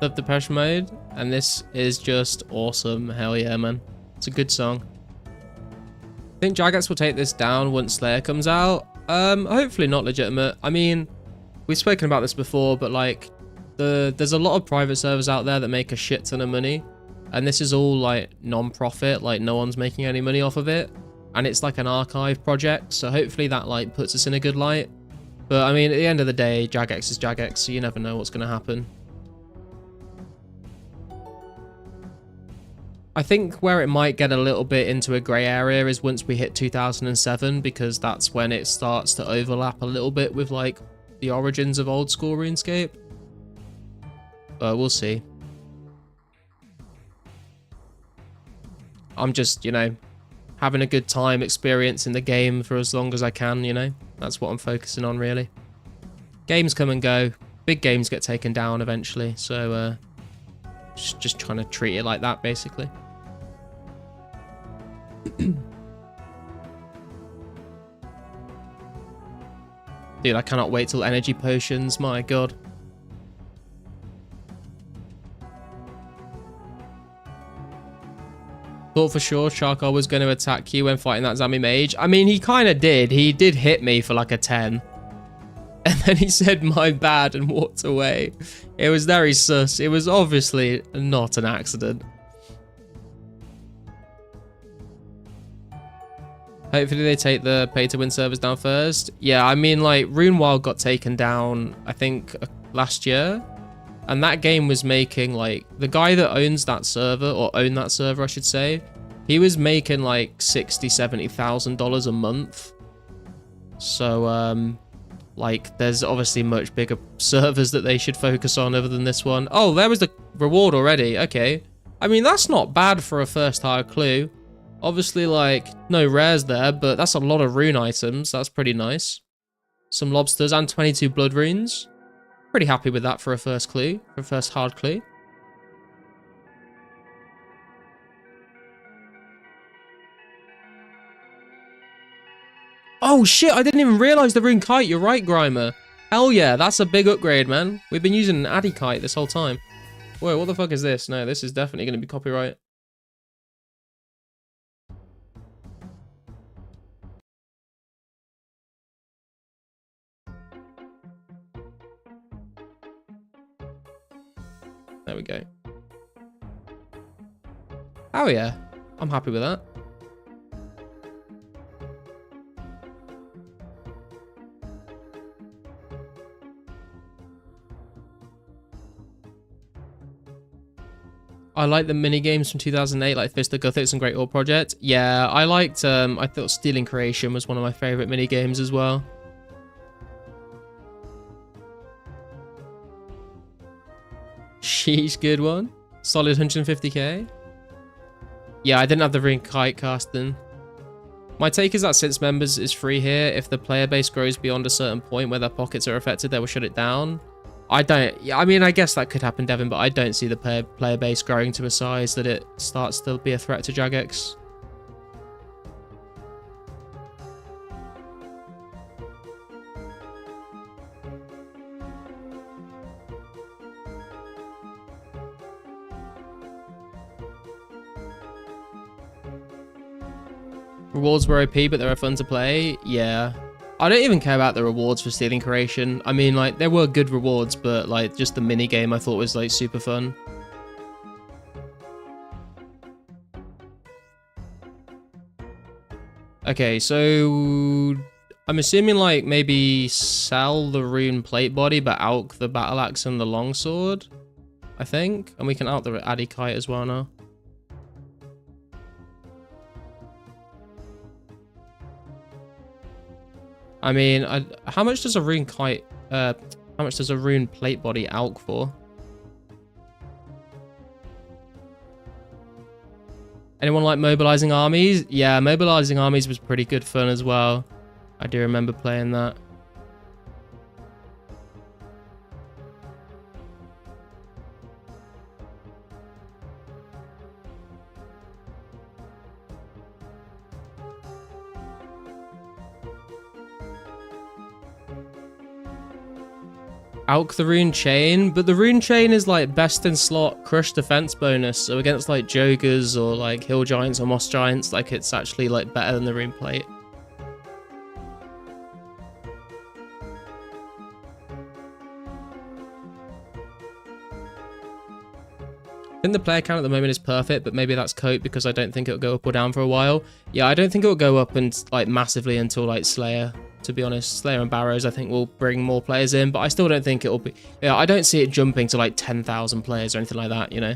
Love Depression Mode, and this is just awesome. Hell yeah, man. It's a good song. I think Jagex will take this down once Slayer comes out. Hopefully not legitimate. I mean, we've spoken about this before, but like, there's a lot of private servers out there that make a shit ton of money, and this is all like non-profit, like no one's making any money off of it, and it's like an archive project, so hopefully that like puts us in a good light. But I mean, at the end of the day, Jagex is Jagex, so you never know what's going to happen. I think where it might get a little bit into a grey area is once we hit 2007, because that's when it starts to overlap a little bit with like the origins of old school RuneScape. But we'll see. I'm just, you know, having a good time experiencing the game for as long as I can, you know. That's what I'm focusing on, really. Games come and go. Big games get taken down eventually, so just trying to treat it like that, basically. Dude, I cannot wait till energy potions, my god. Thought for sure Charcoal was going to attack you when fighting that Zami mage. I mean, he kind of did. He did hit me for like a 10. And then he said, my bad, and walked away. It was very sus. It was obviously not an accident. Hopefully they take the pay-to-win servers down first. Yeah, I mean, like, Rune Wild got taken down, I think, last year. And that game was making, like, the guy that owns that server, or owned that server, I should say, he was making, like, $60,000, $70,000 a month. So, like, there's obviously much bigger servers that they should focus on other than this one. Oh, there was the reward already. Okay. I mean, that's not bad for a first hire clue. Obviously, like, no rares there, but that's a lot of rune items. That's pretty nice. Some lobsters and 22 blood runes. Pretty happy with that for a first clue, for a first hard clue. Oh shit, I didn't even realize the rune kite. You're right, Grimer. Hell yeah, that's a big upgrade, man. We've been using an Addy kite this whole time. Whoa, what the fuck is this? No, this is definitely going to be copyright. There we go. Oh yeah, I'm happy with that. I like the mini games from 2008, like Fist of Guthix and Great War Project. Yeah, I liked. I thought Stealing Creation was one of my favorite mini games as well. Sheesh, good one. Solid 150k. Yeah, I didn't have the Rune Kite casting. My take is that since members is free here, if the player base grows beyond a certain point where their pockets are affected, they will shut it down. I don't. Yeah, I mean, I guess that could happen, Devin, but I don't see the player base growing to a size that it starts to be a threat to Jagex. Rewards were OP, but they were fun to play. Yeah. I don't even care about the rewards for stealing creation. I mean, like, there were good rewards, but, like, just the mini game I thought was, like, super fun. Okay, so I'm assuming, like, maybe sell the Rune plate body, but alch the battle axe and the longsword, I think. And we can alch the Addy kite as well now. I mean, how much does a Rune kite, how much does a Rune plate body alch for? Anyone like mobilizing armies? Yeah, mobilizing armies was pretty good fun as well. I do remember playing that. Alch the Rune Chain, but the Rune Chain is like best in slot crush defense bonus, so against like Jogers or like Hill Giants or Moss Giants, like it's actually like better than the Rune Plate. I think the player count at the moment is perfect, but maybe that's cope because I don't think it'll go up or down for a while. Yeah, I don't think it'll go up and like massively until like Slayer. To be honest, Slayer and Barrows I think will bring more players in, but I still don't think it'll be... Yeah, I don't see it jumping to like 10,000 players or anything like that, you know?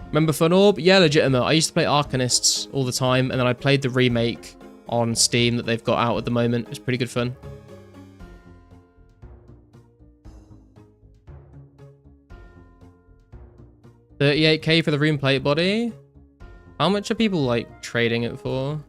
Remember Fun Orb? Yeah, legitimate. I used to play Arcanists all the time, and then I played the remake on Steam that they've got out at the moment. It's pretty good fun. $38k for the Rune plate body. How much are people like trading it for?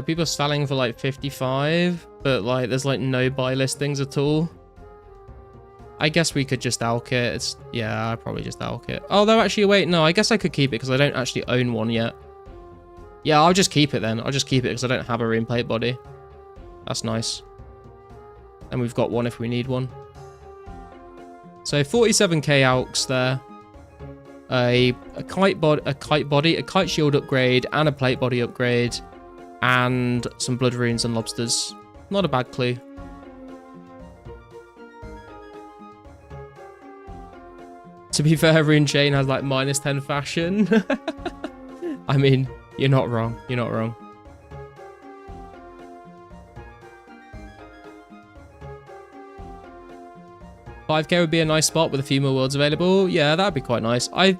People are selling for like 55, but like there's like no buy listings at all. I guess we could just alch it. Yeah, I'd probably just alch it. Although actually, wait, no, I guess I could keep it because I don't actually own one yet. Yeah, I'll just keep it then. I'll just keep it because I don't have a Rune plate body. That's nice. And we've got one if we need one. So 47k alchs there. A kite body, a kite shield upgrade, and a plate body upgrade, and some blood runes and lobsters. Not a bad clue. To be fair, Rune Chain has like -10 fashion. I mean, you're not wrong. You're not wrong. $5k would be a nice spot with a few more worlds available. Yeah, that'd be quite nice. I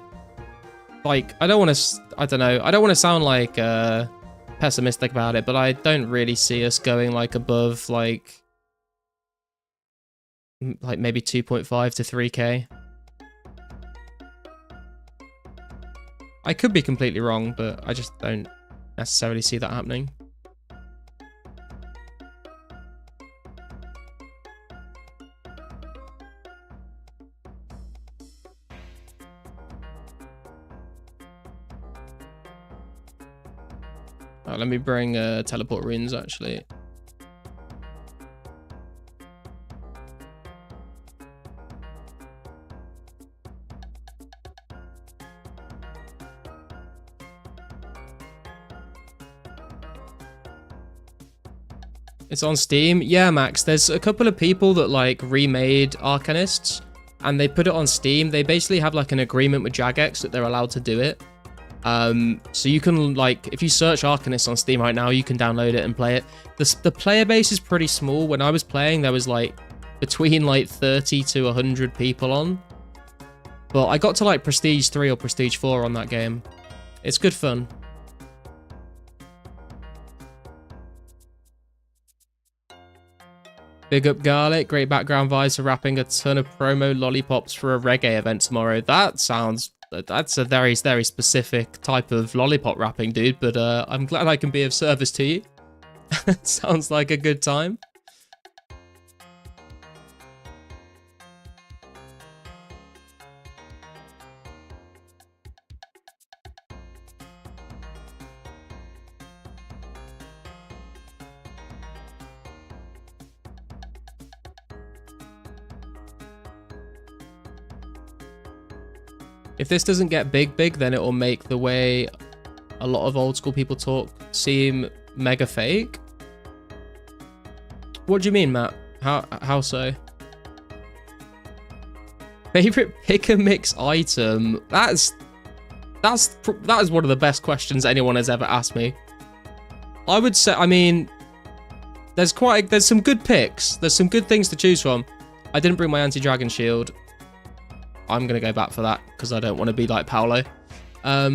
don't want to, I don't know. I don't want to sound like pessimistic about it, but I don't really see us going like above like maybe 2.5 to 3k. I could be completely wrong, but I just don't necessarily see that happening. Let me bring teleport runes actually. It's on Steam. Yeah, Max, there's a couple of people that like remade Arcanists and they put it on Steam. They basically have like an agreement with Jagex that they're allowed to do it. So you can like, if you search Arcanist on Steam right now, you can download it and play it. The player base is pretty small. When I was playing, there was like between like 30 to 100 people on. But I got to like Prestige 3 or Prestige 4 on that game. It's good fun. Big up Garlic, great background vibes for rapping a ton of promo lollipops for a reggae event tomorrow. That sounds That's a very, very specific type of lollipop wrapping, dude. But I'm glad I can be of service to you. Sounds like a good time. If this doesn't get big, then it will make the way a lot of old school people talk seem mega fake. What do you mean, Matt? How so? Favorite pick and mix item? That is one of the best questions anyone has ever asked me. I would say, I mean, there's some good picks. There's some good things to choose from. I didn't bring my anti-dragon shield. I'm going to go back for that because I don't want to be like Paolo. I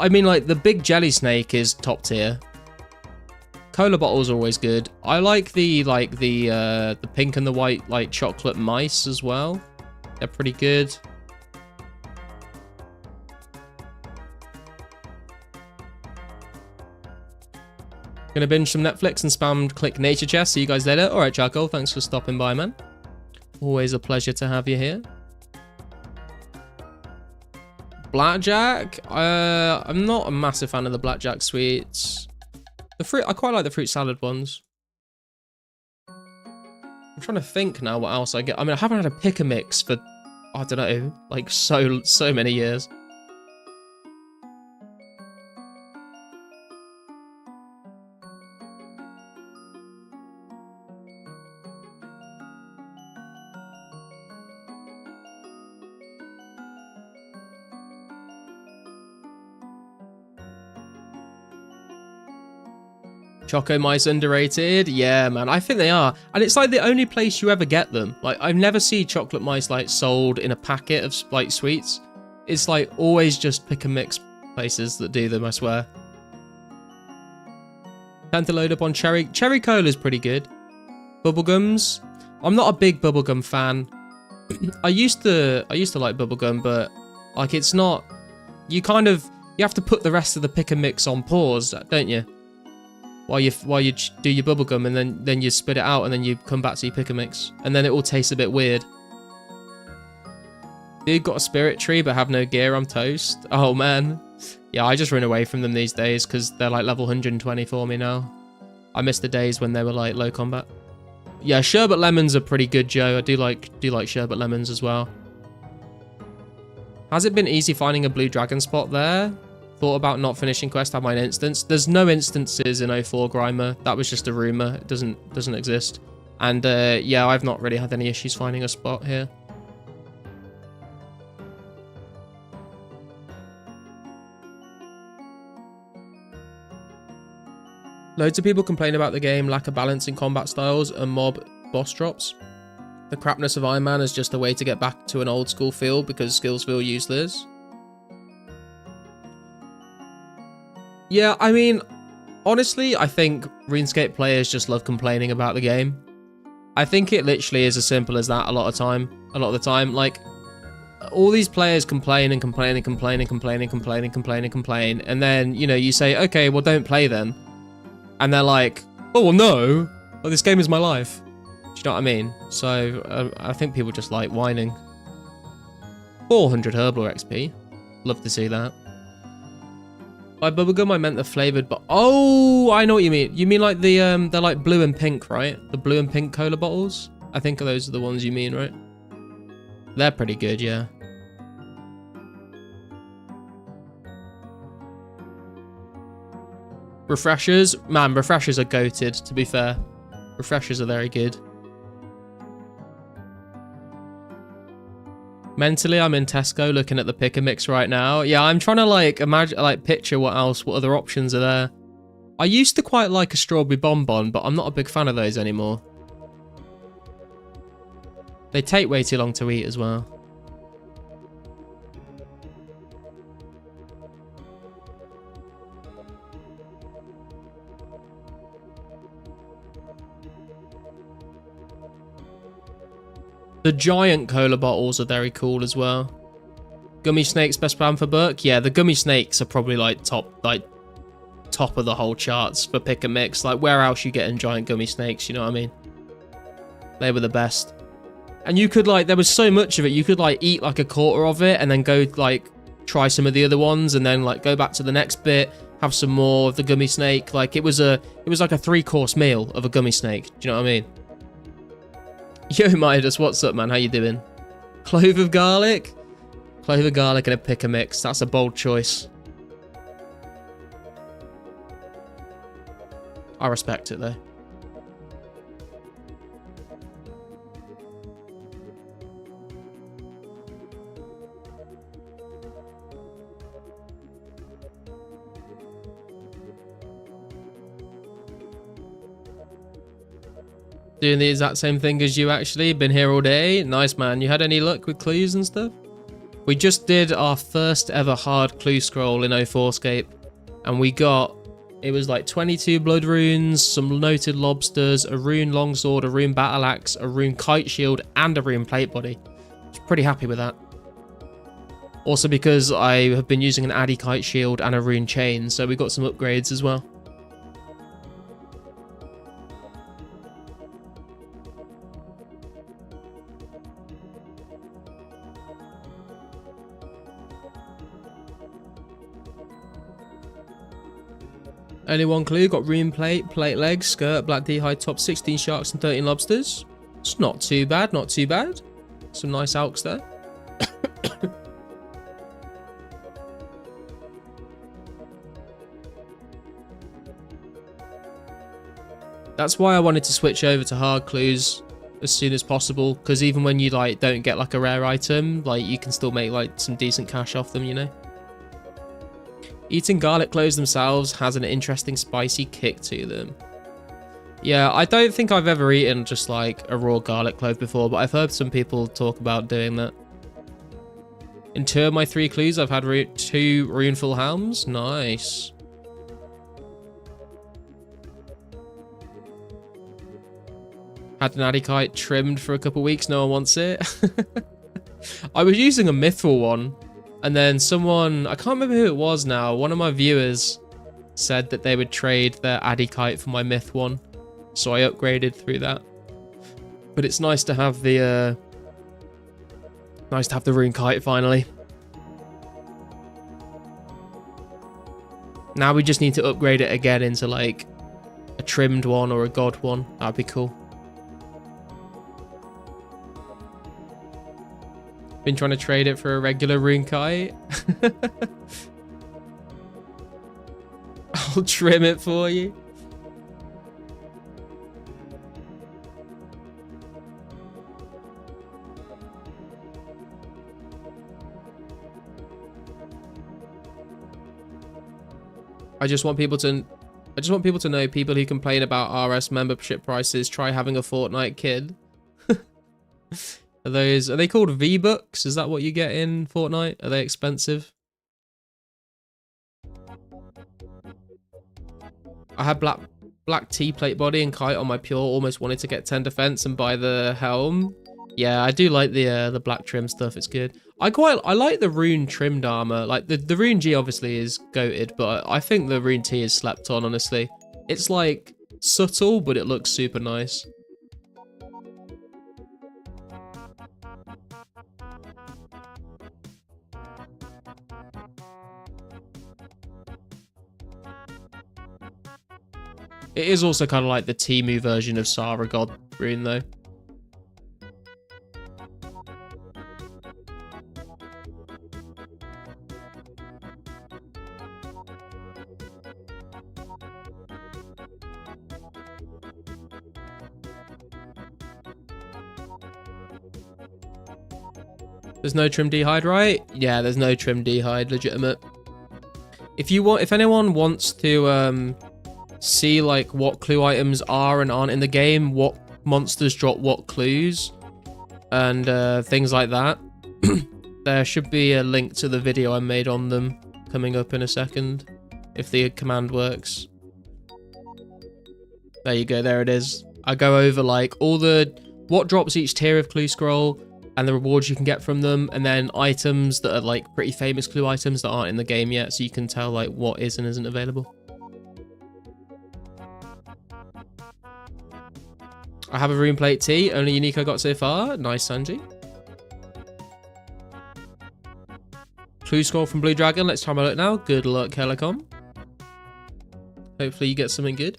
mean, like, the big jelly snake is top tier. Cola bottles are always good. I like the pink and the white, like, chocolate mice as well. They're pretty good. Gonna binge some Netflix and spam click nature chest. See you guys later. All right, Charcoal. Thanks for stopping by, man. Always a pleasure to have you here. Blackjack. I'm not a massive fan of the blackjack sweets. The fruit, I quite like the fruit salad ones. I'm trying to think now what else I get. I mean, I haven't had a pick a mix for, I don't know, like so many years. Choco Mice underrated? Yeah, man, I think they are. And it's like the only place you ever get them. Like, I've never seen chocolate mice like sold in a packet of like sweets. It's like always just pick and mix places that do them, I swear. Time to load up on cherry. Cherry cola is pretty good. Bubblegums. I'm not a big bubblegum fan. I used to like bubblegum, but like it's not, you have to put the rest of the pick and mix on pause, don't you? While you do your bubblegum, and then you spit it out, and then you come back to your pick and mix, and then it all tastes a bit weird. Dude, got a spirit tree but have no gear. I'm toast. Oh man, yeah, I just run away from them these days because they're like level 120 for me now. I miss the days when they were like low combat. Yeah, sherbet lemons are pretty good, Joe. I do like sherbet lemons as well. Has it been easy finding a blue dragon spot there? Thought about not finishing quest, have my instance. There's no instances in 04 Grimer. That was just a rumor. It doesn't exist. And yeah, I've not really had any issues finding a spot here. Loads of people complain about the game, lack of balance in combat styles and mob boss drops. The crapness of Iron Man is just a way to get back to an old school feel because skills feel useless. Yeah, I mean, honestly, I think RuneScape players just love complaining about the game. I think it literally is as simple as that a lot of the time. Like, all these players complain and complain and complain and complain and complain and complain and complain. And then, you know, you say, okay, well, don't play then. And they're like, oh, well, no. Well, this game is my life. Do you know what I mean? So, I think people just like whining. 400 Herbal XP. Love to see that. By bubblegum, I meant the flavored, but oh, I know what you mean. You mean like the they're like blue and pink, right? The blue and pink cola bottles. I think those are the ones you mean, right? They're pretty good, yeah. Refreshers, man, refreshers are goated. To be fair, refreshers are very good. Mentally, I'm in Tesco looking at the pick and mix right now. Yeah, I'm trying to like imagine, like picture what other options are there. I used to quite like a strawberry bonbon, but I'm not a big fan of those anymore. They take way too long to eat as well. The giant cola bottles are very cool as well. Gummy snakes best plan for Burke? Yeah, the gummy snakes are probably like top of the whole charts for pick and mix. Like, where else you getting giant gummy snakes, you know what I mean? They were the best. And you could like, there was so much of it, you could like eat like a quarter of it and then go like try some of the other ones and then like go back to the next bit, have some more of the gummy snake. Like it was like a 3-course meal of a gummy snake. Do you know what I mean? Yo, Midas, what's up, man? How you doing? Clove of garlic? Clove of garlic and a pick and mix. That's a bold choice. I respect it though. Doing the exact same thing as you actually. Been here all day. Nice, man. You had any luck with clues and stuff? We just did our first ever hard clue scroll in 2004scape. And we got, it was like 22 blood runes, some noted lobsters, a rune longsword, a rune battle axe, a rune kite shield, and a rune plate body. I was pretty happy with that. Also because I have been using an addy kite shield and a rune chain, so we got some upgrades as well. Only one clue, got rune plate, plate legs, skirt, black D-hide top, 16 sharks and 13 lobsters. It's not too bad, not too bad. Some nice alks there. That's why I wanted to switch over to hard clues as soon as possible, because even when you like don't get like a rare item, like you can still make like some decent cash off them, you know? Eating garlic cloves themselves has an interesting spicy kick to them. Yeah, I don't think I've ever eaten just like a raw garlic clove before, but I've heard some people talk about doing that. In 2 of my 3 clues, I've had 2 runeful hams. Nice. Had an addy kite trimmed for a couple weeks, no one wants it. I was using a mythful one. And then someone, I can't remember who it was now, one of my viewers said that they would trade their addy kite for my myth one. So I upgraded through that. But it's nice to have the rune kite finally. Now we just need to upgrade it again into like a trimmed one or a god one. That'd be cool. Been trying to trade it for a regular rune kite. I'll trim it for you. I just want people to know, people who complain about RS membership prices, try having a Fortnite kid. Are they called V-Bucks? Is that what you get in Fortnite? Are they expensive? I had black T-plate body and kite on my pure, almost wanted to get 10 defense and buy the helm. Yeah, I do like the black trim stuff, it's good. I like the rune trimmed armor. Like the rune G obviously is goated, but I think the rune T is slept on, honestly. It's like subtle, but it looks super nice. It is also kind of like the Temu version of Sarah God rune, though. There's no trim D-hide, right? Yeah, there's no trim D-hide, legitimate. If anyone wants to see like what clue items are and aren't in the game, what monsters drop what clues, and things like that, there should be a link to the video I made on them coming up in a second, if the command works. There you go, there it is. I go over like all the what drops each tier of clue scroll and the rewards you can get from them, and then items that are like pretty famous clue items that aren't in the game yet, so you can tell like what is and isn't available. I have a rune plate tea, only unique I got so far. Nice, Sanji. Clue scroll from Blue Dragon. Let's try my luck now. Good luck, Helicom. Hopefully you get something good.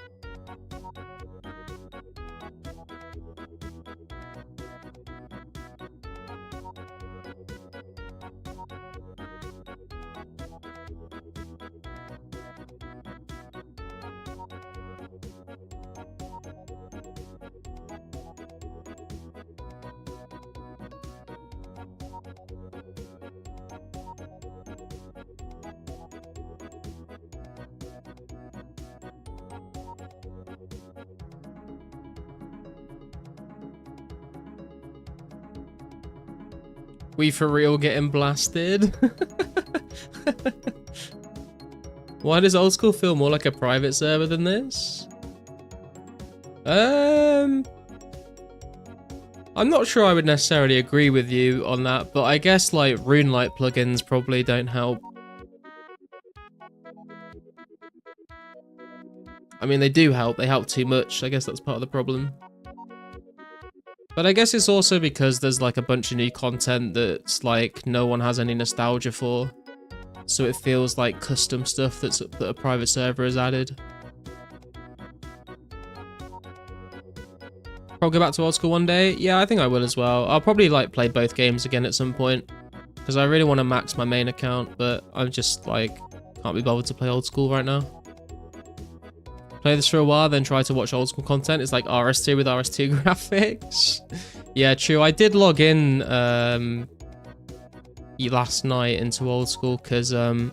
We for real getting blasted? Why does old school feel more like a private server than this? I'm not sure I would necessarily agree with you on that, but I guess like Rune Light plugins probably don't help. I mean, they do help. They help too much. I guess that's part of the problem. But I guess it's also because there's like a bunch of new content that's like no one has any nostalgia for. So it feels like custom stuff that a private server has added. Probably go back to old school one day. Yeah, I think I will as well. I'll probably like play both games again at some point, because I really want to max my main account, but I'm just like can't be bothered to play old school right now. Play this for a while, then try to watch old school content. It's like RS2 with RS2 graphics. Yeah, true. I did log in last night into old school because I'm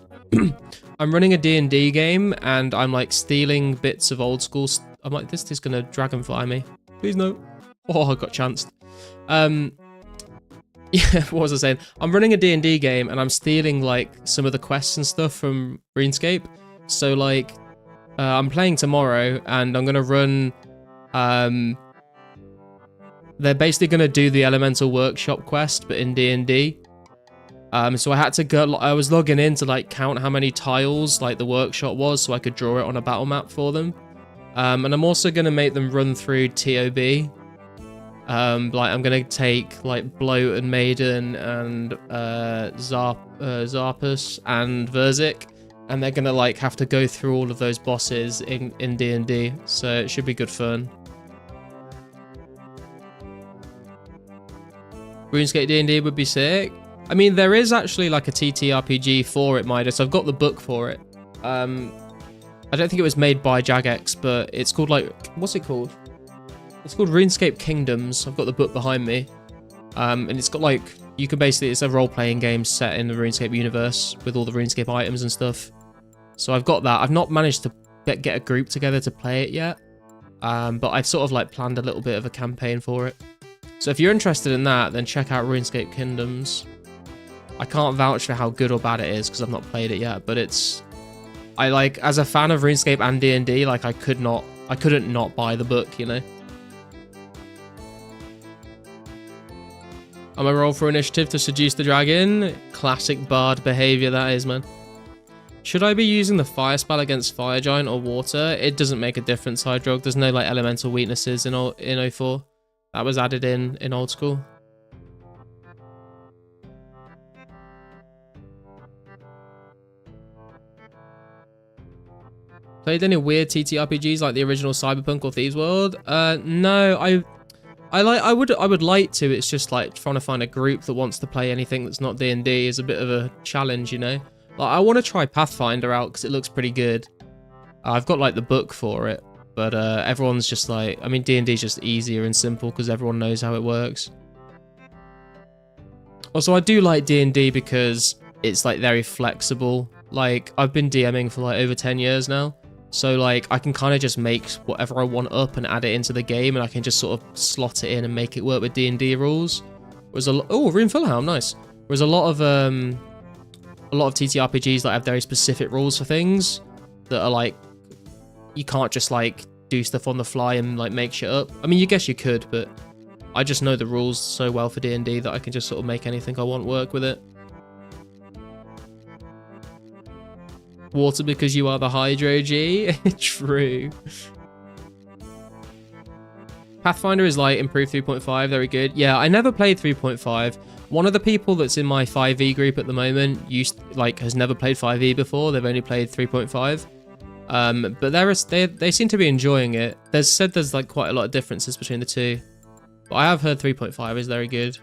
running a D&D game and I'm like stealing bits of old school. I'm like, this is gonna dragonfly me. Please no. Oh, I got chanced. Yeah, what was I saying? I'm running a D&D game and I'm stealing like some of the quests and stuff from RuneScape. So like, I'm playing tomorrow and I'm gonna run. They're basically gonna do the Elemental Workshop quest, but in D&D. So I had to go. I was logging in to like count how many tiles like the workshop was, so I could draw it on a battle map for them. And I'm also gonna make them run through TOB. Like I'm gonna take like Bloat and Maiden and Zarpus and Verzik, and they're gonna like have to go through all of those bosses in D&D. So it should be good fun. RuneScape D&D would be sick. I mean, there is actually like a TTRPG for it, Midas. I've got the book for it. I don't think it was made by Jagex, but it's called like, what's it called? It's called RuneScape Kingdoms. I've got the book behind me. And it's got like, you can basically, it's a role-playing game set in the RuneScape universe with all the RuneScape items and stuff. So I've got that. I've not managed to get a group together to play it yet. But I've sort of like planned a little bit of a campaign for it. So if you're interested in that, then check out RuneScape Kingdoms. I can't vouch for how good or bad it is because I've not played it yet, but it's... I like, as a fan of RuneScape and D&D, like I couldn't not buy the book, you know? I'm gonna roll for initiative to seduce the dragon. Classic bard behavior that is, man. Should I be using the fire spell against fire giant or water? It doesn't make a difference, Hydrog. There's no like elemental weaknesses in 04. That was added in old school. Played any weird TTRPGs like the original Cyberpunk or Thieves World? No, I would like to. It's just like trying to find a group that wants to play anything that's not D&D is a bit of a challenge, you know. Like I want to try Pathfinder out because it looks pretty good. I've got like the book for it, but everyone's just like, I mean, D&D is just easier and simple because everyone knows how it works. Also, I do like D&D because it's like very flexible. Like I've been DMing for like over 10 years now. So like I can kind of just make whatever I want up and add it into the game, and I can just sort of slot it in and make it work with D&D rules. Whereas Rune Fullhelm, nice. Whereas a lot of TTRPGs like have very specific rules for things that are like you can't just like do stuff on the fly and like make shit up. I mean, you guess you could, but I just know the rules so well for D&D that I can just sort of make anything I want work with it. Water because you are the Hydro G? True. Pathfinder is like improved 3.5, very good. Yeah, I never played 3.5. One of the people that's in my 5e group at the moment has never played 5e before. They've only played 3.5. But they seem to be enjoying it. There's like quite a lot of differences between the two. But I have heard 3.5 is very good.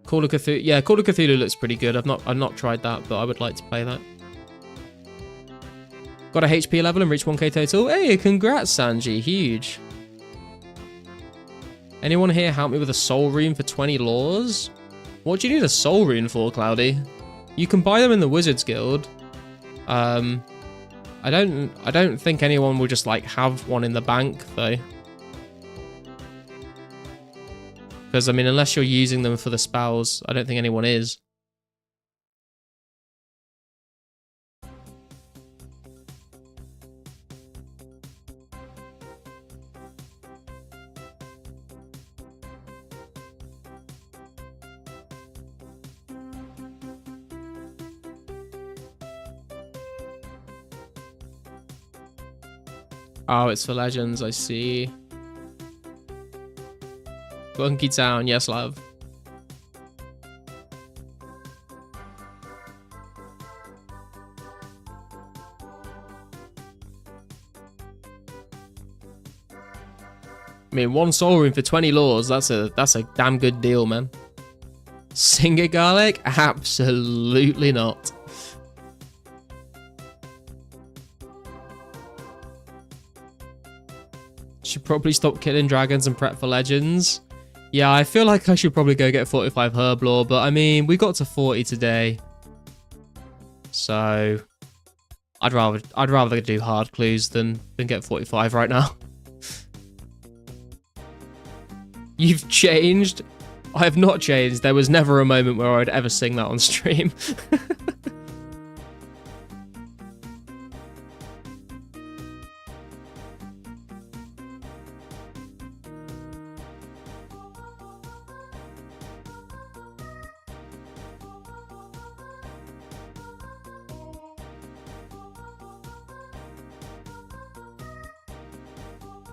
Call of Cthulhu, yeah, Call of Cthulhu looks pretty good. I've not tried that, but I would like to play that. Got a HP level and reached 1k total. Hey, congrats, Sanji, huge. Anyone here help me with a soul rune for 20 laws? What do you need a soul rune for, Cloudy? You can buy them in the Wizards Guild. I don't think anyone will just like have one in the bank though. Because I mean, unless you're using them for the spells, I don't think anyone is. Oh, it's for Legends, I see. Funky Town, yes, love. I mean, one soul rune for 20 laws, that's a damn good deal, man. Singer Garlic? Absolutely not. Should probably stop killing dragons and prep for Legends. Yeah, I feel like I should probably go get 45 Herblore, but I mean, we got to 40 today. So I'd rather do hard clues than get 45 right now. You've changed? I have not changed. There was never a moment where I'd ever sing that on stream.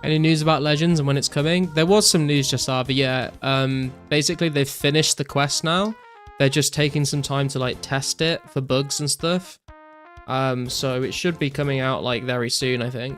Any news about Legends and when it's coming? There was some news just but yeah. Basically, they've finished the quest now. They're just taking some time to like test it for bugs and stuff. So it should be coming out like very soon, I think.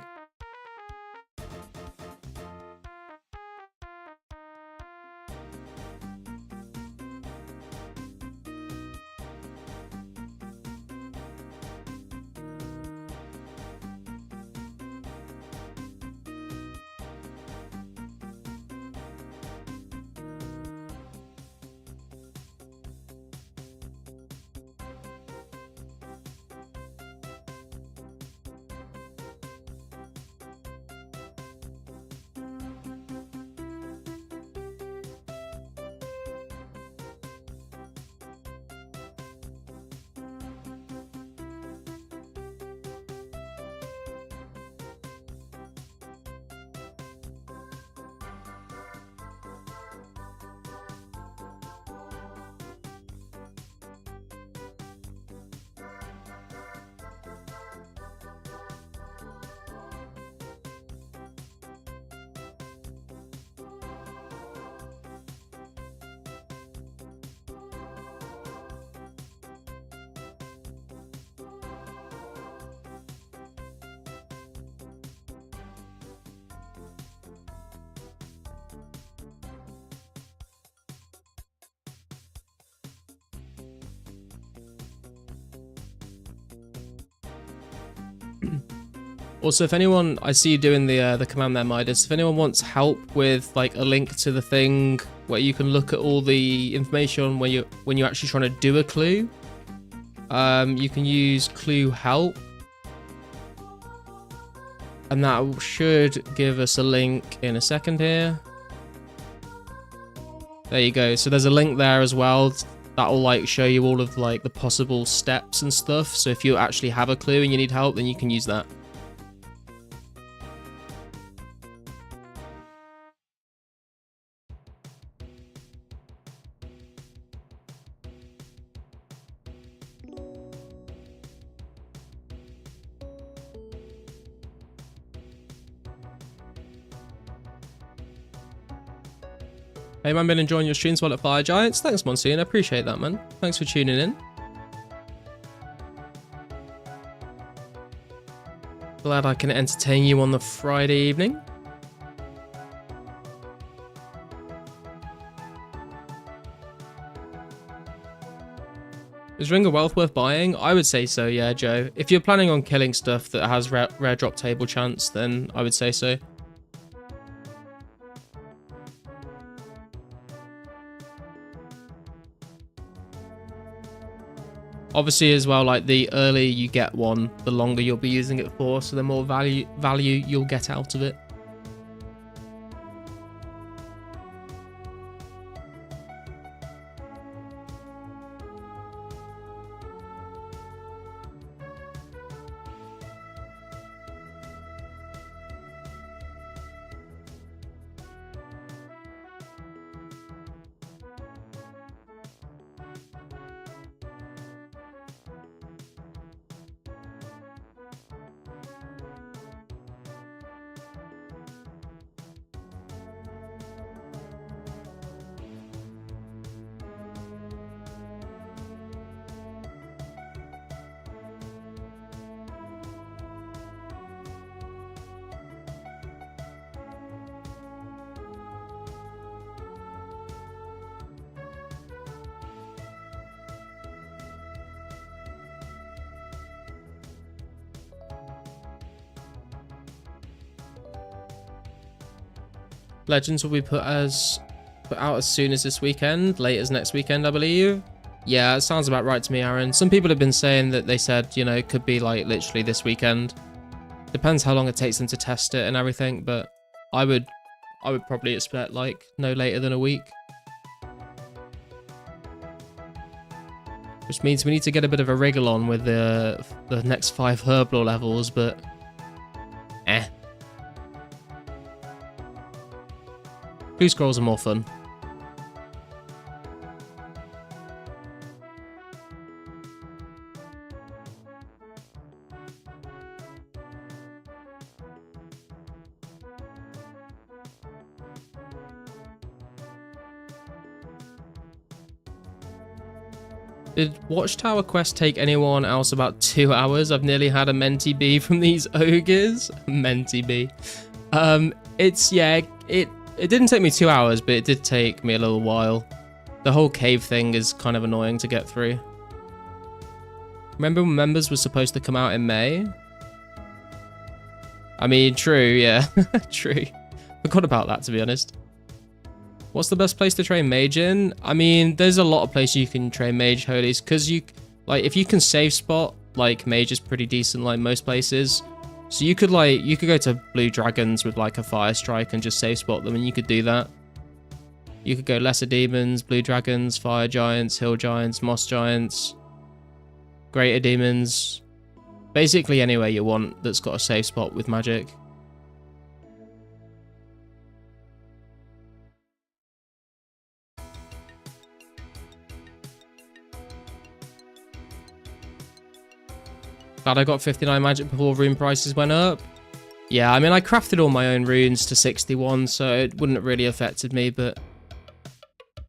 Also, if anyone, I see you doing the command there, Midas. If anyone wants help with like a link to the thing where you can look at all the information when you're actually trying to do a clue, you can use Clue Help, and that should give us a link in a second here. There you go. So there's a link there as well. That will like show you all of like the possible steps and stuff. So if you actually have a clue and you need help, then you can use that. Hey man, been enjoying your streams while at Fire Giants. Thanks, Monsignor. Appreciate that, man. Thanks for tuning in. Glad I can entertain you on the Friday evening. Is Ring of Wealth worth buying? I would say so, yeah, Joe. If you're planning on killing stuff that has rare drop table chance, then I would say so. Obviously, as well, like the earlier you get one, the longer you'll be using it for, so the more value you'll get out of it. Legends will be put out as soon as this weekend, late as next weekend, I believe. Yeah, it sounds about right to me, Aaron. Some people have been saying that they said, you know, it could be like literally this weekend. Depends how long it takes them to test it and everything, but I would probably expect like no later than a week. Which means we need to get a bit of a wriggle on with the next 5 Herblore levels, but Blue scrolls are more fun. Did Watchtower Quest take anyone else about 2 hours? I've nearly had a Menti bee from these ogres. Menti bee. It didn't take me 2 hours, but it did take me a little while. The whole cave thing is kind of annoying to get through. Remember when members were supposed to come out in May? I mean, true, yeah. True. Forgot about that, to be honest. What's the best place to train mage in? I mean, there's a lot of places you can train mage holies, because if you can save spot, like mage is pretty decent like most places. So you could go to blue dragons with like a fire strike and just save spot them, and you could do that. You could go lesser demons, blue dragons, fire giants, hill giants, moss giants, greater demons. Basically anywhere you want that's got a save spot with magic. Glad I got 59 magic before rune prices went up. Yeah, I mean, I crafted all my own runes to 61, so it wouldn't have really affected me, but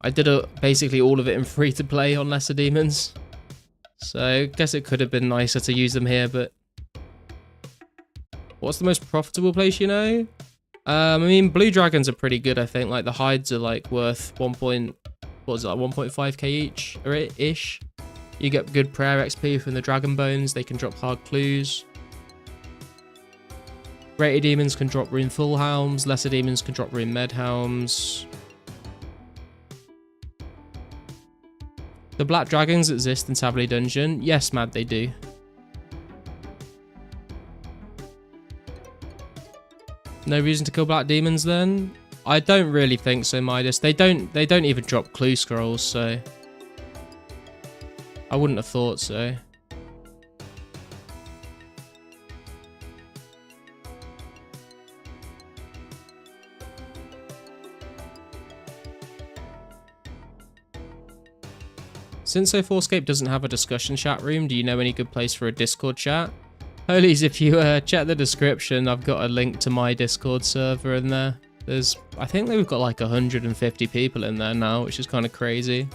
I did basically all of it in free to play on lesser demons. So I guess it could have been nicer to use them here, but what's the most profitable place, you know? I mean, blue dragons are pretty good, I think. Like the hides are like worth 1.5k each or ish. You get good prayer XP from the dragon bones. They can drop hard clues. Greater demons can drop rune full helms. Lesser demons can drop rune med helms. The black dragons exist in Savely Dungeon. Yes, Mad, they do. No reason to kill black demons then? I don't really think so, Midas. They don't even drop clue scrolls, so I wouldn't have thought so. Since 2004scape doesn't have a discussion chat room, do you know any good place for a Discord chat? Holies, if you check the description, I've got a link to my Discord server in there. I think we've got like 150 people in there now, which is kind of crazy.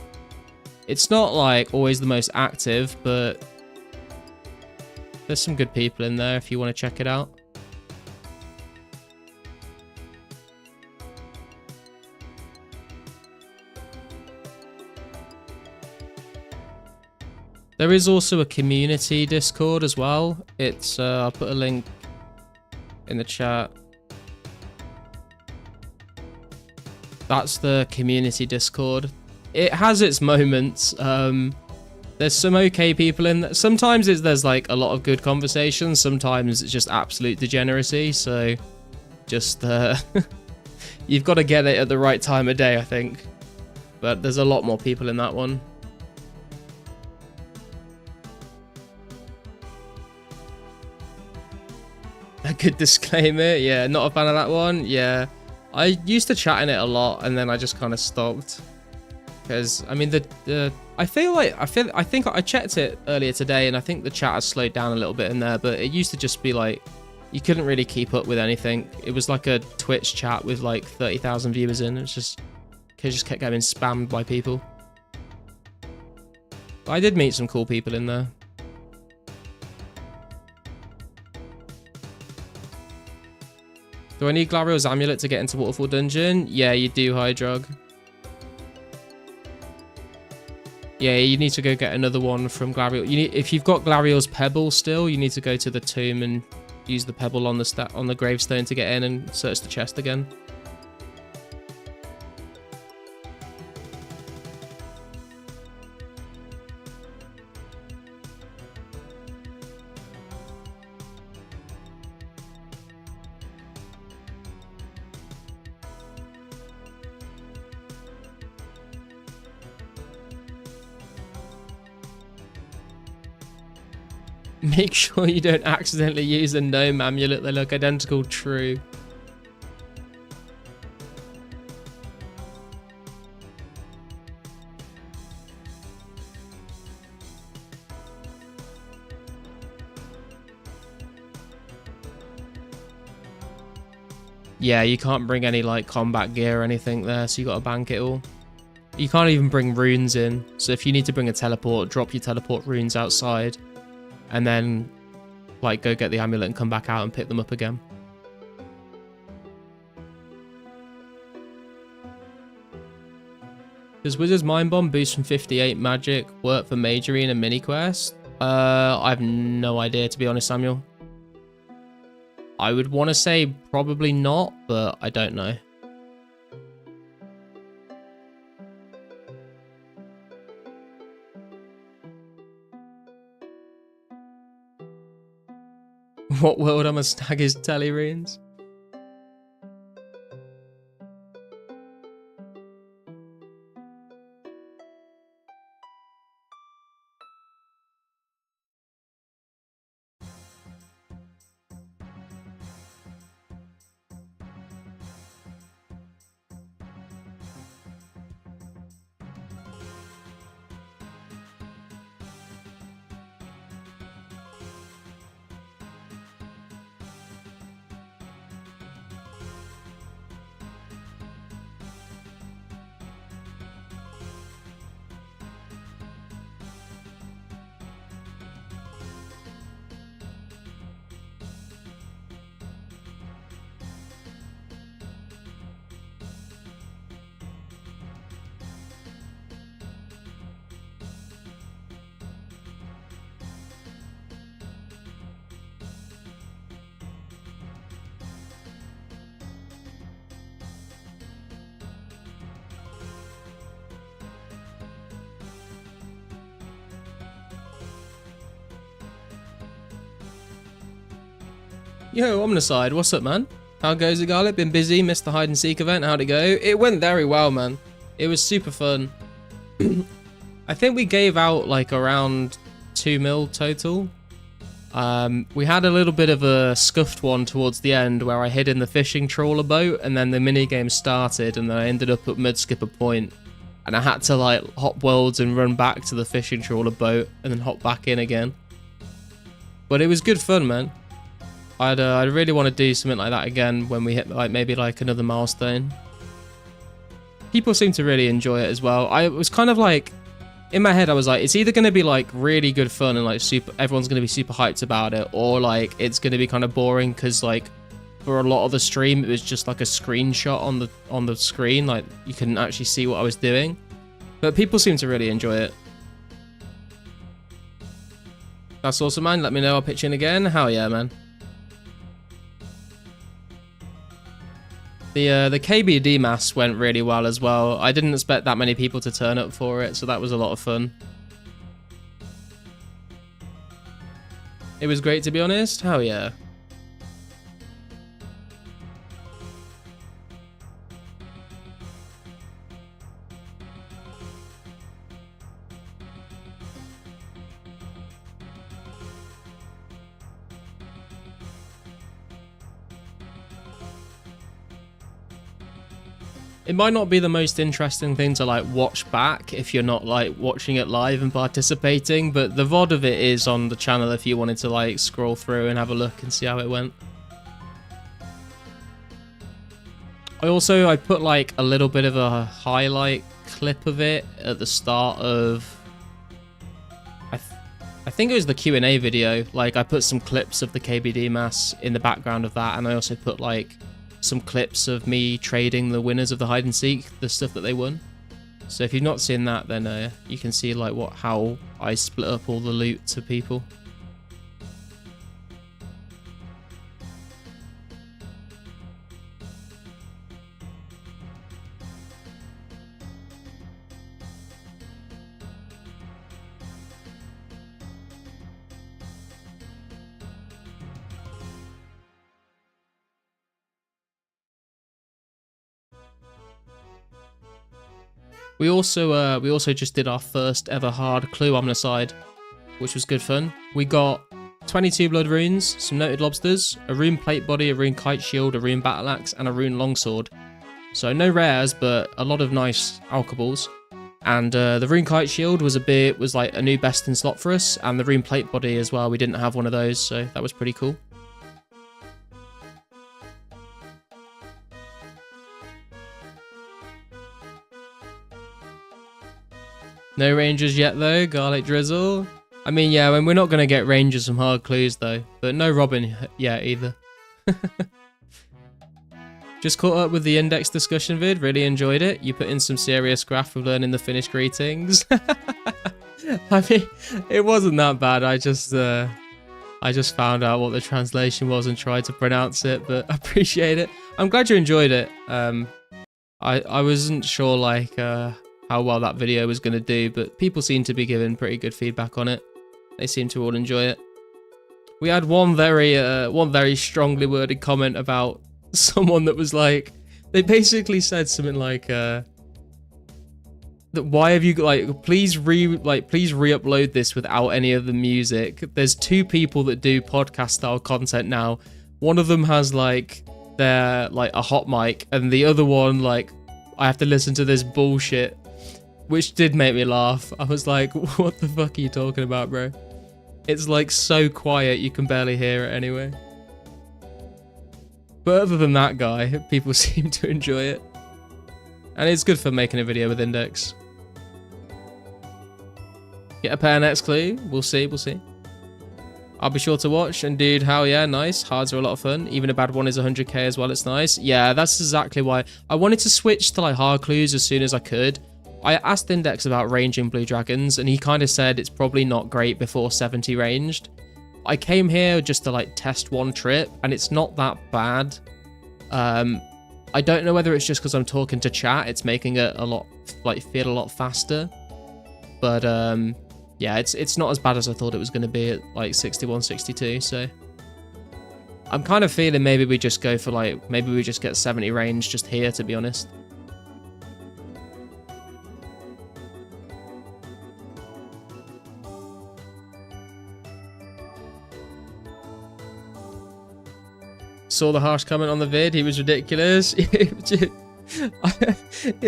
It's not like always the most active, but there's some good people in there if you want to check it out. There is also a community Discord as well. It's I'll put a link in the chat. That's the community Discord. It has its moments. There's some okay people in there. Sometimes there's like a lot of good conversations. Sometimes it's just absolute degeneracy. So just you've got to get it at the right time of day, I think. But there's a lot more people in that one. A good disclaimer. Yeah, not a fan of that one. Yeah, I used to chat in it a lot, and then I just kind of stopped. Because I mean, I think I checked it earlier today, and I think the chat has slowed down a little bit in there. But it used to just be like you couldn't really keep up with anything. It was like a Twitch chat with like 30,000 viewers in. It just kept getting spammed by people. But I did meet some cool people in there. Do I need Glariel's amulet to get into Waterfall Dungeon? Yeah, you do, Hydrog. Yeah, you need to go get another one from Glariel. If you've got Glariel's pebble still, you need to go to the tomb and use the pebble on the gravestone to get in and search the chest again. Make sure you don't accidentally use a gnome amulet. They look identical. True. Yeah, you can't bring any like combat gear or anything there, so you got to bank it all. You can't even bring runes in. So if you need to bring a teleport, drop your teleport runes outside. And then, like, go get the amulet and come back out and pick them up again. Does Wizard's Mind Bomb boost from 58 magic work for Majory in a mini quest? I have no idea, to be honest, Samuel. I would want to say probably not, but I don't know. What world I'm a snag is telly runes? Yo, Omnicide, what's up, man? How goes it, Garlic? Been busy, missed the hide and seek event. How'd it go? It went very well, man. It was super fun. I think we gave out like around 2 mil total. We had a little bit of a scuffed one towards the end where I hid in the fishing trawler boat, and then the minigame started, and then I ended up at mid-skipper point, and I had to like hop worlds and run back to the fishing trawler boat and then hop back in again. But it was good fun, man. I'd really want to do something like that again when we hit like maybe like another milestone. People seem to really enjoy it as well. I was kind of like, in my head I was like, it's either going to be like really good fun and like everyone's going to be super hyped about it, or like it's going to be kind of boring because like for a lot of the stream it was just like a screenshot on the screen, like you couldn't actually see what I was doing. But people seem to really enjoy it. That's awesome, man. Let me know, I'll pitch in again. Hell yeah, man. The KBD mass went really well as well. I didn't expect that many people to turn up for it, so that was a lot of fun. It was great, to be honest. Hell yeah. It might not be the most interesting thing to like watch back if you're not like watching it live and participating, but the VOD of it is on the channel if you wanted to like scroll through and have a look and see how it went. I put like a little bit of a highlight clip of it at the start of, I think it was the Q&A video. Like I put some clips of the KBD mass in the background of that, and I also put like some clips of me trading the winners of the hide and seek, the stuff that they won. So if you've not seen that, then you can see like how I split up all the loot to people. We also just did our first ever hard clue omnicide, which was good fun. We got 22 blood runes, some noted lobsters, a rune plate body, a rune kite shield, a rune battle axe, and a rune longsword. So no rares, but a lot of nice alchables. And the rune kite shield was like a new best in slot for us, and the rune plate body as well. We didn't have one of those, so that was pretty cool. No rangers yet though, garlic drizzle. I mean, yeah, we're not going to get rangers from hard clues though, but no Robin yet either. Just caught up with the index discussion vid, really enjoyed it. You put in some serious graft with learning the Finnish greetings. I mean, it wasn't that bad. I just found out what the translation was and tried to pronounce it, but I appreciate it. I'm glad you enjoyed it. I wasn't sure like how well that video was going to do, but people seem to be giving pretty good feedback on it. They seem to all enjoy it. We had one very strongly worded comment about someone that was like, they basically said something like that why have you like please re-upload this without any of the music. There's two people that do podcast style content now. One of them has like their like a hot mic, and the other one like I have to listen to this bullshit, which did make me laugh. I was like, what the fuck are you talking about, bro? It's like so quiet you can barely hear it anyway. But other than that guy, people seem to enjoy it. And it's good for making a video with Index. Get a pair next clue. We'll see. I'll be sure to watch. And dude, hell yeah, nice. Hards are a lot of fun. Even a bad one is 100k as well. It's nice. Yeah, that's exactly why. I wanted to switch to like hard clues as soon as I could. I asked Index about ranging blue dragons, and he kind of said it's probably not great before 70 ranged. I came here just to like test one trip, and it's not that bad. I don't know whether it's just because I'm talking to chat, it's making it a lot like feel a lot faster. But yeah, it's not as bad as I thought it was going to be at like 61, 62. So I'm kind of feeling maybe we just go for like maybe we just get 70 range just here, to be honest. Saw the harsh comment on the vid, he was ridiculous. It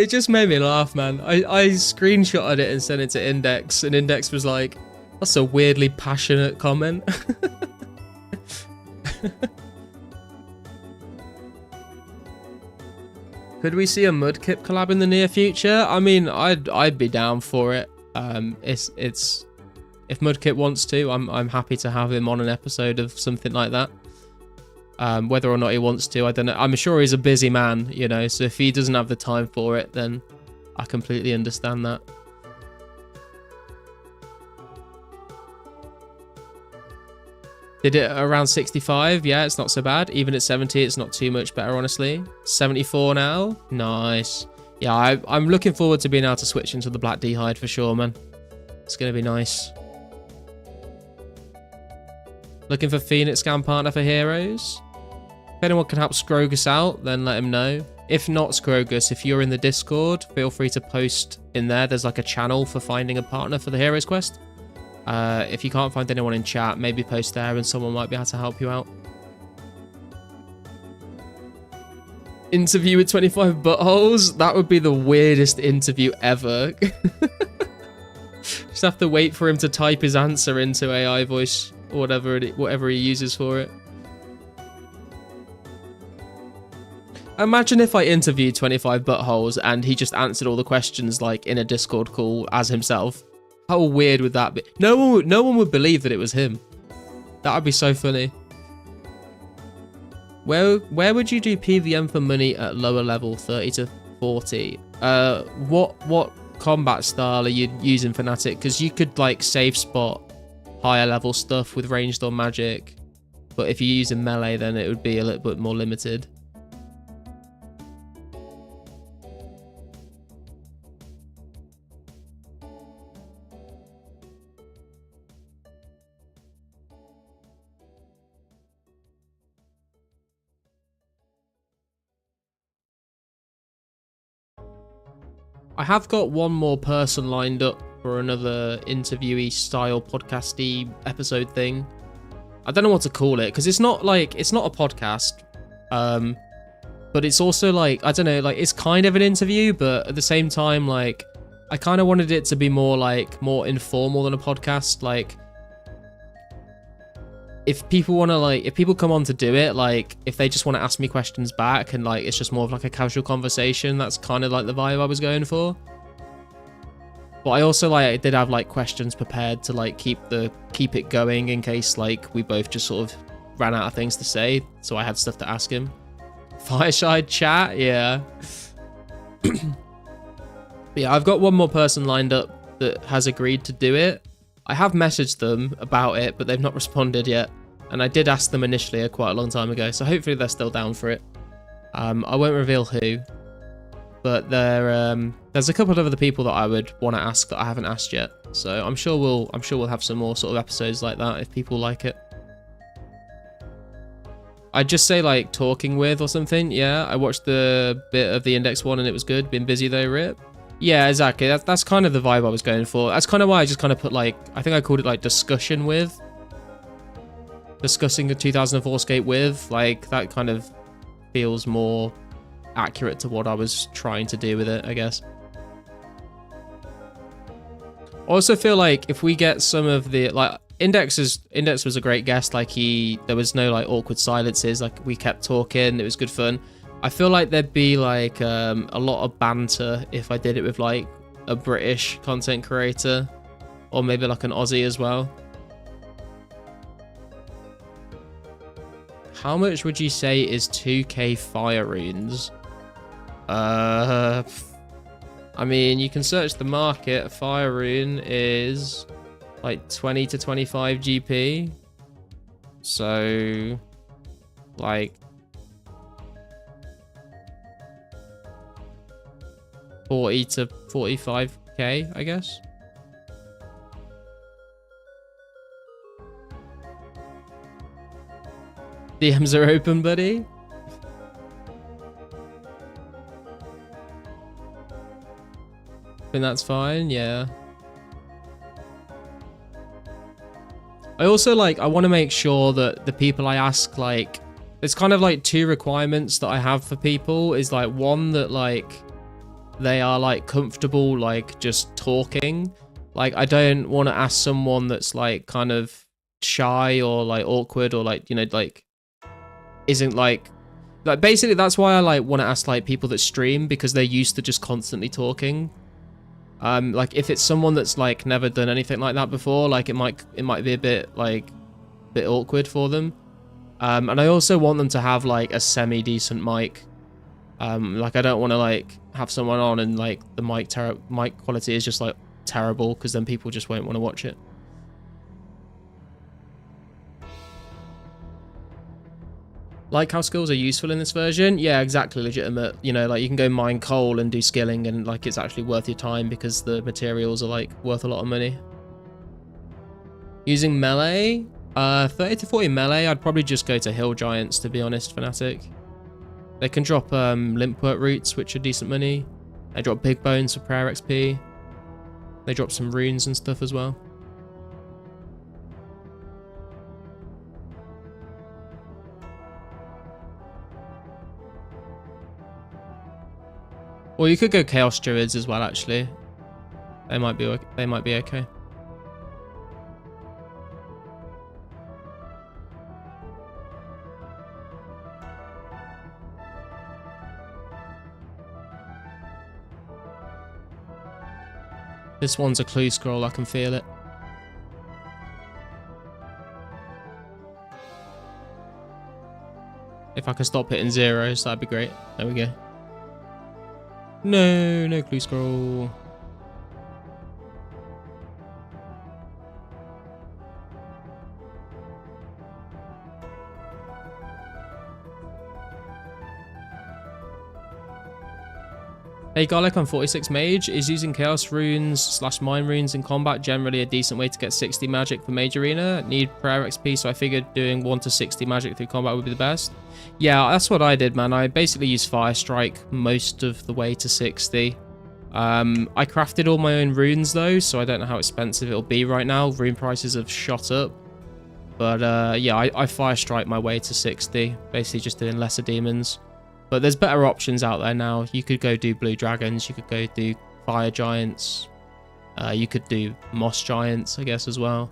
just made me laugh, man. I screenshotted it and sent it to Index, and Index was like, that's a weirdly passionate comment. Could we see a Mudkip collab in the near future? I mean, I'd be down for it. It's if Mudkip wants to, I'm happy to have him on an episode of something like that. Whether or not he wants to, I don't know. I'm sure he's a busy man, you know, so if he doesn't have the time for it, then I completely understand that. Did it around 65? Yeah, it's not so bad. Even at 70, it's not too much better, honestly. 74 now? Nice. Yeah, I'm looking forward to being able to switch into the black D-hide for sure, man. It's going to be nice. Looking for Phoenix Scan partner for heroes? If anyone can help Scrogus out, then let him know. If not Scrogus, if you're in the Discord, feel free to post in there. There's like a channel for finding a partner for the Heroes Quest. If you can't find anyone in chat, maybe post there and someone might be able to help you out. Interview with 25 buttholes? That would be the weirdest interview ever. Just have to wait for him to type his answer into AI voice or whatever he uses for it. Imagine if I interviewed 25 buttholes and he just answered all the questions like in a Discord call as himself. How weird would that be? No one would believe that it was him. That would be so funny. Where would you do PVM for money at lower level, 30 to 40? What combat style are you using, Fnatic? Because you could like safe spot higher level stuff with ranged or magic, but if you're using melee, then it would be a little bit more limited. I have got one more person lined up for another interviewee style podcasty episode thing. I don't know what to call it because it's not a podcast, but it's also like, I don't know, like it's kind of an interview, but at the same time, like I kind of wanted it to be more informal than a podcast. Like if people want to if people come on to do it, like if they just want to ask me questions back and like it's just more of like a casual conversation, that's kind of like the vibe I was going for. But I also did have like questions prepared to like keep it going in case like we both just sort of ran out of things to say, so I had stuff to ask him. Fireside chat, yeah. Yeah, I've got one more person lined up that has agreed to do it. I have messaged them about it, but they've not responded yet. And I did ask them initially quite a long time ago, so hopefully they're still down for it. I won't reveal who, but there's a couple of other people that I would want to ask that I haven't asked yet. So I'm sure we'll have some more sort of episodes like that if people like it. I'd just say like talking with or something. Yeah, I watched the bit of the Index one and it was good. Been busy though, rip. Yeah, exactly. That's kind of the vibe I was going for. That's kind of why I just kind of put like, I think I called it like discussion with. Discussing the 2004scape with. Like that kind of feels more accurate to what I was trying to do with it, I guess. I also feel like if we get some of the, like, Index was a great guest. Like there was no like awkward silences. Like we kept talking. It was good fun. I feel like there'd be like a lot of banter if I did it with like a British content creator or maybe like an Aussie as well. How much would you say is 2k fire runes? I mean, you can search the market. Fire rune is like 20 to 25 GP. So like 40 to 45k, I guess. DMs are open, buddy. I think that's fine, yeah. I also I want to make sure that the people I ask, like, there's kind of like two requirements that I have for people. Is like one that like they are like comfortable like just talking. Like I don't want to ask someone that's like kind of shy or like awkward or like, you know, like isn't like basically that's why I like want to ask like people that stream, because they're used to just constantly talking. Like if it's someone that's like never done anything like that before, like it might be a bit awkward for them. And I also want them to have like a semi-decent mic. Like I don't want to like have someone on and like the mic quality is just like terrible, because then people just won't want to watch it. Like how skills are useful in this version? Yeah, exactly, legitimate. You know, like you can go mine coal and do skilling, and like it's actually worth your time because the materials are like worth a lot of money. Using melee, 30 to 40 melee, I'd probably just go to hill giants, to be honest, Fnatic. They can drop limpwort roots, which are decent money. They drop big bones for prayer XP. They drop some runes and stuff as well. Or you could go Chaos Druids as well, actually. They might be okay. This one's a clue scroll, I can feel it. If I can stop hitting zeros, that'd be great. There we go. No clue scroll. Hey Garlic on 46 Mage, is using Chaos Runes / Mine Runes in combat generally a decent way to get 60 magic for Mage Arena? Need prayer XP, so I figured doing 1 to 60 magic through combat would be the best. Yeah, that's what I did, man. I basically used Fire Strike most of the way to 60. I crafted all my own runes though, so I don't know how expensive it'll be right now. Rune prices have shot up. But yeah, I Fire Strike my way to 60, basically just doing lesser demons. But there's better options out there now. You could go do blue dragons. You could go do fire giants. You could do moss giants, I guess, as well.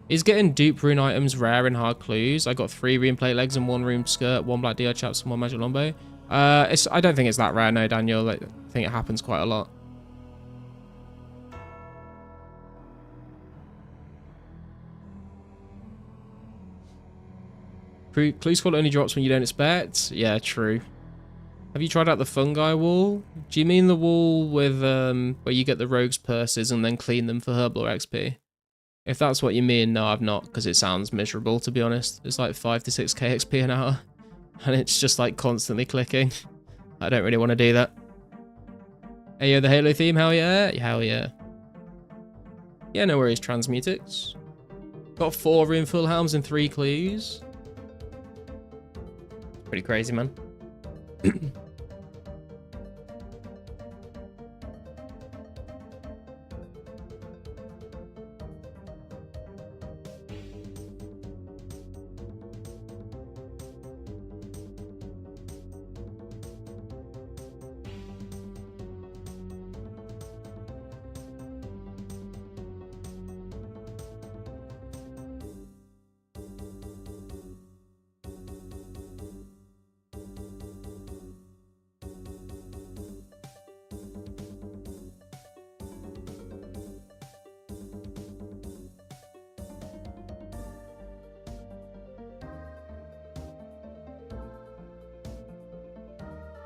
Is getting dupe rune items rare in hard clues? I got 3 rune plate legs and 1 rune skirt, 1 black deer chaps and 1 magic longbow. I don't think it's that rare, no, Daniel. I think it happens quite a lot. Clue scroll only drops when you don't expect. Yeah, true. Have you tried out the fungi wall? Do you mean the wall with where you get the rogue's purses and then clean them for herblore XP? If that's what you mean, no, I've not, because it sounds miserable, to be honest. It's like 5 to 6k XP an hour, and it's just like constantly clicking. I don't really want to do that. Hey, yo, the Halo theme, hell yeah? Hell yeah. Yeah, no worries, Transmutix. Got 4 rune full helms and 3 clues. Pretty crazy, man.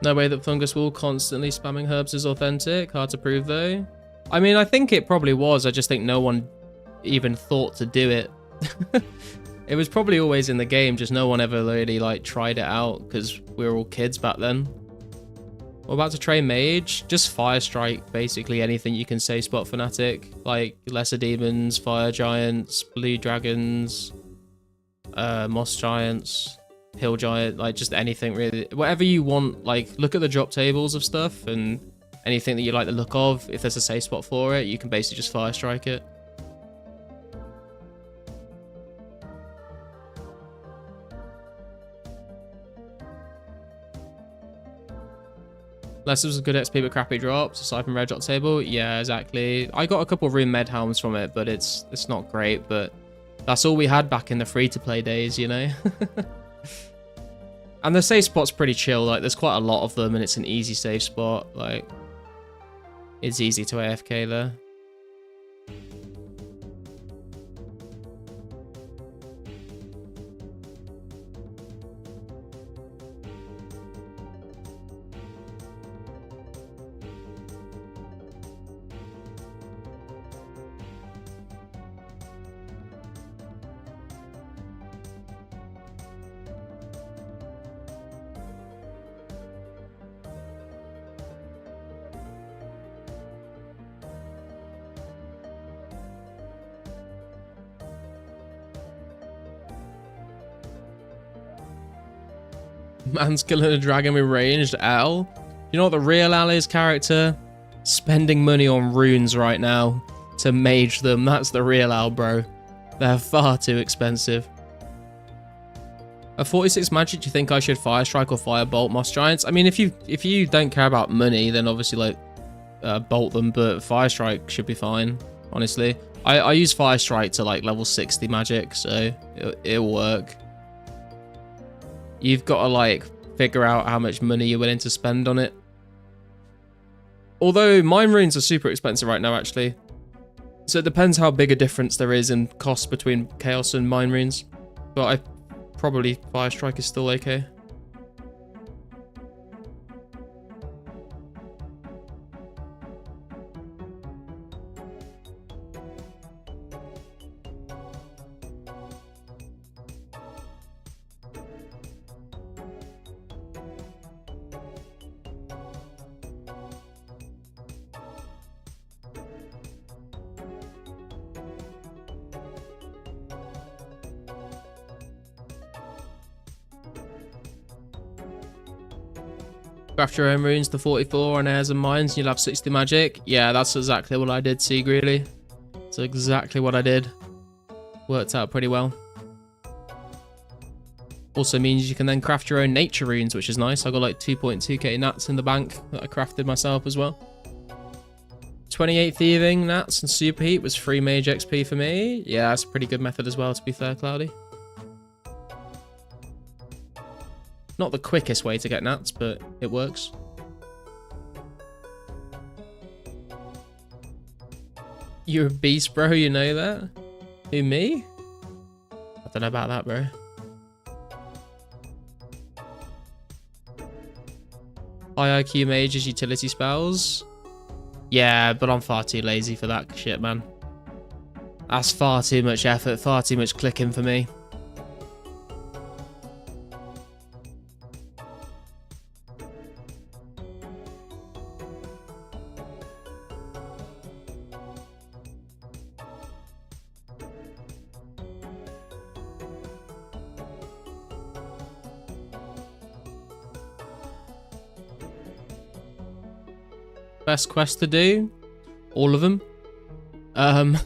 No way that Fungus Wall constantly spamming herbs is authentic. Hard to prove though. I mean, I think it probably was. I just think no one even thought to do it. It was probably always in the game, just no one ever really like tried it out because we were all kids back then. We're about to train Mage. Just Fire Strike, basically anything you can say spot Fnatic. Like Lesser Demons, Fire Giants, Blue Dragons, Moss Giants, Hill Giant, like just anything really. Whatever you want, like look at the drop tables of stuff and anything that you like the look of. If there's a safe spot for it, you can basically just Fire Strike it. Less was a good XP but crappy drops, aside from red drop table. Yeah, exactly. I got a couple of rune med helms from it, but it's not great. But That's all we had back in the free-to-play days, you know? And the save spot's pretty chill. Like, there's quite a lot of them, and it's an easy save spot. Like, it's easy to AFK there. Man's killing a dragon with ranged L. You know what the real L is, character? Spending money on runes right now to mage them. That's the real L, bro. They're far too expensive. At 46 magic, do you think I should Fire Strike or Fire Bolt Moss Giants? I mean, if you don't care about money, then obviously like bolt them, but Fire Strike should be fine, honestly. I use Fire Strike to like level 60 magic, so it'll work. You've got to like figure out how much money you're willing to spend on it. Although mine runes are super expensive right now, actually. So it depends how big a difference there is in cost between Chaos and mine runes. But probably Fire Strike is still okay. Craft your own runes to 44 on airs and mines, and you'll have 60 magic. Yeah, that's exactly what I did, Sieg, really. That's exactly what I did. Worked out pretty well. Also means you can then craft your own nature runes, which is nice. I got like 2.2k nats in the bank that I crafted myself as well. 28 thieving, nats, and superheat was free mage XP for me. Yeah, that's a pretty good method as well, to be fair, Cloudy. Not the quickest way to get nats, but it works. You're a beast, bro, you know that? Who, me? I don't know about that, bro. High IQ mages, utility spells. Yeah, but I'm far too lazy for that shit, man. That's far too much effort, far too much clicking for me. Best quest to do? All of them. I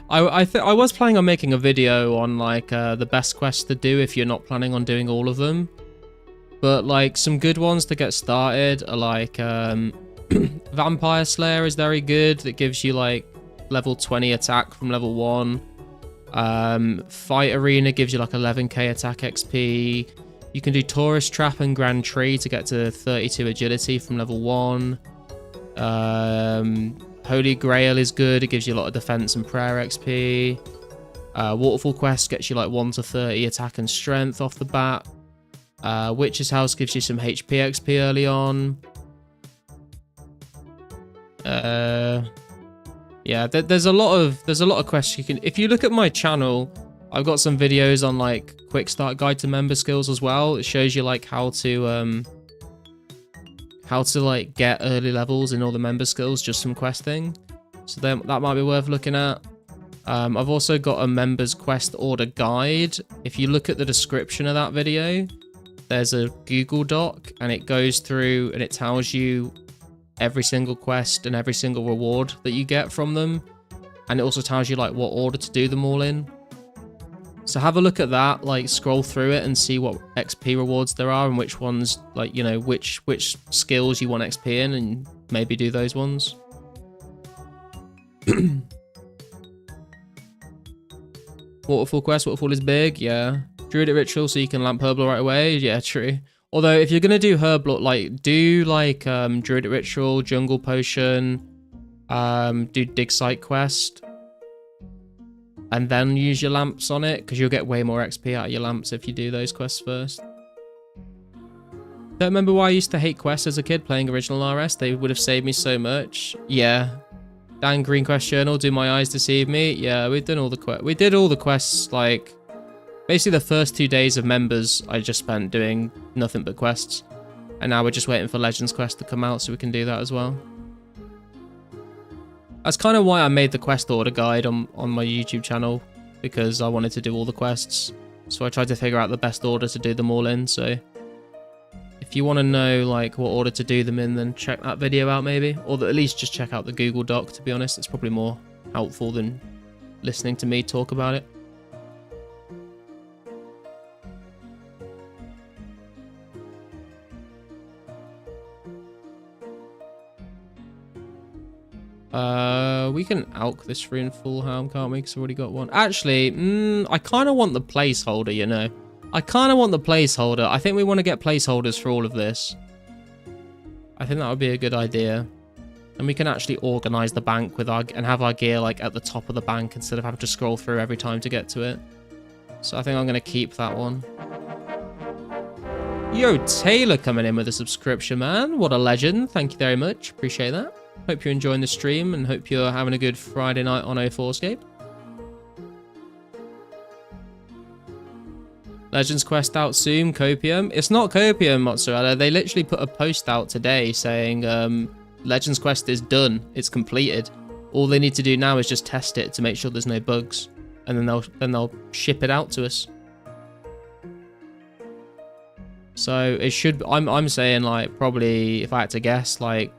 was planning on making a video on like the best quest to do if you're not planning on doing all of them. But like some good ones to get started are like Vampire Slayer is very good. That gives you like level 20 attack from level 1. Fight Arena gives you like 11k attack XP. You can do Tourist Trap and Grand Tree to get to 32 agility from level 1. Holy Grail is good. It gives you a lot of defense and prayer XP. Waterfall Quest gets you like 1 to 30 attack and strength off the bat. Witch's House gives you some HP XP early on. Yeah, there's a lot of quests you can. If you look at my channel, I've got some videos on like quick start guide to member skills as well. It shows you like how to like get early levels in all the member skills just from questing. So that might be worth looking at. I've also got a members quest order guide. If you look at the description of that video, there's a Google Doc and it goes through and it tells you every single quest and every single reward that you get from them. And it also tells you like what order to do them all in. So have a look at that, like scroll through it and see what XP rewards there are and which ones, like, you know, which skills you want XP in, and maybe do those ones. Waterfall quest. Waterfall is big. Yeah. Druidic ritual, so you can lamp Herblore right away. Yeah, true. Although, if you're going to do Herblore, like, do, like, Druidic ritual, jungle potion, do dig site quest, and then use your lamps on it, because you'll get way more XP out of your lamps if you do those quests first. Don't remember why I used to hate quests as a kid playing original RS. They would have saved me so much. Yeah. Dan Green Quest Journal, do my eyes deceive me? Yeah, we've done all the quests. We did all the quests, like, basically the first 2 days of members I just spent doing nothing but quests. And now we're just waiting for Legends Quest to come out so we can do that as well. That's kind of why I made the quest order guide on my YouTube channel, because I wanted to do all the quests. So I tried to figure out the best order to do them all in, so if you want to know like what order to do them in, then check that video out maybe, or at least just check out the Google Doc, to be honest. It's probably more helpful than listening to me talk about it. We can alch this Rune full helm, can't we? Because I've already got one. Actually, I kind of want the placeholder, you know. I kind of want the placeholder. I think we want to get placeholders for all of this. I think that would be a good idea. And we can actually organize the bank with our and have our gear like at the top of the bank instead of having to scroll through every time to get to it. So I think I'm going to keep that one. Yo, Taylor coming in with a subscription, man. What a legend. Thank you very much. Appreciate that. Hope you're enjoying the stream and hope you're having a good Friday night on 2004scape. Legends Quest out soon, Copium. It's not Copium, Mozzarella. They literally put a post out today saying Legends Quest is done. It's completed. All they need to do now is just test it to make sure there's no bugs. And then they'll ship it out to us. So it should, I'm saying like probably, if I had to guess, like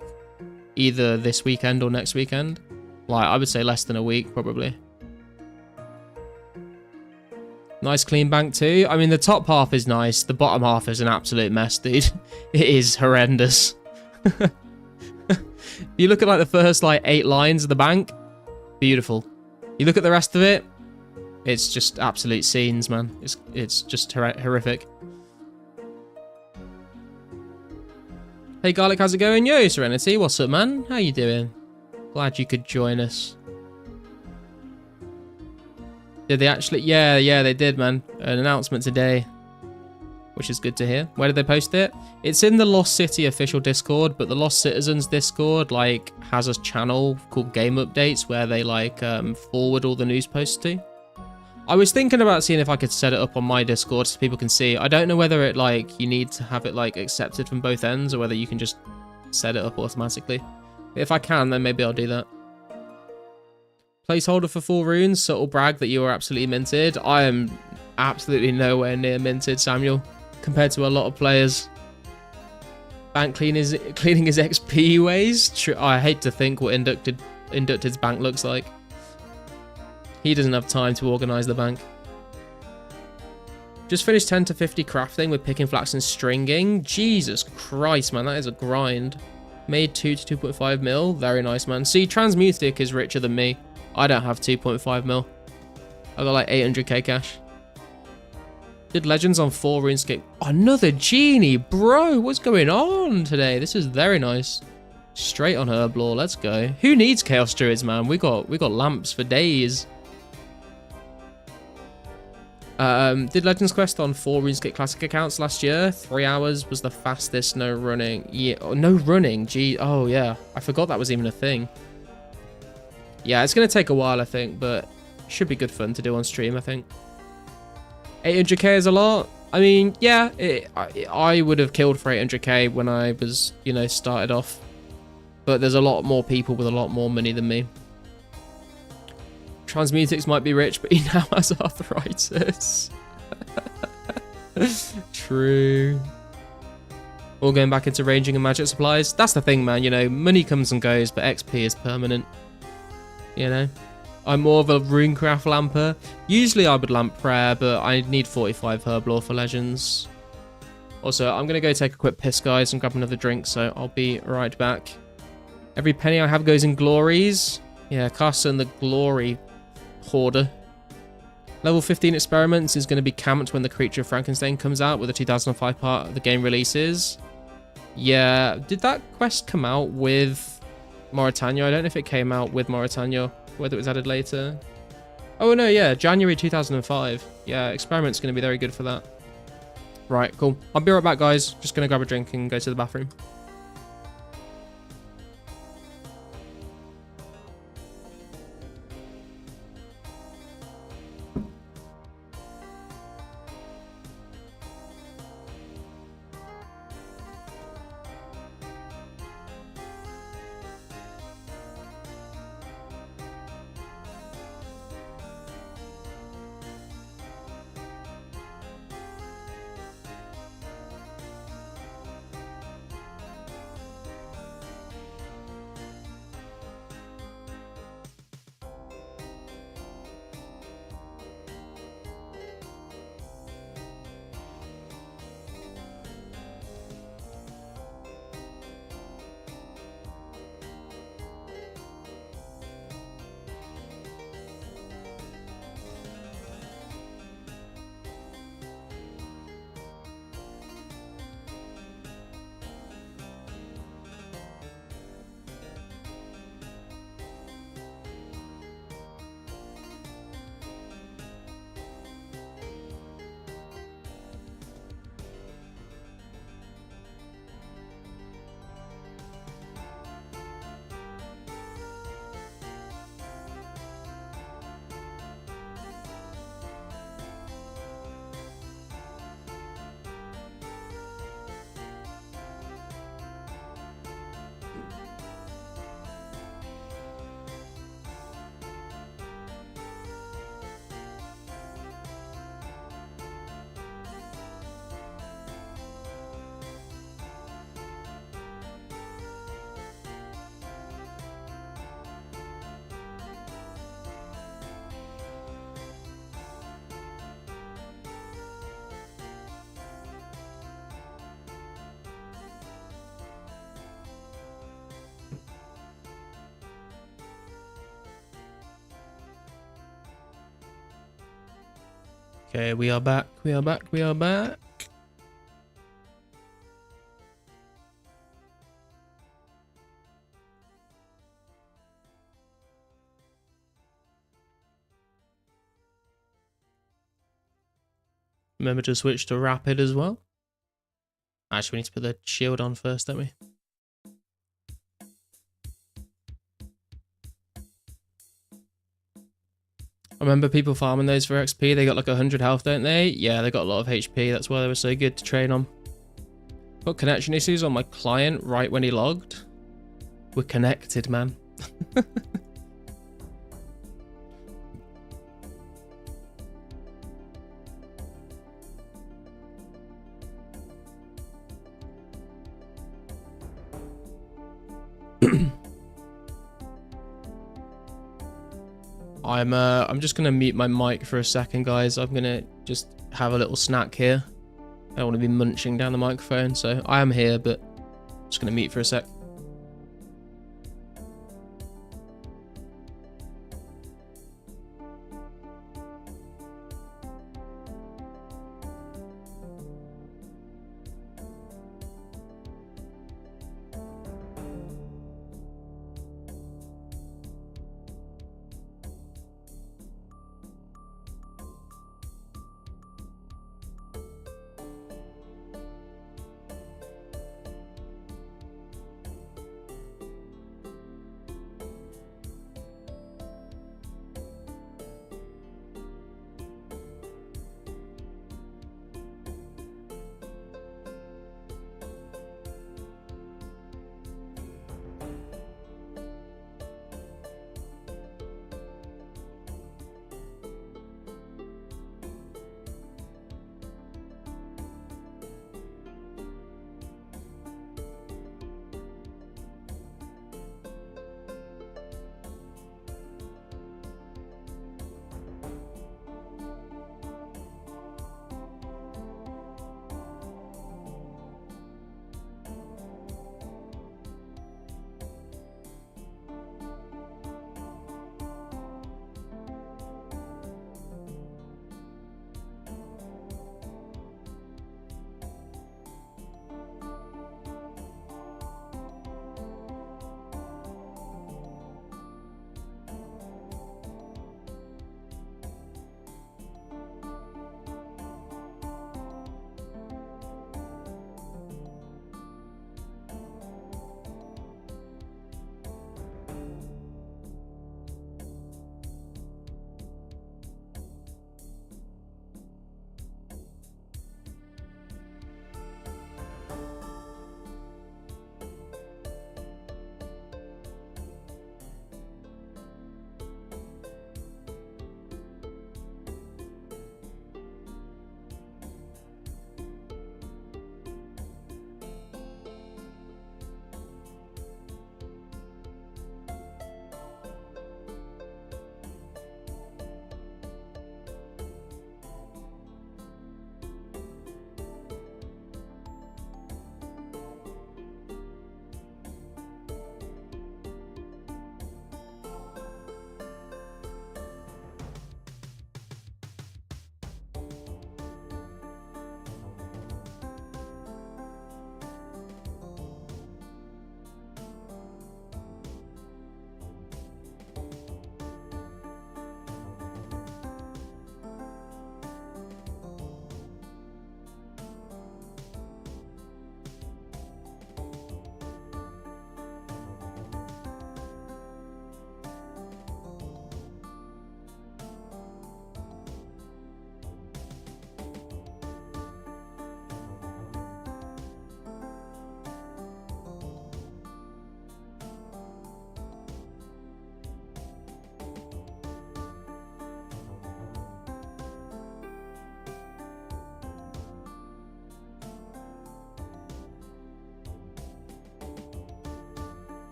either this weekend or next weekend. Like I would say less than a week probably. Nice clean bank too. I mean the top half is nice, the bottom half is an absolute mess, dude. It is horrendous. You look at like the first like 8 lines of the bank, beautiful. You look at the rest of it, it's just absolute scenes, man. It's just horrific. Hey Garlic, how's it going? Yo, Serenity, what's up, man? How you doing? Glad you could join us. Did they actually? Yeah, they did, man. An announcement today, which is good to hear. Where did they post it? It's in the Lost City official Discord, but the Lost Citizens Discord like has a channel called Game Updates where they like forward all the news posts to. I was thinking about seeing if I could set it up on my Discord so people can see. I don't know whether it like you need to have it like accepted from both ends or whether you can just set it up automatically. If I can, then maybe I'll do that. Placeholder for 4 runes, subtle brag that you are absolutely minted. I am absolutely nowhere near minted, Samuel, compared to a lot of players. Bank cleaning his XP ways. I hate to think what Inducted's bank looks like. He doesn't have time to organise the bank. Just finished 10 to 50 crafting with picking, flax and stringing. Jesus Christ, man, that is a grind. Made 2 to 2.5 mil. Very nice, man. See, Transmutic is richer than me. I don't have 2.5 mil. I got like 800k cash. Did Legends on 4 RuneScape. Another genie, bro. What's going on today? This is very nice. Straight on Herblore. Let's go. Who needs Chaos Druids, man? We got lamps for days. Did Legends Quest on 4 RuneScape Classic accounts last year. 3 hours was the fastest, no running. Yeah, oh, no running. Gee, oh yeah. I forgot that was even a thing. Yeah, it's going to take a while, I think, but should be good fun to do on stream, I think. 800k is a lot. I mean, yeah, I would have killed for 800k when I was, you know, started off. But there's a lot more people with a lot more money than me. Transmutix might be rich, but he now has arthritis. True. All going back into ranging and magic supplies. That's the thing, man. You know, money comes and goes, but XP is permanent. You know? I'm more of a runecraft lamper. Usually I would lamp prayer, but I need 45 herblore for legends. Also, I'm going to go take a quick piss, guys, and grab another drink, so I'll be right back. Every penny I have goes in glories. Yeah, Carson the glory hoarder. Level 15 experiments is going to be camped when the Creature of Frankenstein comes out, with the 2005 part of the game releases. Yeah, did that quest come out with Mauritania? I don't know if it came out with Mauritania, whether it was added later. Oh no, yeah, January 2005. Yeah, experiment's going to be very good for that. Right, cool. I'll be right back, guys. Just going to grab a drink and go to the bathroom. Okay, we are back. We are back. We are back. Remember to switch to rapid as well. Actually, we need to put the shield on first, don't we? I remember people farming those for XP. They got like 100 health, don't they? Yeah, they got a lot of HP. That's why they were so good to train on. Put connection issues on my client right when he logged. We're connected, man. I'm just gonna mute my mic for a second, guys. I'm gonna just have a little snack here. I don't want to be munching down the microphone, so I am here, but I'm just gonna mute for a sec.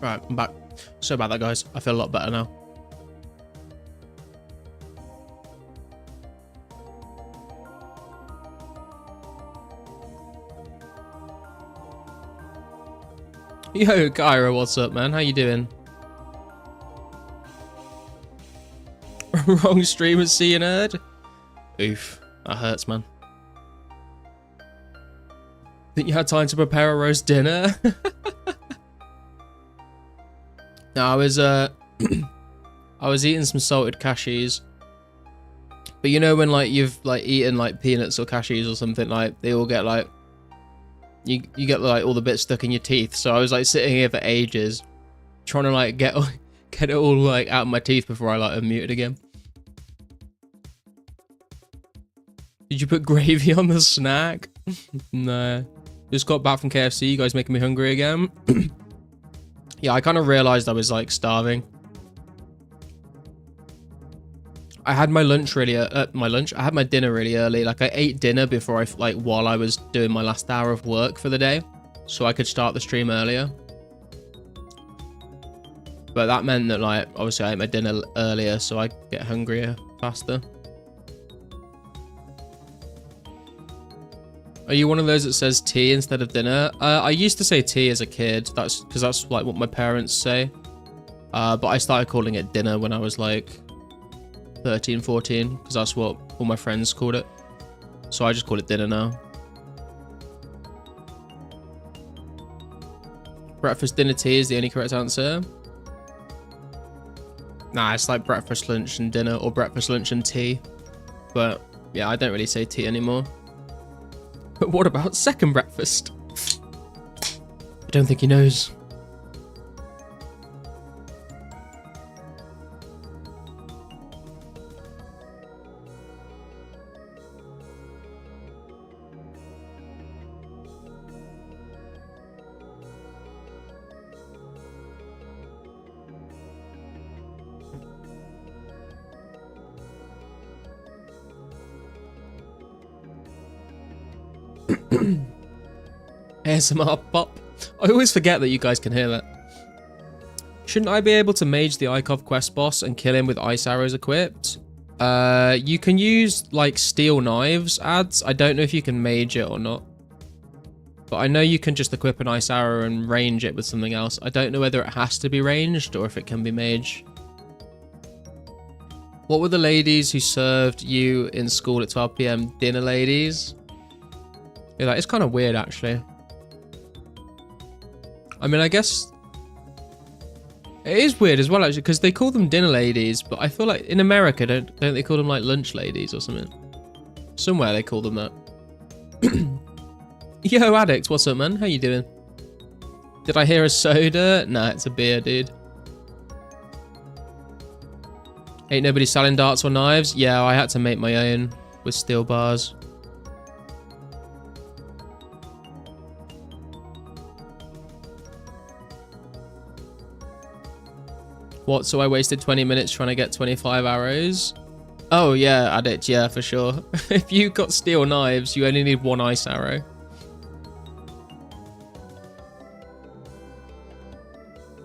Right, I'm back. Sorry about that, guys. I feel a lot better now. Yo, Kyra, what's up, man? How you doing? Wrong stream at See You Nerd? Oof, that hurts, man. Think you had time to prepare a roast dinner? No, I was I was eating some salted cashews. But you know when like you've like eaten like peanuts or cashews or something, like they all get like you get like all the bits stuck in your teeth. So I was like sitting here for ages trying to like get it all like out of my teeth before I like unmute it again. Did you put gravy on the snack? No. Just got back from KFC. You guys making me hungry again. Yeah, I kind of realized I was like starving. I had my lunch really I had my dinner really early. Like I ate dinner before while I was doing my last hour of work for the day, so I could start the stream earlier. But that meant that like obviously I ate my dinner earlier, so I get hungrier faster. Are you one of those that says tea instead of dinner? I used to say tea as a kid. That's because that's like what my parents say. But I started calling it dinner when I was like 13, 14, because that's what all my friends called it. So I just call it dinner now. Breakfast, dinner, tea is the only correct answer. Nah, it's like breakfast, lunch, and dinner, or breakfast, lunch, and tea. But yeah, I don't really say tea anymore. But what about second breakfast? I don't think he knows. ASMR pop. I always forget that you guys can hear that. Shouldn't I be able to mage the Ikov quest boss and kill him with ice arrows equipped? You can use like steel knives ads. I don't know if you can mage it or not. But I know you can just equip an ice arrow and range it with something else. I don't know whether it has to be ranged or if it can be mage. What were the ladies who served you in school at 12 PM? Dinner ladies? Yeah, that is kind of weird, actually. I mean, I guess it is weird as well, actually, because they call them dinner ladies, but I feel like in America, don't they call them like lunch ladies or something? Somewhere they call them that. Yo, Addict, what's up, man? How you doing? Did I hear a soda? Nah, it's a beer, dude. Ain't nobody selling darts or knives? Yeah, I had to make my own with steel bars. What, so I wasted 20 minutes trying to get 25 arrows? Oh yeah, Addict, yeah, for sure. If you got steel knives, you only need one ice arrow.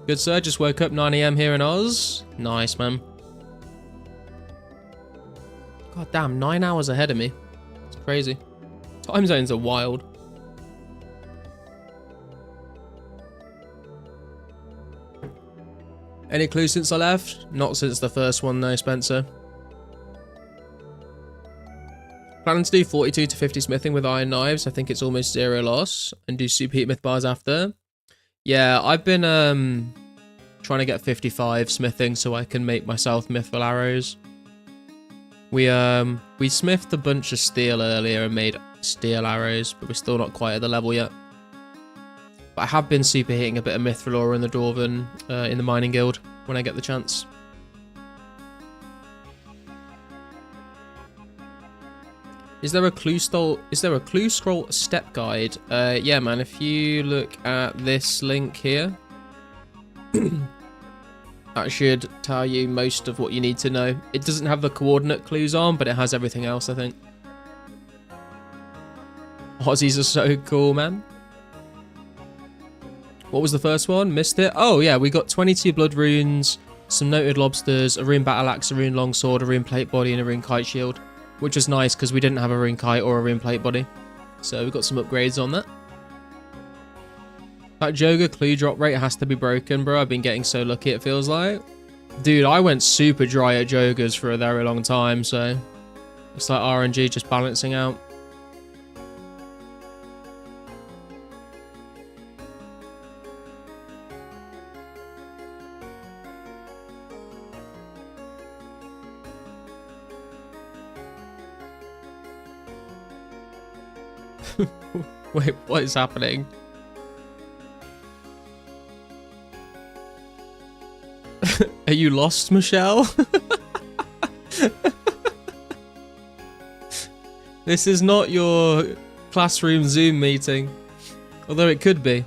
Good sir, just woke up 9 AM here in Oz. Nice, man. God damn, 9 hours ahead of me. It's crazy. Time zones are wild. Any clues since I left? Not since the first one, no, Spencer. Planning to do 42 to 50 smithing with iron knives. I think it's almost zero loss. And do super heat myth bars after. Yeah, I've been trying to get 55 smithing so I can make myself mythful arrows. We smithed a bunch of steel earlier and made steel arrows, but we're still not quite at the level yet. But I have been super hitting a bit of Mithril ore in the Dwarven, in the mining guild, when I get the chance. Is there a clue scroll step guide? Yeah, man. If you look at this link here, that should tell you most of what you need to know. It doesn't have the coordinate clues on, but it has everything else, I think. Aussies are so cool, man. What was the first one? Missed it. Oh yeah, we got 22 blood runes, some noted lobsters, a rune battle axe, a rune longsword, a rune plate body, and a rune kite shield, which is nice because we didn't have a rune kite or a rune plate body. So we got some upgrades on that. That Joga clue drop rate has to be broken, bro. I've been getting so lucky, it feels like. Dude, I went super dry at Jogas for a very long time, so it's like RNG just balancing out. Wait, what is happening? Are you lost, Michelle? This is not your classroom Zoom meeting, although it could be.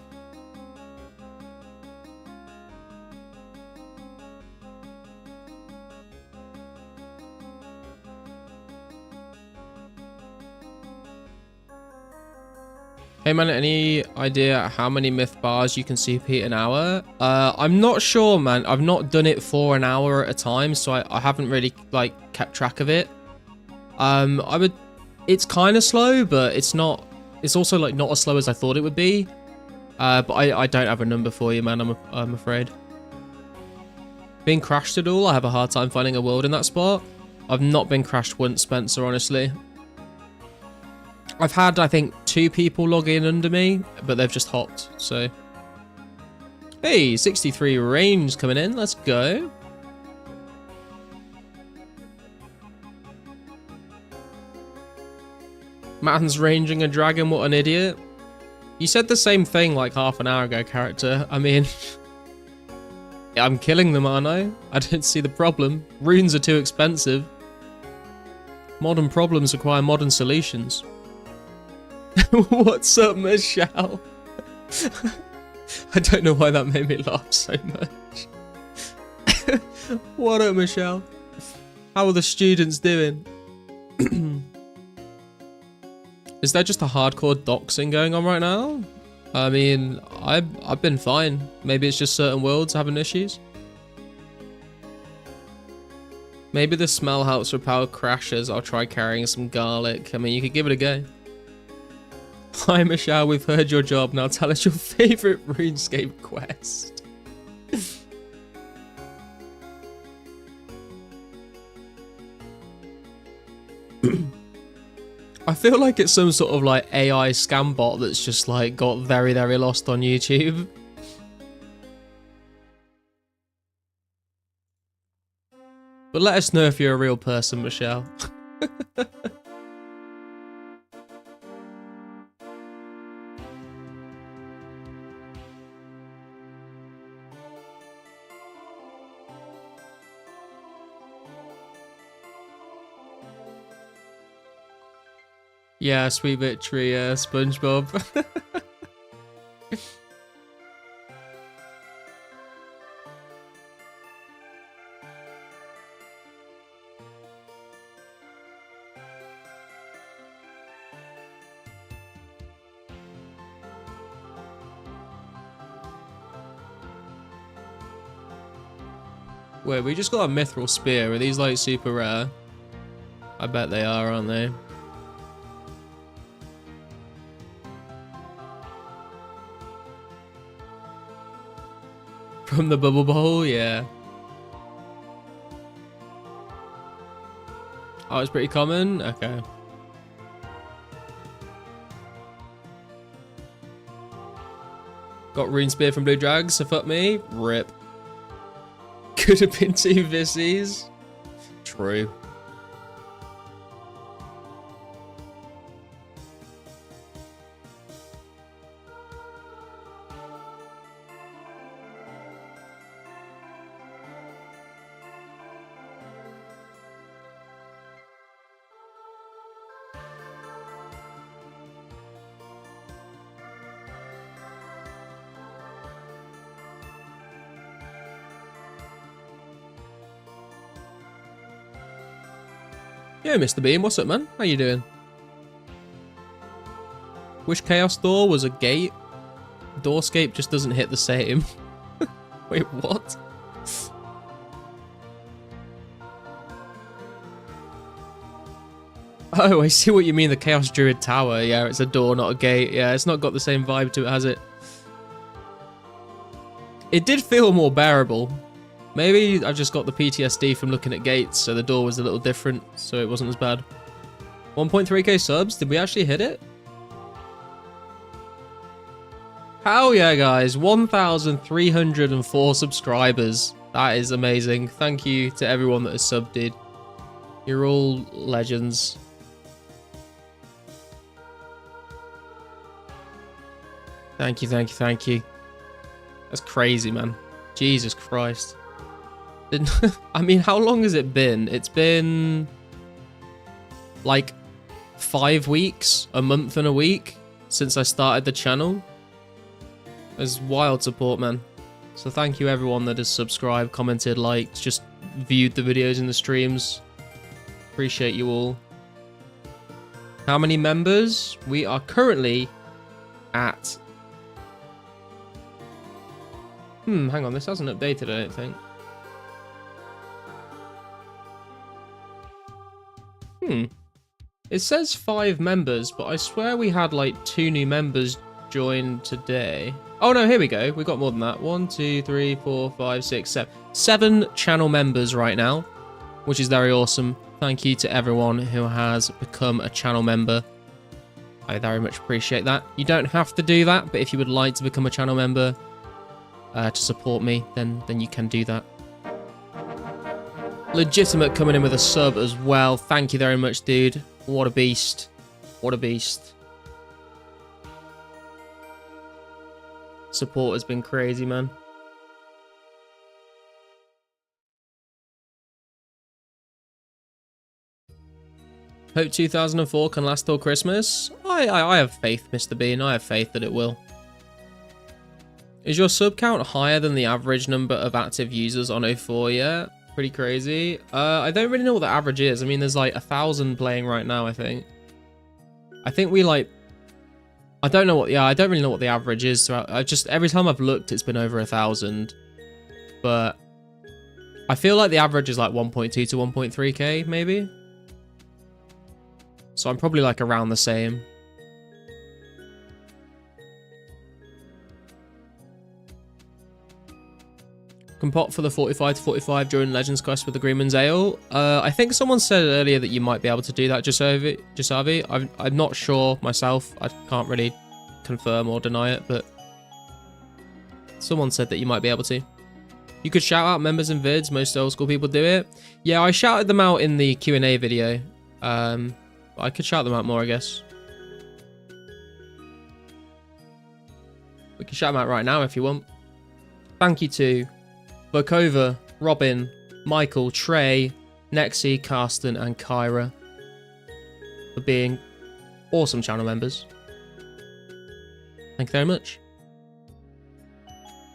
Hey man, any idea how many myth bars you can CP an hour? I'm not sure, man. I've not done it for an hour at a time, so I haven't really like kept track of it. It's kind of slow, but it's not. It's also like not as slow as I thought it would be. But I don't have a number for you, man. I'm afraid. Being crashed at all, I have a hard time finding a world in that spot. I've not been crashed once, Spencer, honestly. I've had, I think, 2 people log in under me, but they've just hopped, so. Hey, 63 range coming in. Let's go. Man's ranging a dragon, what an idiot. You said the same thing like half an hour ago, character. I mean, I'm killing them, aren't I? I don't see the problem. Runes are too expensive. Modern problems require modern solutions. What's up, Michelle? I don't know why that made me laugh so much. What up, Michelle? How are the students doing? Is there just a hardcore doxing going on right now? I mean, I've been fine. Maybe it's just certain worlds having issues. Maybe the smell helps repel crashes. I'll try carrying some garlic. I mean, you could give it a go. Hi Michelle, we've heard your job. Now tell us your favourite RuneScape quest. I feel like it's some sort of like AI scam bot that's just like got very, very lost on YouTube. But let us know if you're a real person, Michelle. Yeah, sweet victory, SpongeBob. Wait, we just got a mithril spear. Are these like super rare? I bet they are, aren't they? From the bubble bowl, yeah. Oh, it's pretty common? Okay. Got Rune Spear from Blue Drags, so fuck me. Rip. Could have been 2 Vissies. True. Yo, Mr. Bean, what's up, man? How you doing? Wish Chaos Door was a gate. Doorscape just doesn't hit the same. Wait, what? Oh, I see what you mean, the Chaos Druid Tower. Yeah, it's a door, not a gate. Yeah, it's not got the same vibe to it, has it? It did feel more bearable. Maybe I've just got the PTSD from looking at gates, so the door was a little different, so it wasn't as bad. 1.3k subs? Did we actually hit it? Hell yeah, guys. 1,304 subscribers. That is amazing. Thank you to everyone that has subbed, dude. You're all legends. Thank you, thank you, thank you. That's crazy, man. Jesus Christ. I mean, how long has it been? It's been like 5 weeks, a month and a week since I started the channel. It's wild support, man. So thank you everyone that has subscribed, commented, liked, just viewed the videos and the streams. Appreciate you all. How many members? We are currently at... hang on, this hasn't updated, I don't think. It says 5 members, but I swear we had like 2 new members join today. Oh no, here we go. We got more than that. 1, 2, 3, 4, 5, 6, 7. 7 channel members right now, which is very awesome. Thank you to everyone who has become a channel member. I very much appreciate that. You don't have to do that, but if you would like to become a channel member to support me, then you can do that. Legitimate coming in with a sub as well. Thank you very much, dude. What a beast. What a beast. Support has been crazy, man. Hope 2004 can last till Christmas. I have faith, Mr. Bean. I have faith that it will. Is your sub count higher than the average number of active users on 04? Yeah, pretty crazy. I don't really know what the average is. I mean, there's like 1,000 playing right now, I think. I think we like... I don't know what... Yeah, I don't really know what the average is. So I just... Every time I've looked, it's been over 1,000. But... I feel like the average is like 1.2 to 1.3k, maybe. So I'm probably like around the same. Compot for the 45 to 45 during Legends Quest with the Greenman's Ale. I think someone said earlier that you might be able to do that, Jasavi. I'm not sure myself. I can't really confirm or deny it, but someone said that you might be able to. You could shout out members in vids. Most old school people do it. Yeah, I shouted them out in the Q&A video. I could shout them out more, I guess. We can shout them out right now if you want. Thank you to Bokova, Robin, Michael, Trey, Nexi, Karsten, and Kyra for being awesome channel members. Thank you very much.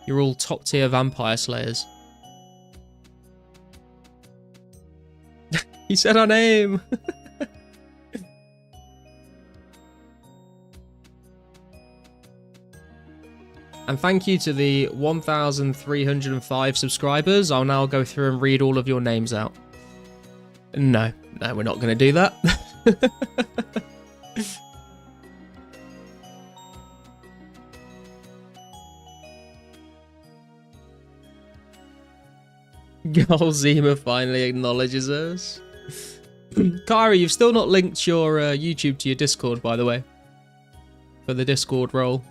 You're all top tier vampire slayers. He said our name! And thank you to the 1,305 subscribers. I'll now go through and read all of your names out. No, we're not going to do that. Golzima finally acknowledges us. Kyra, you've still not linked your YouTube to your Discord, by the way. For the Discord role.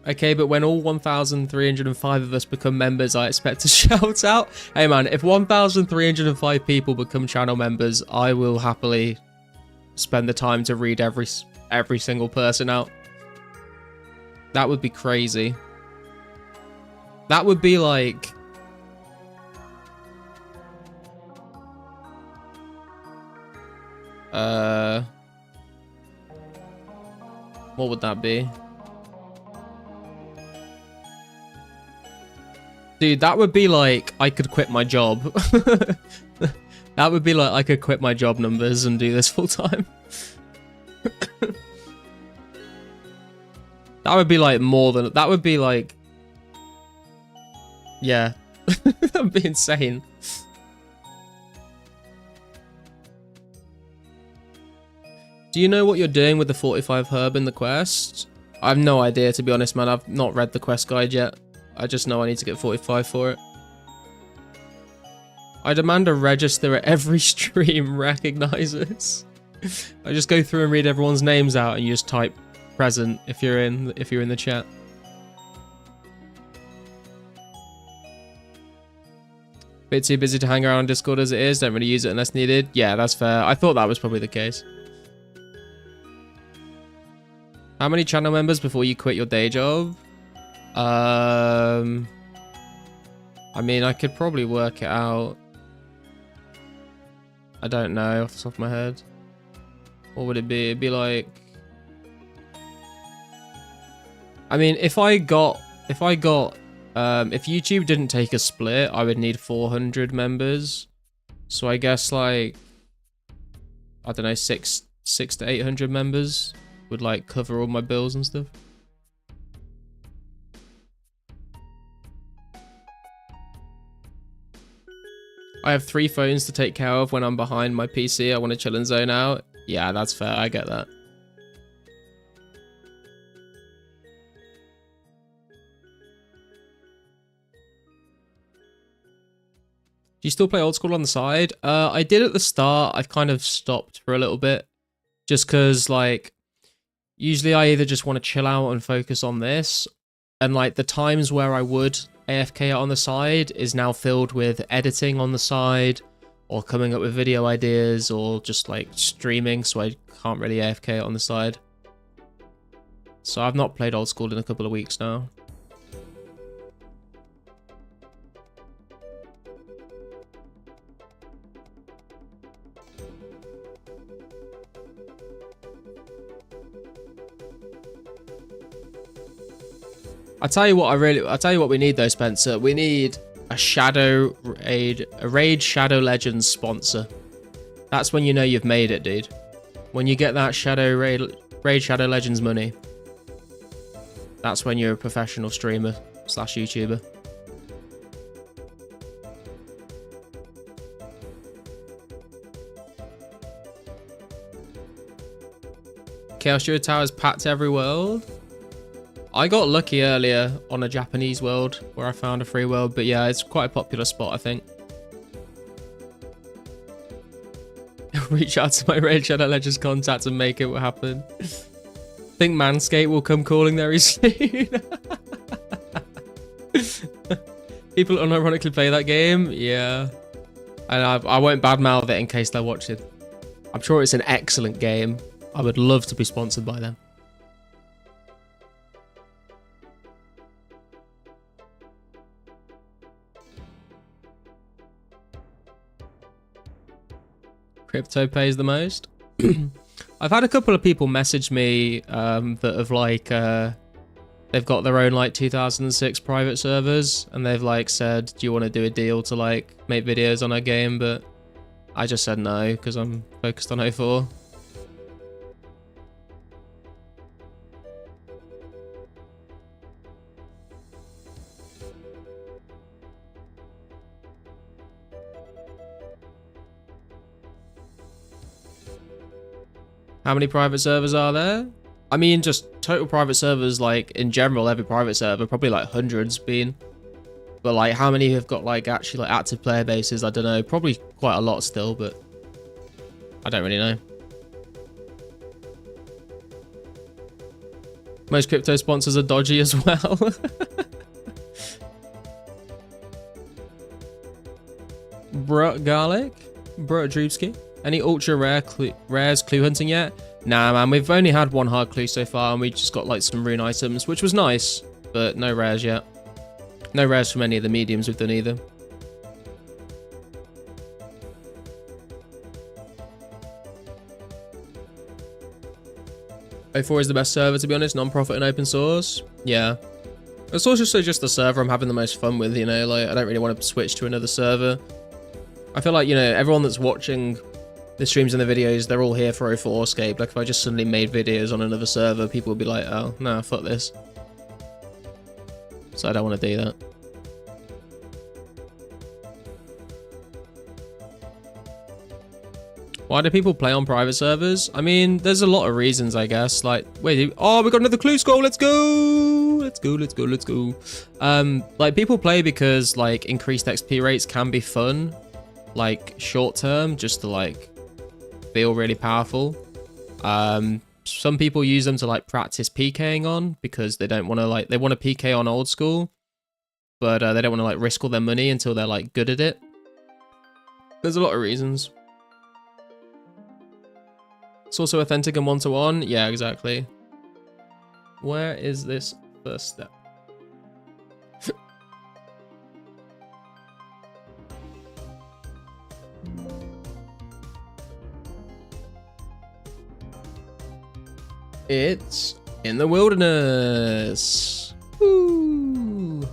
Okay, but when all 1,305 of us become members, I expect a shout out. Hey man, if 1,305 people become channel members, I will happily spend the time to read every single person out. That would be crazy. That would be like... What would that be? Dude, that would be like, I could quit my job. That would be like, I could quit my job numbers and do this full time. That would be like more than... That would be like... Yeah. That would be insane. Do you know what you're doing with the 45 herb in the quest? I have no idea, to be honest, man. I've not read the quest guide yet. I just know I need to get 45 for it. I demand a register at every stream recognizes. I just go through and read everyone's names out and you just type present if you're in the chat. Bit too busy to hang around on Discord as it is. Don't really use it unless needed. Yeah, that's fair. I thought that was probably the case. How many channel members before you quit your day job? I mean, I could probably work it out. I don't know off the top of my head. What would it be? It'd be like... I mean, if YouTube didn't take a split, I would need 400 members. So I guess like, I don't know, 600 to 800 members would like cover all my bills and stuff. I have 3 phones to take care of when I'm behind my PC. I want to chill and zone out. Yeah, that's fair. I get that. Do you still play old school on the side? I did at the start. I've kind of stopped for a little bit. Just because, like, usually I either just want to chill out and focus on this. And, like, the times where I would AFK out on the side is now filled with editing on the side. Or coming up with video ideas. Or just, like, streaming. So I can't really AFK out on the side. So I've not played old school in a couple of weeks now. I tell you what we need though, Spencer. We need a Raid Shadow Legends sponsor. That's when you know you've made it, dude. When you get that Raid Shadow Legends money. That's when you're a professional streamer / YouTuber. Chaos Druid Towers packed every world. I got lucky earlier on a Japanese world where I found a free world, but yeah, it's quite a popular spot, I think. Reach out to my Raid Shadow Legends contact and make it happen. Think Manscaped will come calling very soon. People unironically play that game, yeah. And I won't badmouth it in case they're watching. I'm sure it's an excellent game. I would love to be sponsored by them. Crypto pays the most. I've had a couple of people message me that have like they've got their own like 2006 private servers and they've like said, do you want to do a deal to like make videos on our game? But I just said no because I'm focused on 04. How many private servers are there? I mean, just total private servers, like, in general, every private server, probably, like, hundreds been. But, like, how many have got, like, actually, like, active player bases? I don't know. Probably quite a lot still, but I don't really know. Most crypto sponsors are dodgy as well. Brut Garlic? Brut Drewski? Any ultra rares clue hunting yet? Nah, man, we've only had one hard clue so far, and we just got like some rune items, which was nice, but no rares yet. No rares from any of the mediums we've done either. O4 is the best server, to be honest, non-profit and open source. Yeah. It's also just the server I'm having the most fun with, you know, like, I don't really want to switch to another server. I feel like, you know, everyone that's watching The streams and the videos, they're all here for 2004scape. Like, if I just suddenly made videos on another server, people would be like, oh, no, fuck this. So I don't want to do that. Why do people play on private servers? I mean, there's a lot of reasons, I guess. Like, wait, oh, we got another clue skull. Let's go. Let's go, let's go, let's go. Like, people play because, like, increased XP rates can be fun. Like, short term, just to, like, feel really powerful. Some people use them to, like, practice PKing on because they don't want to, like, they want to PK on old school, but they don't want to, like, risk all their money until they're, like, good at it. There's a lot of reasons. It's also authentic and one-to-one. Yeah, exactly. Where is this first step? It's in the wilderness. Woo!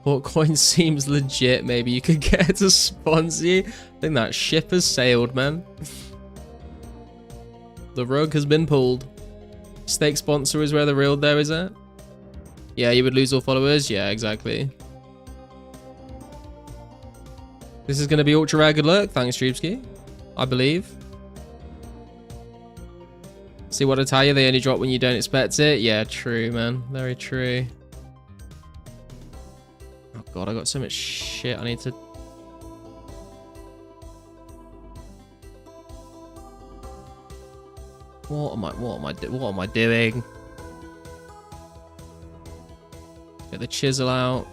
What coin seems legit? Maybe you could get it to sponsor you. I think that ship has sailed, man. The rug has been pulled. Stake sponsor is where the real there is at. Yeah, you would lose all followers. Yeah, exactly. This is going to be ultra rare. Good luck. Thanks, Streepski. I believe. See what I tell you? They only drop when you don't expect it. Yeah, true, man. Very true. Oh god, I got so much shit I need to... What am I doing? Get the chisel out.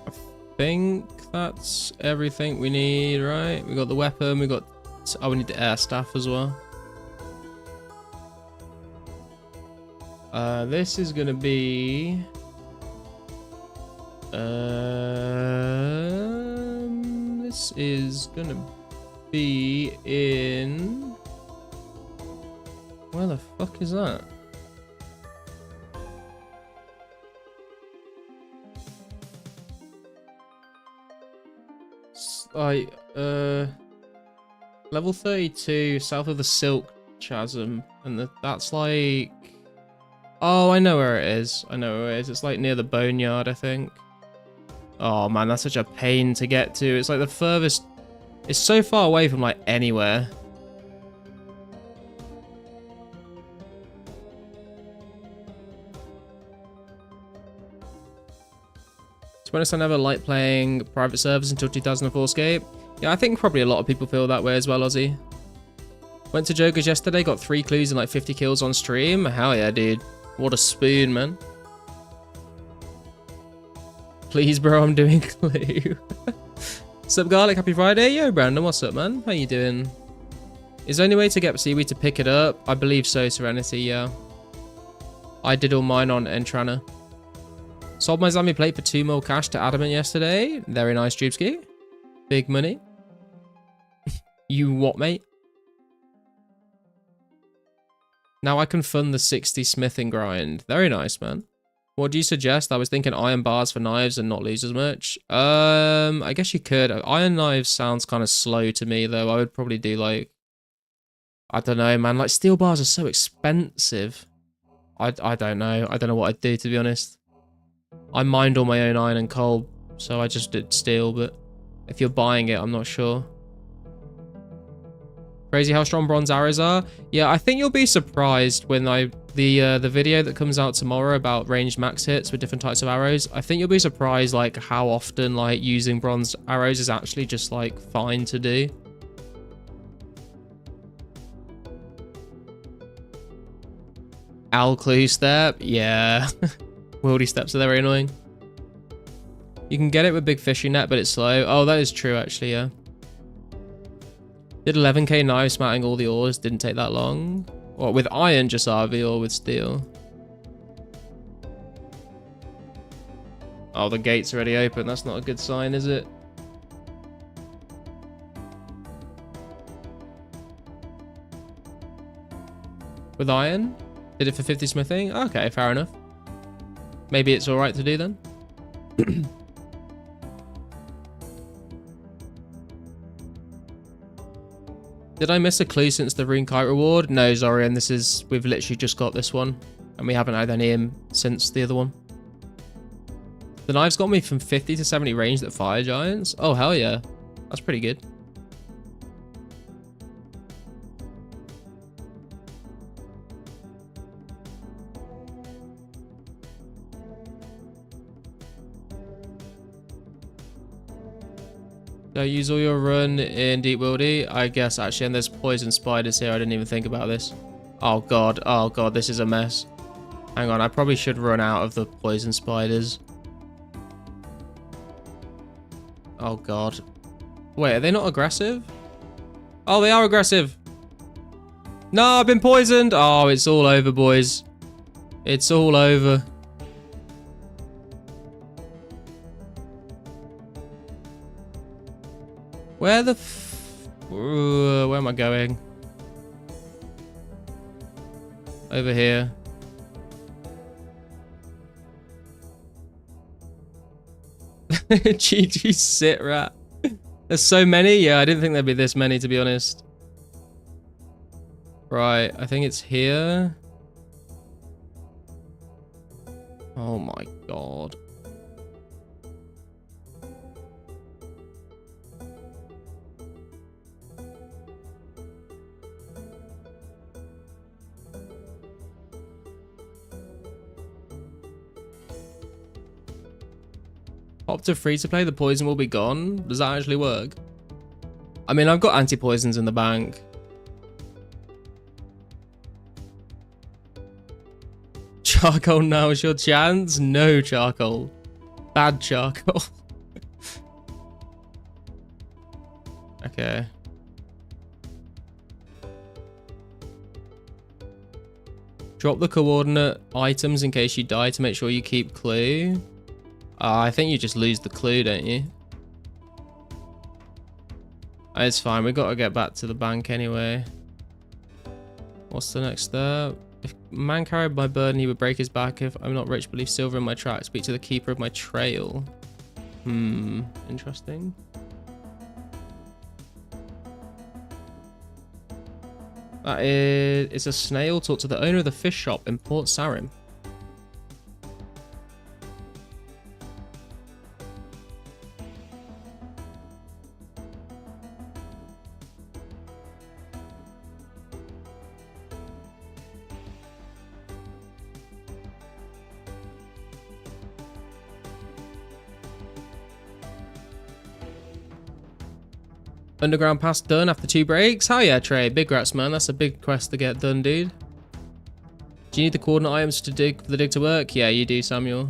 I think that's everything we need, right? We got the weapon, we got... Oh, we need the air staff as well. This is gonna be... This is gonna be in... Where the fuck is that? Like, level 32, south of the Silk Chasm, and that's like... Oh, I know where it is. I know where it is. It's like near the Boneyard, I think. Oh man, that's such a pain to get to. It's like the furthest... It's so far away from like anywhere. To be honest, I never liked playing private servers until 2004scape. Yeah, I think probably a lot of people feel that way as well, Ozzy. Went to Joker's yesterday, got 3 clues and like 50 kills on stream. Hell yeah, dude. What a spoon, man. Please, bro, I'm doing clue. Sup, Garlic? Happy Friday. Yo, Brandon, what's up, man? How you doing? Is there any way to get Seaweed to pick it up? I believe so, Serenity, yeah. I did all mine on Entrana. Sold my zombie plate for 2 mil cash to Adamant yesterday. Very nice, Drewski. Big money. You what, mate? Now I can fund the 60 smithing grind. Very nice, man. What do you suggest? I was thinking iron bars for knives and not lose as much. I guess you could. Iron knives sounds kind of slow to me, though. I would probably do like... I don't know, man. Like, steel bars are so expensive. I don't know. I don't know what I'd do, to be honest. I mined all my own iron and coal, so I just did steel, but if you're buying it, I'm not sure. Crazy how strong bronze arrows are. Yeah, I think you'll be surprised when I The video that comes out tomorrow about ranged max hits with different types of arrows, I think you'll be surprised like how often like using bronze arrows is actually just like fine to do. Owl clue step, yeah. Wildy steps are very annoying. You can get it with big fishing net, but it's slow. Oh, that is true actually, yeah. Did 11k knives smelting all the ores, didn't take that long. What, with iron just RV or with steel? Oh, the gate's already open. That's not a good sign, is it? With iron? Did it for 50 smithing? Okay, fair enough. Maybe it's alright to do then. Did I miss a clue since the Rune kite reward? No, Zorian, we've literally just got this one. And we haven't had any in since the other one. The knives got me from 50 to 70 range at fire giants. Oh, hell yeah. That's pretty good. Don't use all your run in Deep Wildy, I guess actually, and there's poison spiders here. I didn't even think about this. Oh god, this is a mess. Hang on, I probably should run out of the poison spiders. Oh god. Wait, are they not aggressive? Oh, they are aggressive. No, I've been poisoned. Oh, it's all over, boys. It's all over. Where the where am I going? Over here. GG sit rat. There's so many? Yeah, I didn't think there'd be this many, to be honest. Right, I think it's here. Oh my god. Pop to free to play, the poison will be gone. Does that actually work? I mean, I've got anti-poisons in the bank. Charcoal, now's your chance. No charcoal. Bad charcoal. Okay. Drop the coordinate items in case you die to make sure you keep clue. I think you just lose the clue, don't you? It's fine. We've got to get back to the bank anyway. What's the next step? If man carried my burden, he would break his back. If I'm not rich, but leave silver in my track. Speak to the keeper of my trail. Interesting. That is... It's a snail. Talk to the owner of the fish shop in Port Sarim. Underground pass done after 2 breaks. Hell yeah, Trey. Big rats, man. That's a big quest to get done, dude. Do you need the coordinate items to dig for the dig to work? Yeah, you do, Samuel.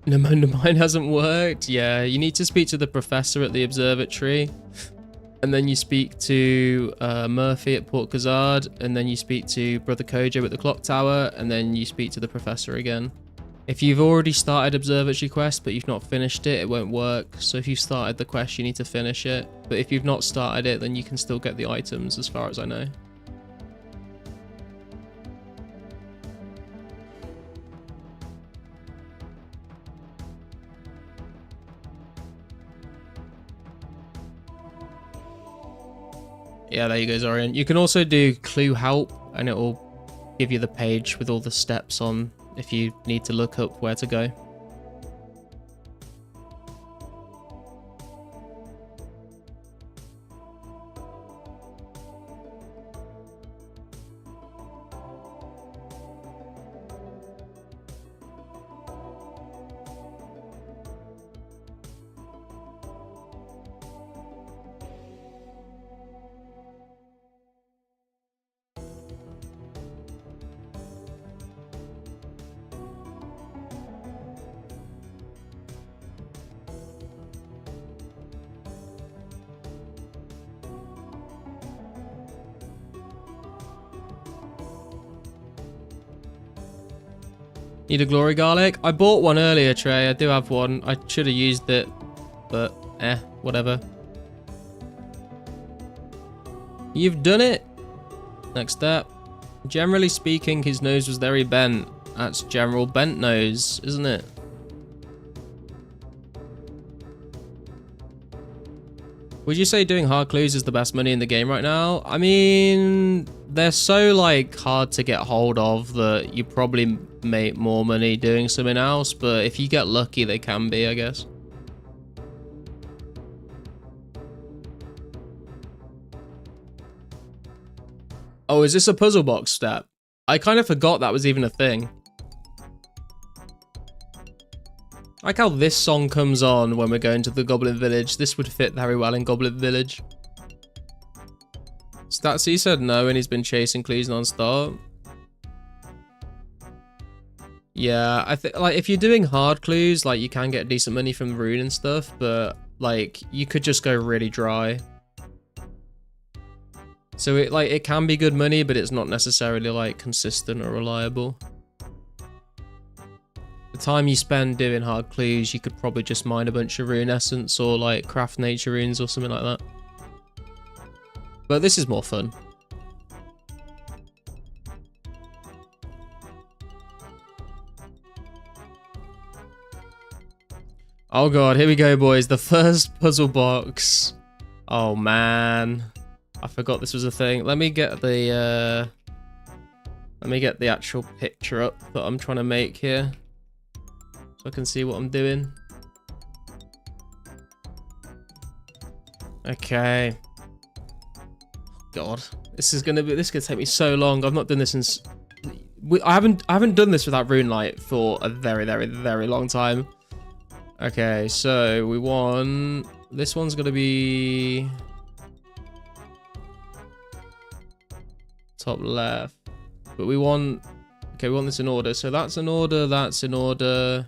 No, mine hasn't worked. Yeah, you need to speak to the professor at the observatory. And then you speak to Murphy at Port Khazard, and then you speak to Brother Kojo at the clock tower, and then you speak to the professor again. If you've already started observatory quest but you've not finished it, it won't work. So if you've started the quest, you need to finish it. But if you've not started it, then you can still get the items, as far as I know. Yeah, there you go, Zorian. You can also do clue help, and it will give you the page with all the steps on if you need to look up where to go. Need a glory garlic? I bought one earlier, Trey. I do have one. I should have used it, but whatever. You've done it. Next step. Generally speaking, his nose was very bent. That's general bent nose, isn't it? Would you say doing hard clues is the best money in the game right now? I mean, they're so like hard to get hold of that you probably make more money doing something else, but if you get lucky, they can be, I guess. Oh, is this a puzzle box step? I kind of forgot that was even a thing. I like how this song comes on when we're going to the Goblin Village. This would fit very well in Goblin Village. Statsy said no and he's been chasing clues non-stop. Yeah, I think like if you're doing hard clues, like you can get decent money from Rune and stuff, but like you could just go really dry. So it can be good money, but it's not necessarily like consistent or reliable. The time you spend doing hard clues, you could probably just mine a bunch of rune essence or like craft nature runes or something like that. But this is more fun. Oh god, here we go, boys. The first puzzle box. Oh man, I forgot this was a thing. Let me get the actual picture up that I'm trying to make here, so I can see what I'm doing. Okay. God, this is gonna take me so long. I've not done this since I haven't done this without Rune Light for a very, very, very long time. Okay, so we want this one's gonna be top left, but we want this in order. So that's in order. That's in order.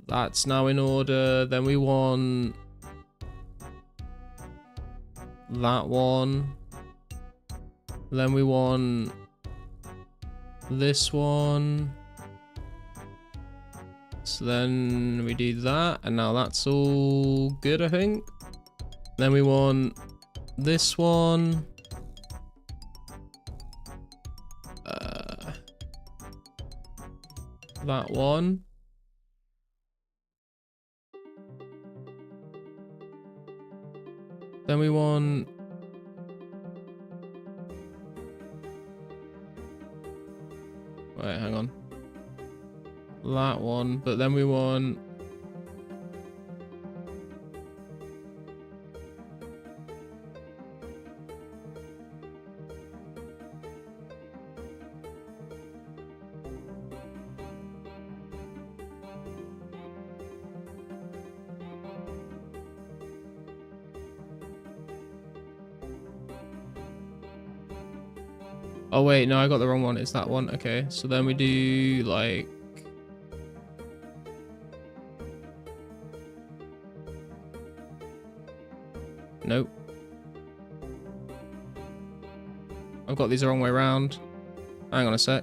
That's now in order. Then we want that one. Then we want this one. So then we do that, and now that's all good, I think. Then we want this one. That one. Then we want wait, hang on. That one, but then we want oh wait, no, I got the wrong one. It's that one. Okay, so then we do like nope. I've got these the wrong way around. Hang on a sec.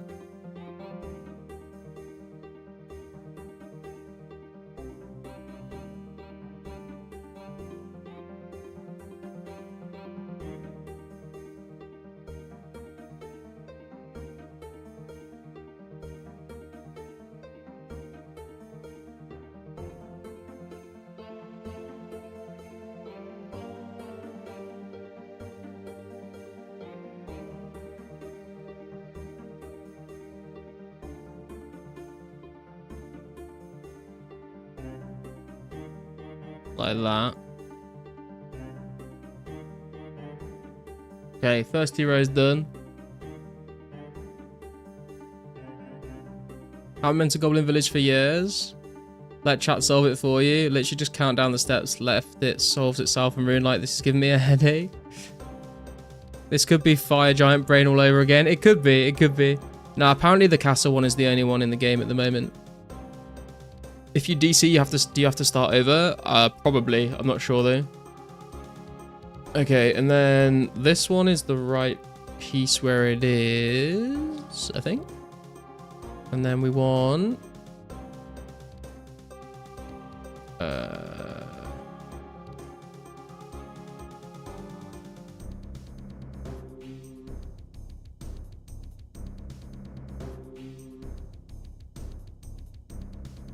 Like that. Okay, first 2 rows done. Haven't been to Goblin Village for years. Let chat solve it for you. Literally just count down the steps left. It solves itself and Rune Light. This is giving me a headache. This could be Fire Giant Brain all over again. It could be. It could be. Now, apparently the castle one is the only one in the game at the moment. If you DC, do you have to start over? Probably. I'm not sure though. Okay, and then this one is the right piece where it is, I think. And then we want...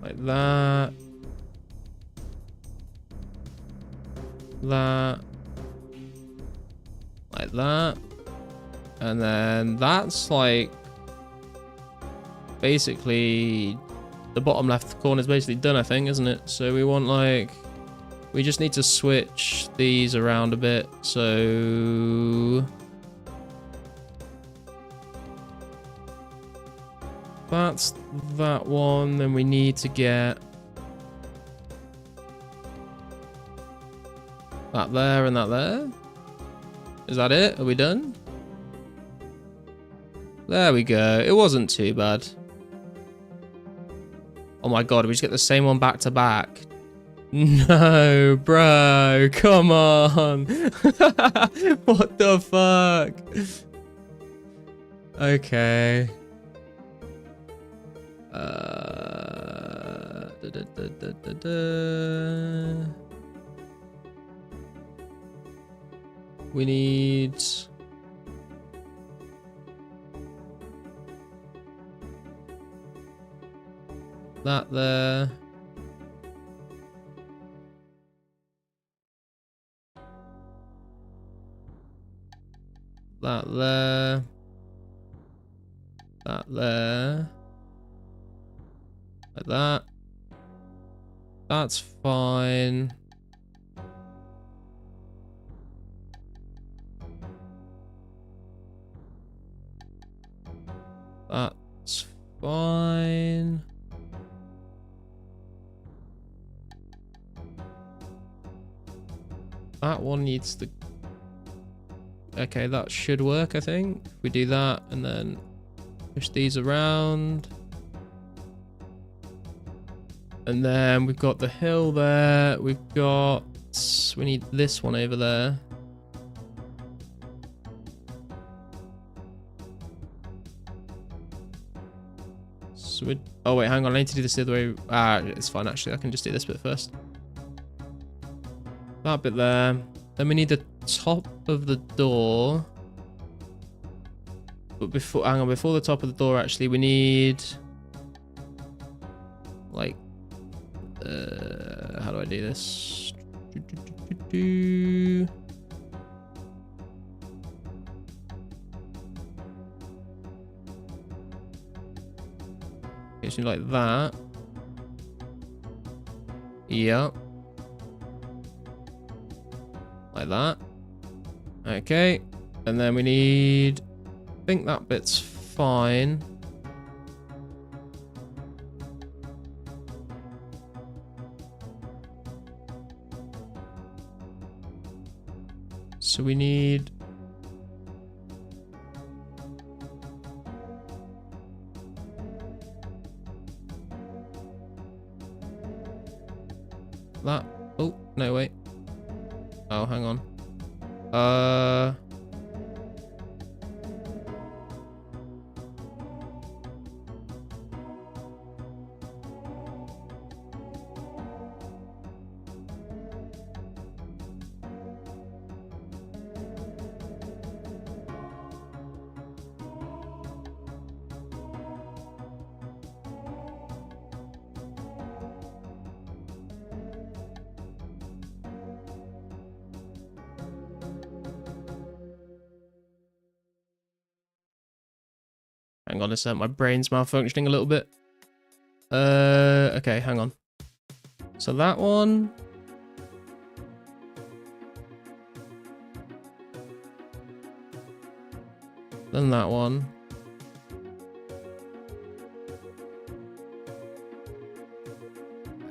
like that. That. Like that. And then that's like basically the bottom left corner is basically done, I think, isn't it? So we want like, we just need to switch these around a bit. So that's that one. Then we need to get that there and that there. Is that it? Are we done? There we go. It wasn't too bad. Oh my god, we just get the same one back to back. No, bro. Come on. What the fuck? Okay. We need... that there. That there. That there. Like that. That's fine. That's fine. That one needs to... okay, that should work, I think. If we do that and then push these around. And then we've got the hill there. We've got... we need this one over there. So we... oh wait, hang on. I need to do this the other way. Ah, it's fine actually. I can just do this bit first. That bit there. Then we need the top of the door. But before, hang on, before the top of the door, actually, we need like, how do I do this? Okay, so like that. Yeah. Like that. Okay. And then we need... I think that bit's fine. So we need... that. Oh, no, wait. Oh, hang on. Hang on a sec, my brain's malfunctioning a little bit. Okay, hang on. So that one. Then that one.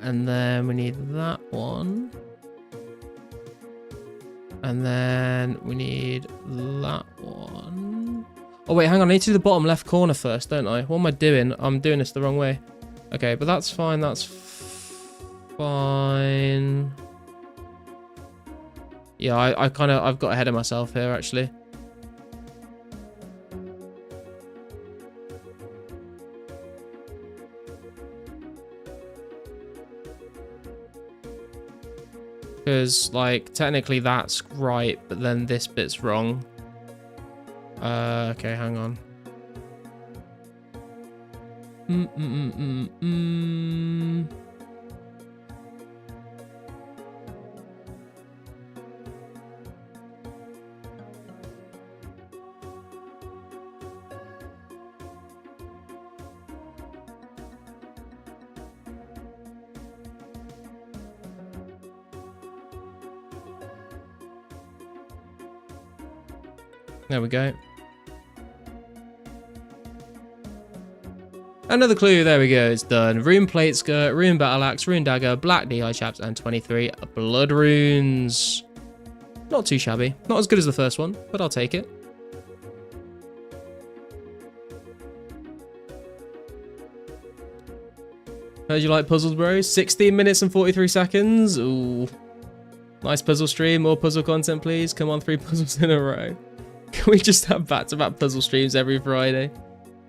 And then we need that one. And then we need that one. Oh wait, hang on, I need to do the bottom left corner first, don't I? What am I doing? I'm doing this the wrong way. Okay, but that's fine, that's fine. Yeah, I've got ahead of myself here, actually. Because, like, technically that's right, but then this bit's wrong. Okay, hang on. There we go. Another clue, there we go, it's done. Rune plate skirt, rune battle axe, rune dagger, black knee high chaps, and 23 blood runes. Not too shabby. Not as good as the first one, but I'll take it. Heard you like puzzles, bro? 16 minutes and 43 seconds. Ooh. Nice puzzle stream. More puzzle content, please. Come on, 3 puzzles in a row. Can we just have back-to-back puzzle streams every Friday?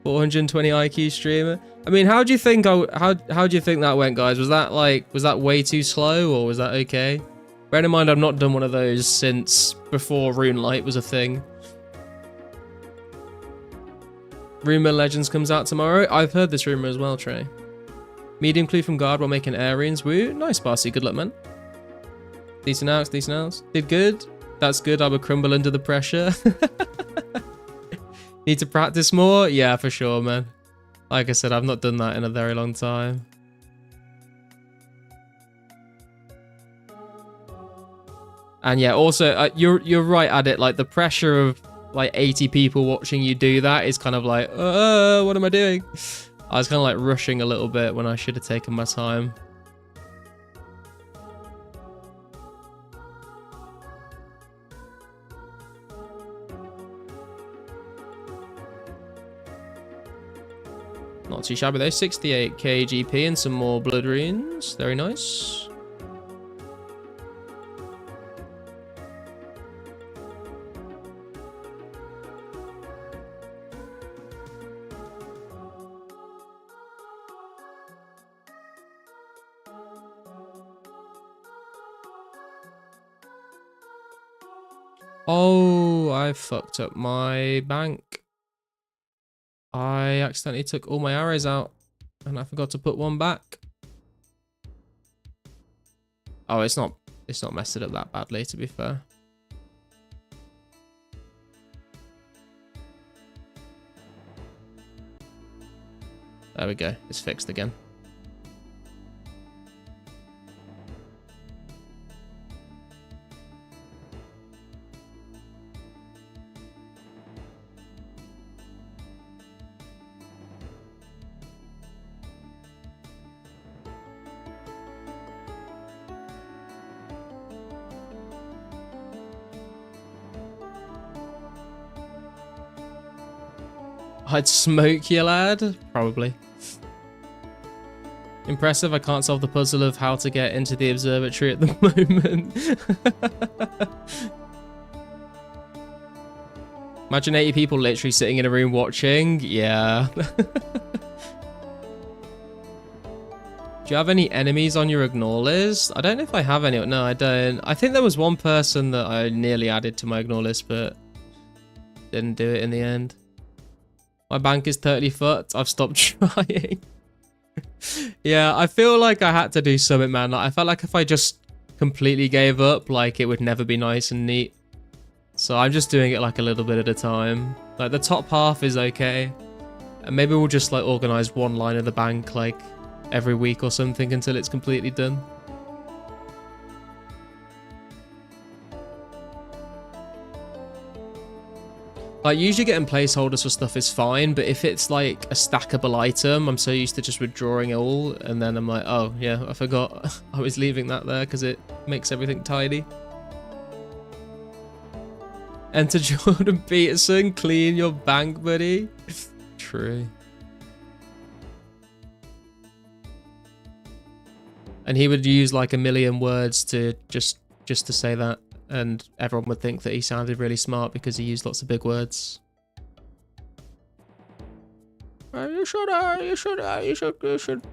420 IQ streamer. I mean, how do you think that went, guys? Was that way too slow, or was that okay? Bear in mind, I've not done one of those since before Rune Light was a thing. Rumor Legends comes out tomorrow. I've heard this rumor as well, Trey. Medium clue from guard while making air runes. Woo, nice, Barcy. Good luck, man. Decent outs, decent outs. Did good. That's good. I would crumble under the pressure. Need to practice more? Yeah, for sure, man. Like I said, I've not done that in a very long time. And yeah, also, you're right at it. Like, the pressure of like 80 people watching you do that is kind of like, what am I doing? I was kind of like rushing a little bit when I should have taken my time. Not too shabby though. 68 KGP and some more blood runes. Very nice. Oh, I fucked up my bank. I accidentally took all my arrows out and I forgot to put one back. Oh, it's not messed it up that badly, to be fair. There we go. It's fixed again. I'd smoke you, lad. Probably. Impressive. I can't solve the puzzle of how to get into the observatory at the moment. Imagine 80 people literally sitting in a room watching. Yeah. Do you have any enemies on your ignore list? I don't know if I have any. No, I don't. I think there was one person that I nearly added to my ignore list, but didn't do it in the end. My bank is 30 foot. I've stopped trying. Yeah, I feel like I had to do something, man. Like, I felt like if I just completely gave up, like, it would never be nice and neat. So I'm just doing it like a little bit at a time. Like, the top half is okay. And maybe we'll just like organize one line of the bank like every week or something until it's completely done. Like, usually getting placeholders for stuff is fine, but if it's like a stackable item, I'm so used to just withdrawing it all, and then I'm like, oh yeah, I forgot I was leaving that there because it makes everything tidy. Enter Jordan Peterson, clean your bank, buddy. True. And he would use like a million words to just to say that. And everyone would think that he sounded really smart because he used lots of big words. You should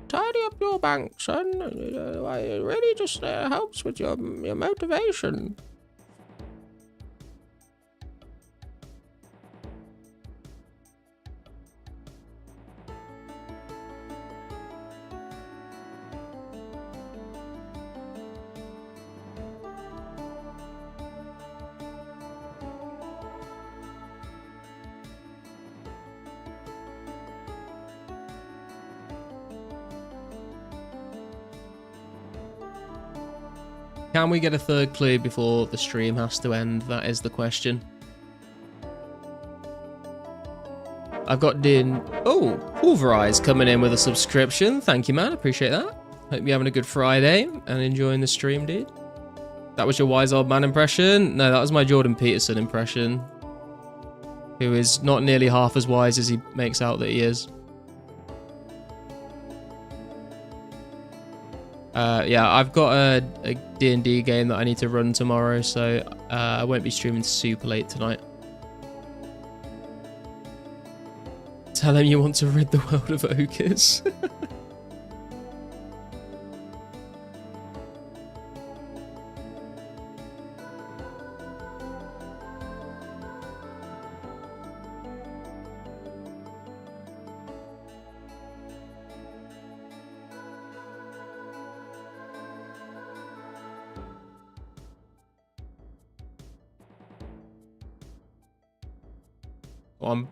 tidy up your bank, son. It really just helps with your motivation. Can we get a third clue before the stream has to end? That is the question. I've got Din. Oh, Pulverize coming in with a subscription. Thank you, man. Appreciate that. Hope you're having a good Friday and enjoying the stream, dude. That was your wise old man impression? No, that was my Jordan Peterson impression. Who is not nearly half as wise as he makes out that he is. Yeah, I've got a D&D game that I need to run tomorrow, so I won't be streaming super late tonight. Tell him you want to rid the world of ogres.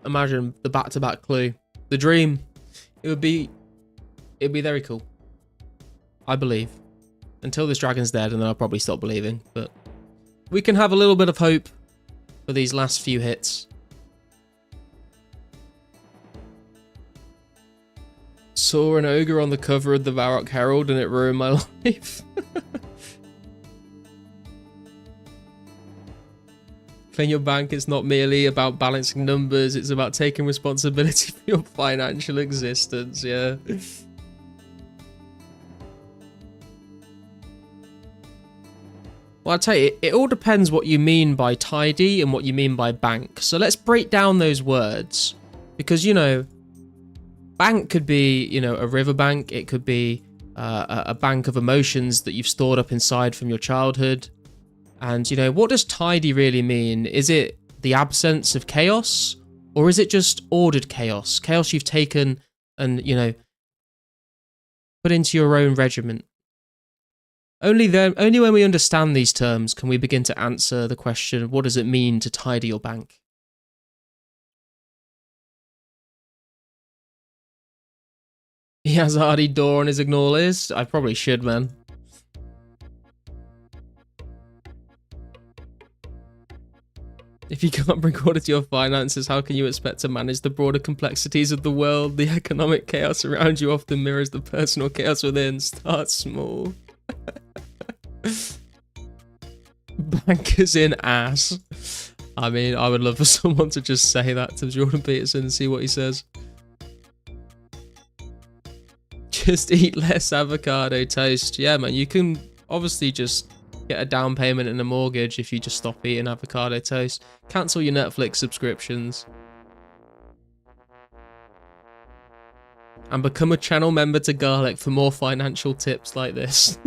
Imagine the back-to-back clue. The dream. It'd be very cool. I believe. Until this dragon's dead, and then I'll probably stop believing. But we can have a little bit of hope for these last few hits. Saw an ogre on the cover of the Varrock Herald and it ruined my life. Clean your bank, it's not merely about balancing numbers, it's about taking responsibility for your financial existence, yeah. Well, I'll tell you, it all depends what you mean by tidy and what you mean by bank. So let's break down those words. Because, you know, bank could be, you know, a riverbank. It could be a bank of emotions that you've stored up inside from your childhood. And, you know, what does tidy really mean? Is it the absence of chaos? Or is it just ordered chaos? Chaos you've taken and, you know, put into your own regiment. Only when we understand these terms can we begin to answer the question, what does it mean to tidy your bank? He has a hardy door on his ignore list. I probably should, man. If you can't bring order to your finances, how can you expect to manage the broader complexities of the world? The economic chaos around you often mirrors the personal chaos within. Start small. Bankers in ass. I mean, I would love for someone to just say that to Jordan Peterson and see what he says. Just eat less avocado toast. Yeah, man, you can obviously just get a down payment and a mortgage if you just stop eating avocado toast. Cancel your Netflix subscriptions. And become a channel member to Garlic for more financial tips like this.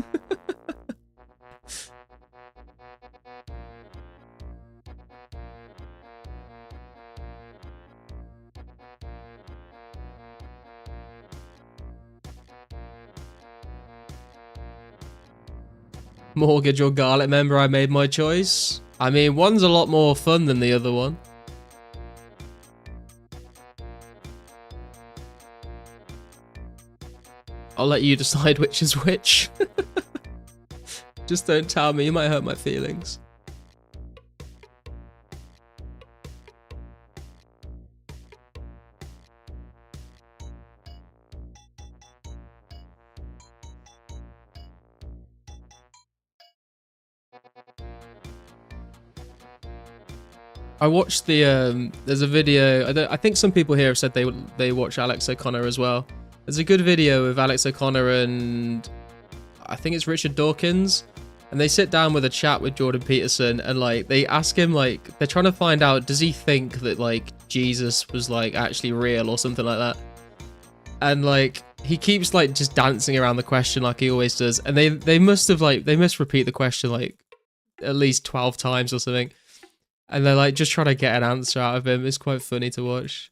Mortgage or Garlic member, I made my choice. I mean, one's a lot more fun than the other one. I'll let you decide which is which. Just don't tell me, you might hurt my feelings. I watched the there's a video. I think some people here have said they watch Alex O'Connor as well. There's a good video of Alex O'Connor and I think it's Richard Dawkins, and they sit down with a chat with Jordan Peterson, and like they ask him, like, they're trying to find out, does he think that like Jesus was like actually real or something like that? and like he keeps like just dancing around the question like he always does, and they must repeat the question like at least 12 times or something, and they're like just trying to get an answer out of him. It's quite funny to watch.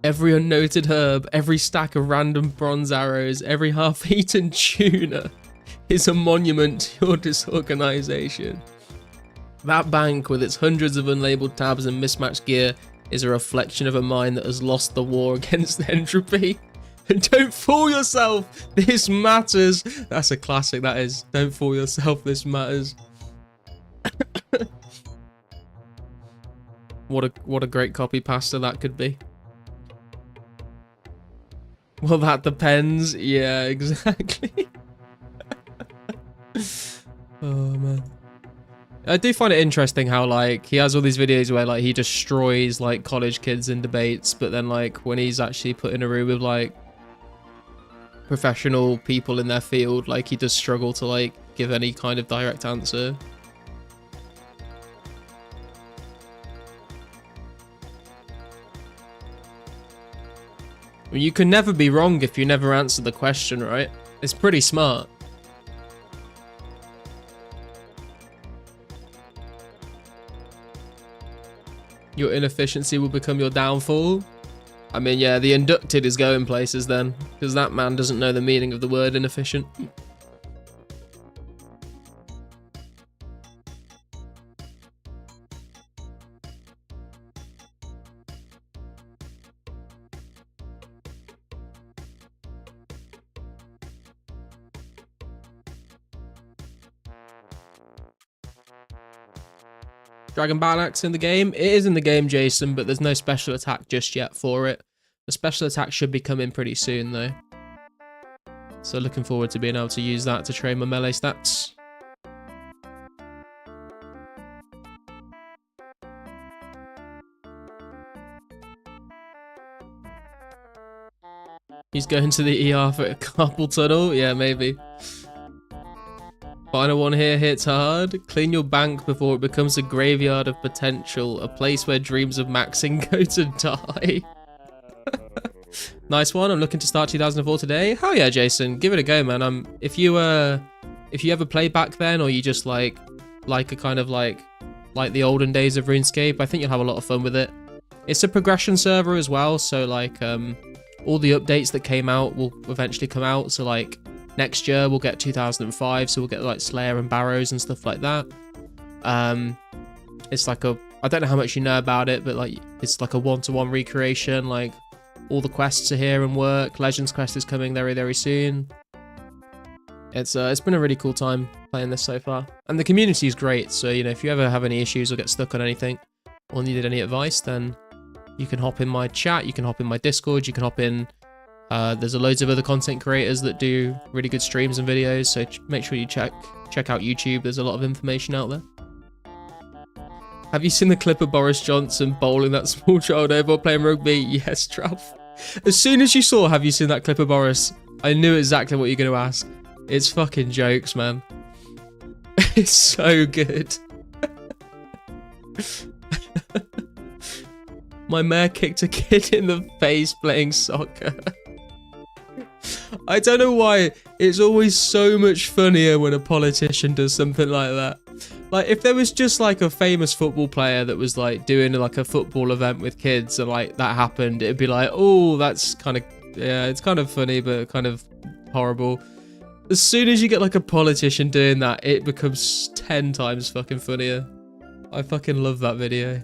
Every unnoted herb, every stack of random bronze arrows, every half-eaten tuna is a monument to your disorganization. That bank with its hundreds of unlabeled tabs and mismatched gear is a reflection of a mind that has lost the war against entropy. And don't fool yourself, this matters. That's a classic, that is. Don't fool yourself, this matters. What a great copy pasta that could be. Well, that depends. Yeah, exactly. Oh, man. I do find it interesting how, like, he has all these videos where, like, he destroys, like, college kids in debates, but then, like, when he's actually put in a room with, like, professional people in their field, like, he does struggle to, like, give any kind of direct answer. I mean, you can never be wrong if you never answer the question, right? It's pretty smart. Your inefficiency will become your downfall. I mean, yeah, the inducted is going places then, because that man doesn't know the meaning of the word inefficient. Dragon Battle Axe in the game? It is in the game, Jason, but there's no special attack just yet for it. The special attack should be coming pretty soon, though. So looking forward to being able to use that to train my melee stats. He's going to the ER for a carpal tunnel? Yeah, maybe. Final one here hits hard. Clean your bank before it becomes a graveyard of potential, a place where dreams of maxing go to die. Nice one. I'm looking to start 2004 today. Hell yeah, Jason. Give it a go, man. If you ever play back then, or you just like a kind of like the olden days of RuneScape, I think you'll have a lot of fun with it. It's a progression server as well, so like all the updates that came out will eventually come out. So like next year we'll get 2005, so we'll get like Slayer and Barrows and stuff like that. It's like I don't know how much you know about it, but like it's like a one-to-one recreation. Like all the quests are here and work. Legends quest is coming very, very soon. It's been a really cool time playing this so far, and the community is great. So you know, if you ever have any issues or get stuck on anything, or needed any advice, then you can hop in my chat. You can hop in my Discord. You can hop in. There's loads of other content creators that do really good streams and videos, so make sure you check out YouTube. There's a lot of information out there. Have you seen the clip of Boris Johnson bowling that small child over playing rugby? Yes, Trav. As soon as you saw, have you seen that clip of Boris? I knew exactly what you're going to ask. It's fucking jokes, man. It's so good. My mare kicked a kid in the face playing soccer. I don't know why, it's always so much funnier when a politician does something like that. Like, if there was just like a famous football player that was like doing like a football event with kids and like that happened, it'd be like, oh, that's kind of, yeah, it's kind of funny, but kind of horrible. As soon as you get like a politician doing that, it becomes 10 times fucking funnier. I fucking love that video.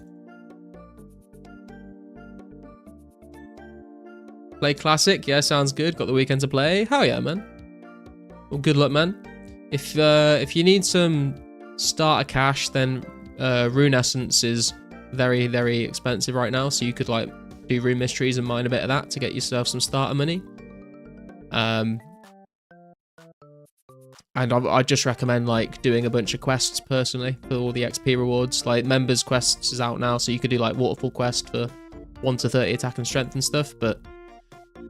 Play Classic? Yeah, sounds good. Got the weekend to play. Hell yeah, man. Well, good luck, man. If you need some starter cash, then Rune Essence is very, very expensive right now. So you could like do Rune Mysteries and mine a bit of that to get yourself some starter money. And I just recommend like doing a bunch of quests personally for all the XP rewards. Like members quests is out now, so you could do like waterfall quest for 1 to 30 attack and strength and stuff. But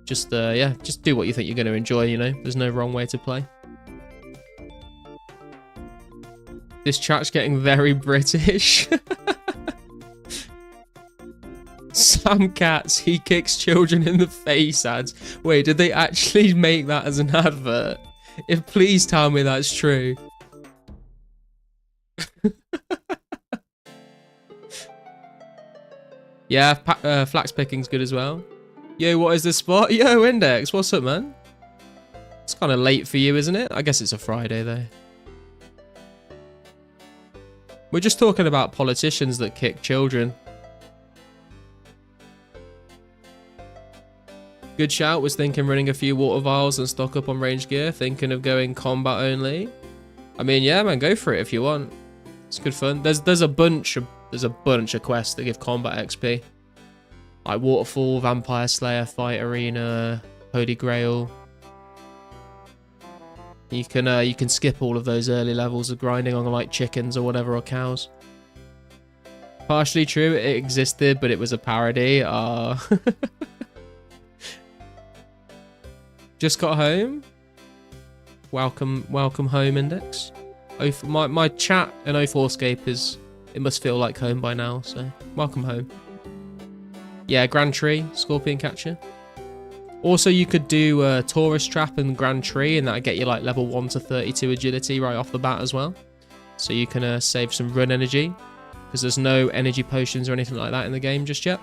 just yeah, just do what you think you're going to enjoy, you know. There's no wrong way to play. This chat's getting very British. Sam Katz, he kicks children in the face ads. Wait, did they actually make that as an advert? If please tell me that's true. Yeah, flax picking's good as well. Yo, what is this spot? Yo, Index, what's up, man? It's kind of late for you, isn't it? I guess it's a Friday, though. We're just talking about politicians that kick children. Good shout, was thinking running a few water vials and stock up on range gear. Thinking of going combat only. I mean, yeah, man, go for it if you want. It's good fun. There's a bunch of quests that give combat XP. Like Waterfall, Vampire Slayer, Fight Arena, Holy Grail. You can skip all of those early levels of grinding on like chickens or whatever, or cows. Partially true, it existed, but it was a parody. Just got home. Welcome home, Index. My chat in 2004scape is, it must feel like home by now, so welcome home. Yeah, Grand Tree, Scorpion Catcher. Also, you could do Tourist Trap and Grand Tree, and that'll get you like level 1 to 32 agility right off the bat as well. So you can save some run energy, because there's no energy potions or anything like that in the game just yet.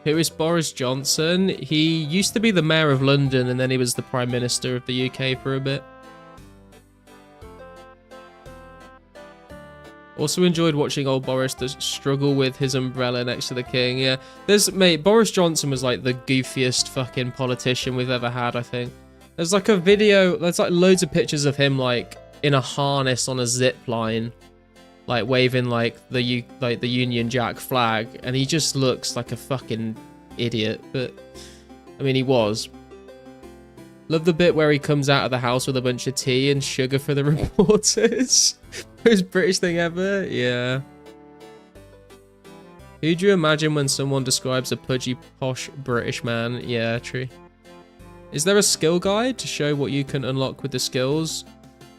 Who is Boris Johnson? He used to be the mayor of London, and then he was the Prime Minister of the UK for a bit. Also enjoyed watching old Boris struggle with his umbrella next to the king. Yeah, mate, Boris Johnson was like the goofiest fucking politician we've ever had, I think. There's like a video, there's like loads of pictures of him like in a harness on a zip line, like waving like the Union Jack flag, and he just looks like a fucking idiot. But I mean, he was. Love the bit where he comes out of the house with a bunch of tea and sugar for the reporters. Most British thing ever. Yeah. Who do you imagine when someone describes a pudgy, posh British man? Yeah, true. Is there a skill guide to show what you can unlock with the skills?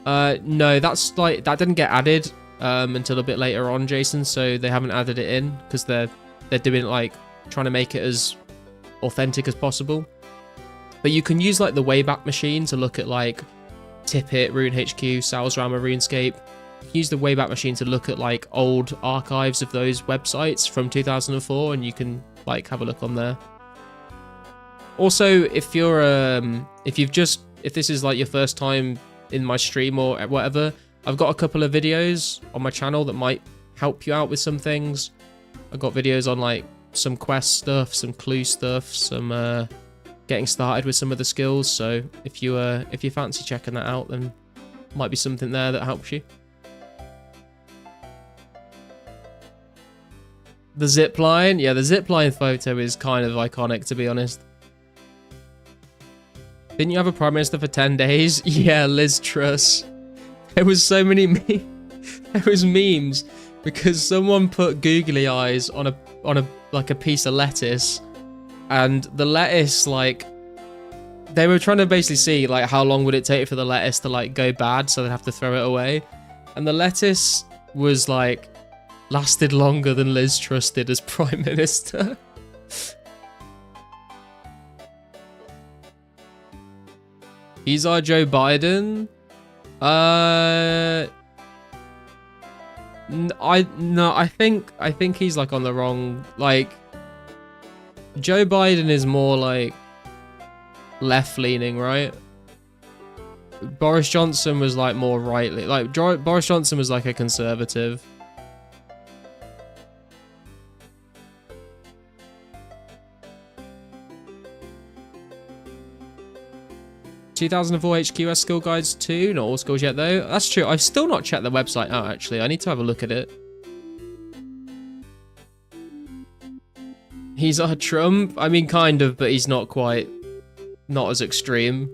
No, that's like, that didn't get added until a bit later on, Jason, so they haven't added it in because they're doing it like trying to make it as authentic as possible. But you can use like the Wayback Machine to look at like Tippet, Rune HQ, Salesrama, RuneScape. You can use the Wayback Machine to look at like old archives of those websites from 2004, and you can like have a look on there. Also, if you're if this is like your first time in my stream or whatever, I've got a couple of videos on my channel that might help you out with some things. I've got videos on like some quest stuff, some clue stuff, some getting started with some of the skills. So if you fancy checking that out, then might be something there that helps you. The zipline, yeah, the zipline photo is kind of iconic, to be honest. Didn't you have a Prime Minister for 10 days? Yeah, Liz Truss. There was so many there was memes because someone put googly eyes on a like a piece of lettuce, and the lettuce, like, they were trying to basically see like how long would it take for the lettuce to like go bad, so they'd have to throw it away, and the lettuce was like lasted longer than Liz Truss did as Prime Minister. He's our Joe Biden. I think he's like on the wrong, like, Joe Biden is more like left leaning, right? Boris Johnson was like more right, like Boris Johnson was like a conservative. 2004 HQS skill guides too. Not all skills yet though. That's true. I've still not checked the website out actually. I need to have a look at it. He's our Trump. I mean, kind of, but he's not quite, not as extreme.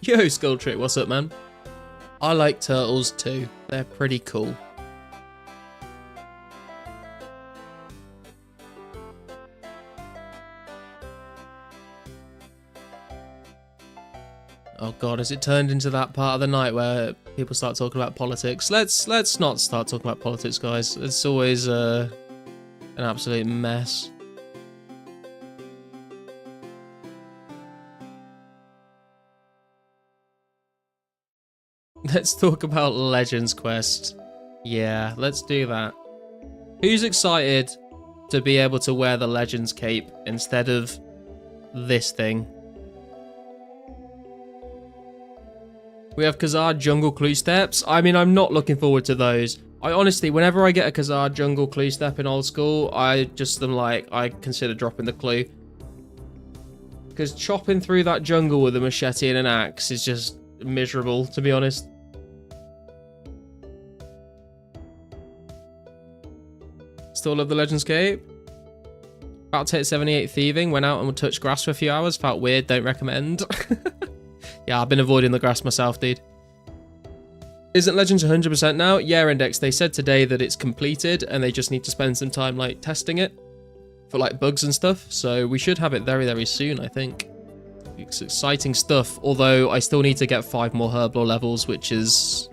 Yo, Skull Trick, what's up, man? I like turtles too. They're pretty cool. Oh god, has it turned into that part of the night where people start talking about politics? Let's not start talking about politics, guys. It's always an absolute mess. Let's talk about Legends Quest. Yeah, let's do that. Who's excited to be able to wear the Legends cape instead of this thing? We have Khazad Jungle Clue Steps. I mean, I'm not looking forward to those. I honestly, whenever I get a Khazad Jungle Clue Step in old school, I just am like, I consider dropping the clue. Because chopping through that jungle with a machete and an axe is just miserable, to be honest. Still love the Legends cape. About to hit 78 thieving. Went out and touched grass for a few hours. Felt weird. Don't recommend. Yeah, I've been avoiding the grass myself, dude. Isn't Legends 100% now? Yeah, Index. They said today that it's completed and they just need to spend some time like testing it for like bugs and stuff. So we should have it very, very soon, I think. It's exciting stuff. Although I still need to get 5 more herb lore levels, which is...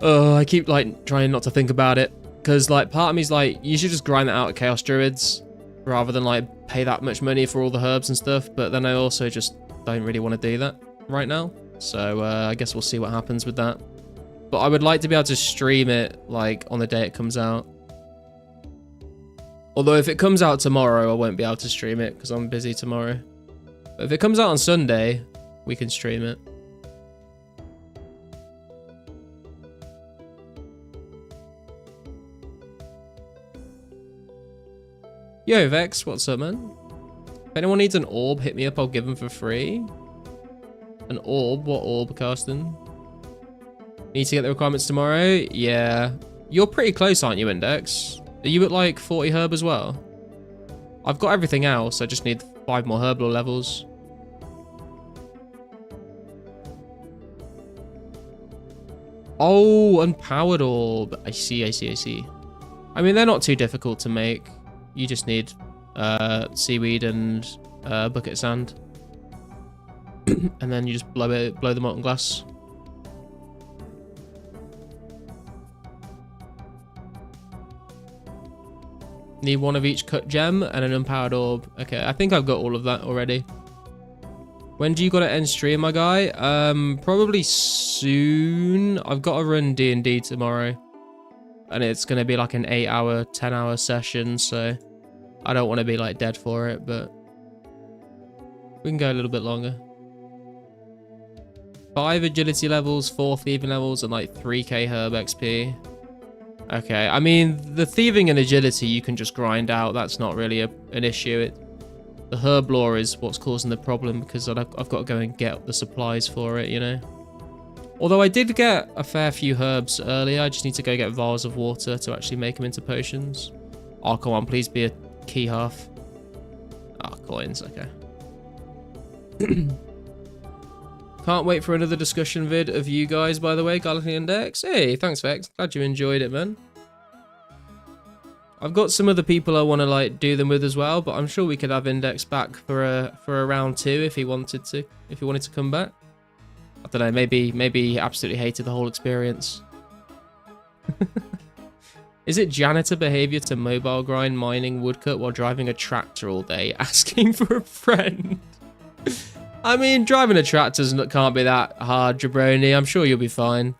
I keep like trying not to think about it. Because like part of me's like, you should just grind that out at Chaos Druids rather than like pay that much money for all the herbs and stuff. But then I also just don't really want to do that right now. So I guess we'll see what happens with that. But I would like to be able to stream it like on the day it comes out. Although if it comes out tomorrow, I won't be able to stream it because I'm busy tomorrow. But if it comes out on Sunday, we can stream it. Yo, Vex, what's up, man? If anyone needs an orb, hit me up, I'll give them for free. An orb? What orb, Karsten? Need to get the requirements tomorrow? Yeah. You're pretty close, aren't you, Index? Are you at like 40 herb as well? I've got everything else, I just need 5 more herb lore levels. Oh, unpowered orb. I see. I mean, they're not too difficult to make. You just need seaweed and bucket sand. And then you just blow the molten glass. Need 1 of each cut gem and an unpowered orb. Okay, I think I've got all of that already. When do you gotta end stream, my guy? Probably soon. I've got to run D&D tomorrow. And it's gonna be like an 8-hour, 10-hour session, so I don't want to be like dead for it, but we can go a little bit longer. 5 agility levels, 4 thieving levels, and like 3k herb XP. Okay, I mean, the thieving and agility you can just grind out. That's not really an issue. The herb lore is what's causing the problem because I've got to go and get the supplies for it, you know? Although I did get a fair few herbs earlier. I just need to go get vials of water to actually make them into potions. Oh, come on, please be a key half. Oh, coins, okay. Can't wait for another discussion vid of you guys, by the way, Galaxy Index. Hey, thanks, Vex. Glad you enjoyed it, man. I've got some other people I want to like do them with as well, but I'm sure we could have Index back for a round 2 if he wanted to. If he wanted to come back. I don't know, maybe he absolutely hated the whole experience. Is it janitor behavior to mobile grind mining woodcut while driving a tractor all day, asking for a friend? I mean, driving a tractor can't be that hard, Jabroni. I'm sure you'll be fine.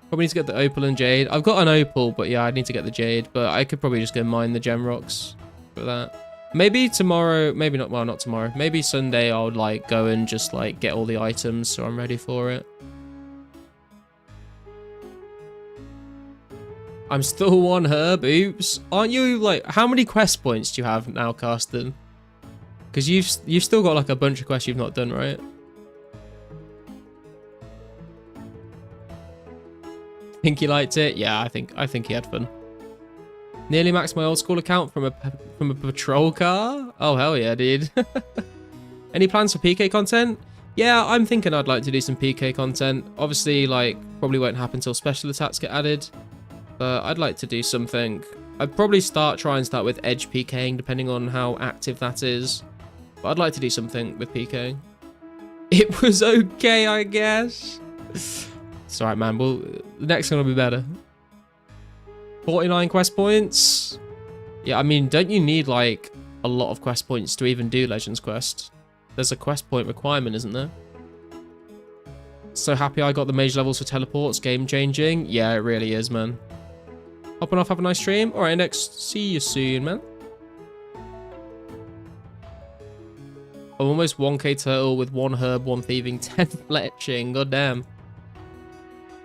Probably need to get the opal and jade. I've got an opal, but yeah, I need to get the jade. But I could probably just go mine the gem rocks for that. Maybe tomorrow, maybe not, well, not tomorrow. Maybe Sunday I'll like go and just like get all the items so I'm ready for it. I'm still 1 herb, oops. Aren't you like, how many quest points do you have now, Karsten? Because you've still got like a bunch of quests you've not done, right? Think he liked it? Yeah, I think he had fun. Nearly maxed my old school account from a patrol car. Oh hell yeah, dude. Any plans for PK content? Yeah, I'm thinking I'd like to do some PK content. Obviously, like, probably won't happen until special attacks get added. But I'd like to do something. I'd probably try and start with edge PKing, depending on how active that is. But I'd like to do something with PKing. It was okay, I guess. It's alright, man. Well, the next one will be better. 49 quest points. Yeah, I mean, don't you need, like, a lot of quest points to even do Legends Quest? There's a quest point requirement, isn't there? So happy I got the mage levels for teleports. Game changing. Yeah, it really is, man. Hopping off, have a nice stream. Alright, Index. See you soon, man. I'm almost 1k turtle with 1 herb, 1 thieving, 10 fletching. God damn.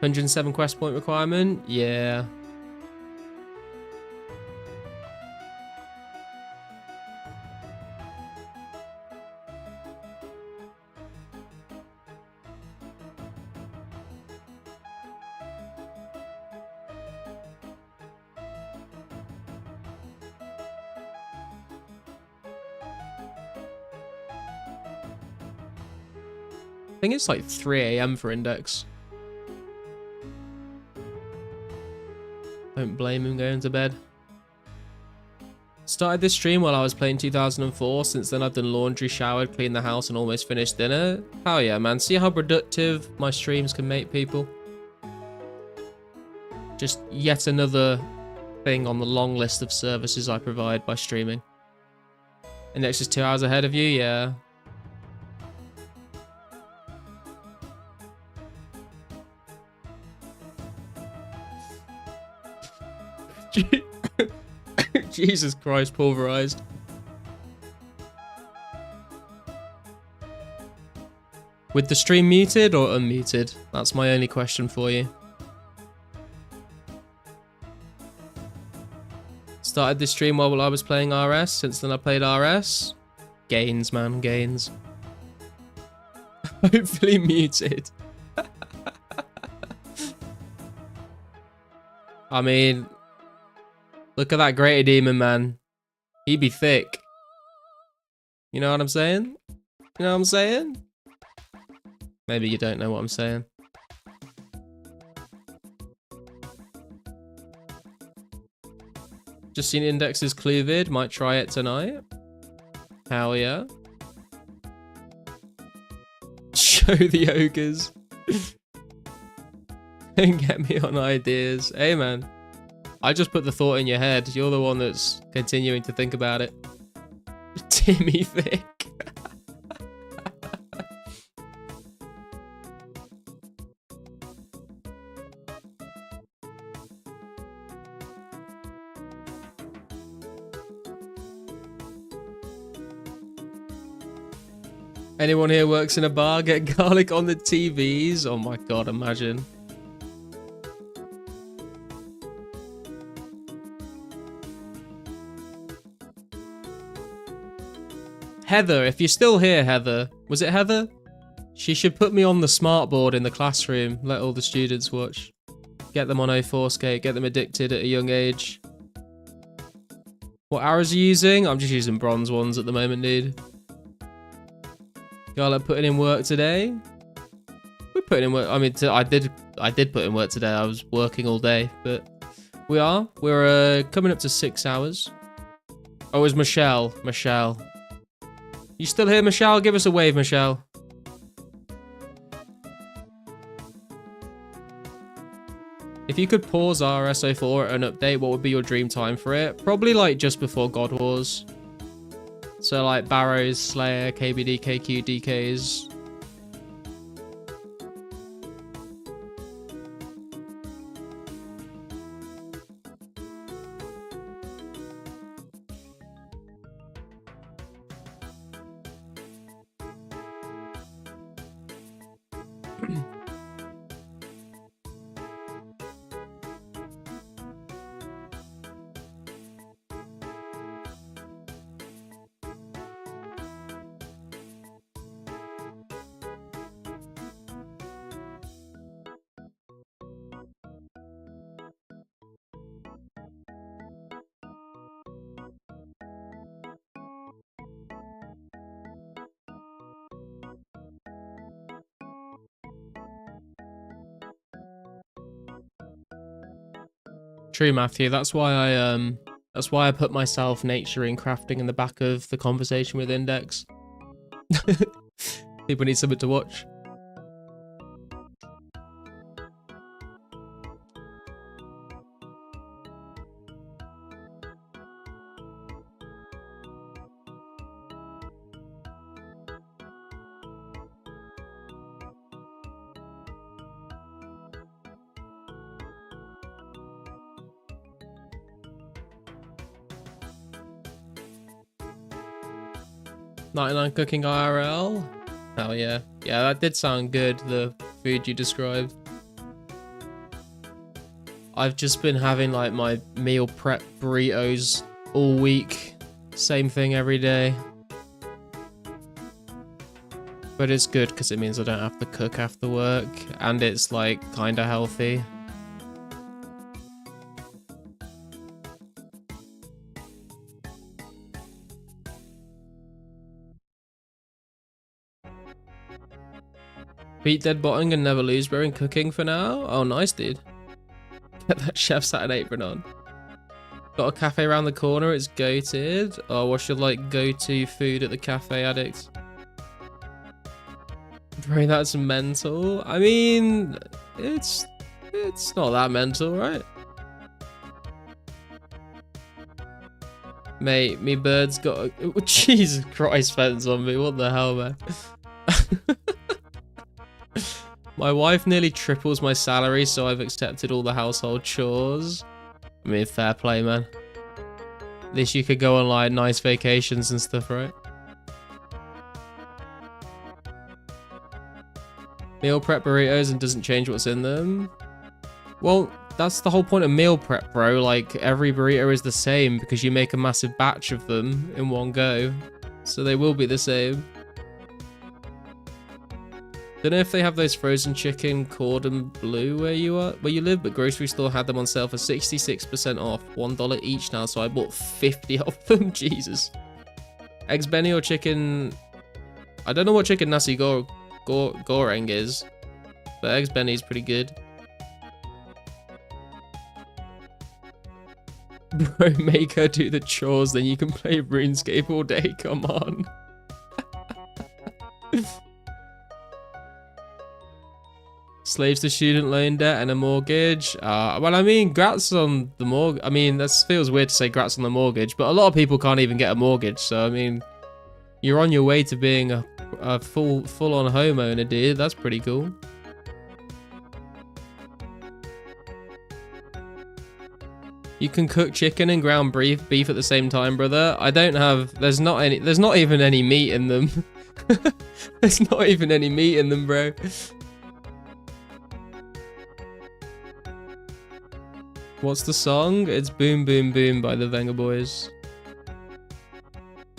107 quest point requirement. Yeah. I think it's like 3 AM for Index. Don't blame him going to bed. Started this stream while I was playing 2004. Since then I've done laundry, showered, cleaned the house and almost finished dinner. Hell yeah, man. See how productive my streams can make people? Just yet another thing on the long list of services I provide by streaming. Index is 2 hours ahead of you, yeah. Jesus Christ, pulverized. With the stream muted or unmuted? That's my only question for you. Started this stream while I was playing RS. Since then I played RS. Gains, man, gains. Hopefully muted. I mean, look at that Greater Demon, man. He be thick. You know what I'm saying? You know what I'm saying? Maybe you don't know what I'm saying. Just seen Index's clue vid. Might try it tonight. Hell yeah. Show the ogres. And get me on ideas. Hey, man. I just put the thought in your head. You're the one that's continuing to think about it. Timmy Thick. Anyone here works in a bar? Get garlic on the TVs? Oh my god, imagine. Heather, if you're still here, Heather. Was it Heather? She should put me on the smartboard in the classroom. Let all the students watch. Get them on 2004scape. Get them addicted at a young age. What arrows are you using? I'm just using bronze ones at the moment, dude. Y'all are putting in work today? We're putting in work. I mean, I did put in work today. I was working all day, but we are. We're coming up to 6 hours. Oh, it's Michelle. Michelle. You still here, Michelle? Give us a wave, Michelle. If you could pause RS04 at an update, what would be your dream time for it? Probably like just before God Wars. So like Barrows, Slayer, KBD, KQ, DKs. true, Matthew. That's why I put myself nature and crafting in the back of the conversation with Index. People need something to watch. $99 cooking IRL? Hell yeah. Yeah, that did sound good, the food you described. I've just been having like my meal prep burritos all week. Same thing every day. But it's good because it means I don't have to cook after work and it's like kinda healthy. Beat dead botting and never lose bro in cooking for now. Oh, nice, dude. Get that chef's hat and apron on. Got a cafe around the corner. It's goated. Oh, what's your like go-to food at the cafe, Addict? Bro, that's mental. I mean, it's not that mental, right? Mate, me bird's got a... Oh, Jesus Christ, fence on me. What the hell, man? My wife nearly triples my salary, so I've accepted all the household chores. I mean, fair play, man. At least you could go on, like, nice vacations and stuff, right? Meal prep burritos and doesn't change what's in them. Well, that's the whole point of meal prep, bro. Like, every burrito is the same because you make a massive batch of them in one go. So they will be the same. Don't know if they have those frozen chicken cordon bleu where you live, but grocery store had them on sale for 66% off, $1 each now, so I bought 50 of them. Jesus. Eggs Benny or chicken... I don't know what chicken nasi goreng is, but Eggs Benny is pretty good. Bro, make her do the chores, then you can play RuneScape all day, come on. Slaves to student loan debt and a mortgage. Well, I mean, grats on the mortgage. I mean, that feels weird to say grats on the mortgage, but a lot of people can't even get a mortgage. So, I mean, you're on your way to being a full-on homeowner, dude. That's pretty cool. You can cook chicken and ground beef at the same time, brother. I don't have... There's not even any meat in them. There's not even any meat in them, bro. What's the song? It's Boom Boom Boom by the Venga Boys.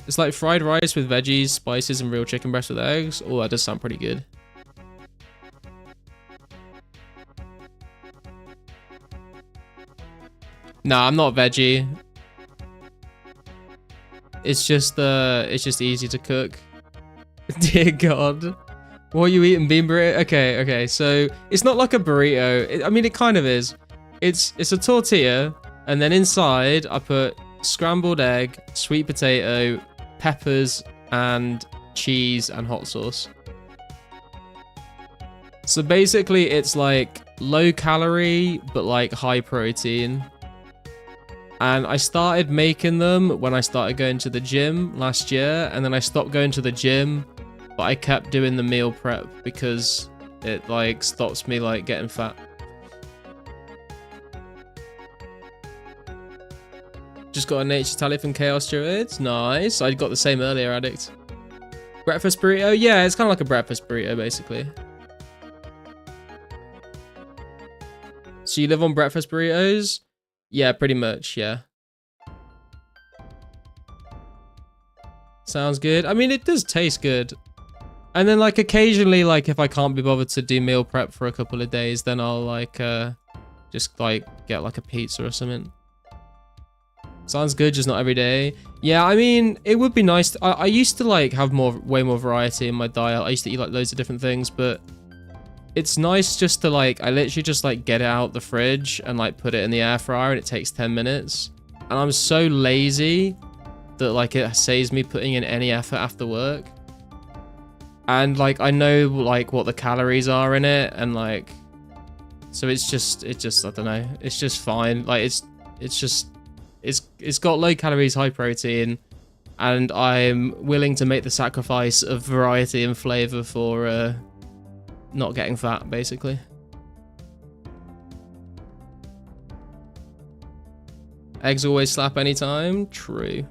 It's like fried rice with veggies, spices, and real chicken breast with eggs. Oh, that does sound pretty good. Nah, I'm not veggie. It's just easy to cook. Dear God. What are you eating, bean burrito? Okay, so it's not like a burrito. I mean, it kind of is. It's a tortilla, and then inside I put scrambled egg, sweet potato, peppers, and cheese and hot sauce. So basically it's like low calorie, but like high protein. And I started making them when I started going to the gym last year, and then I stopped going to the gym, but I kept doing the meal prep because it like stops me like getting fat. Just got a nature tally from Chaos Druids. Nice. I got the same earlier, Addict. Breakfast burrito? Yeah, it's kind of like a breakfast burrito, basically. So you live on breakfast burritos? Yeah, pretty much, yeah. Sounds good. I mean, it does taste good. And then, like, occasionally, like, if I can't be bothered to do meal prep for a couple of days, then I'll, like, just, like, get, like, a pizza or something. Sounds good, just not every day. Yeah, I mean, it would be nice. I used to like have way more variety in my diet. I used to eat like loads of different things, but it's nice just to like, I literally just like get it out the fridge and like put it in the air fryer and it takes 10 minutes. And I'm so lazy that like it saves me putting in any effort after work. And like, I know like what the calories are in it and like, so it's just, I don't know. It's just fine. Like it's got low calories, high protein, and I'm willing to make the sacrifice of variety and flavor for not getting fat, basically. Eggs always slap anytime. True.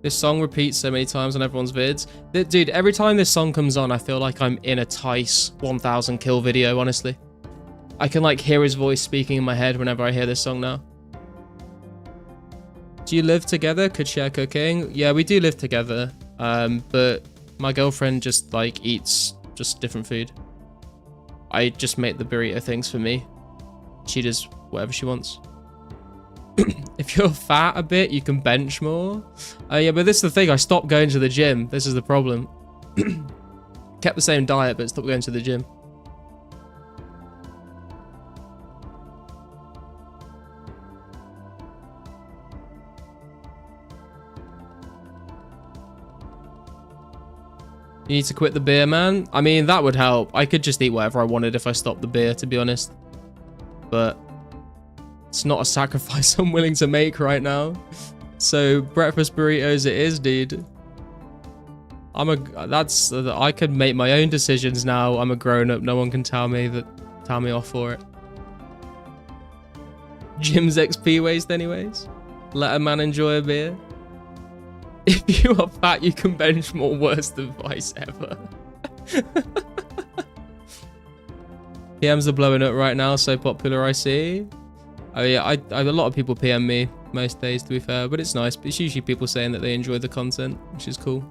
This song repeats so many times on everyone's vids. Dude, every time this song comes on, I feel like I'm in a Tice 1000 kill video, honestly. I can like hear his voice speaking in my head whenever I hear this song now. Do you live together? Could share cooking? Yeah, we do live together. But my girlfriend just like eats just different food. I just make the burrito things for me. She does whatever she wants. If you're fat a bit, you can bench more. Yeah, but this is the thing. I stopped going to the gym. This is the problem. Kept the same diet, but stopped going to the gym. You need to quit the beer, man. I mean, that would help. I could just eat whatever I wanted if I stopped the beer, to be honest. But it's not a sacrifice I'm willing to make right now. So breakfast burritos it is, dude. I could make my own decisions now. I'm a grown-up. No one can tell me off for it. Gym's XP waste anyways. Let a man enjoy a beer. If you are fat, you can bench more. Worst advice ever. PMs are blowing up right now. So popular, I see. Oh yeah, a lot of people PM me most days, to be fair, but it's nice. But it's usually people saying that they enjoy the content, which is cool.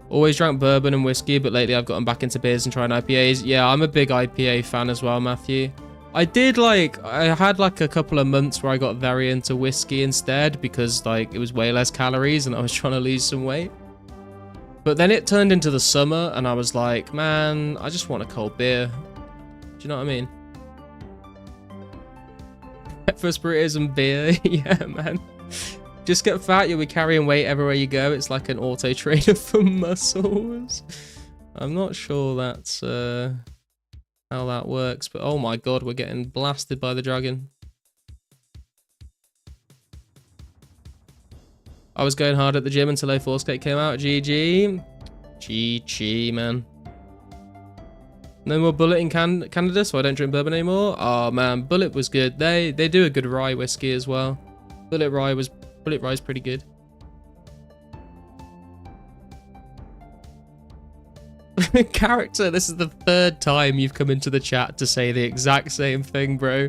Always drank bourbon and whiskey, but lately I've gotten back into beers and trying IPAs. Yeah, I'm a big IPA fan as well, Matthew. I had like a couple of months where I got very into whiskey instead because like it was way less calories and I was trying to lose some weight. But then it turned into the summer and I was like, man, I just want a cold beer. Do you know what I mean? Breakfast burritos and beer. Yeah, man. Just get fat, you'll be carrying weight everywhere you go. It's like an auto trainer for muscles. I'm not sure that's how that works, but oh my god, we're getting blasted by the dragon. I was going hard at the gym until 2004scape came out. GG. GG, man. No more Bullet in Canada, so I don't drink bourbon anymore. Oh man, Bullet was good. They do a good rye whiskey as well. Bullet rye's pretty good. Character, this is the third time you've come into the chat to say the exact same thing, bro.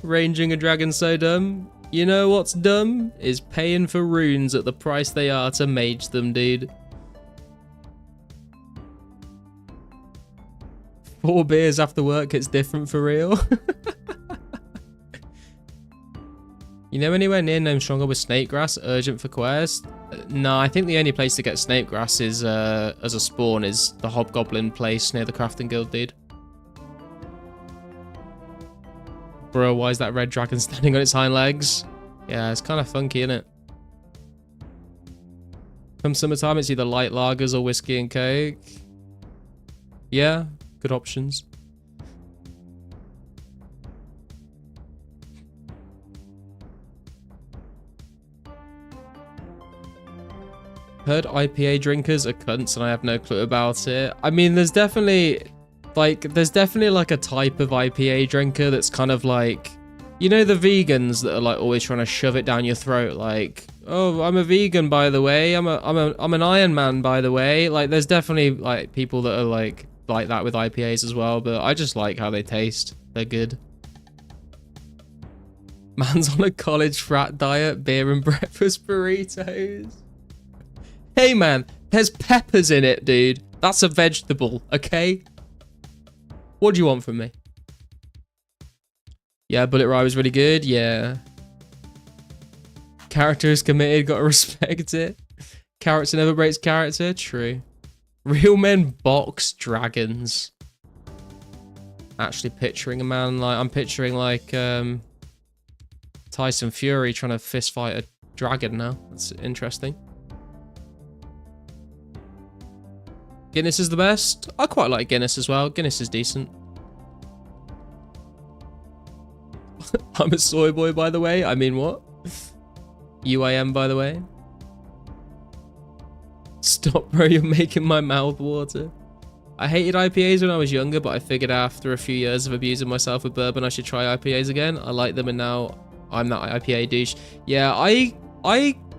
Ranging a dragon so dumb. You know what's dumb? Is paying for runes at the price they are to mage them, dude. 4 beers after work, it's different for real. You know anywhere near Gnome Stronger with snake grass? Urgent for quest? No, I think the only place to get snake grass is as a spawn is the Hobgoblin place near the crafting guild, dude. Bro, why is that red dragon standing on its hind legs? Yeah, it's kind of funky, isn't it? Come summertime, it's either light lagers or whiskey and coke. Yeah, good options. Heard IPA drinkers are cunts and I have no clue about it. I mean, there's definitely like a type of IPA drinker that's kind of like, you know, the vegans that are like always trying to shove it down your throat, like, oh, I'm a vegan, by the way. I'm an Iron Man, by the way. Like, there's definitely like people that are like that with IPAs as well, but I just like how they taste. They're good. Man's on a college frat diet, beer and breakfast burritos. Hey man, there's peppers in it, dude. That's a vegetable, okay? What do you want from me? Yeah, Bullet Rye was really good, yeah. Character is committed, gotta respect it. Character never breaks character, true. Real men box dragons. Actually picturing a man like... I'm picturing like Tyson Fury trying to fist fight a dragon now. That's interesting. Guinness is the best. I quite like Guinness as well. Guinness is decent. I'm a soy boy, by the way. I mean, what? UIM, by the way. Stop, bro. You're making my mouth water. I hated IPAs when I was younger, but I figured after a few years of abusing myself with bourbon, I should try IPAs again. I like them, and now I'm that IPA douche. Yeah, I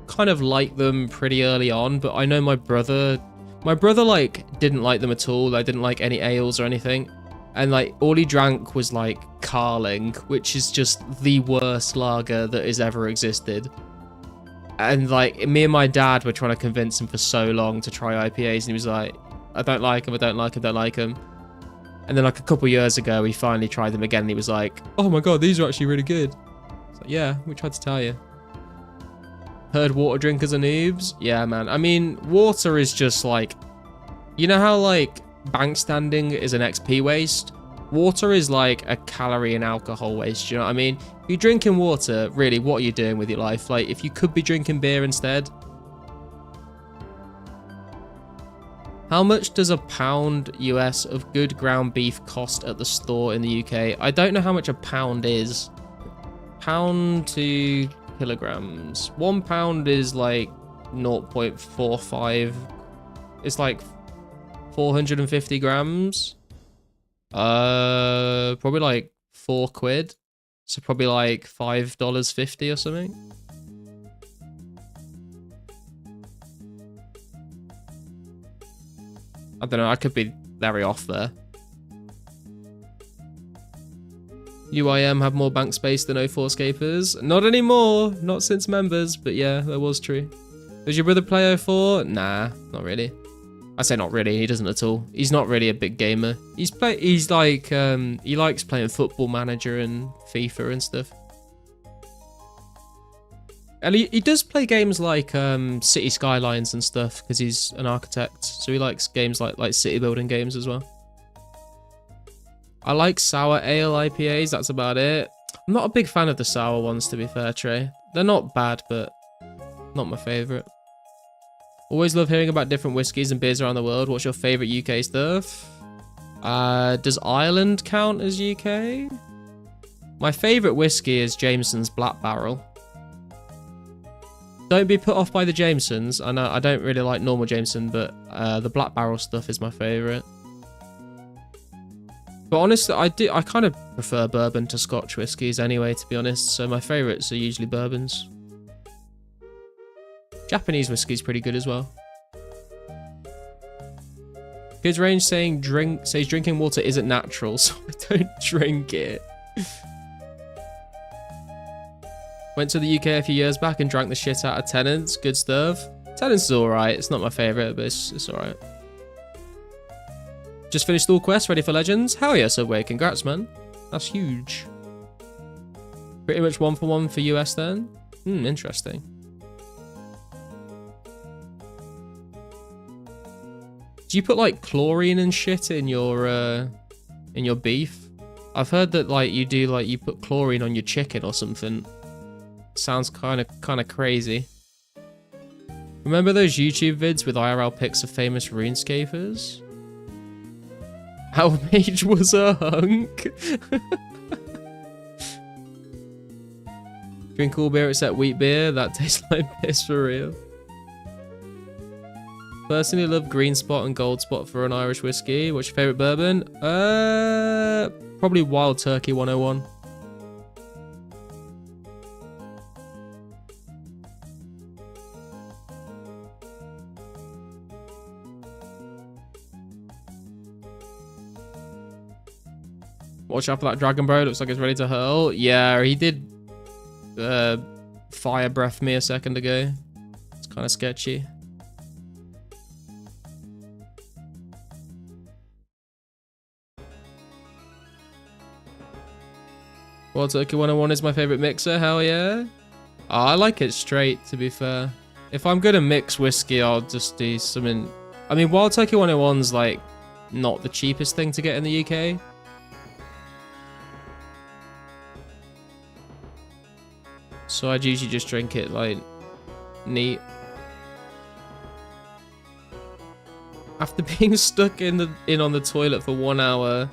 kind of liked them pretty early on, but I know my brother like didn't like them at all. I didn't like any ales or anything, and like all he drank was like Carling, which is just the worst lager that has ever existed. And like me and my dad were trying to convince him for so long to try IPAs, and he was like, I don't like them, I don't like them, don't like them. And then like a couple years ago, he finally tried them again, and he was like, oh my god, these are actually really good. It's like, yeah, we tried to tell you. Heard water drinkers are noobs? Yeah, man. I mean, water is just like... You know how like bank standing is an XP waste? Water is like a calorie and alcohol waste, you know what I mean? If you're drinking water, really, what are you doing with your life? Like, if you could be drinking beer instead... How much does a pound US of good ground beef cost at the store in the UK? I don't know how much a pound is. Pound to kilograms. 1 pound is like 0.45. It's like 450 grams. Probably like £4. So probably like $5.50 or something. I don't know, I could be very off there. UIM have more bank space than 2004scapers. Not anymore, not since members, but yeah, that was true. Does your brother play 04? Nah, not really. I say not really, he doesn't at all. He's not really a big gamer. He's like, he likes playing Football Manager and FIFA and stuff. And he does play games like City Skylines and stuff because he's an architect. So he likes games like city building games as well. I like sour ale IPAs, that's about it. I'm not a big fan of the sour ones, to be fair, Trey. They're not bad, but not my favourite. Always love hearing about different whiskies and beers around the world. What's your favourite UK stuff? Does Ireland count as UK? My favourite whiskey is Jameson's Black Barrel. Don't be put off by the Jamesons. I know I don't really like normal Jameson, but the Black Barrel stuff is my favourite. But honestly, I kind of prefer bourbon to Scotch whiskies anyway, to be honest. So my favourites are usually bourbons. Japanese whiskey's pretty good as well. Kids range says drinking water isn't natural, so I don't drink it. Went to the UK a few years back and drank the shit out of Tennent's. Good stuff. Tennent's is alright. It's not my favourite, but it's alright. Just finished all quests, ready for Legends? Hell yeah, Subway. Congrats, man. That's huge. Pretty much 1-for-1 for US then? Interesting. Do you put like chlorine and shit in your beef? I've heard that like you put chlorine on your chicken or something. Sounds kind of crazy. Remember those YouTube vids with IRL pics of famous RuneScapers? Our mage was a hunk. Drink all beer except wheat beer. That tastes like piss for real. Personally love Green Spot and Gold Spot for an Irish whiskey. What's your favourite bourbon? Probably Wild Turkey 101. Watch out for that dragon, bro. Looks like it's ready to hurl. Yeah, he did fire breath me a second ago. It's kind of sketchy. Wild Turkey 101 is my favourite mixer. Hell yeah. Oh, I like it straight, to be fair. If I'm going to mix whiskey, I'll just do something I mean, Wild Turkey 101's like not the cheapest thing to get in the UK. So I'd usually just drink it like neat. After being stuck in on the toilet for 1 hour,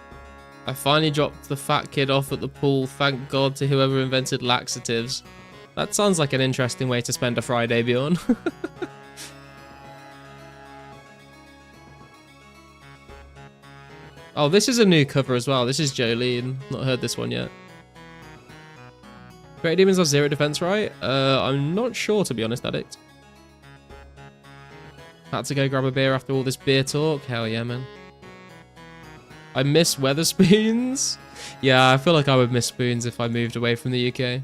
I finally dropped the fat kid off at the pool. Thank God to whoever invented laxatives. That sounds like an interesting way to spend a Friday, Bjorn. Oh, this is a new cover as well. This is Jolene. Not heard this one yet. Great Demons have 0 defense, right? I'm not sure, to be honest, Addict. Had to go grab a beer after all this beer talk. Hell yeah, man. I miss Weatherspoons. Yeah, I feel like I would miss spoons if I moved away from the UK.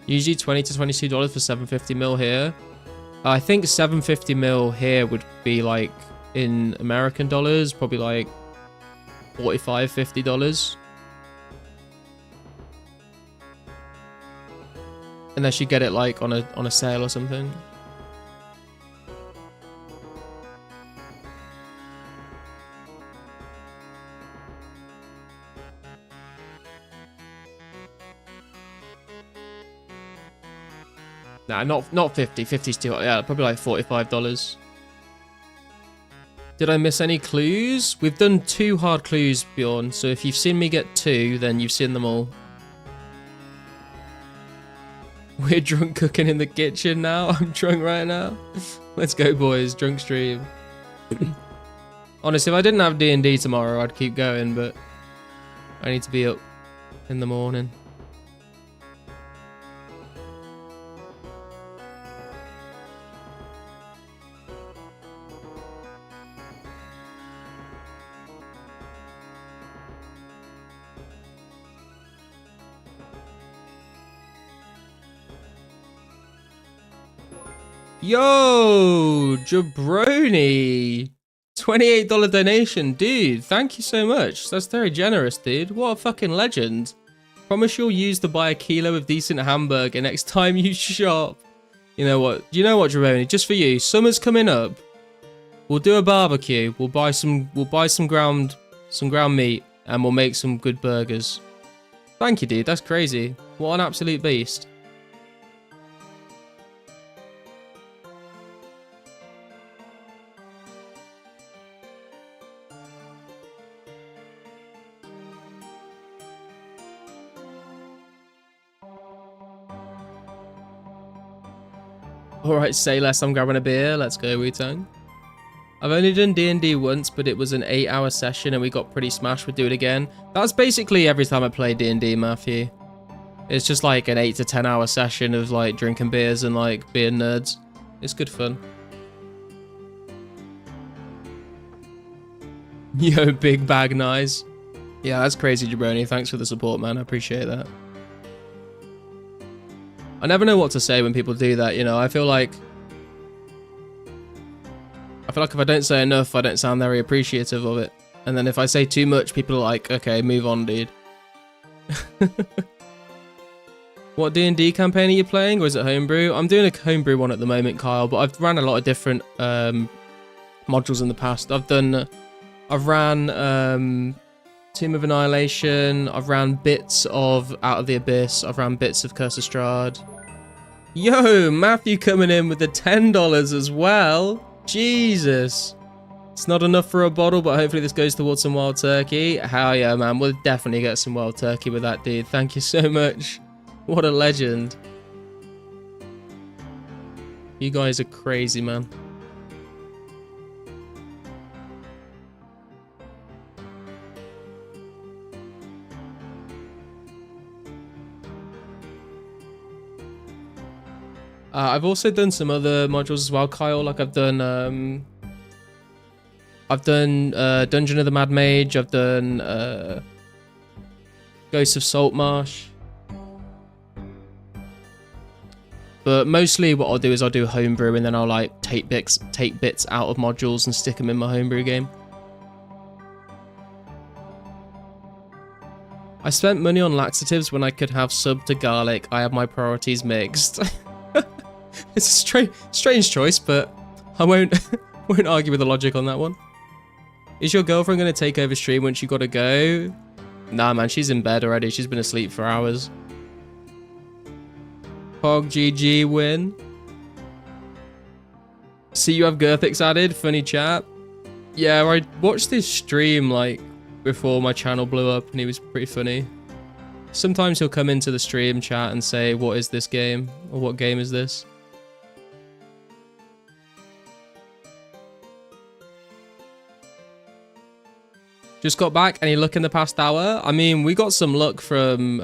Usually $20 to $22 for 750ml here. I think 750ml here would be like, in American dollars, probably like $45, $50. Unless you get it like on a sale or something. Nah, not 50. 50's too high. Yeah, probably like $45. Did I miss any clues? We've done 2 hard clues, Bjorn. So if you've seen me get 2, then you've seen them all. We're drunk cooking in the kitchen now. I'm drunk right now. Let's go, boys. Drunk stream. Honestly, if I didn't have D&D tomorrow, I'd keep going, but I need to be up in the morning. Yo, Jabroni. $28 donation. Dude, thank you so much. That's very generous, dude. What a fucking legend. Promise you'll use to buy a kilo of decent hamburger next time you shop. You know what? You know what, Jabroni? Just for you. Summer's coming up. We'll do a barbecue. We'll buy some ground meat and we'll make some good burgers. Thank you, dude. That's crazy. What an absolute beast. Alright, say less, I'm grabbing a beer. Let's go, Wu-Tang. I've only done D&D once, but it was an 8-hour session and we got pretty smashed. We'd do it again. That's basically every time I play D&D, Matthew. It's just like an 8 to 10 hour session of like drinking beers and like being nerds. It's good fun. Yo, big bag, nice. Yeah, that's crazy, Jabroni. Thanks for the support, man. I appreciate that. I never know what to say when people do that, you know. I feel like if I don't say enough, I don't sound very appreciative of it. And then if I say too much, people are like, okay, move on, dude. What D&D campaign are you playing, or is it homebrew? I'm doing a homebrew one at the moment, Kyle, but I've ran a lot of different modules in the past. I've ran Tomb of Annihilation, I've ran bits of Out of the Abyss, I've ran bits of Curse of Strahd. Yo, Matthew coming in with the $10 as well. Jesus. It's not enough for a bottle, but hopefully this goes towards some wild turkey. Hell yeah, man. We'll definitely get some wild turkey with that, dude. Thank you so much. What a legend. You guys are crazy, man. I've also done some other modules as well, Kyle. Like I've done Dungeon of the Mad Mage. I've done Ghosts of Saltmarsh. But mostly what I'll do is I'll do homebrew and then I'll like take bits out of modules and stick them in my homebrew game. I spent money on laxatives when I could have sub to garlic. I have my priorities mixed. It's a strange choice, but I won't won't argue with the logic on that one. Is your girlfriend going to take over stream once you got to go? Nah, man, she's in bed already. She's been asleep for hours. Pog GG win. See you have Girthix added. Funny chat. Yeah, I watched this stream like before my channel blew up and he was pretty funny. Sometimes he'll come into the stream chat and say, what is this game? Or what game is this? Just got back. Any luck in the past hour? I mean, we got some luck from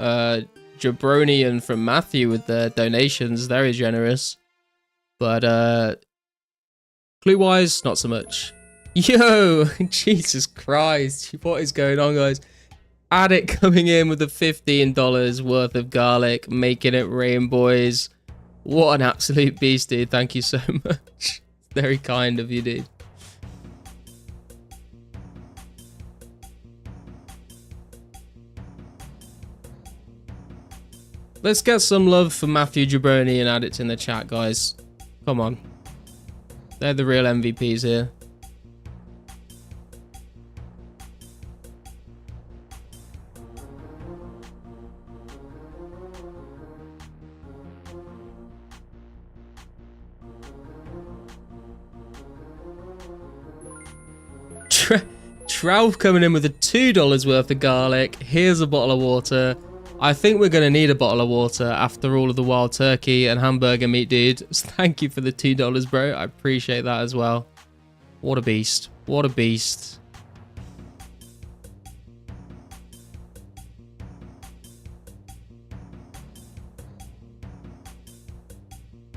Jabroni and from Matthew with their donations. Very generous. But clue-wise, not so much. Yo! Jesus Christ. What is going on, guys? Addict coming in with the $15 worth of garlic, making it rain, boys. What an absolute beast, dude. Thank you so much. Very kind of you, dude. Let's get some love for Matthew Jabroni and Addict in the chat, guys. Come on. They're the real MVPs here. Trout coming in with the $2 worth of garlic. Here's a bottle of water. I think we're going to need a bottle of water after all of the wild turkey and hamburger meat, dude. So thank you for the $2, bro. I appreciate that as well. What a beast. What a beast.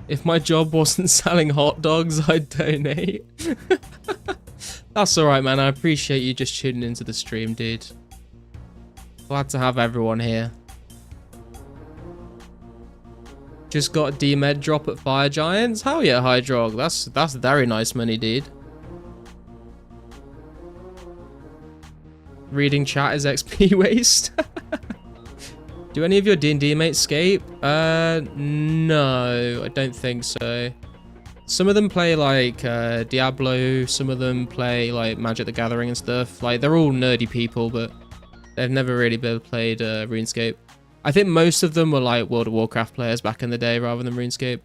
If my job wasn't selling hot dogs, I'd donate. That's alright, man. I appreciate you just tuning into the stream, dude. Glad to have everyone here. Just got a D-Med drop at Fire Giants. Hell yeah, Hydrog. That's very nice money, dude. Reading chat is XP waste. Do any of your D&D mates scape? No, I don't think so. Some of them play like Diablo. Some of them play like Magic the Gathering and stuff. Like they're all nerdy people, but they've never really played RuneScape. I think most of them were like World of Warcraft players back in the day rather than RuneScape.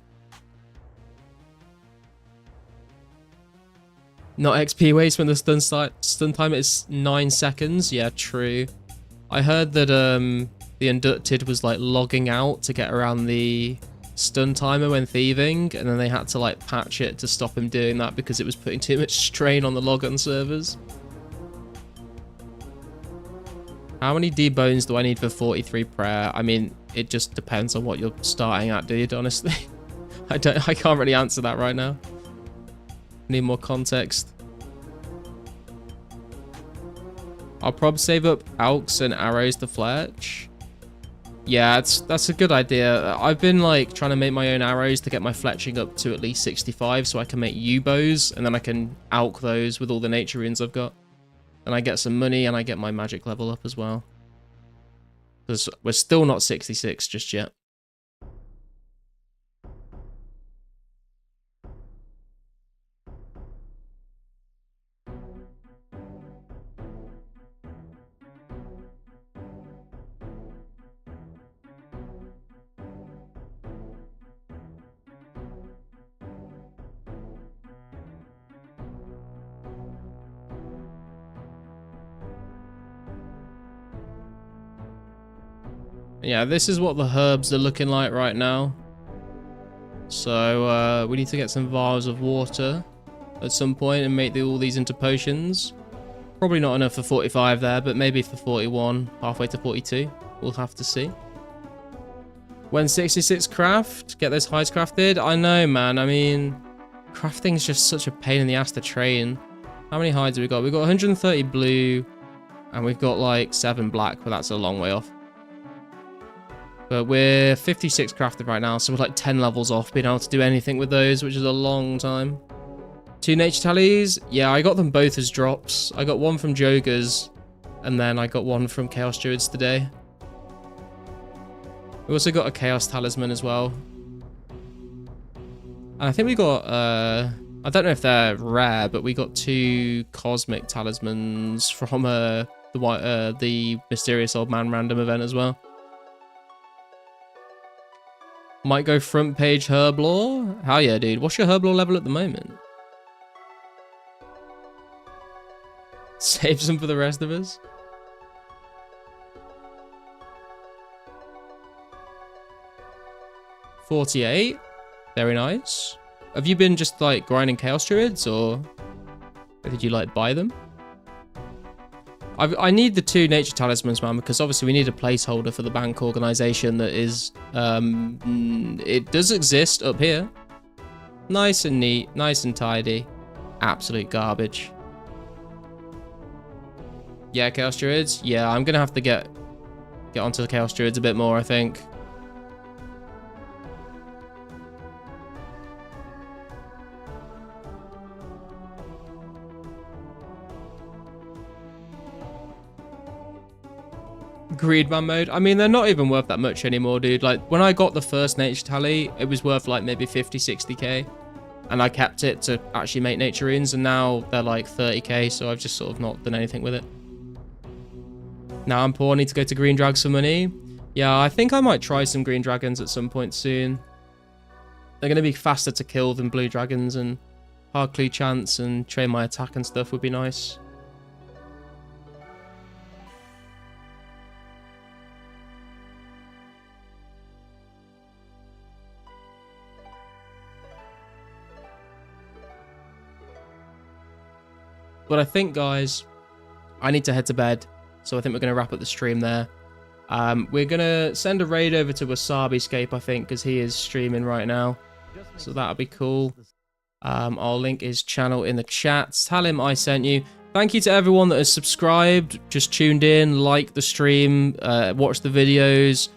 Not XP waste when the stun time is 9 seconds. Yeah, true. I heard that the Inducted was like logging out to get around the stun timer when thieving, and then they had to like patch it to stop him doing that because it was putting too much strain on the logon servers. How many D-bones do I need for 43 prayer? I mean, it just depends on what you're starting at, dude, honestly. I can't really answer that right now. Need more context. I'll probably save up alks and arrows to fletch. Yeah, that's a good idea. I've been like trying to make my own arrows to get my fletching up to at least 65 so I can make U-bows, and then I can alk those with all the nature runes I've got. And I get some money and I get my magic level up as well. Because we're still not 66 just yet. Yeah, this is what the herbs are looking like right now. So we need to get some vials of water at some point and make all these into potions. Probably not enough for 45 there, but maybe for 41, halfway to 42. We'll have to see. When 66 craft, get those hides crafted. I know, man. I mean, crafting's just such a pain in the ass to train. How many hides have we got? We've got 130 blue, and we've got like 7 black, but that's a long way off. But we're 56 crafted right now, so we're like 10 levels off being able to do anything with those, which is a long time. 2 nature tallies. Yeah, I got them both as drops. I got one from Joggers, and then I got one from Chaos Druids today. We also got a Chaos Talisman as well. And I think we got, I don't know if they're rare, but we got 2 Cosmic Talismans from the Mysterious Old Man random event as well. Might go front page Herblore. Hell yeah, dude. What's your Herblore level at the moment? Save some for the rest of us. 48. Very nice. Have you been just like grinding Chaos Druids, or did you like buy them? I need the 2 Nature Talismans, man, because obviously we need a placeholder for the bank organization that is, it does exist up here. Nice and neat, nice and tidy. Absolute garbage. Yeah, Chaos Druids. Yeah, I'm gonna have to get onto the Chaos Druids a bit more, I think. Greedman mode. I mean, they're not even worth that much anymore, dude. Like, when I got the first nature tally, it was worth like maybe 50, 60k. And I kept it to actually make nature runes, and now they're like 30k, so I've just sort of not done anything with it. Now I'm poor, I need to go to Green Drags for money. Yeah, I think I might try some Green Dragons at some point soon. They're going to be faster to kill than Blue Dragons, and hard clue chance and train my attack and stuff would be nice. But I think, guys, I need to head to bed. So I think we're going to wrap up the stream there. We're going to send a raid over to 2004scape, I think, because he is streaming right now. So that'll be cool. I'll link his channel in the chat. Tell him I sent you. Thank you to everyone that has subscribed, just tuned in, liked the stream, watched the videos.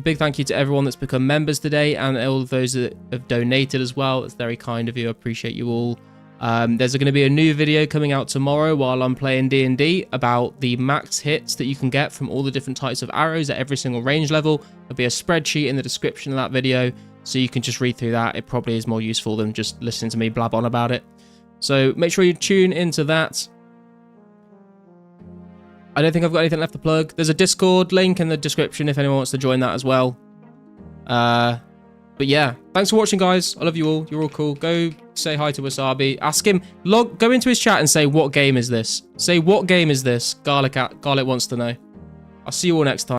Big thank you to everyone that's become members today, and all of those that have donated as well. It's very kind of you. I appreciate you all. There's going to be a new video coming out tomorrow while I'm playing D&D about the max hits that you can get from all the different types of arrows at every single range level. There'll be a spreadsheet in the description of that video, so you can just read through that. It probably is more useful than just listening to me blab on about it. So make sure you tune into that. I don't think I've got anything left to plug. There's a Discord link in the description if anyone wants to join that as well. But yeah, thanks for watching, guys. I love you all. You're all cool. Go say hi to Wasabi. Ask him, go into his chat and say, what game is this? Say, what game is this? Garlic wants to know. I'll see you all next time.